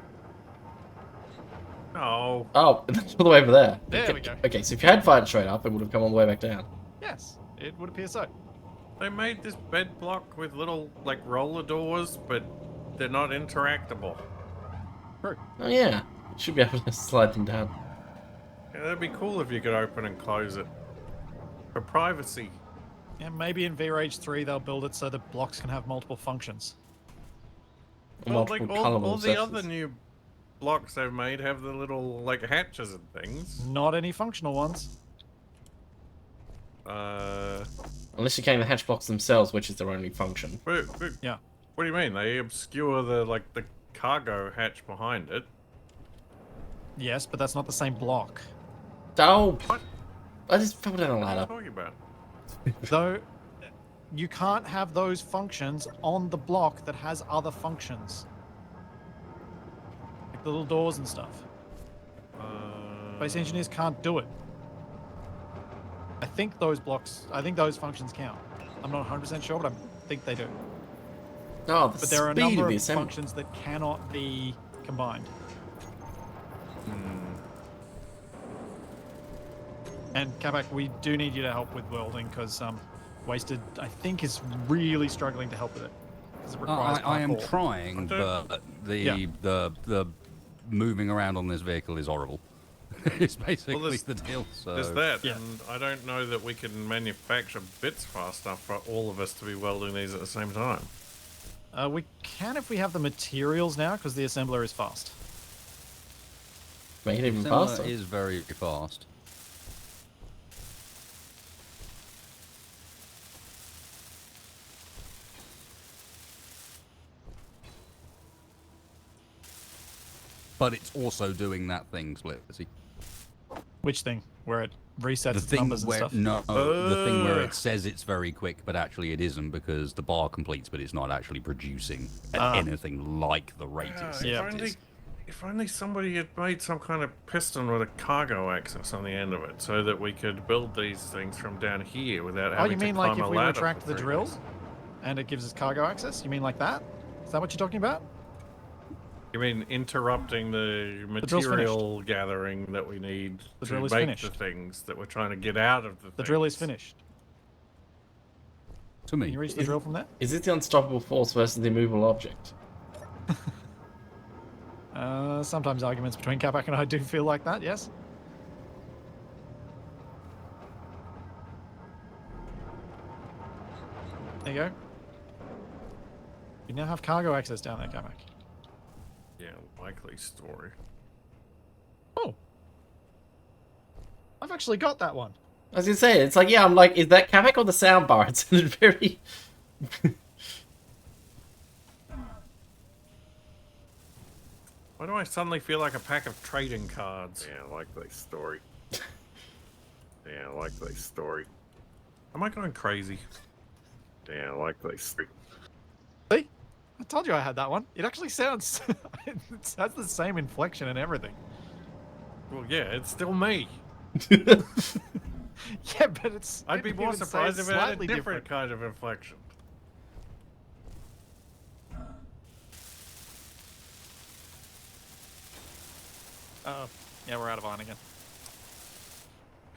No. Oh, it's all the way over there. There okay, we go. Okay, so if you had fired it straight up, it would have come all the way back down. Yes, it would appear so. They made this bed block with little, like, roller doors, but they're not interactable. True. Oh yeah, you should be able to slide them down. Yeah, that'd be cool if you could open and close it. For privacy. Yeah, maybe in VRage 3 they'll build it so the blocks can have multiple functions. Well, like, Multiple all colourable the other surfaces. new blocks they've made have the little, like, hatches and things. Not any functional ones. Unless you're counting the hatch blocks themselves, which is their only function. Yeah. What do you mean? They obscure the cargo hatch behind it. Yes, but that's not the same block. Oh! What? I just fell down a What are you ladder. talking about? Though, you can't have those functions on the block that has other functions. Like the little doors and stuff. Space engineers can't do it. I think those functions count. I'm not 100% sure, but I think they do. Oh, the But there are a speed number of the of assembly. functions that cannot be combined. And Capac, we do need you to help with welding because Wasted, I think, is really struggling to help with it. 'Cause it requires I am parkour. trying, Okay. but Yeah. the moving around on this vehicle is horrible. It's basically there's- the deal. So There's that, Yeah. and I don't know that we can manufacture bits fast enough for all of us to be welding these at the same time. We can if we have the materials now because the assembler is fast. Make it even Similar faster. is very fast. But it's also doing that thing, Splitsie. Which thing? Where it resets The its thing numbers and where stuff? the thing where it says it's very quick, but actually it isn't because the bar completes, but it's not actually producing at Ah. anything like the rate Yeah, it says Yeah. it is. If only somebody had made some kind of piston with a cargo axis on the end of it, so that we could build these things from down here without Oh, having you mean to like climb if a we ladder retract for the 3 drill days. and it gives us cargo access? You mean like that? Is that what you're talking about? You mean interrupting the drill's material gathering that we need The to drill is make finished. the things that we're trying to get out of the The drill is things? finished. To Can me. you reach the drill from there? Is this the unstoppable force versus the immovable object? Sometimes arguments between Capac and I do feel like that, yes. There you go. You now have cargo access down there, Capac. Yeah, likely story. Oh. I've actually got that one. I was gonna say, it's like, yeah, I'm like, is that Capac or the soundbar? It's very... Why do I suddenly feel like a pack of trading cards? Yeah, likely story. Yeah, likely story. Am I going crazy? Yeah, likely story. See? I told you I had that one. It actually sounds... it has the same inflection and everything. Well, yeah, it's still me. Yeah, but it's... I'd be you more would say surprised it's if it had a slightly different kind of inflection. Oh, yeah, we're out of iron again.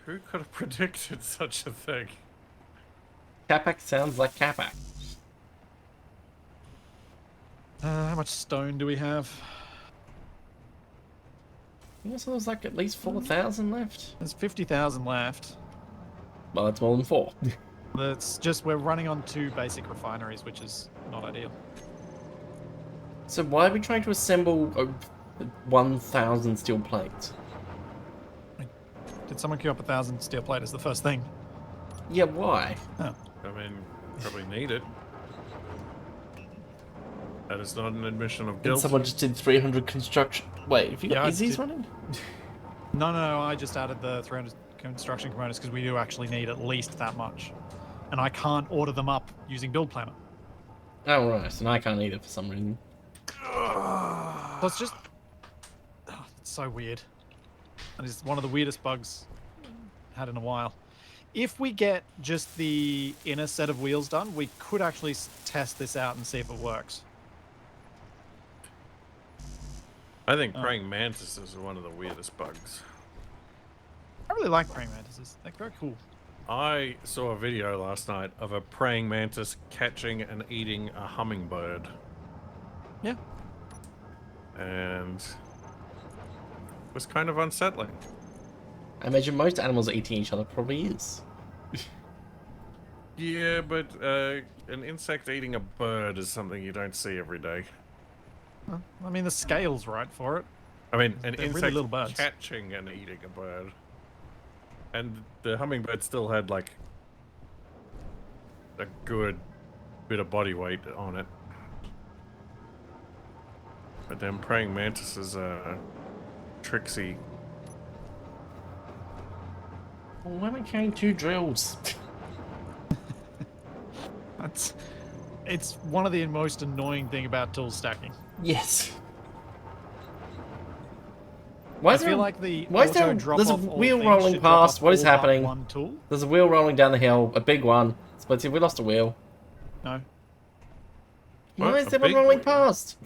Who could have predicted such a thing? Capac sounds like Capac. How much stone do we have? You know, so there's like at least 4,000 left? There's 50,000 left. Well, that's more than 4. That's just, we're running on 2 basic refineries, which is not ideal. So why are we trying to assemble 1,000 steel plates? Did someone queue up 1,000 steel plate as the first thing? Yeah, why? Oh. I mean, probably need it. That is not an admission of And guilt. someone just did 300 construction. Wait, if you Yeah, got I is these did- running? No, I just added the 300 construction components because we do actually need at least that much. And I can't order them up using Build Planner. Oh, right. And I can't either for some reason. So it's just... Oh, it's so weird. And it's one of the weirdest bugs I've had in a while. If we get just the inner set of wheels done, we could actually test this out and see if it works. I think praying mantises are one of the weirdest bugs. I really like praying mantises. They're very cool. I saw a video last night of a praying mantis catching and eating a hummingbird. Yeah. And it was kind of unsettling. I imagine most animals eating each other probably is. Yeah, but an insect eating a bird is something you don't see every day. Well, I mean, the scale's right for it. I mean, an They're really insect little birds. catching and eating a bird. And the hummingbird still had, like, a good bit of body weight on it. But then praying mantises are tricksy. Well, why am I carrying 2 drills? It's one of the most annoying thing about tool stacking. Yes. Why I is there feel a- like the why is there auto a- drop there's a off all wheel things rolling should drop past? off What is all but happening? One tool? There's a wheel rolling down the hill, a big one. Splitsie, we lost a wheel. No, What? Why is A there one big rolling wheel? past?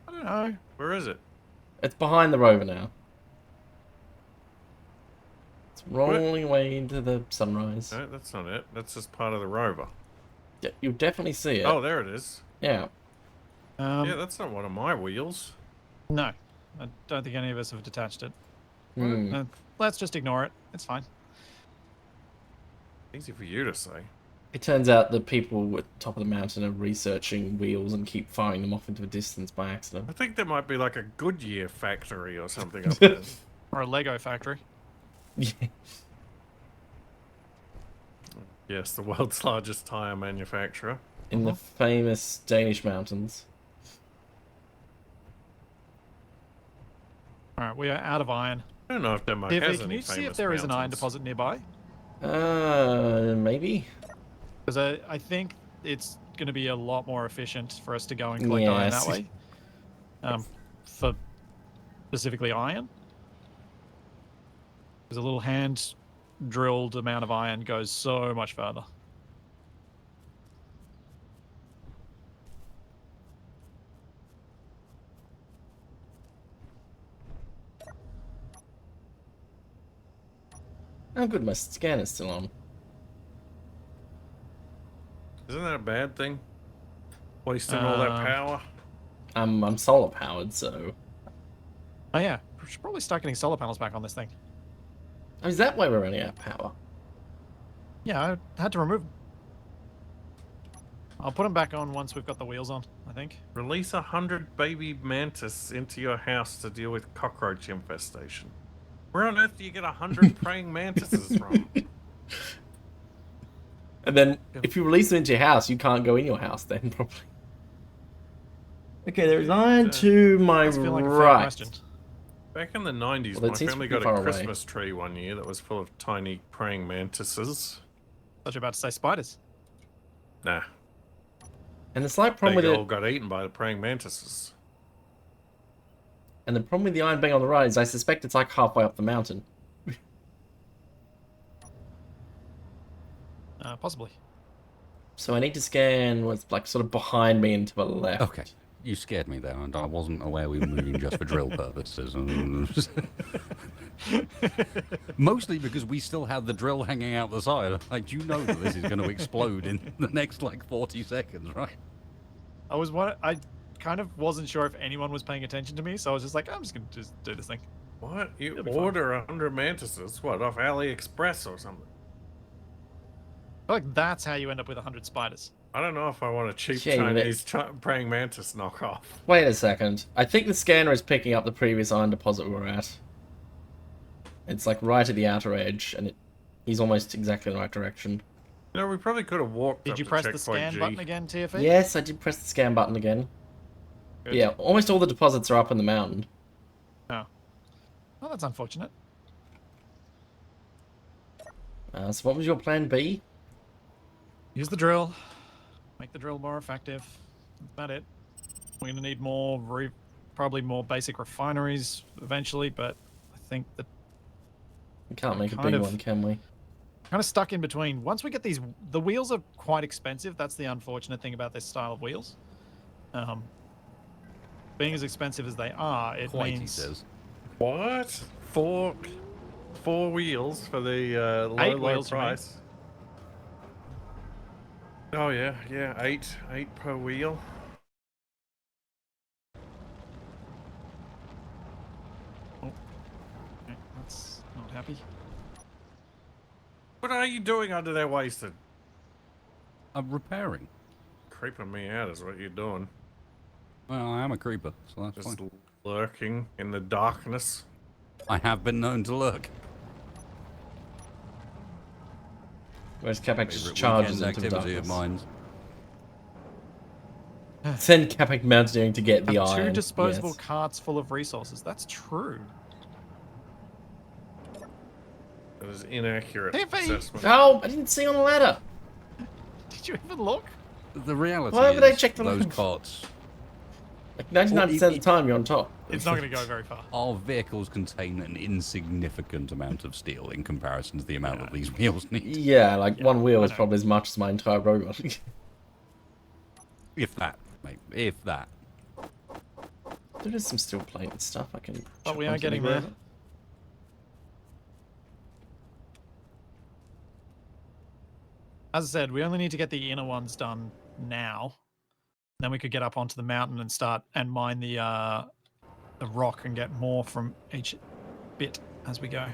I don't know. Where is it? It's behind the rover now. It's rolling away into the sunrise. No, that's not it. That's just part of the rover. Yeah, you'll definitely see it. Oh, there it is. Yeah. Yeah, that's not one of my wheels. No, I don't think any of us have detached it. Hmm. Let's just ignore it. It's fine. Easy for you to say. It turns out that people at the top of the mountain are researching wheels and keep firing them off into the distance by accident. I think there might be like a Goodyear factory or something up there. Or a Lego factory. Yeah. Yes, the world's largest tire manufacturer. In the famous Danish mountains. All right, we are out of iron. I don't know if Denmark PFE, has can any you see if famous there is an iron mountains. deposit nearby? Maybe? Because I think it's going to be a lot more efficient for us to go and collect iron that Yes. way. For specifically iron. Because a little hand drilled amount of iron goes so much further. Oh good, my scanner's still on. Isn't that a bad thing? Wasting all that power? I'm solar powered, so... Oh yeah, we should probably start getting solar panels back on this thing. Oh, is that why we're running out of power? Yeah, I had to remove them. I'll put them back on once we've got the wheels on, I think. Release 100 baby mantis into your house to deal with cockroach infestation. Where on earth do you get 100 praying mantises from? And then, if you release them into your house, you can't go in your house then, probably. Okay, there's iron to my Does feel like a fair right. question. Back in the 90s, Well, my it seems family pretty got a far away. Christmas tree one year that was full of tiny praying mantises. Thought you were about to say spiders. Nah, And the slight problem they with all it, got eaten by the praying mantises. and the problem with the iron being on the right is I suspect it's like halfway up the mountain. Possibly. So I need to scan what's like sort of behind me and to the left. Okay. You scared me there, and I wasn't aware we were moving just for drill purposes. Mostly because we still had the drill hanging out the side. Like, you know that this is going to explode in the next, like, 40 seconds, right? I kind of wasn't sure if anyone was paying attention to me, so I was just like, I'm just going to just do this thing. What? You It'll be fine. order 100 mantises? What, off AliExpress or something? I feel like that's how you end up with 100 spiders. I don't know if I want a cheap Shame Chinese praying mantis knockoff. Wait a second. I think the scanner is picking up the previous iron deposit we were at. It's like right at the outer edge, and he's almost exactly in the right direction. You know, we probably could have walked Did up you to press the checkpoint scan G. button again, TFE? Yes, I did press the scan button again. Good. Yeah, almost all the deposits are up in the mountain. Oh. Well, that's unfortunate. So what was your plan B? Use the drill. Make the drill more effective. That's about it. We're going to need more, probably more basic refineries eventually, but I think that We can't make a kind big of- one, can we? kind of stuck in between. Once we get these, the wheels are quite expensive. That's the unfortunate thing about this style of wheels. Being as expensive as they are, it Quite, he means says. What? Four wheels for the low, 8 low wheels, you mean? price? Oh yeah, eight per wheel. Okay, that's not happy. What are you doing under there wasted? I'm repairing. Creeping me out is what you're doing. Well, I am a creeper, so that's Just fine. lurking in the darkness. I have been known to lurk. Whereas Capac just Favorite charges weekend into the activity of darkness. mine. Send Capac Mountaineering to get the Have iron. two disposable yes. carts full of resources. That's true. That is inaccurate Hey, Faye. assessment. Oh, I didn't see on the ladder. Did you even look? The reality Why would I is, check the those lens? carts, Like 99% of the time you're on top. It's not going to go very far. our vehicles contain an insignificant amount of steel in comparison to the amount that these wheels need. Yeah, like one wheel I is know. probably as much as my entire robot. If that, mate. If that. There is some steel plate and stuff I can. But chuck we are onto the getting there. ground. As I said, we only need to get the inner ones done now. Then we could get up onto the mountain and start and mine the rock and get more from each bit as we go.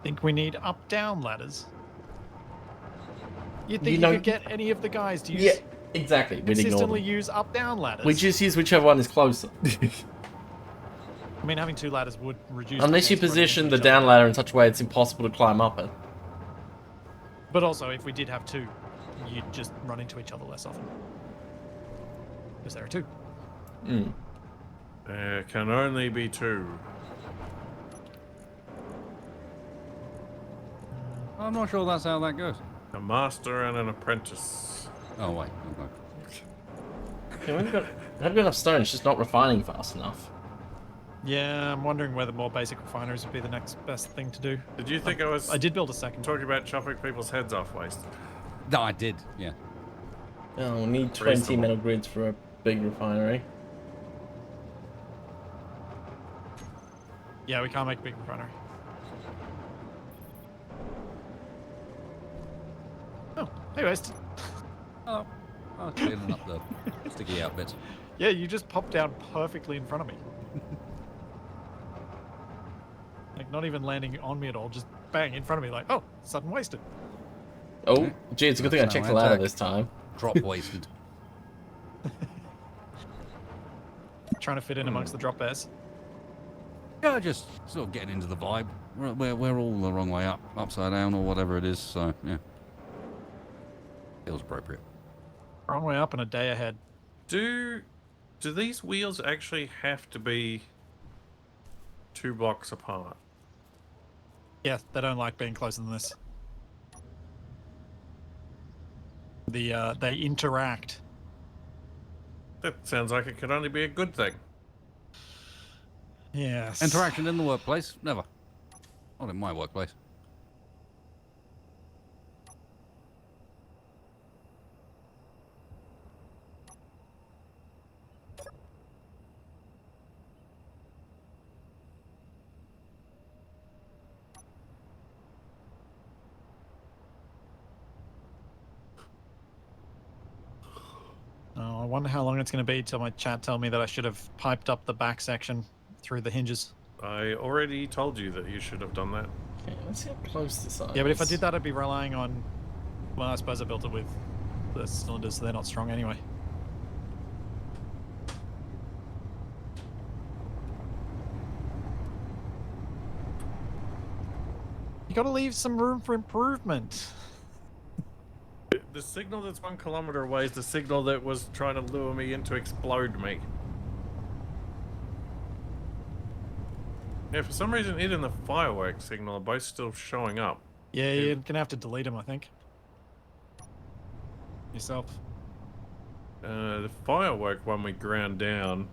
Think we need up-down ladders? You think you, know- could get any of the guys to use Yeah, exactly. We'd ignore consistently them. use up-down ladders? We just use whichever one is closer. I mean, having 2 ladders would reduce. Unless you chance of running position into the each other. down ladder in such a way it's impossible to climb up it. But also, if we did have 2, you'd just run into each other less often. Because there are 2. Mm. There can only be 2. I'm not sure that's how that goes. A master and an apprentice. Oh, wait. Okay. Yeah, we've got enough stone, it's just not refining fast enough. Yeah, I'm wondering whether more basic refineries would be the next best thing to do. Did you think I was I did build a second. talking about chopping people's heads off wasted? No, I did, yeah. Oh, we need 20 Reasonable. metal grids for a big refinery. Yeah, we can't make a big refinery. Oh, hey, West. Oh, cleaning up the sticky out bits. Yeah, you just popped down perfectly in front of me. Like, not even landing on me at all, just bang in front of me, like, oh, sudden wasted. Oh, Yeah. gee, it's a good thing I That's checked how the ladder Antac this time. Drop wasted. Trying to fit in amongst the drop bears. Yeah, just sort of getting into the vibe. We're all the wrong way up, upside down, or whatever it is. So yeah, feels appropriate. Wrong way up and a day ahead. Do these wheels actually have to be 2 blocks apart? Yeah, they don't like being closer than this. They interact. That sounds like it could only be a good thing. Yes. Interaction in the workplace? Never. Not in my workplace. Oh, I wonder how long it's going to be till my chat tell me that I should have piped up the back section through the hinges. I already told you that you should have done that. Okay, let's see how close this is. Yeah, but if I did that, I'd be relying on... Well, I suppose I built it with the cylinders, so they're not strong anyway. You got to leave some room for improvement. The signal that's 1 kilometer away is the signal that was trying to lure me in to explode me. Yeah, for some reason it and the fireworks signal are both still showing up. Yeah, you're going to have to delete them, I think. Yourself. The firework one we ground down.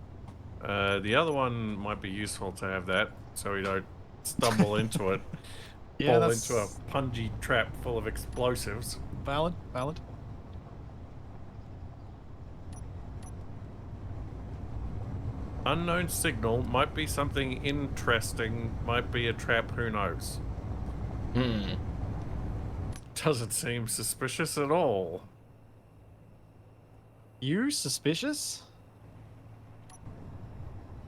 The other one might be useful to have that, so we don't stumble into it. Yeah, fall that's into a pungy trap full of explosives. valid, valid. Unknown signal might be something interesting, might be a trap, who knows. Hmm. Doesn't seem suspicious at all. You suspicious?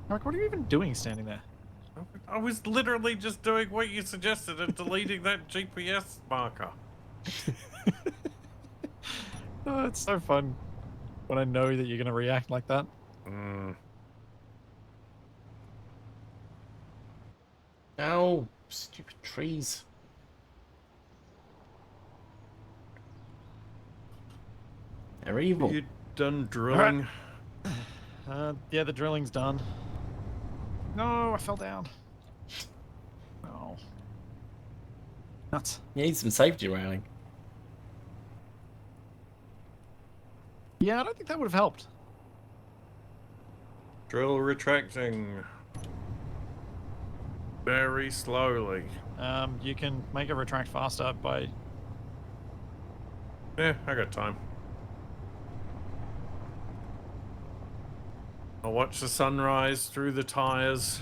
Mark, what are you even doing standing there? I was literally just doing what you suggested and deleting that GPS marker. Oh, it's so fun when I know that you're going to react like that. Ow, stupid trees. They're evil. You done drilling? Yeah, the drilling's done. No, I fell down. No. Nuts. You need some safety railing. Yeah, I don't think that would have helped. Drill retracting. Very slowly. You can make it retract faster by... Yeah, I got time. I'll watch the sunrise through the tires.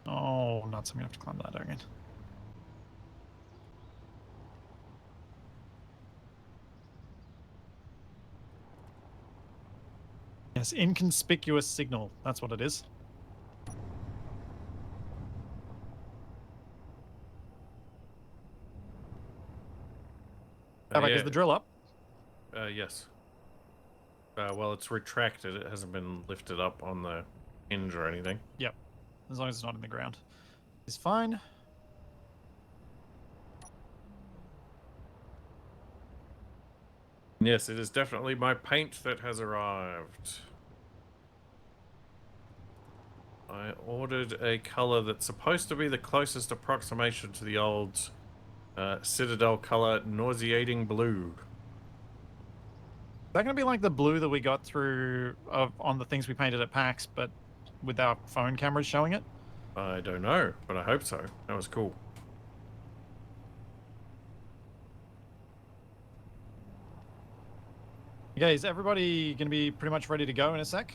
Oh, nuts. I'm going to have to climb the ladder again. Yes, inconspicuous signal. That's what it is. Capac, Yeah. is the drill up? Yes. Well, it's retracted. It hasn't been lifted up on the hinge or anything. Yep. As long as it's not in the ground. It's fine. Yes, it is definitely my paint that has arrived. I ordered a color that's supposed to be the closest approximation to the old Citadel color, nauseating blue. Is that going to be like the blue that we got through on the things we painted at PAX, but with our phone cameras showing it? I don't know, but I hope so. That was cool. Okay, is everybody going to be pretty much ready to go in a sec?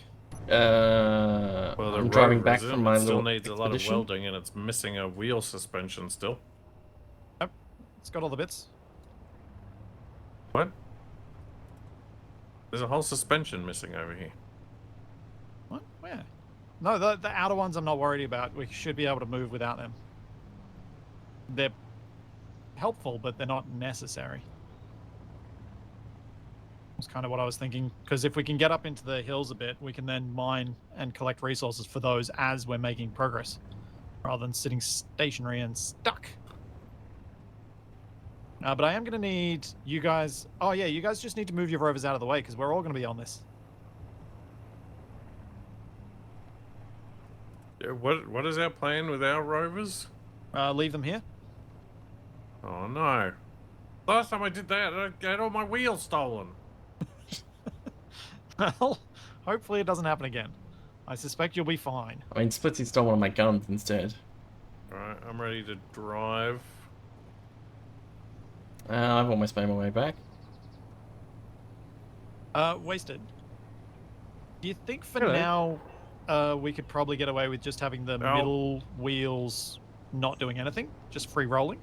Well, the I'm driving road back resident, from my it still little needs a lot of expedition. welding, and it's missing a wheel suspension still. Yep. It's got all the bits. What? There's a whole suspension missing over here. What? Where? No, the outer ones I'm not worried about. We should be able to move without them. They're helpful, but they're not necessary. That's kind of what I was thinking. Because if we can get up into the hills a bit, we can then mine and collect resources for those as we're making progress, rather than sitting stationary and stuck. But I am going to need you guys... Oh, yeah, you guys just need to move your rovers out of the way, because we're all going to be on this. What is our plan with our rovers? Leave them here. Oh no. Last time I did that, I had all my wheels stolen. Well, hopefully it doesn't happen again. I suspect you'll be fine. I mean, Splitsie stole one of my guns instead. Alright, I'm ready to drive. I've almost made my way back. Wasted. Do you think for Hello. now we could probably get away with just having the middle wheels not doing anything? Just free rolling?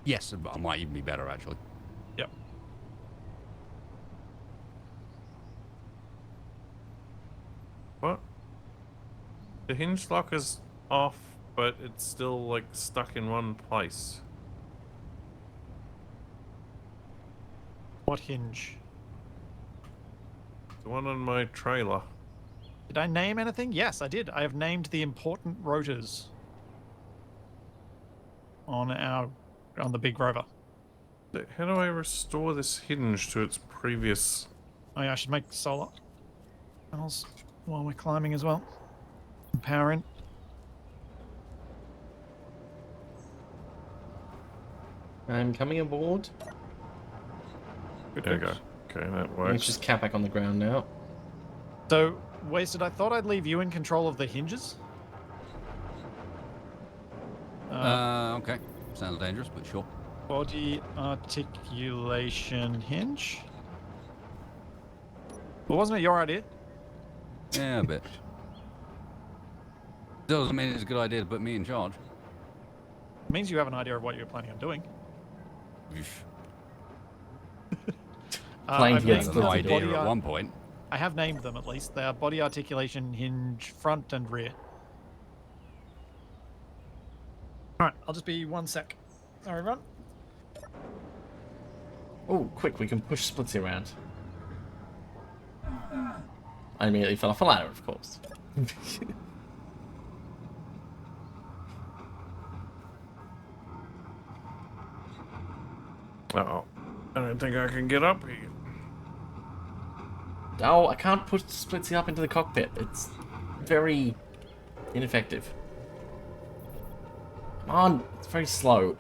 Yes, I might even be better, actually. Yep. What? The hinge lock is off, but it's still like stuck in one place. What hinge? The one on my trailer. Did I name anything? Yes, I did. I have named the important rotors on the big rover. How do I restore this hinge to its previous... Oh yeah, I should make solar panels while we're climbing as well. Power in. I'm coming aboard. There you go. Okay, that It's works. just Capac on the ground now. So, Wasted, I thought I'd leave you in control of the hinges. Okay. Sounds dangerous, but sure. Body articulation hinge. Well, wasn't it your idea? Yeah, a bit. Doesn't mean it's a good idea to put me in charge. It means you have an idea of what you're planning on doing. Playing I've together. named That's them an Body idea body at art- one point. I have named them at least. They are body articulation hinge front and rear. Alright, I'll just be 1 sec. Sorry, everyone. Oh, quick, we can push Splitsie around. I immediately fell off a ladder, of course. Uh-oh. I don't think I can get up here. Oh, I can't push Splitsie up into the cockpit. It's very ineffective. Come on, it's very slow.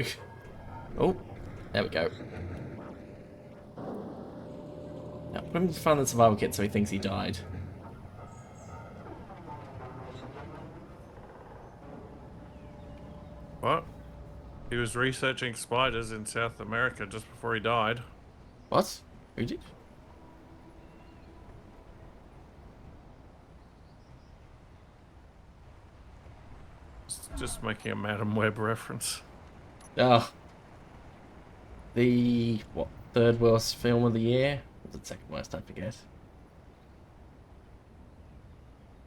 Oh, there we go. Now, put him in front of the survival kit so he thinks he died. What? He was researching spiders in South America just before he died. What? Who did? Just making a Madam Web reference. Oh. The, what, third worst film of the year? Or was it second worst? I forget.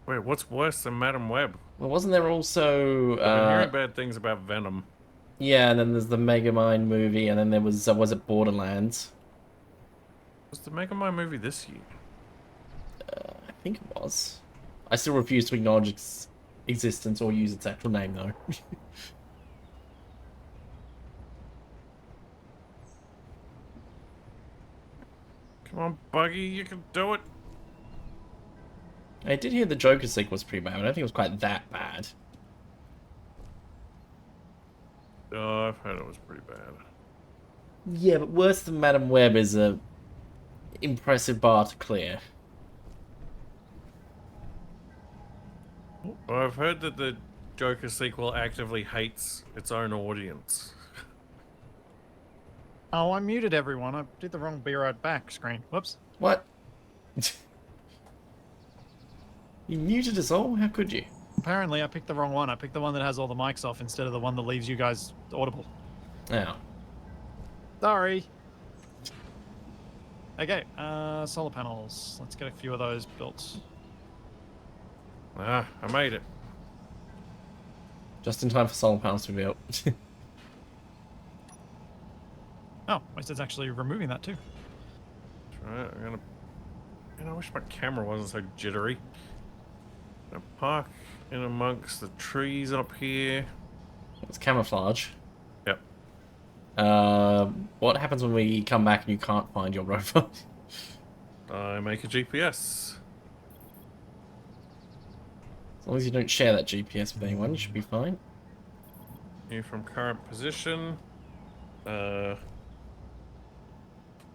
Wait, what's worse than Madam Web? Well, wasn't there also... I've been hearing bad things about Venom. yeah, and then there's the Megamind movie, and then there was it Borderlands? Was the Megamind movie this year? I think it was. I still refuse to acknowledge its existence or use its actual name, though. Come on, Buggy, you can do it. I did hear the Joker sequel was pretty bad, but I don't think it was quite that bad. Oh, I've heard it was pretty bad. Yeah, but worse than Madam Web is a impressive bar to clear. Well, I've heard that the Joker sequel actively hates its own audience. Oh, I muted everyone. I did the wrong be right back screen. Whoops. What? You muted us all? How could you? Apparently, I picked the wrong one. I picked the one that has all the mics off instead of the one that leaves you guys audible. Now, Sorry. Okay, solar panels. Let's get a few of those built. Ah, I made it. just in time for solar panels to be built. Oh, Wasted's actually removing that too. Right, I'm gonna. I wish my camera wasn't so jittery. Gonna park in amongst the trees up here. It's camouflage. Yep. What happens when we come back and you can't find your rover? I make a GPS. As long as you don't share that GPS with anyone, you should be fine. Here from current position.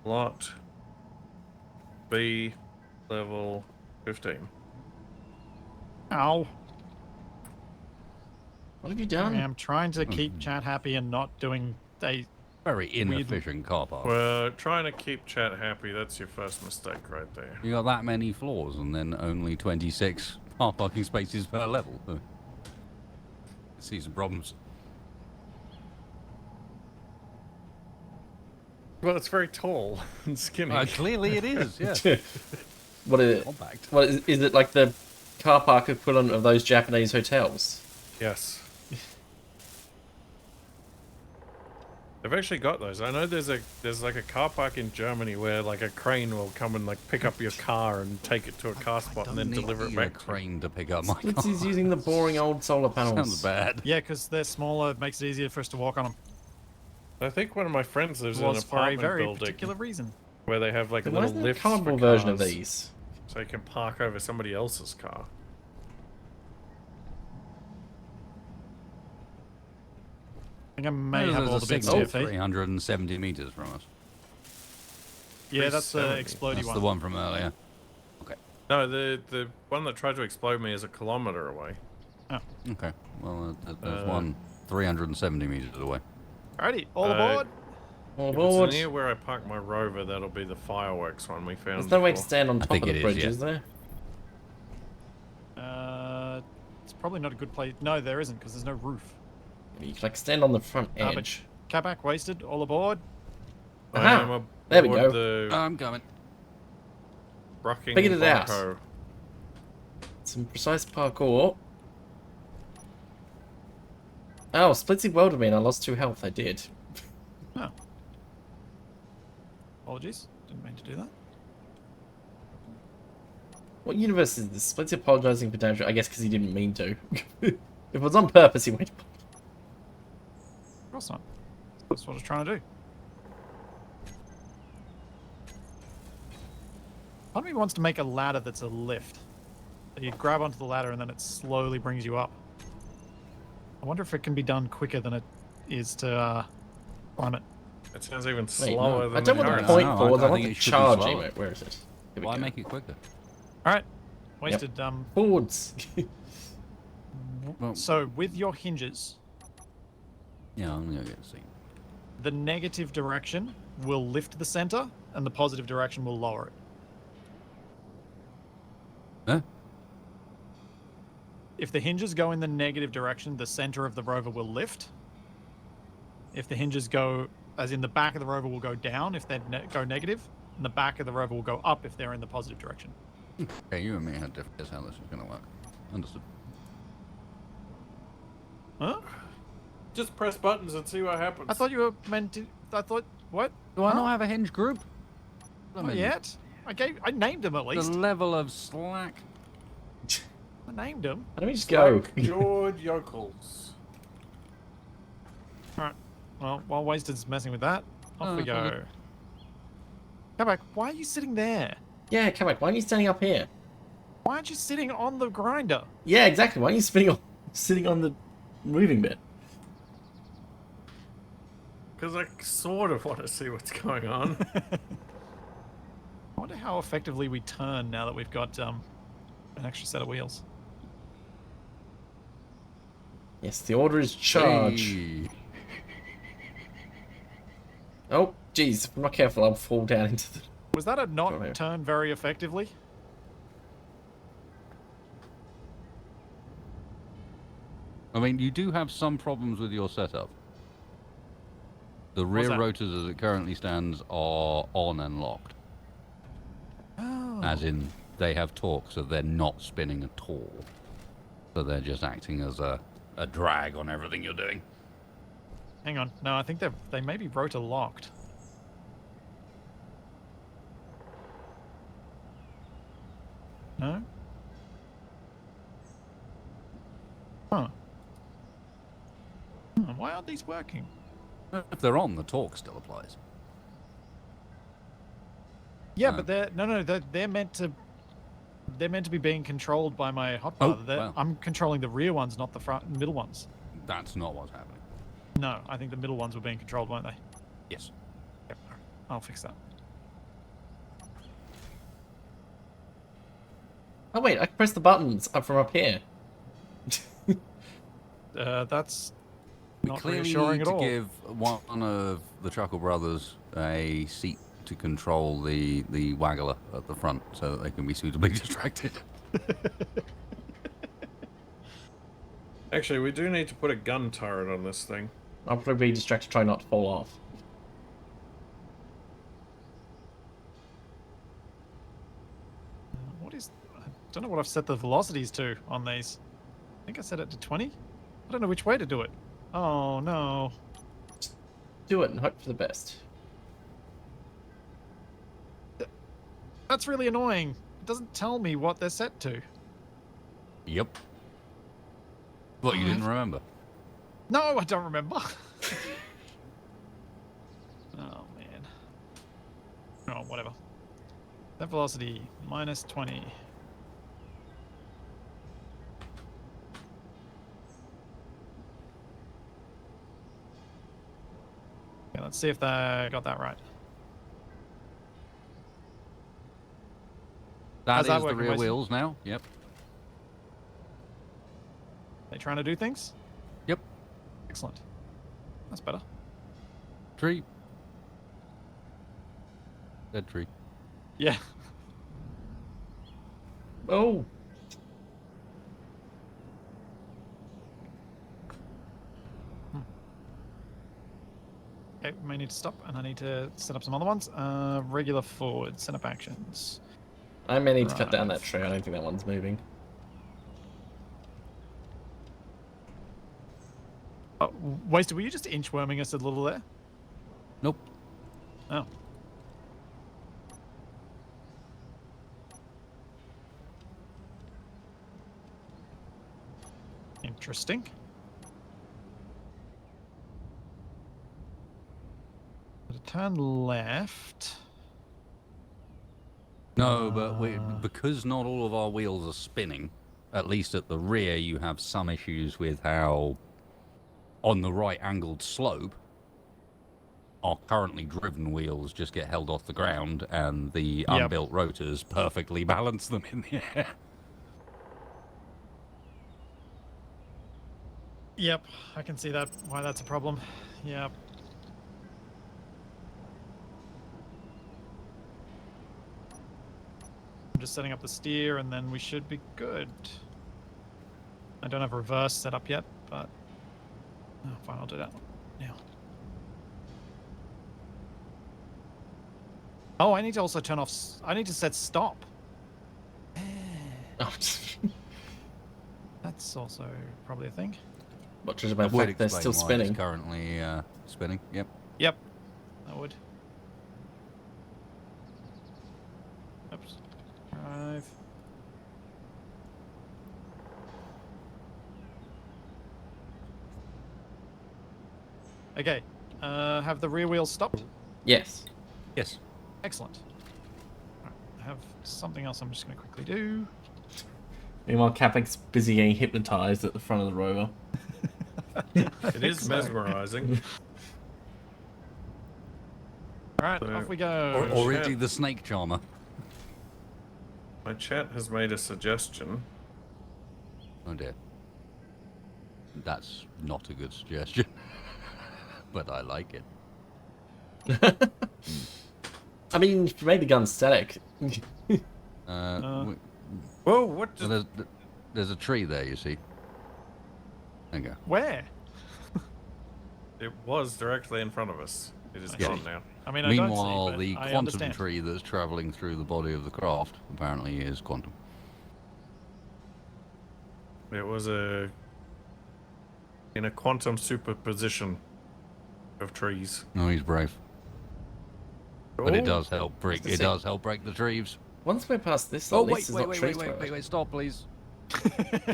Lot B, level 15. Ow. What have you done? I'm trying to keep chat happy and not doing a... Very inefficient car park. We're trying to keep chat happy. That's your first mistake right there. You got that many floors and then only 26 car parking spaces per level. See some problems. Well, it's very tall and skinny. Clearly it is, yes. What is it? Compact. What is it like the car park equivalent of those Japanese hotels? Yes. They've actually got those. I know there's like a car park in Germany where like a crane will come and like pick up your car and take it to a car spot and then deliver it back. A crane to pick up my car. Splitsy's using the boring old solar panels. Sounds bad. Yeah, because they're smaller, it makes it easier for us to walk on them. I think one of my friends lives in an Was for a apartment very building particular reason. where they have like a Why little isn't there a lift for cardboard version of cars, these? so you can park over somebody else's car. I think I may There's have a all the big signal CFE. 370 meters from us. Yeah, that's the 370. explodey That's one. the one from earlier. No, the one that tried to explode me is a kilometer away. Okay. Well, there's one 370 meters away. Alrighty, all Uh, aboard. All If aboard. it's near where I park my rover, that'll be the fireworks one we found. There's no way to before. stand on top think of it the is, bridge, yeah. is there? It's probably not a good place. No, there isn't, because there's no roof. You can like stand on the front but edge. Capac wasted, all aboard. I Aha! am There we aboard go. The I'm coming. rocking Figured it out. Bronco. Some precise parkour. Oh, Splitsie welded me and I lost 2 health. I did. Oh. Apologies, didn't mean to do that. What universe is this? Splitsie apologizing for damage. I guess because he didn't mean to. If it was on purpose, he went. Of course not. That's what I was trying to do. Part of me wants to make a ladder that's a lift. So you grab onto the ladder and then it slowly brings you up. I wonder if it can be done quicker than it is to climb it. It sounds even Wait, slower no. than I don't the want the current. point No, I forwards. I don't want think the it should be charging. slower. Where is it? Here we Why go. make it quicker? Alright, wasted. Forwards. Well, So with your hinges, yeah, I'm gonna get a seat. the negative direction will lift the center and the positive direction will lower it. Huh? If the hinges go in the negative direction, the center of the rover will lift. If the hinges go, as in the back of the rover will go down if they go negative, and the back of the rover will go up if they're in the positive direction. Okay, you and me had different guess how this is gonna work. Understood. Huh? Just press buttons and see what happens. I thought you were meant to. I thought what? Do I Huh? not have a hinge group? I Not mean, yet. I named them at The least. level of slack. I named them. Why don't we just go? George Yokels. All right. Well, while Wasted's messing with that, off we okay. go. Come back. Why are you sitting there? Yeah, come back. Why aren't you standing up here? Why aren't you sitting on the grinder? Yeah, exactly. Why aren't you sitting on the moving bit? Because I sort of want to see what's going on. I wonder how effectively we turn now that we've got an extra set of wheels. Yes, the order is charge. Hey. Oh, jeez. If I'm not careful, I'll fall down into the... Was that a Got not it. turn very effectively? I mean, you do have some problems with your setup. The rear that? rotors, as it currently stands, are on and locked. Oh. As in, they have torque, so they're not spinning at all. So they're just acting as a drag on everything you're doing. Hang on. No, I think they may be rotor locked. No? Huh. Why aren't these working? If they're on, the torque still applies. Yeah, but they're meant to be being controlled by my hotbar. Well. I'm controlling the rear ones, not the middle ones. That's not what's happening. No, I think the middle ones were being controlled, weren't they? Yes. Yep. I'll fix that. Oh wait, I can press the buttons up from up here. That's We not clearly reassuring need at to all. give one of the Chuckle Brothers a seat to control the waggler at the front so that they can be suitably distracted. Actually, we do need to put a gun turret on this thing. I'll probably be distracted, try not to fall off. I don't know what I've set the velocities to on these. I think I set it to 20. I don't know which way to do it. Oh no. Do it and hope for the best. That's really annoying. It doesn't tell me what they're set to. Yep. What, you didn't remember? No, I don't remember. Oh man. Oh, whatever. That velocity minus 20. Okay, let's see if they got that right. That How's that is the working, rear Mason? wheels now. Yep. They trying to do things? Yep. Excellent. That's better. Tree. Dead tree. Yeah. Oh! Okay, may need to stop, and I need to set up some other ones. Regular forward, set up actions. I may need to cut down that Drive. tree. I don't think that one's moving. Oh, Wasted, were you just inchworming us a little there? Nope. Oh. Interesting. To turn left. No, but because not all of our wheels are spinning, at least at the rear, you have some issues with how, on the right angled slope, our currently driven wheels just get held off the ground and the unbuilt rotors perfectly balance them in the air. Yep, I can see that, why that's a problem. Yep. I'm just setting up the steer and then we should be good. I don't have reverse set up yet, but... Oh, fine, I'll do that now. Oh, I need to also turn off... I need to set stop. Oh, That's also probably a thing. what just about That the would fact they're explain still why it's spinning? currently spinning. Yep. Yep, I would. Oops. Drive. Okay. Have the rear wheels stopped? Yes. Yes. Excellent. Alright, I have something else I'm just going to quickly do. Meanwhile, Capac's busy getting hypnotized at the front of the rover. It is mesmerizing. Alright, So- off we go. Already the snake charmer. My chat has made a suggestion. Oh dear. That's not a good suggestion. But I like it. I mean, if you made the gun static. Uh, Whoa, what so just... there's a tree there, you see. There you go. Where? It was directly in front of us. It is I gone see. now. I mean, I Meanwhile, don't see, the but I quantum understand. tree that's travelling through the body of the craft apparently is quantum. It was in a quantum superposition of trees. No, he's brave. But it Oh, does help break. to It see. does help break the trees. Once we're past this, Oh at least wait, it's not tree throw. stop, please.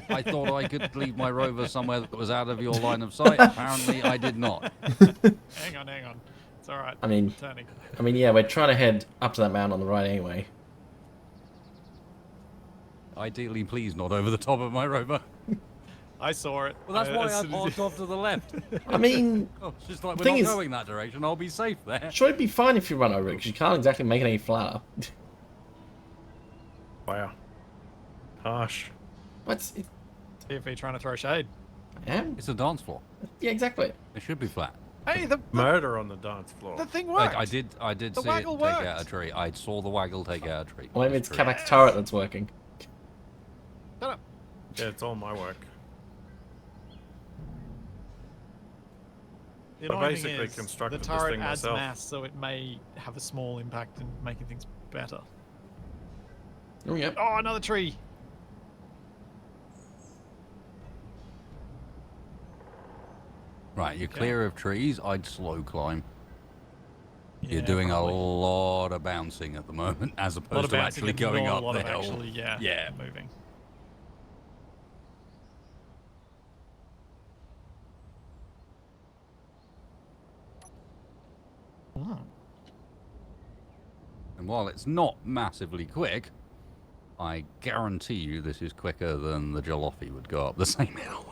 I thought I could leave my rover somewhere that was out of your line of sight. Apparently, I did not. Hang on. It's all right. I mean, Turning. yeah, we're trying to head up to that mountain on the right anyway. Ideally, please not over the top of my rover. I saw it. Well, that's why as I soon as you- parked off to the left. I mean, Oh, it's just like we're Thing not is- going that direction. I'll be safe there. sure, it'd be fine if you run over it, because you can't exactly make it any flatter. wow. Harsh. What's it? TFE trying to throw shade. I am? It's a dance floor. Yeah, exactly. It should be flat. Hey, the Murder on the dance floor. thing worked. I did The see it waggle take out worked. a tree. I saw the waggle take out a tree. Or maybe That's it's true. Capac's turret that's working. Shut up. Yeah, it's all my work. The I annoying thing basically is, constructed the this turret thing adds myself. mass, so it may have a small impact in making things better. Oh, yep. Oh, another tree. Right, you're Okay. clear of trees. I'd slow climb. You're Yeah, doing probably. a lot of bouncing at the moment, as A lot opposed of to bouncing actually and going not up a lot the of hill. actually, Yeah. moving. Hmm. And while it's not massively quick, I guarantee you this is quicker than the jalopy would go up the same hill.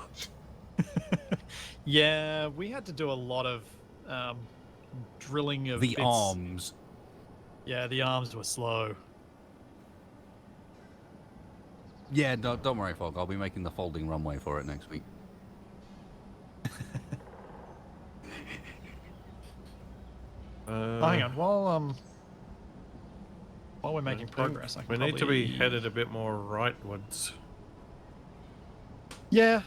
Yeah, we had to do a lot of drilling of The bits. arms. Yeah, the arms were slow. Yeah, don't worry, Fog. I'll be making the folding runway for it next week. Hang on, while we're making progress, I can We need to be probably- headed a bit more rightwards. Yeah.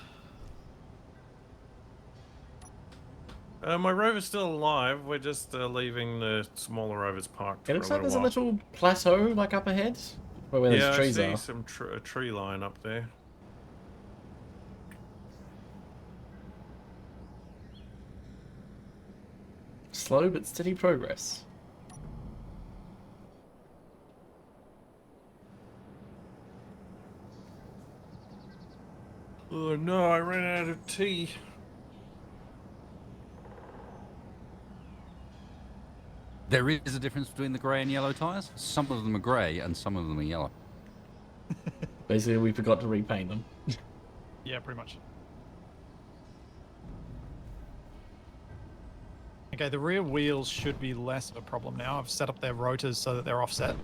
My rover's still alive. We're just leaving the smaller rovers parked It for looks a like little there's a while. little plateau, like, up ahead. Where those Yeah, I trees see are. some a tree line up there. Slow but steady progress. Oh no, I ran out of tea. There is a difference between the grey and yellow tyres. Some of them are grey and some of them are yellow. Basically, we forgot to repaint them. Yeah, pretty much. Okay, the rear wheels should be less of a problem now. I've set up their rotors so that they're offset.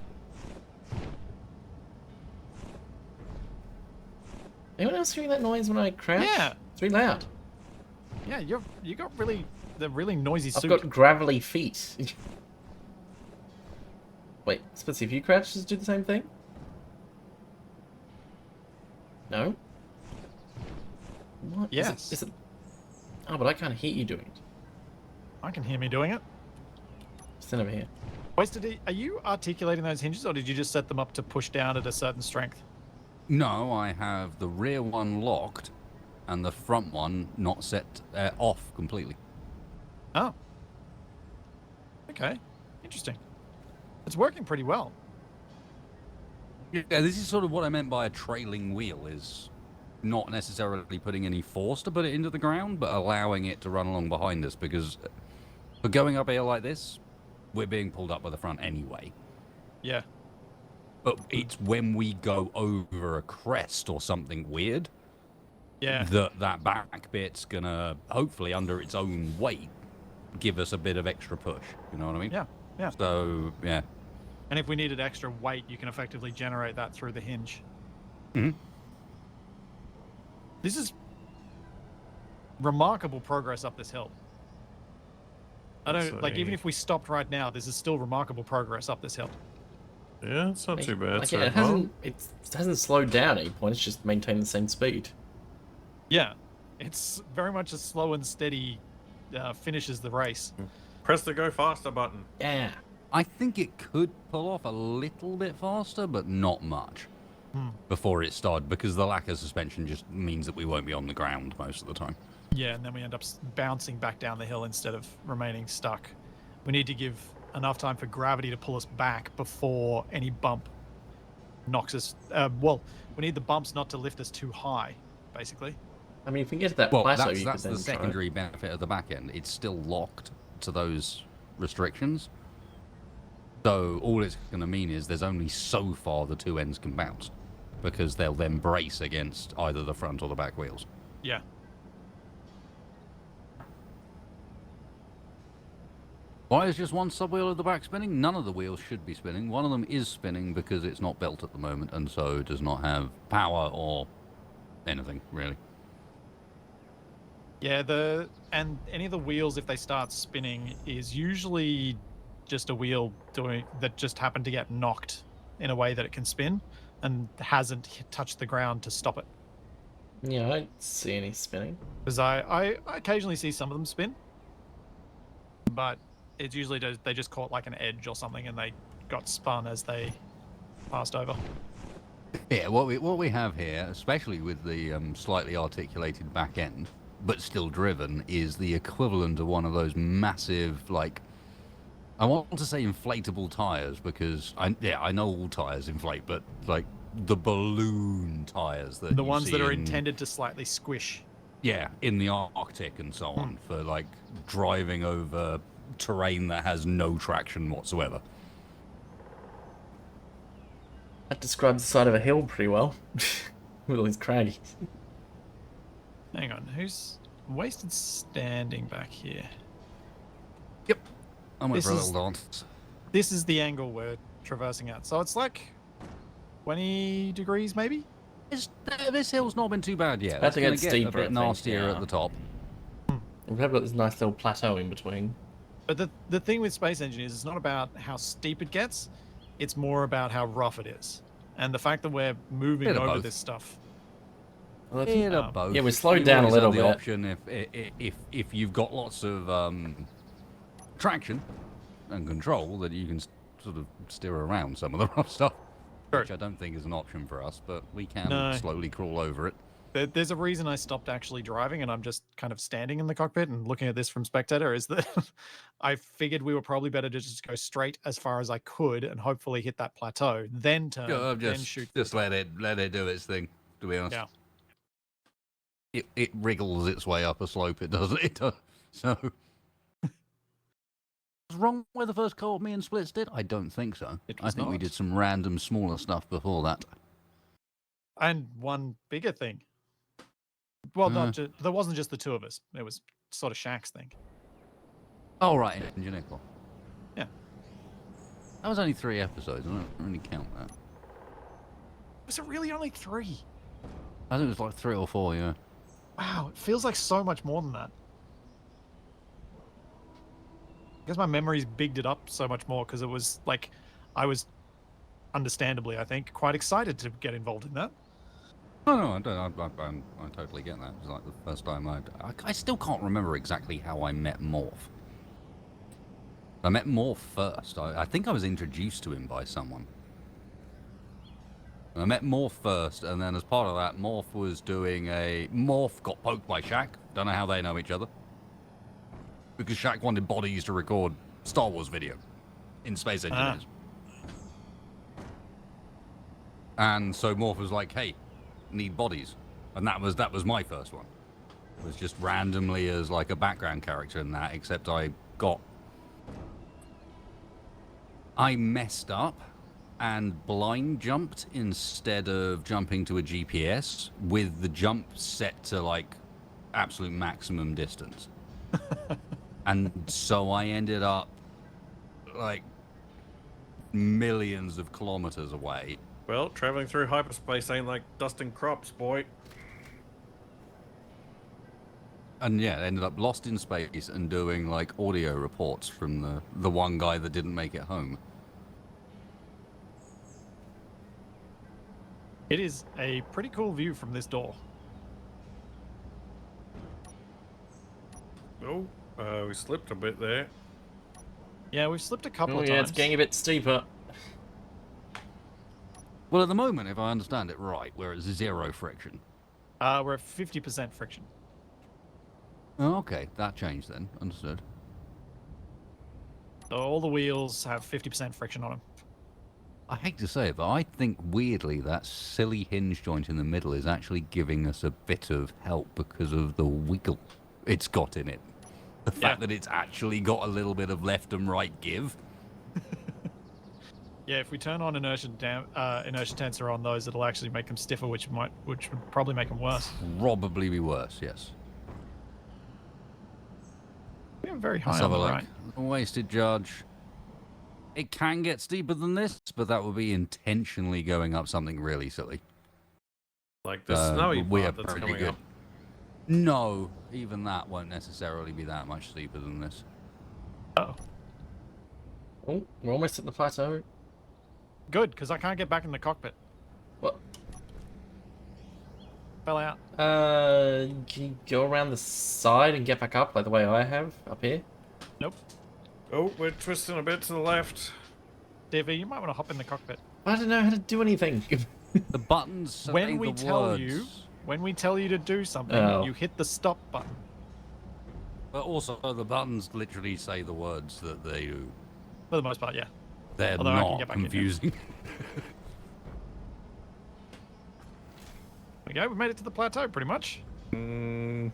Anyone else hearing that noise when I crouch? Yeah. It's really loud. Yeah, you got the really noisy I've suit. got gravelly feet. Wait, Splitsie, if you crouch, does it do the same thing? No? What? Yes. Is it... Oh, but I can't hear you doing it. I can hear me doing it. Stand over here. Wasted, are you articulating those hinges, or did you just set them up to push down at a certain strength? No, I have the rear one locked and the front one not set off completely. Oh. Okay. Interesting. It's working pretty well. Yeah, this is sort of what I meant by a trailing wheel, is not necessarily putting any force to put it into the ground, but allowing it to run along behind us, because for going up here like this, we're being pulled up by the front anyway. Yeah. But it's when we go over a crest or something weird Yeah. that back bit's gonna, hopefully under its own weight, give us a bit of extra push. You know what I mean? Yeah. Yeah. So, yeah. And if we needed extra weight, you can effectively generate that through the hinge. Mhm. This is remarkable progress up this hill. I don't like, even if we stopped right now, this is still remarkable progress up this hill. Yeah, it's not too bad. Like, so yeah, it far. hasn't slowed down at any point, it's just maintained the same speed. Yeah. It's very much a slow and steady finishes the race. Press the go faster button. Yeah. I think it could pull off a little bit faster, but not much before it started, because the lack of suspension just means that we won't be on the ground most of the time. Yeah, and then we end up bouncing back down the hill instead of remaining stuck. We need to give enough time for gravity to pull us back before any bump knocks us. Well, we need the bumps not to lift us too high, basically. I mean, if we get to that Well, plateau, that's you could then the secondary benefit of the back end. It's still locked to those restrictions. So all it's going to mean is there's only so far the two ends can bounce, because they'll then brace against either the front or the back wheels. Yeah. Why is just one subwheel at the back spinning? None of the wheels should be spinning. One of them is spinning because it's not built at the moment, and so does not have power or anything, really. Yeah, and any of the wheels, if they start spinning, is usually just a wheel that just happened to get knocked in a way that it can spin and hasn't touched the ground to stop it. Yeah, I don't see any spinning. Because I occasionally see some of them spin, but it's usually they just caught like an edge or something and they got spun as they passed over. Yeah, what we have here, especially with the slightly articulated back end, but still driven, is the equivalent of one of those massive, like, I want to say inflatable tires, because I know all tires inflate, but like the balloon tires that The you ones see that are in, intended to slightly squish. yeah, in the Arctic and so on, for like driving over terrain that has no traction whatsoever. That describes the side of a hill pretty well. With all these craggies. Hang on, who's wasted standing back here? Yep, I went This for a is- little dance. This is the angle we're traversing at. So it's like 20 degrees maybe? This hill's not been too bad yet. about to It's gonna get get steeper, a I bit think, nastier yeah. at the top. We've got this nice little plateau in between. But the thing with Space Engine is it's not about how steep it gets, it's more about how rough it is. And the fact that we're moving Bit of over both. this stuff. Well, Bit of both. yeah, we slowed You down a always little have the bit. option if you've got lots of traction and control, that you can sort of steer around some of the rough stuff, which I don't think is an option for us, but we can No. slowly crawl over it. There's a reason I stopped actually driving and I'm just kind of standing in the cockpit and looking at this from spectator, is that I figured we were probably better to just go straight as far as I could and hopefully hit that plateau, then turn, then shoot. Just let it do its thing. To be honest, Yeah. it wriggles its way up a slope. It doesn't. It does. So, what's wrong with the first co-op me and Splits did? I don't think so. It I was think we not. did some random smaller stuff before that. And one bigger thing. Well, there wasn't just the two of us. It was sort of Shaq's thing. Oh, right, Engineer Corps. Yeah. That was only 3 episodes. I don't really count that. Was it really only 3? I think it was like 3 or 4, yeah. Wow, it feels like so much more than that. I guess my memories bigged it up so much more because it was like, I was, understandably, I think, quite excited to get involved in that. No, I don't. I totally get that. It was like the first time I still can't remember exactly how I met Morph. I met Morph first. I think I was introduced to him by someone. I met Morph first, and then as part of that, Morph was doing Morph got poked by Shaq. Don't know how they know each other. Because Shaq wanted bodies to record Star Wars video in Space Engineers. And so Morph was like, hey, need bodies. And that was my first one. It was just randomly as like a background character in that, except I messed up and blind jumped instead of jumping to a GPS, with the jump set to like absolute maximum distance. And so I ended up like millions of kilometers away. Well, traveling through hyperspace ain't like dusting crops, boy. And yeah, ended up lost in space and doing like audio reports from the one guy that didn't make it home. It is a pretty cool view from this door. we slipped a bit there. Yeah, we've slipped a couple Oh of yeah, times. it's getting a bit steeper. Well, at the moment, if I understand it right, we're at 0 friction. We're at 50% friction. Oh, okay, that changed then. Understood. So all the wheels have 50% friction on them. I hate to say it, but I think weirdly that silly hinge joint in the middle is actually giving us a bit of help because of the wiggle it's got in it. The fact that it's actually got a little bit of left and right give. Yeah, if we turn on inertia tensor on those, it'll actually make them stiffer, which would probably make them worse. Probably be worse, yes. We're very high Let's on have a the look. right. Wasted charge. It can get steeper than this, but that would be intentionally going up something really silly. Like the snowy we are part that's pretty coming good. up. No, even that won't necessarily be that much steeper than this. Oh, Oh, we're almost at the plateau. good, because I can't get back in the cockpit. What? Fell out. Can you go around the side and get back up like the way I have up here? Nope. Oh, we're twisting a bit to the left. DV, you might want to hop in the cockpit. I don't know how to do anything. The buttons say When we the tell words, you to do something, Oh. you hit the stop button. but also the buttons literally say the words that they do. For the most part, yeah. They're Although I can not get back in now. confusing. There we go. We made it to the plateau, pretty much. We're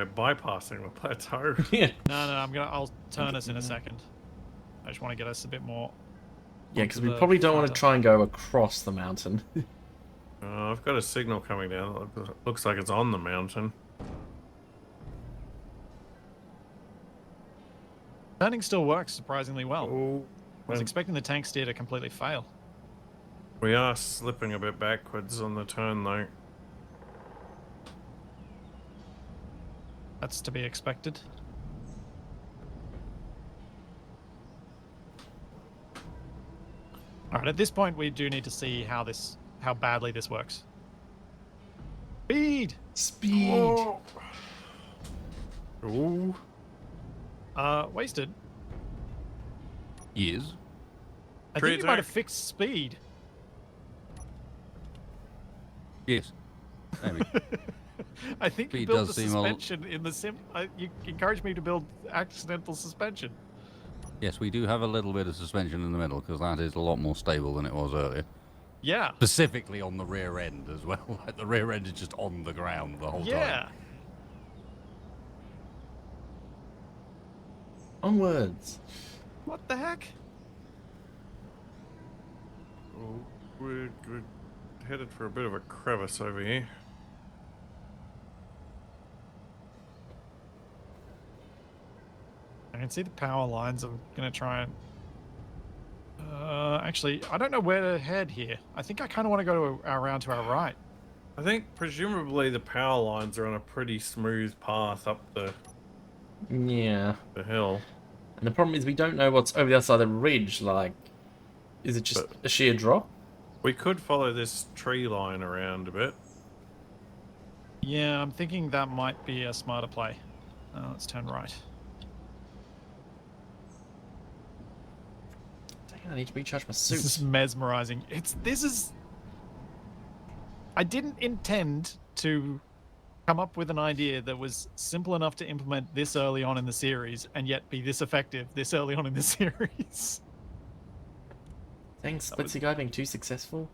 bypassing the plateau. Yeah. No, I'll turn us in a second. I just want to get us a bit more. Yeah, because we onto the probably don't want to frontal. try and go across the mountain. I've got a signal coming down. Looks like it's on the mountain. Turning still works surprisingly well. Oh, I was expecting the tank steer to completely fail. we are slipping a bit backwards on the turn though. That's to be expected. Alright, at this point we do need to see how badly this works. Speed! Speed! Ooh. Wasted. Years. I Tree think you might have attack. fixed speed. Yes. Maybe. I think you Speed built the does seem a- suspension in the sim. You encouraged me to build accidental suspension. Yes, we do have a little bit of suspension in the middle because that is a lot more stable than it was earlier. Yeah. Specifically on the rear end as well. Like the rear end is just on the ground the whole Yeah. time. Onwards. What the heck? Oh, we're headed for a bit of a crevice over here. I can see the power lines. I'm gonna try and. Actually, I don't know where to head here. I think I kind of want to go around to our right. I think presumably the power lines are on a pretty smooth path up the Yeah. hill. And the problem is we don't know what's over the other side of the ridge. Like, is it just a sheer drop? We could follow this tree line around a bit. Yeah, I'm thinking that might be a smarter play. Let's turn right. Dang, I need to recharge my This is suit. mesmerizing. This is. I didn't intend to come up with an idea that was simple enough to implement this early on in the series and yet be this effective this early on in the series. Thanks, Splitsie guy being too successful.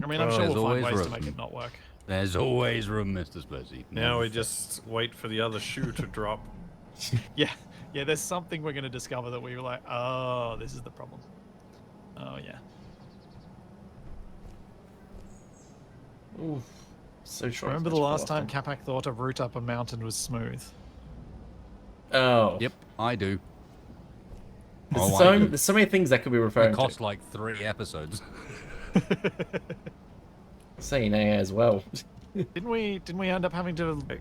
I mean, I'm sure There's we'll find always ways to room. make it not work. There's always room, Mr. Splitsie. Now we just wait for the other shoe to drop. Yeah, there's something we're going to discover that we were like, oh, this is the problem. Oh, yeah. Ooh, so short. Remember the last time Capac thought a route up a mountain was smooth? Oh. Yep, I do. There's, Oh, so, I do. there's so many things that could be It referring cost to. like 3 episodes. Saying AA as well. Didn't we end up having to That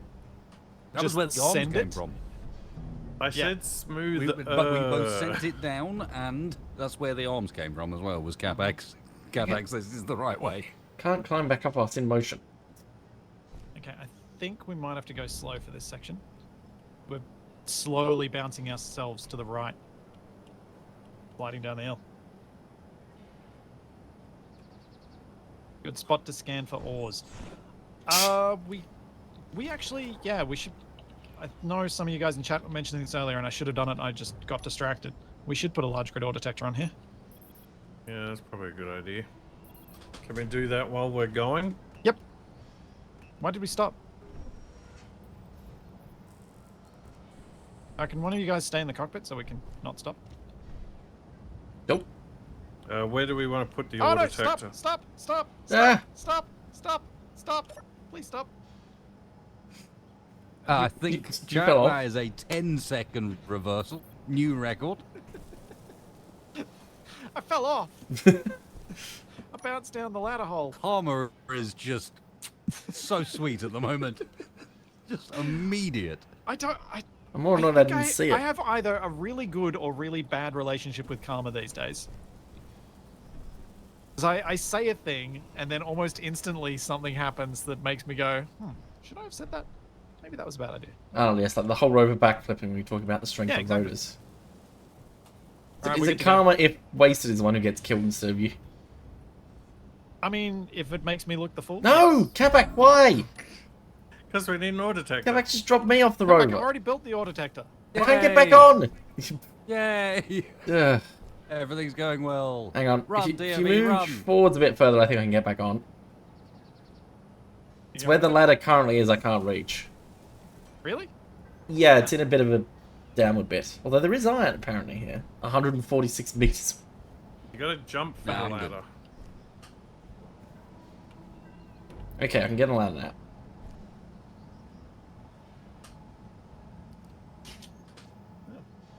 just was where the arms send came it? from. I said smooth. But we both sent it down, and that's where the arms came from as well, was Capac. Capac says this is the right way. Can't climb back up while it's in motion. Okay, I think we might have to go slow for this section. We're slowly bouncing ourselves to the right. Sliding down the hill. Good spot to scan for ores. We actually, yeah, we should... I know some of you guys in chat were mentioning this earlier, and I should have done it, and I just got distracted. We should put a large grid ore detector on here. Yeah, that's probably a good idea. Can we do that while we're going? Yep. Why did we stop? Can one of you guys stay in the cockpit so we can not stop? Nope. Where do we want to put the Oh ore no! detector? Stop! Ah. Stop! Please stop! I think you fell off. that is a 10-second reversal. New record. I fell off. I bounced down the ladder hole. Karma is just so sweet at the moment. Just immediate. I'm more not allowed to see it. I have either a really good or really bad relationship with karma these days. Because I say a thing, and then almost instantly something happens that makes me go, should I have said that? Maybe that was a bad idea. Oh, yes, like the whole rover backflipping when we talk about the strength of exactly. rotors. All right, Is we it good to go. karma if Wasted is the one who gets killed instead of you? I mean, if it makes me look the fool. No! Capac, why? Because we need an ore detector. Capac just dropped me off the Capac, I've rover. already built the ore detector. I can't get Yay. back on! Yay! Ugh. Everything's going well. Hang on. Run, if you DME, move run. forwards a bit further, I think I can get back on. It's where the ladder currently is, I can't reach. Really? Yeah, it's in a bit of a downward bit. Although there is iron, apparently, here. 146 meters. You gotta jump for Nah, the I'm good. ladder. Okay, I can get on the ladder now.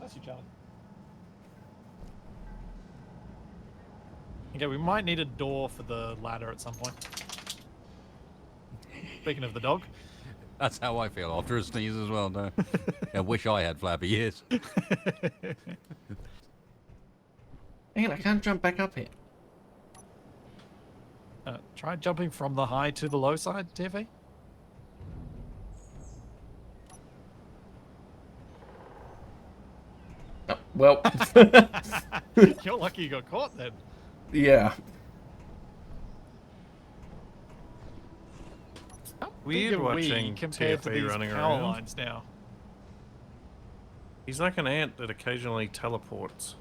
That's you, Charlie. Okay, we might need a door for the ladder at some point. Speaking of the dog. That's how I feel after a sneeze as well, no. I wish I had flabby ears. Hang on, I can't jump back up here. Try jumping from the high to the low side, TFE. Oh, well, You're lucky you got caught then. yeah. How Weird big are we watching compared to TFE these running power around. lines now. He's like an ant that occasionally teleports.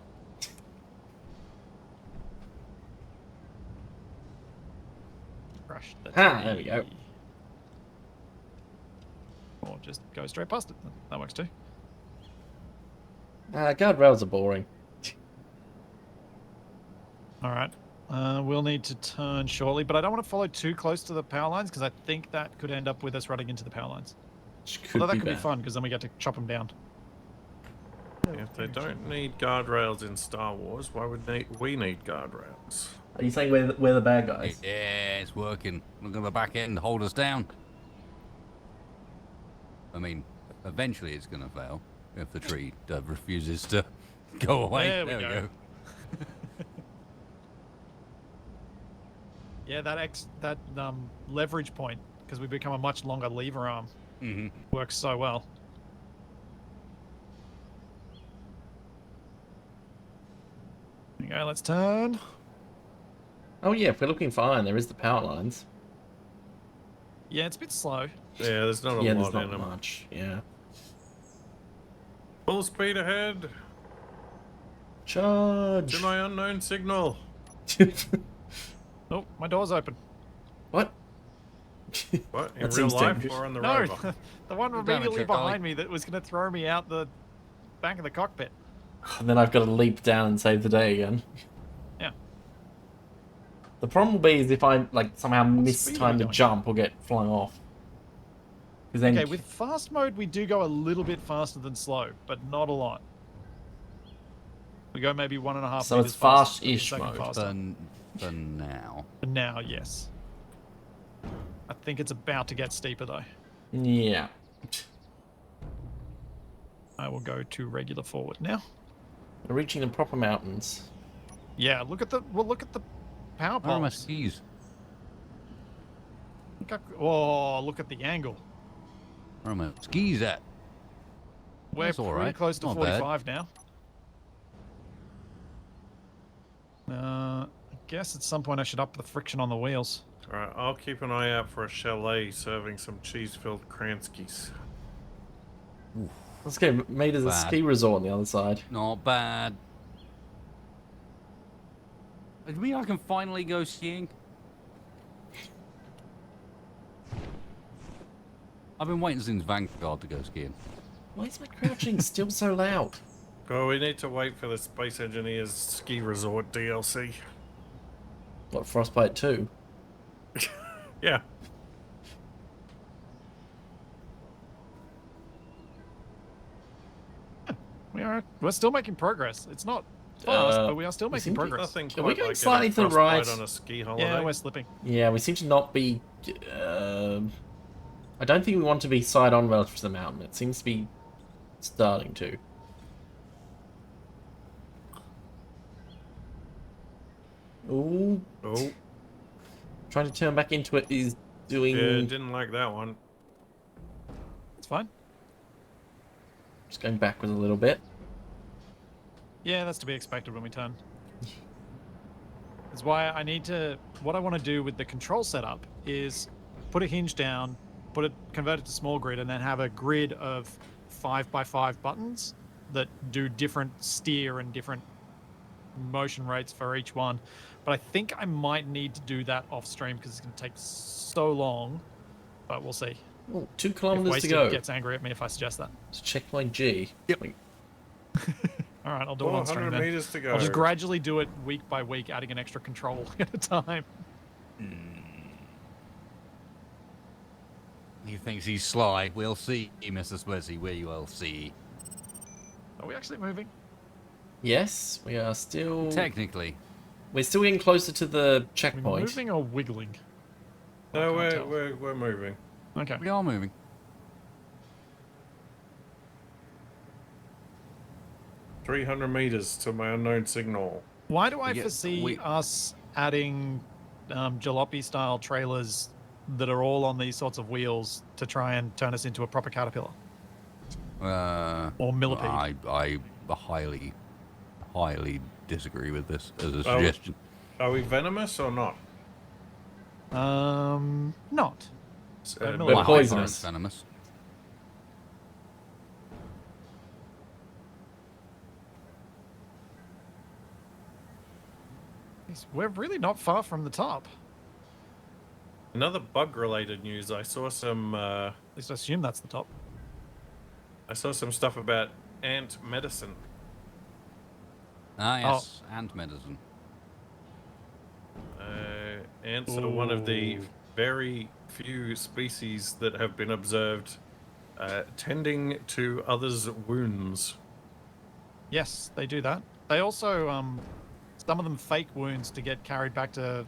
Crush the Ah, there we go. tree. Or just go straight past it. That works too. Guardrails are boring. All right. We'll need to turn shortly, but I don't want to follow too close to the power lines because I think that could end up with us running into the power lines. Which could Although that be could be bad. fun because then we get to chop them down. If they don't need guardrails in Star Wars, why would we need guardrails? Are you saying we're the bad guys? Yeah, it's working. Look at the back end, hold us down. I mean, eventually it's going to fail if the tree refuses to go away. There we we go. go. Yeah, that leverage point because we become a much longer lever arm works so well. There we go. Let's turn. Oh yeah, if we're looking for iron, there is the power lines. Yeah, it's a bit slow. Yeah, there's not a Yeah, lot there's in not them. much. Yeah. Full speed ahead Charge. to my unknown signal. Oh, my door's open. What? What? In That real seems life dangerous. or on the No, rover? the one Damn it, immediately Charlie. behind me that was going to throw me out the back of the cockpit. And then I've got to leap down and save the day again. Yeah. The problem will be is if I like somehow miss speed are time we to going? jump or get flung off. Because then Okay, with fast mode, we do go a little bit faster than slow, but not a lot. We go maybe 1.5 So meters it's faster, fast-ish second mode. faster. For now. For now, yes. I think it's about to get steeper though. yeah. I will go to regular forward now. We're reaching the proper mountains. Yeah, look at the power Where are my poles. skis? Oh, look at the angle. Where are my skis at? We're That's all pretty right. close to Not bad. 45 now. I guess at some point I should up the friction on the wheels. Alright, I'll keep an eye out for a chalet serving some cheese-filled Kranskis. Let's go. Made as a Bad. ski resort on the other side. Not bad. Does it mean I can finally go skiing? I've been waiting since Vanguard to go skiing. Why is my crouching still so loud? Oh, we need to wait for the Space Engineers Ski Resort DLC. What, Frostbite 2? Yeah. We're still making progress. It's not fast, but we are still we making seem to be- progress. Nothing Are we quite going like slightly getting to the right? frostbite on a ski holiday. Yeah, we're slipping. Yeah, we seem to not be... I don't think we want to be side-on relative to the mountain. It seems to be starting to. Ooh. Oh, Trying to turn back into it is doing... yeah, didn't like that one. It's fine. Just going backwards a little bit. Yeah, that's to be expected when we turn. That's why I need to... What I want to do with the control setup is put a hinge down, convert it to small grid, and then have a grid of 5x5 buttons that do different steer and different motion rates for each one. But I think I might need to do that off stream because it's going to take so long. But we'll see. Oh, 2 If kilometers to Wasted go. gets angry at me if I suggest that. Let's check my G. Yep. All right, I'll do it on stream 400 then. meters to go. I'll just gradually do it week by week, adding an extra control at a time. He thinks he's sly. We'll see, Mr. Splitsie. We will see. Are we actually moving? Yes, we are still... Technically. We're still getting closer to the Are we checkpoint. moving or wiggling? No, I can't tell. we're moving. Okay. We are moving. 300 meters to my unknown signal. Why do I get- foresee we- us adding jalopy-style trailers that are all on these sorts of wheels to try and turn us into a proper caterpillar? Or millipede? I highly, highly disagree with this as a Oh. suggestion. Are we venomous or not? Not. Uh, no, We're My poisonous. Venomous. We're really not far from the top. Another bug-related news. I saw some. At least I assume that's the top. I saw some stuff about ant medicine. Ah, yes. And medicine. Ants are one of the very few species that have been observed tending to others' wounds. Yes, they do that. They also, some of them fake wounds to get carried back to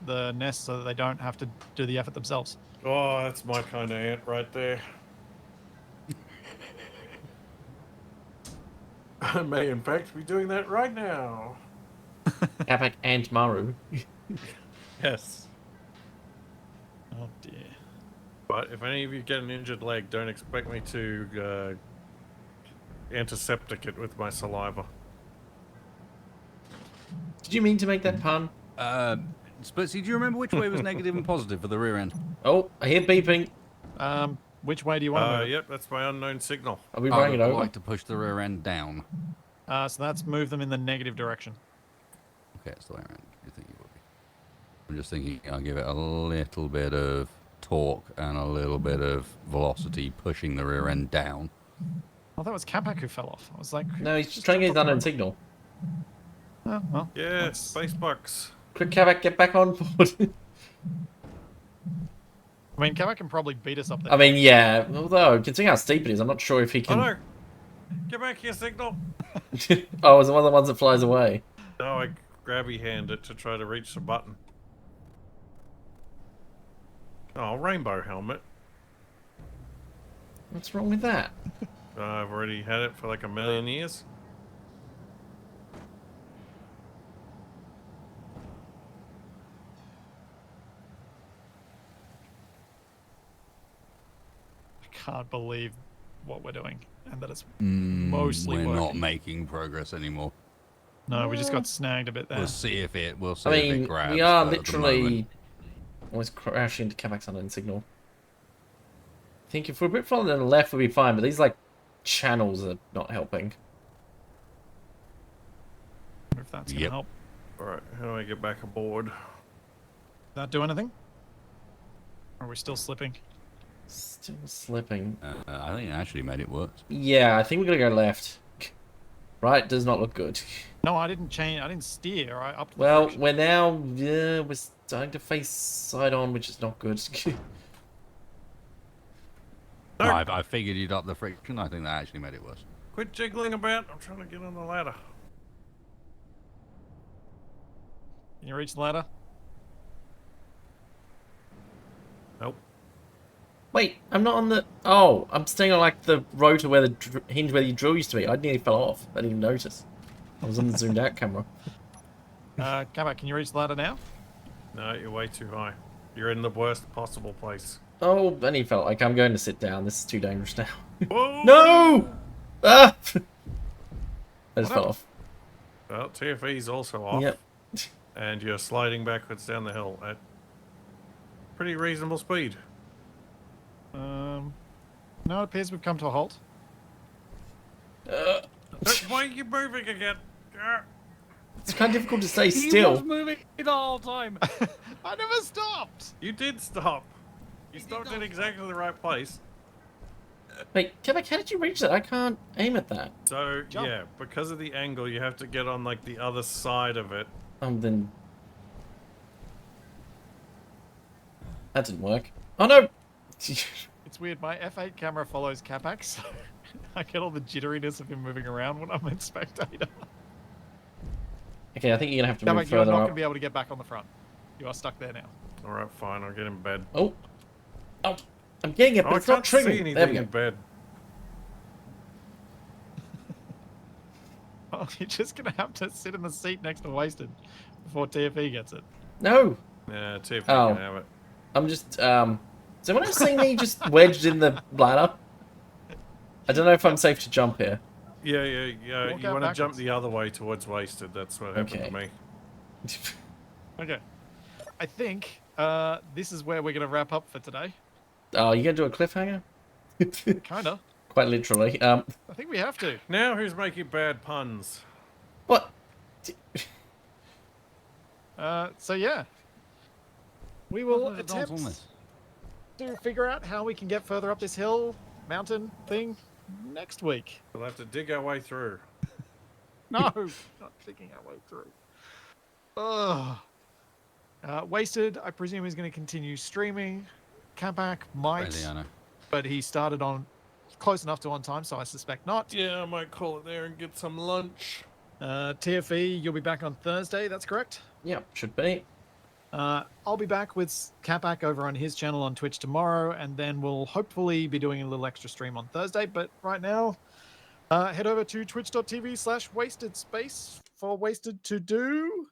the nest so that they don't have to do the effort themselves. Oh, that's my kind of ant right there. I may, in fact, be doing that right now. Capac and Maru. Yes. Oh dear. But if any of you get an injured leg, don't expect me to antiseptic it with my saliva. Did you mean to make that pun? Splitsie, do you remember which way was negative and positive for the rear end? Oh, I hear beeping. Which way do you want to move? Yep, that's my unknown signal. Are we I running would it over? like to push the rear end down. So that's move them in the negative direction. Okay, it's the way around. You think it would be? I'm just thinking I'll give it a little bit of torque and a little bit of velocity, pushing the rear end down. Oh, that was Capac who fell off. I was like, No, he's just trying to get his unknown signal. oh, well, Yeah, that's- space bucks. Quick, Capac, get back on board. I mean, Capac can probably beat us up there. I mean, yeah. Although, considering how steep it is, I'm not sure if he Oh can... no! Get back here, signal! Oh, is it one of the ones that flies away? No, I grabby hand it to try to reach the button. Oh, rainbow helmet. What's wrong with that? I've already had it for like a million years. I can't believe what we're doing and that it's mostly We're not working. making progress anymore. No, we just got snagged a bit there. We'll see if it. We'll see I if it mean, grabs. we are but at the moment- literally always crashing into Capac's unknown signal. I think if we're a bit further to the left, we'll be fine, but these, like, channels are not helping. Wonder if that's gonna Yep. help. Alright, how do I get back aboard? That do anything? Or are we still slipping? Still slipping. I think it actually made it worse. Yeah, I think we're gonna go left. Right, does not look good. No, I didn't change. I didn't steer. I upped the Well, friction. we're now, yeah, we're starting to face side on, which is not good. No, I figured you'd up the friction. I think that actually made it worse. Quit jiggling about. I'm trying to get on the ladder. Can you reach the ladder? Nope. Wait, I'm not on the... Oh, I'm staying on, like, the rotor where the hinge where the drill used to be. I nearly fell off. I didn't even notice. I was on the zoomed out camera. Capac, can you reach the ladder now? No, you're way too high. You're in the worst possible place. Oh, I nearly felt like I'm going to sit down. This is too dangerous now. Whoa! No! Ah! I just What fell up? off. Well, TFE's also off. Yep. And you're sliding backwards down the hill at pretty reasonable speed. No, it appears we've come to a halt. Why are you moving again? It's kind of difficult to stay He still. was moving the whole time. I never stopped. You did stop. You stopped in exactly the right place. Wait, Capac, how did you reach that? I can't aim at that. So, Jump. yeah, because of the angle, you have to get on, like, the other side of it. Then... That didn't work. Oh, no! It's weird. My F8 camera follows Capac, so I get all the jitteriness of him moving around when I'm in spectator. Okay, I think you're gonna have to move Capac, you're further not up. going to be able to get back on the front. You are stuck there now. Alright, fine, I'll get in bed. Oh. Oh. I'm getting it, but I it's not can't see triggering. anything There we in go. bed. Well, you're just going to have to sit in the seat next to Wasted before TFE gets it. No! Yeah, TFE Oh. can have it. I'm just, So when I see me just wedged in the bladder, I don't know if I'm safe to jump here. Yeah, Walk you out want to jump backwards. the other way towards Wasted. That's what happened Okay. to me. Okay. I think this is where we're going to wrap up for today. Oh, you gonna do a cliffhanger? Kind of. Quite literally. I think we have to. Now who's making bad puns? What? So, yeah. We will What was the dance attempt on this? to figure out how we can get further up this hill, mountain thing next week. We'll have to dig our way through. No, not digging our way through. Ugh. Wasted, I presume, is going to continue streaming. Capac might, Crazy, I know. but he started on close enough to on time, so I suspect not. Yeah, I might call it there and get some lunch. TFE, you'll be back on Thursday, that's correct? Yeah, should be. I'll be back with Capac over on his channel on Twitch tomorrow, and then we'll hopefully be doing a little extra stream on Thursday. But right now, head over to twitch.tv/wastedspace for Wasted to do